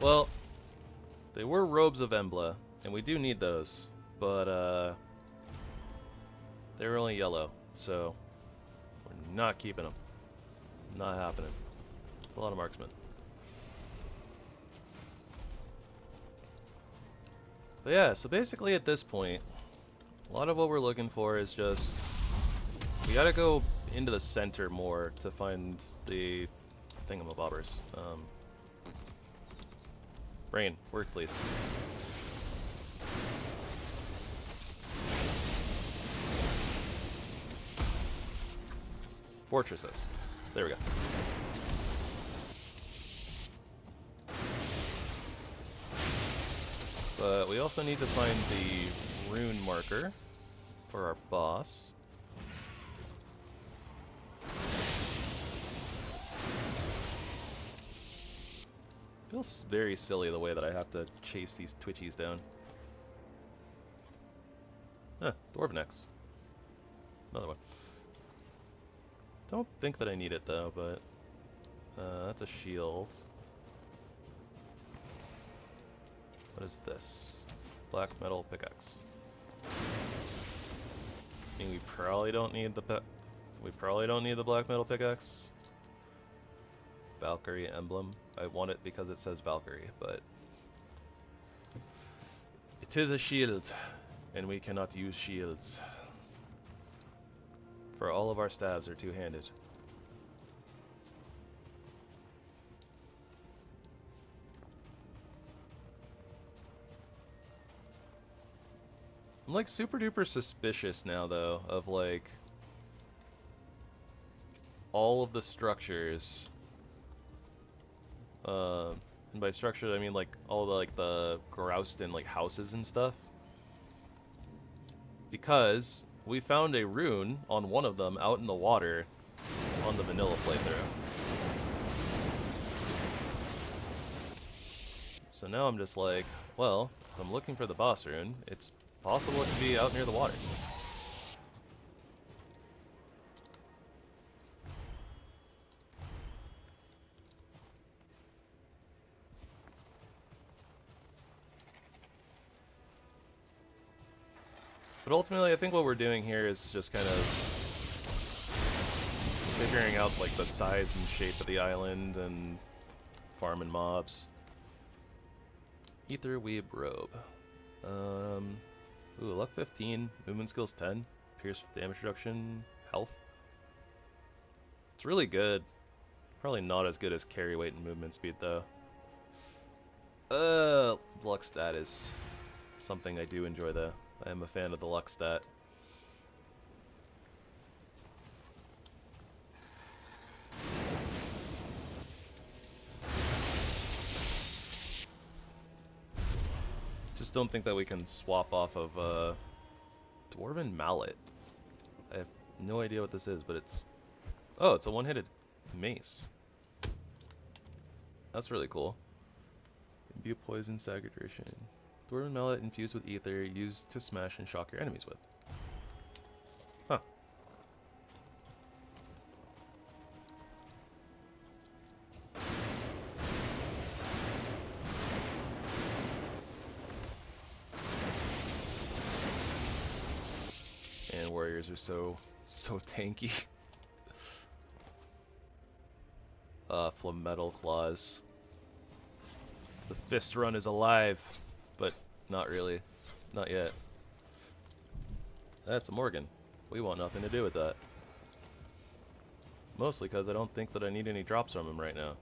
B: Well, they were robes of Embla, and we do need those, but they were only yellow, so we're not keeping them. Not happening. It's a lot of marksmen. But yeah, so basically at this point, a lot of what we're looking for is just, we gotta go into the center more to find the thingamabobbers. Brain, work please. Fortresses. There we go. But we also need to find the rune marker for our boss. Feels very silly the way that I have to chase these twitchies down. Huh, Dwarvenecks. Another one. Don't think that I need it though, but that's a shield. What is this? Black metal pickaxe. I mean, we probably don't need the black metal pickaxe. Valkyrie emblem. I want it because it says Valkyrie, but it is a shield, and we cannot use shields. For all of our staves are two-handed. I'm like super duper suspicious now though of like all of the structures. And by structure I mean like all the the groused-in like houses and stuff. Because we found a rune on one of them out in the water on the vanilla playthrough. So now I'm just like, well, if I'm looking for the boss rune, it's possible it could be out near the water. But ultimately, I think what we're doing here is just kind of figuring out like the size and shape of the island and farming mobs. Ether Weeb Robe. Ooh, luck 15, movement skills 10, pierce damage reduction, health. It's really good. Probably not as good as carry weight and movement speed though. Luck stat is something I do enjoy though. I am a fan of the luck stat. Just don't think that we can swap off of Dwarven Mallet. I have no idea what this is, but it's... Oh, it's a one-handed mace. That's really cool. Imbue poison, saturation. Dwarven Mallet infused with ether, used to smash and shock your enemies with. Huh. And warriors are so tanky. Flametal Claws. The fist run is alive, but not really. Not yet. That's a Morgan. We want nothing to do with that. Mostly because I don't think that I need any drops from him right now.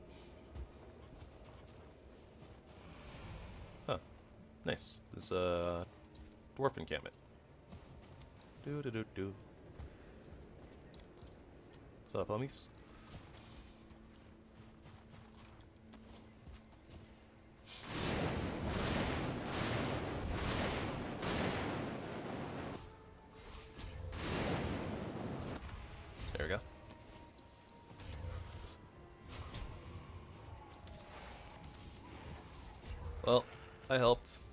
B: Huh. Nice. This dwarf encampment. Do. What's up, homies? There we go. Well, I helped.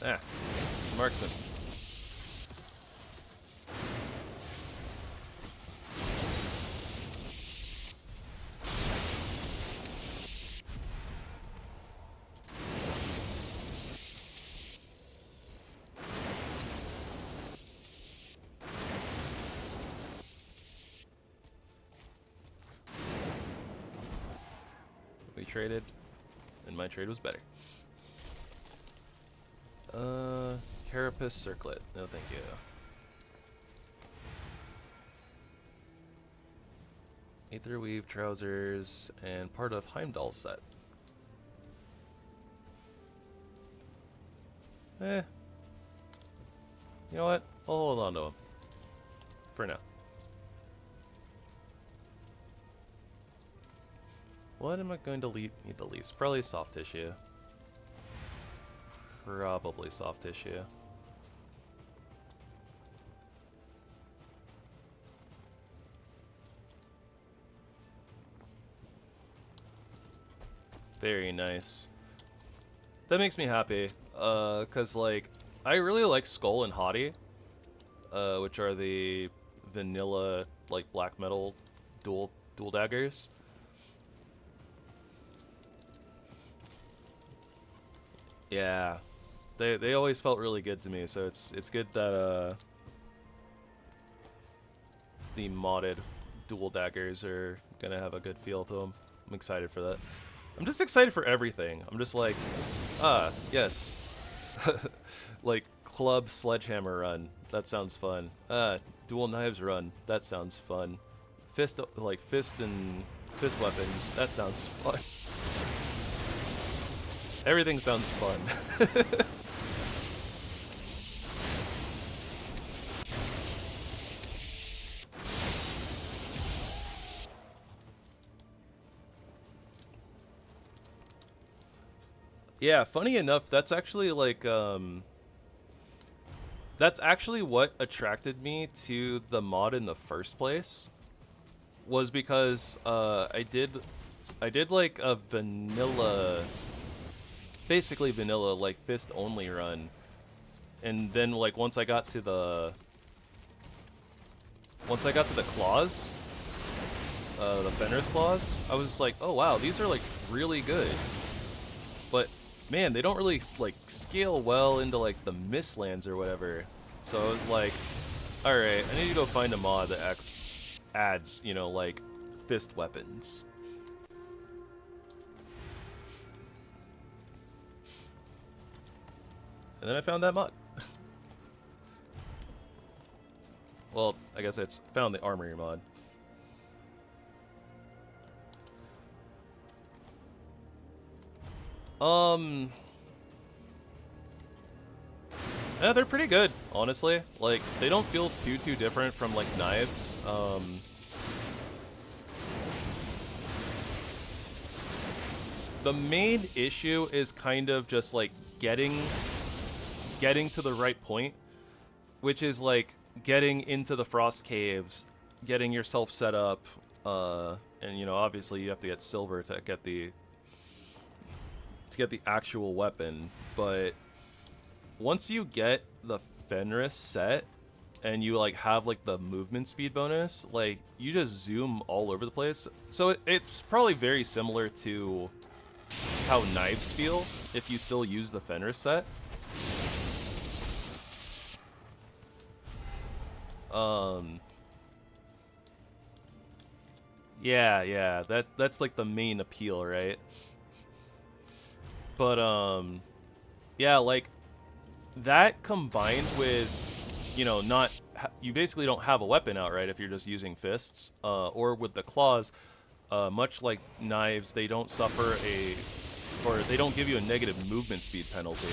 B: Ah, marksman. We traded, and my trade was better. Carapace Circlet. No, thank you. Aether Weave trousers and part of Heimdall set. You know what? I'll hold on to them. For now. What am I going to need the least? Probably soft tissue. Probably soft tissue. Very nice. That makes me happy, cause like I really like Skull and Haughty, which are the vanilla like black metal dual daggers. Yeah, they always felt really good to me, so it's good that the modded dual daggers are gonna have a good feel to them. I'm excited for that. I'm just excited for everything. I'm just like, yes. Like, club sledgehammer run. That sounds fun. Dual knives run. That sounds fun. Fist and fist weapons. That sounds fun. Everything sounds fun. Yeah, funny enough, that's actually like that's actually what attracted me to the mod in the first place. Was because I did like a vanilla, basically vanilla like fist only run, and then like once I got to the claws, the Fenris Claws, I was like, oh wow, these are like really good. But man, they don't really like scale well into like the Mistlands or whatever. So I was like, alright, I need to go find a mod that adds, you know, like fist weapons. And then I found that mod. Well, I guess it's found the Armory mod. Yeah, they're pretty good, honestly. Like, they don't feel too different from, like, knives. The main issue is kind of just, like, getting to the right point, which is, like, getting into the frost caves, getting yourself set up, and, you know, obviously you have to get silver to get the actual weapon, but once you get the Fenris set and you like have like the movement speed bonus, like you just zoom all over the place. So it's probably very similar to how knives feel if you still use the Fenris set. Yeah, that's like the main appeal, right? But yeah, like that combined with, you know, you basically don't have a weapon out, right, if you're just using fists, or with the claws, much like knives, they don't suffer they don't give you a negative movement speed penalty.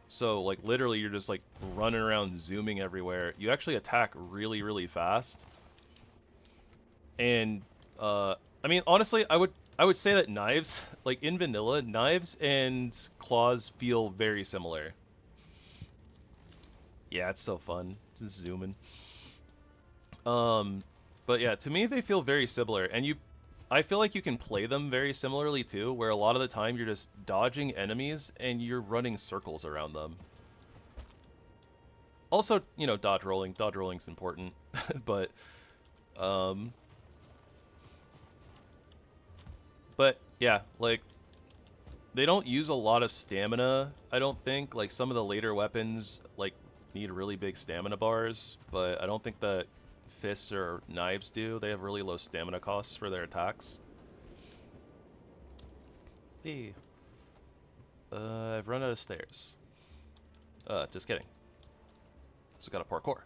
B: So like literally you're just like running around zooming everywhere. You actually attack really fast. And I mean, honestly, I would say that knives, like in vanilla, knives and claws feel very similar. Yeah, it's so fun. Just zooming. But yeah, to me they feel very similar, and I feel like you can play them very similarly too, where a lot of the time you're just dodging enemies and you're running circles around them. Also, you know, dodge rolling. Dodge rolling's important, but yeah, like they don't use a lot of stamina, I don't think. Like some of the later weapons like need really big stamina bars, but I don't think that fists or knives do. They have really low stamina costs for their attacks. Hey. I've run out of stairs. Just kidding. Just gotta parkour.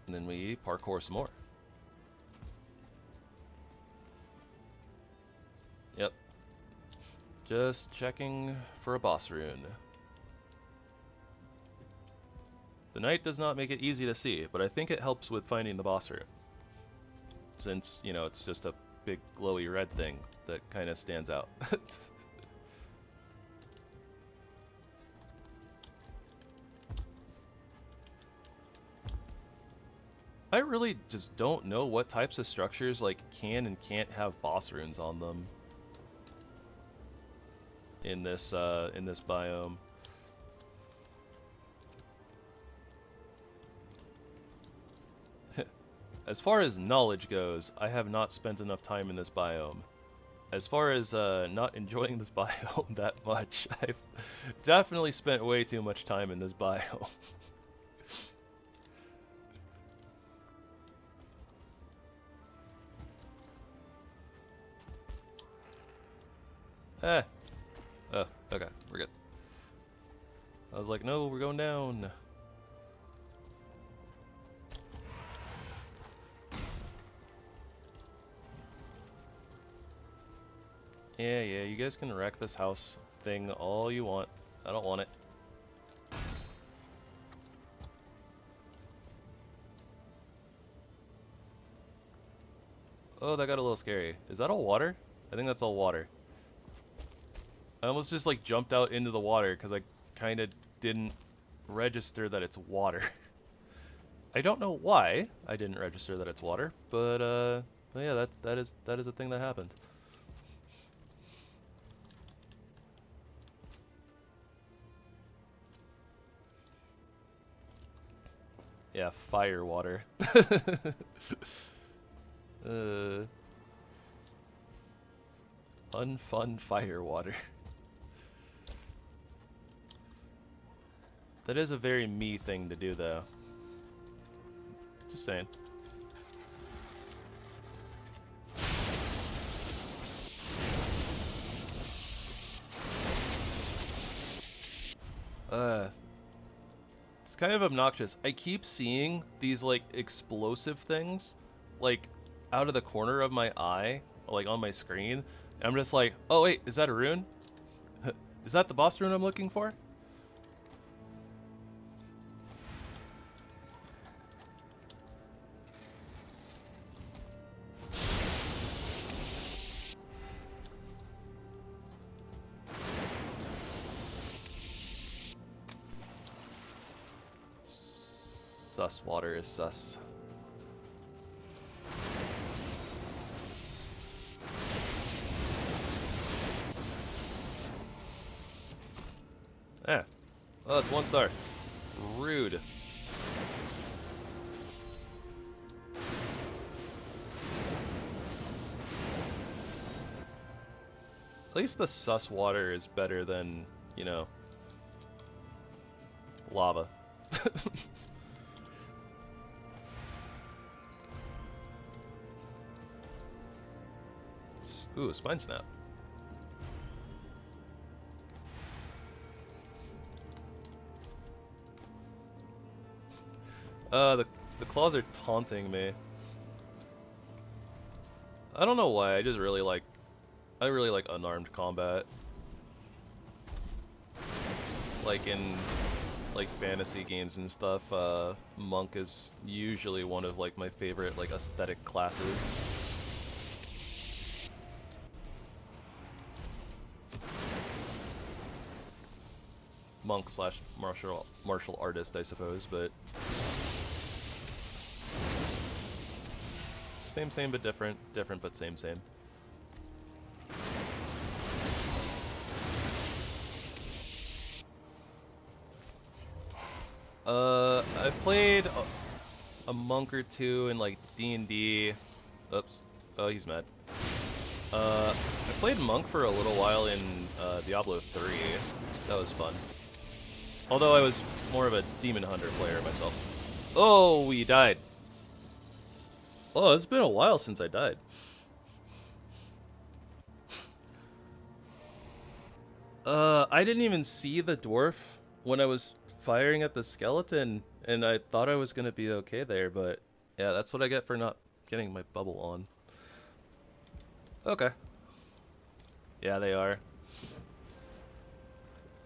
B: And then we parkour some more. Yep. Just checking for a boss rune. The night does not make it easy to see, but I think it helps with finding the boss rune. Since, you know, it's just a big glowy red thing that kind of stands out. I really just don't know what types of structures like can and can't have boss runes on them in this biome. As far as knowledge goes, I have not spent enough time in this biome. As far as not enjoying this biome that much, I've definitely spent way too much time in this biome. Oh, okay, we're good. I was like, no, we're going down. Yeah, you guys can wreck this house thing all you want. I don't want it. Oh, that got a little scary. Is that all water? I think that's all water. I almost just like jumped out into the water because I kind of didn't register that it's water. I don't know why I didn't register that it's water, but yeah, that is a thing that happened. Yeah, fire water. Unfun fire water. That is a very me thing to do, though. Just saying. It's kind of obnoxious. I keep seeing these, like, explosive things, like, out of the corner of my eye, like, on my screen. And I'm just like, oh wait, is that a rune? Is that the boss rune I'm looking for? Sus water is sus. Ah. Oh, it's 1 star. Rude. At least the sus water is better than, you know, lava. Ooh, spine snap. The claws are taunting me. I don't know why. I really like unarmed combat. Like in like fantasy games and stuff, monk is usually one of like my favorite like aesthetic classes. Monk slash martial artist, I suppose, but same but different, different but same. I've played a monk or two in like D&D. Oops. Oh, he's mad. I played monk for a little while in Diablo 3. That was fun. Although I was more of a demon hunter player myself. Oh, we died. Oh, it's been a while since I died. I didn't even see the dwarf when I was firing at the skeleton, and I thought I was gonna be okay there, but yeah, that's what I get for not getting my bubble on. Okay. Yeah, they are.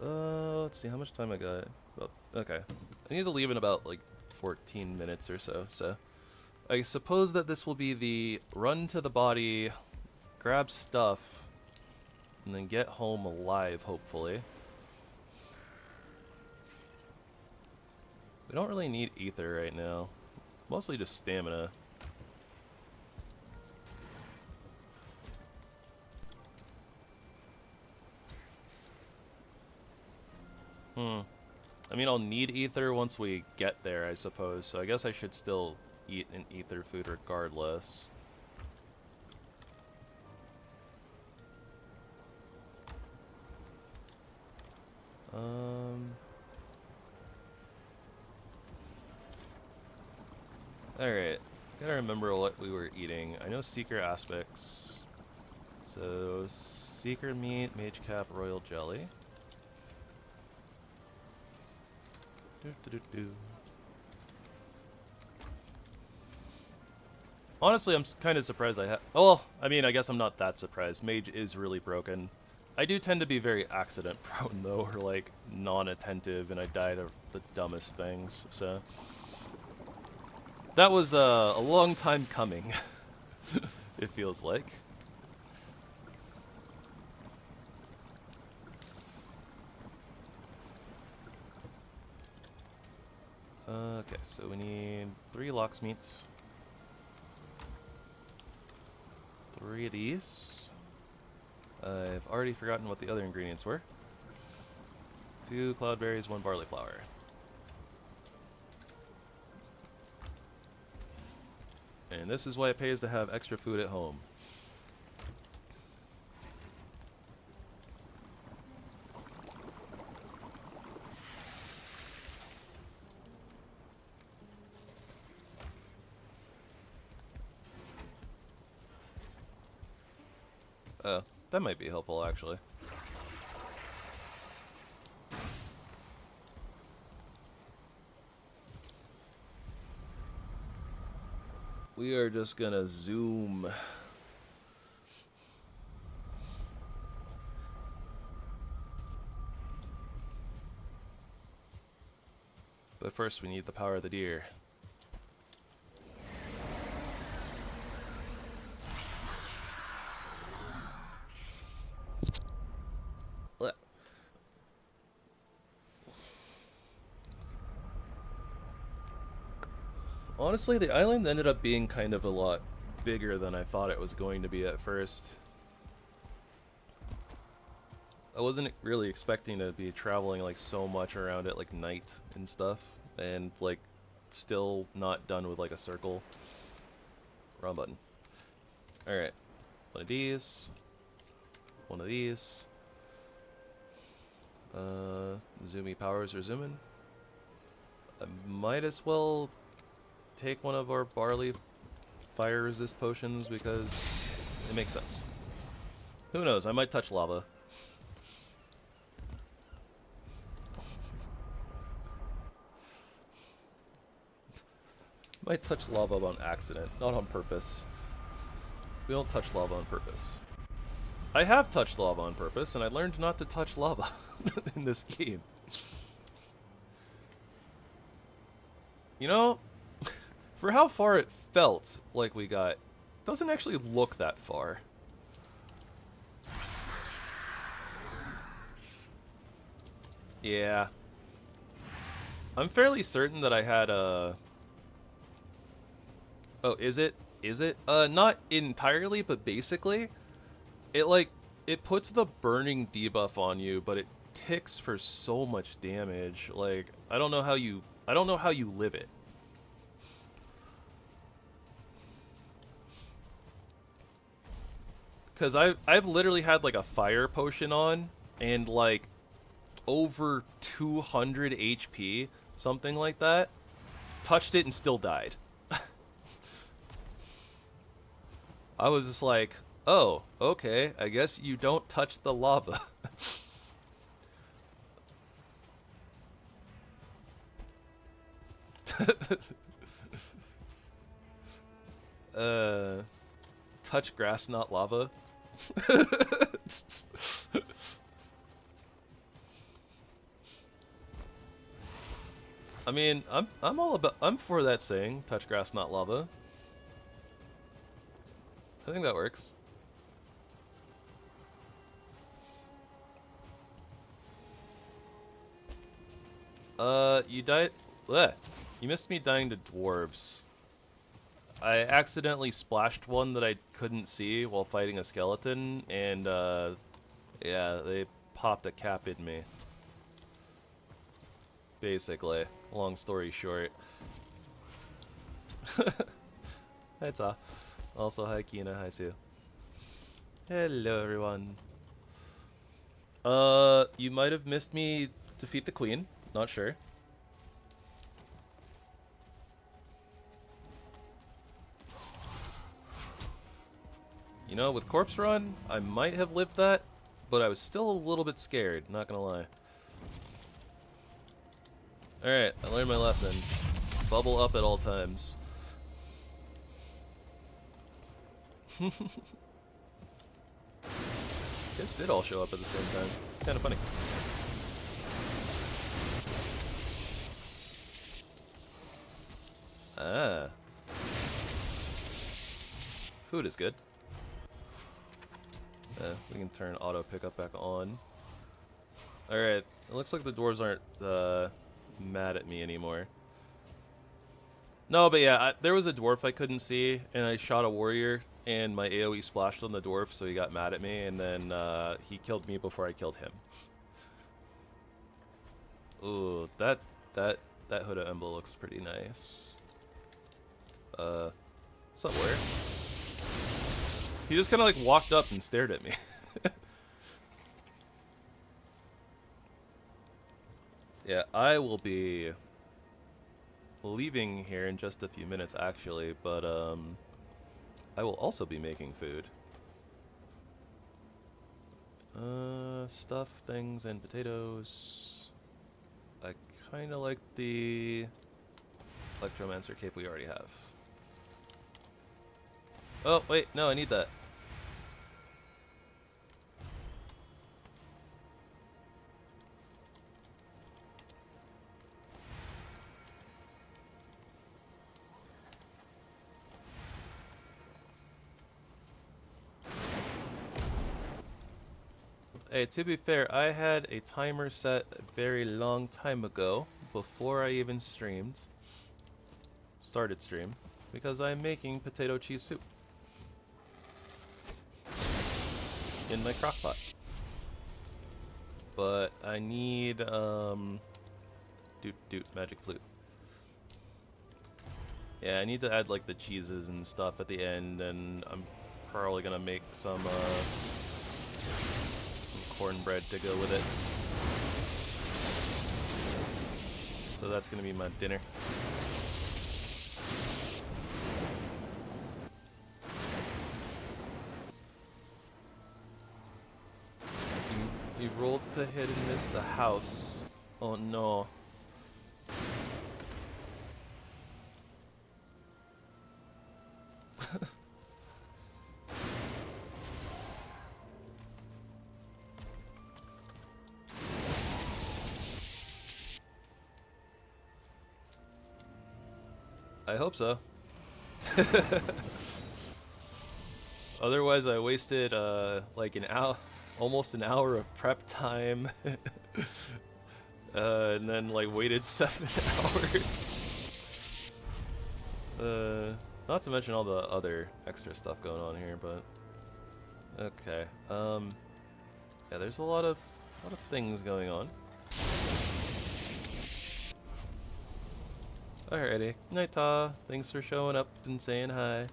B: Let's see how much time I got. Oh, okay. I need to leave in about like 14 minutes or so, so I suppose that this will be the run to the body, grab stuff, and then get home alive, hopefully. We don't really need ether right now. Mostly just stamina. I mean, I'll need ether once we get there, I suppose, so I guess I should still eat an ether food regardless. Alright, gotta remember what we were eating. I know Seeker aspects. So, Seeker meat, mage cap, royal jelly. Honestly, I'm kind of surprised I have. Well, I mean, I guess I'm not that surprised. Mage is really broken. I do tend to be very accident prone though, or like non-attentive, and I died of the dumbest things. So that was a long time coming. It feels like. Okay, so we need 3 lox meats. 3 of these. I've already forgotten what the other ingredients were. 2 cloudberries, 1 barley flour. And this is why it pays to have extra food at home. Oh, that might be helpful actually. We are just gonna zoom. But first we need the power of the deer. Blech. Honestly, the island ended up being kind of a lot bigger than I thought it was going to be at first. I wasn't really expecting to be traveling like so much around at like night and stuff, and like still not done with like a circle. Wrong button. Alright. One of these. One of these. Zoomy powers are zooming. I might as well take one of our barley fire resist potions because it makes sense. Who knows, I might touch lava. Might touch lava on accident, not on purpose. We don't touch lava on purpose. I have touched lava on purpose, and I learned not to touch lava in this game. You know, for how far it felt like we got, it doesn't actually look that far. Yeah. I'm fairly certain that I had a... Oh, is it? Is it? Not entirely, but basically, it puts the burning debuff on you, but it ticks for so much damage. Like, I don't know how you live it. Cause I've literally had like a fire potion on and like over 200 HP, something like that. Touched it and still died. I was just like, oh, okay, I guess you don't touch the lava. Touch grass, not lava. I mean, I'm for that saying, touch grass, not lava. I think that works. You died. Bleh. You missed me dying to dwarves. I accidentally splashed one that I couldn't see while fighting a skeleton, and yeah, they popped a cap in me. Basically, long story short. Hi Ta. Also, hi Kina, hi Sue. Hello everyone. You might have missed me defeat the queen, not sure. You know, with Corpse Run, I might have lived that, but I was still a little bit scared, not gonna lie. Alright, I learned my lesson. Bubble up at all times. This did all show up at the same time. Kinda funny. Ah. Food is good. We can turn auto pickup back on. Alright, it looks like the dwarves aren't mad at me anymore. No, but yeah, there was a dwarf I couldn't see, and I shot a warrior, and my AoE splashed on the dwarf, so he got mad at me, and then he killed me before I killed him. Ooh, that Hood of Emblem looks pretty nice. Somewhere. He just kind of like walked up and stared at me. Yeah, I will be leaving here in just a few minutes actually, but I will also be making food. Stuff, things, and potatoes. I kind of like the Electromancer cape we already have. Oh, wait, no, I need that. Hey, to be fair, I had a timer set a very long time ago, before I even started stream, because I'm making potato cheese soup in my crock pot. But I need, magic flute. Yeah, I need to add like the cheeses and stuff at the end, and I'm probably gonna make some cornbread to go with it. So that's gonna be my dinner. You rolled to hit and missed the house. Oh no. I hope so. Otherwise, I wasted like almost an hour of prep time, and then like waited 7 hours. Not to mention all the other extra stuff going on here, but okay. Yeah, there's a lot of things going on. Alrighty, Nighta, thanks for showing up and saying hi.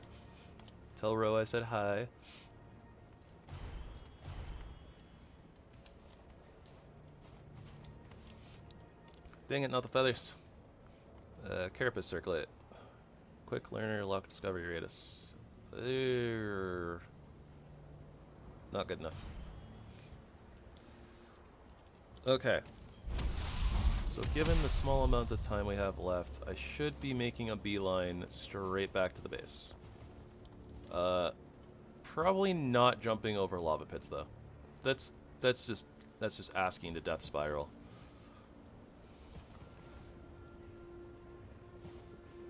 B: Tell Ro I said hi. Dang it, not the feathers. Carapace circlet. Quick learner, lock discovery radius. Not good enough. Okay. So given the small amount of time we have left, I should be making a beeline straight back to the base. Probably not jumping over lava pits though. That's just asking to death spiral.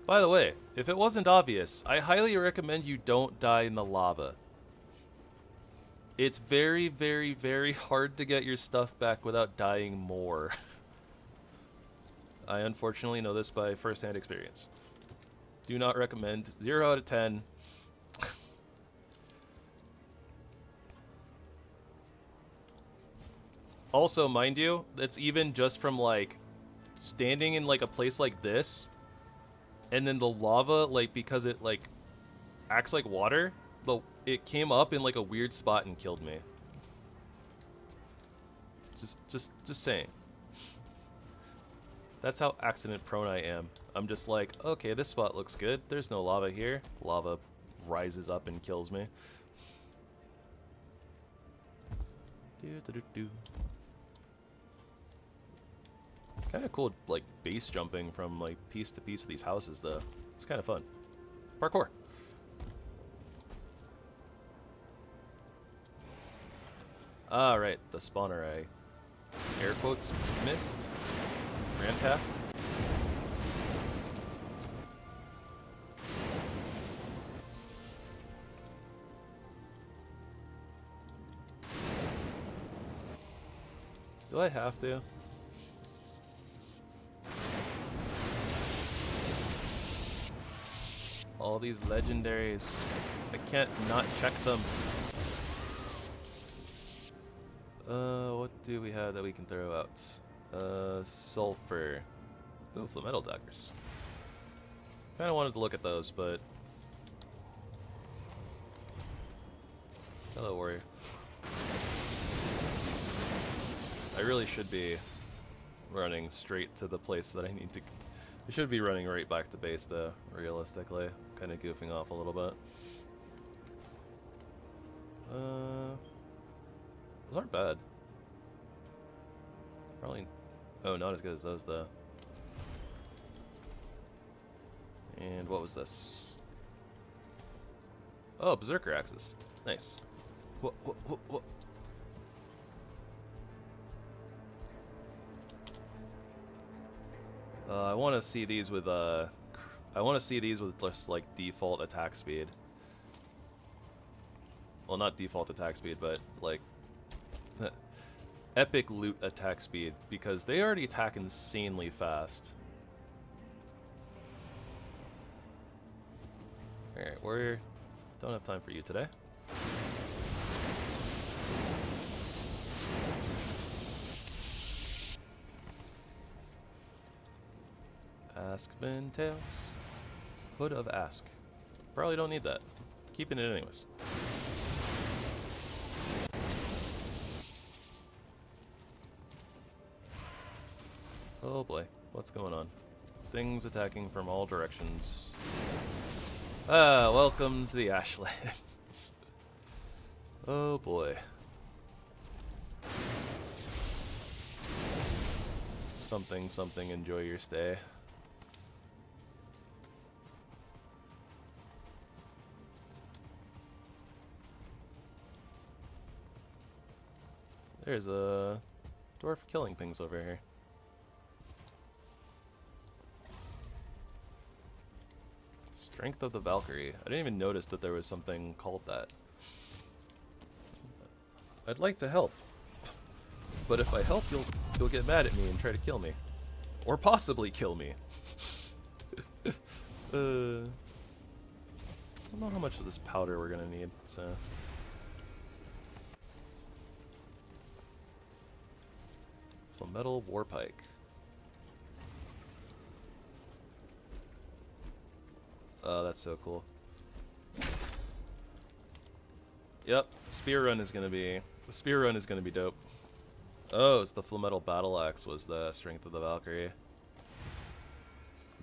B: By the way, if it wasn't obvious, I highly recommend you don't die in the lava. It's very, very, very hard to get your stuff back without dying more. I unfortunately know this by first-hand experience. Do not recommend. 0 out of 10. Also, mind you, that's even just from like standing in like a place like this, and then the lava, like because it like acts like water, it came up in like a weird spot and killed me. Just saying. That's how accident prone I am. I'm just like, okay, this spot looks good. There's no lava here. Lava rises up and kills me. Kind of cool, like base jumping from like piece to piece of these houses, though. It's kind of fun. Parkour. Ah, right, the spawner I air quotes missed. Ran past. Do I have to? All these legendaries. I can't not check them. What do we have that we can throw out? Sulfur. Ooh, metal daggers. Kinda wanted to look at those, but Hello, warrior. I really should be running straight to the place that I need to. I should be running right back to base though, realistically. Kind of goofing off a little bit. Those aren't bad. Probably. Oh, not as good as those though. And what was this? Oh, Berserker Axes. Nice. What? I want to see these with just like default attack speed. Well, not default attack speed, but like EpicLoot attack speed, because they already attack insanely fast. Alright, we don't have time for you today. Askman Tails. Hood of Ask. Probably don't need that. Keeping it anyways. Oh boy, what's going on? Things attacking from all directions. Ah, welcome to the Ashlands. Oh boy. Something, something, enjoy your stay. There's a dwarf killing things over here. Strength of the Valkyrie. I didn't even notice that there was something called that. I'd like to help, but if I help, you'll get mad at me and try to kill me, or possibly kill me. I don't know how much of this powder we're gonna need, so. So metal warpike. Oh, that's so cool. Yep, spear run is gonna be dope. Oh, it's the full metal battle axe was the strength of the Valkyrie.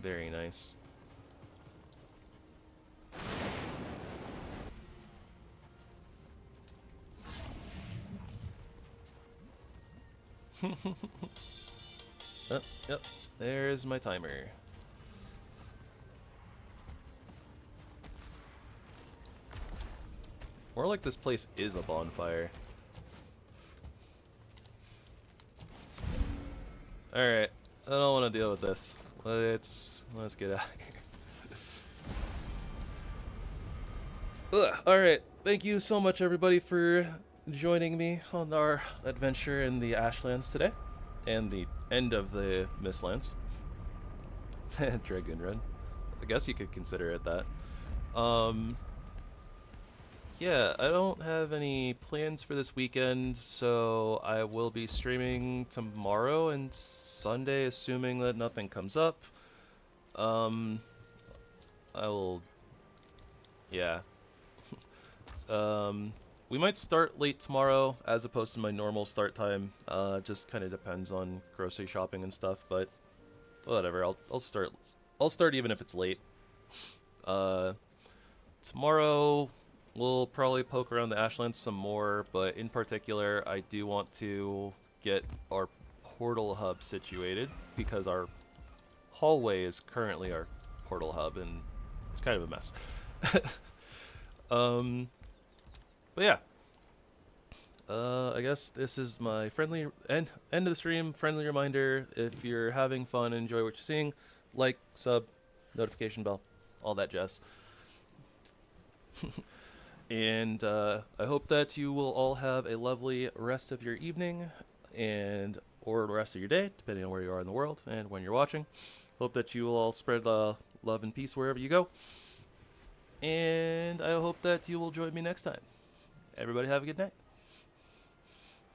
B: Very nice. Oh, yep, there's my timer. More like this place is a bonfire. Alright, I don't want to deal with this. Let's get out of here. Alright, thank you so much everybody for joining me on our adventure in the Ashlands today. And the end of the Mistlands. Dragoon Run. I guess you could consider it that. Yeah, I don't have any plans for this weekend, so I will be streaming tomorrow and Sunday, assuming that nothing comes up. I will... yeah. We might start late tomorrow, as opposed to my normal start time. Just kind of depends on grocery shopping and stuff, but whatever, I'll start even if it's late. Tomorrow... we'll probably poke around the Ashlands some more, but in particular, I do want to get our portal hub situated, because our hallway is currently our portal hub, and it's kind of a mess. But yeah. I guess this is my friendly end of the stream. Friendly reminder, if you're having fun and enjoy what you're seeing, like, sub, notification bell, all that jazz. And I hope that you will all have a lovely rest of your evening and or the rest of your day, depending on where you are in the world and when you're watching. Hope that you will all spread love and peace wherever you go. And I hope that you will join me next time. Everybody have a good night.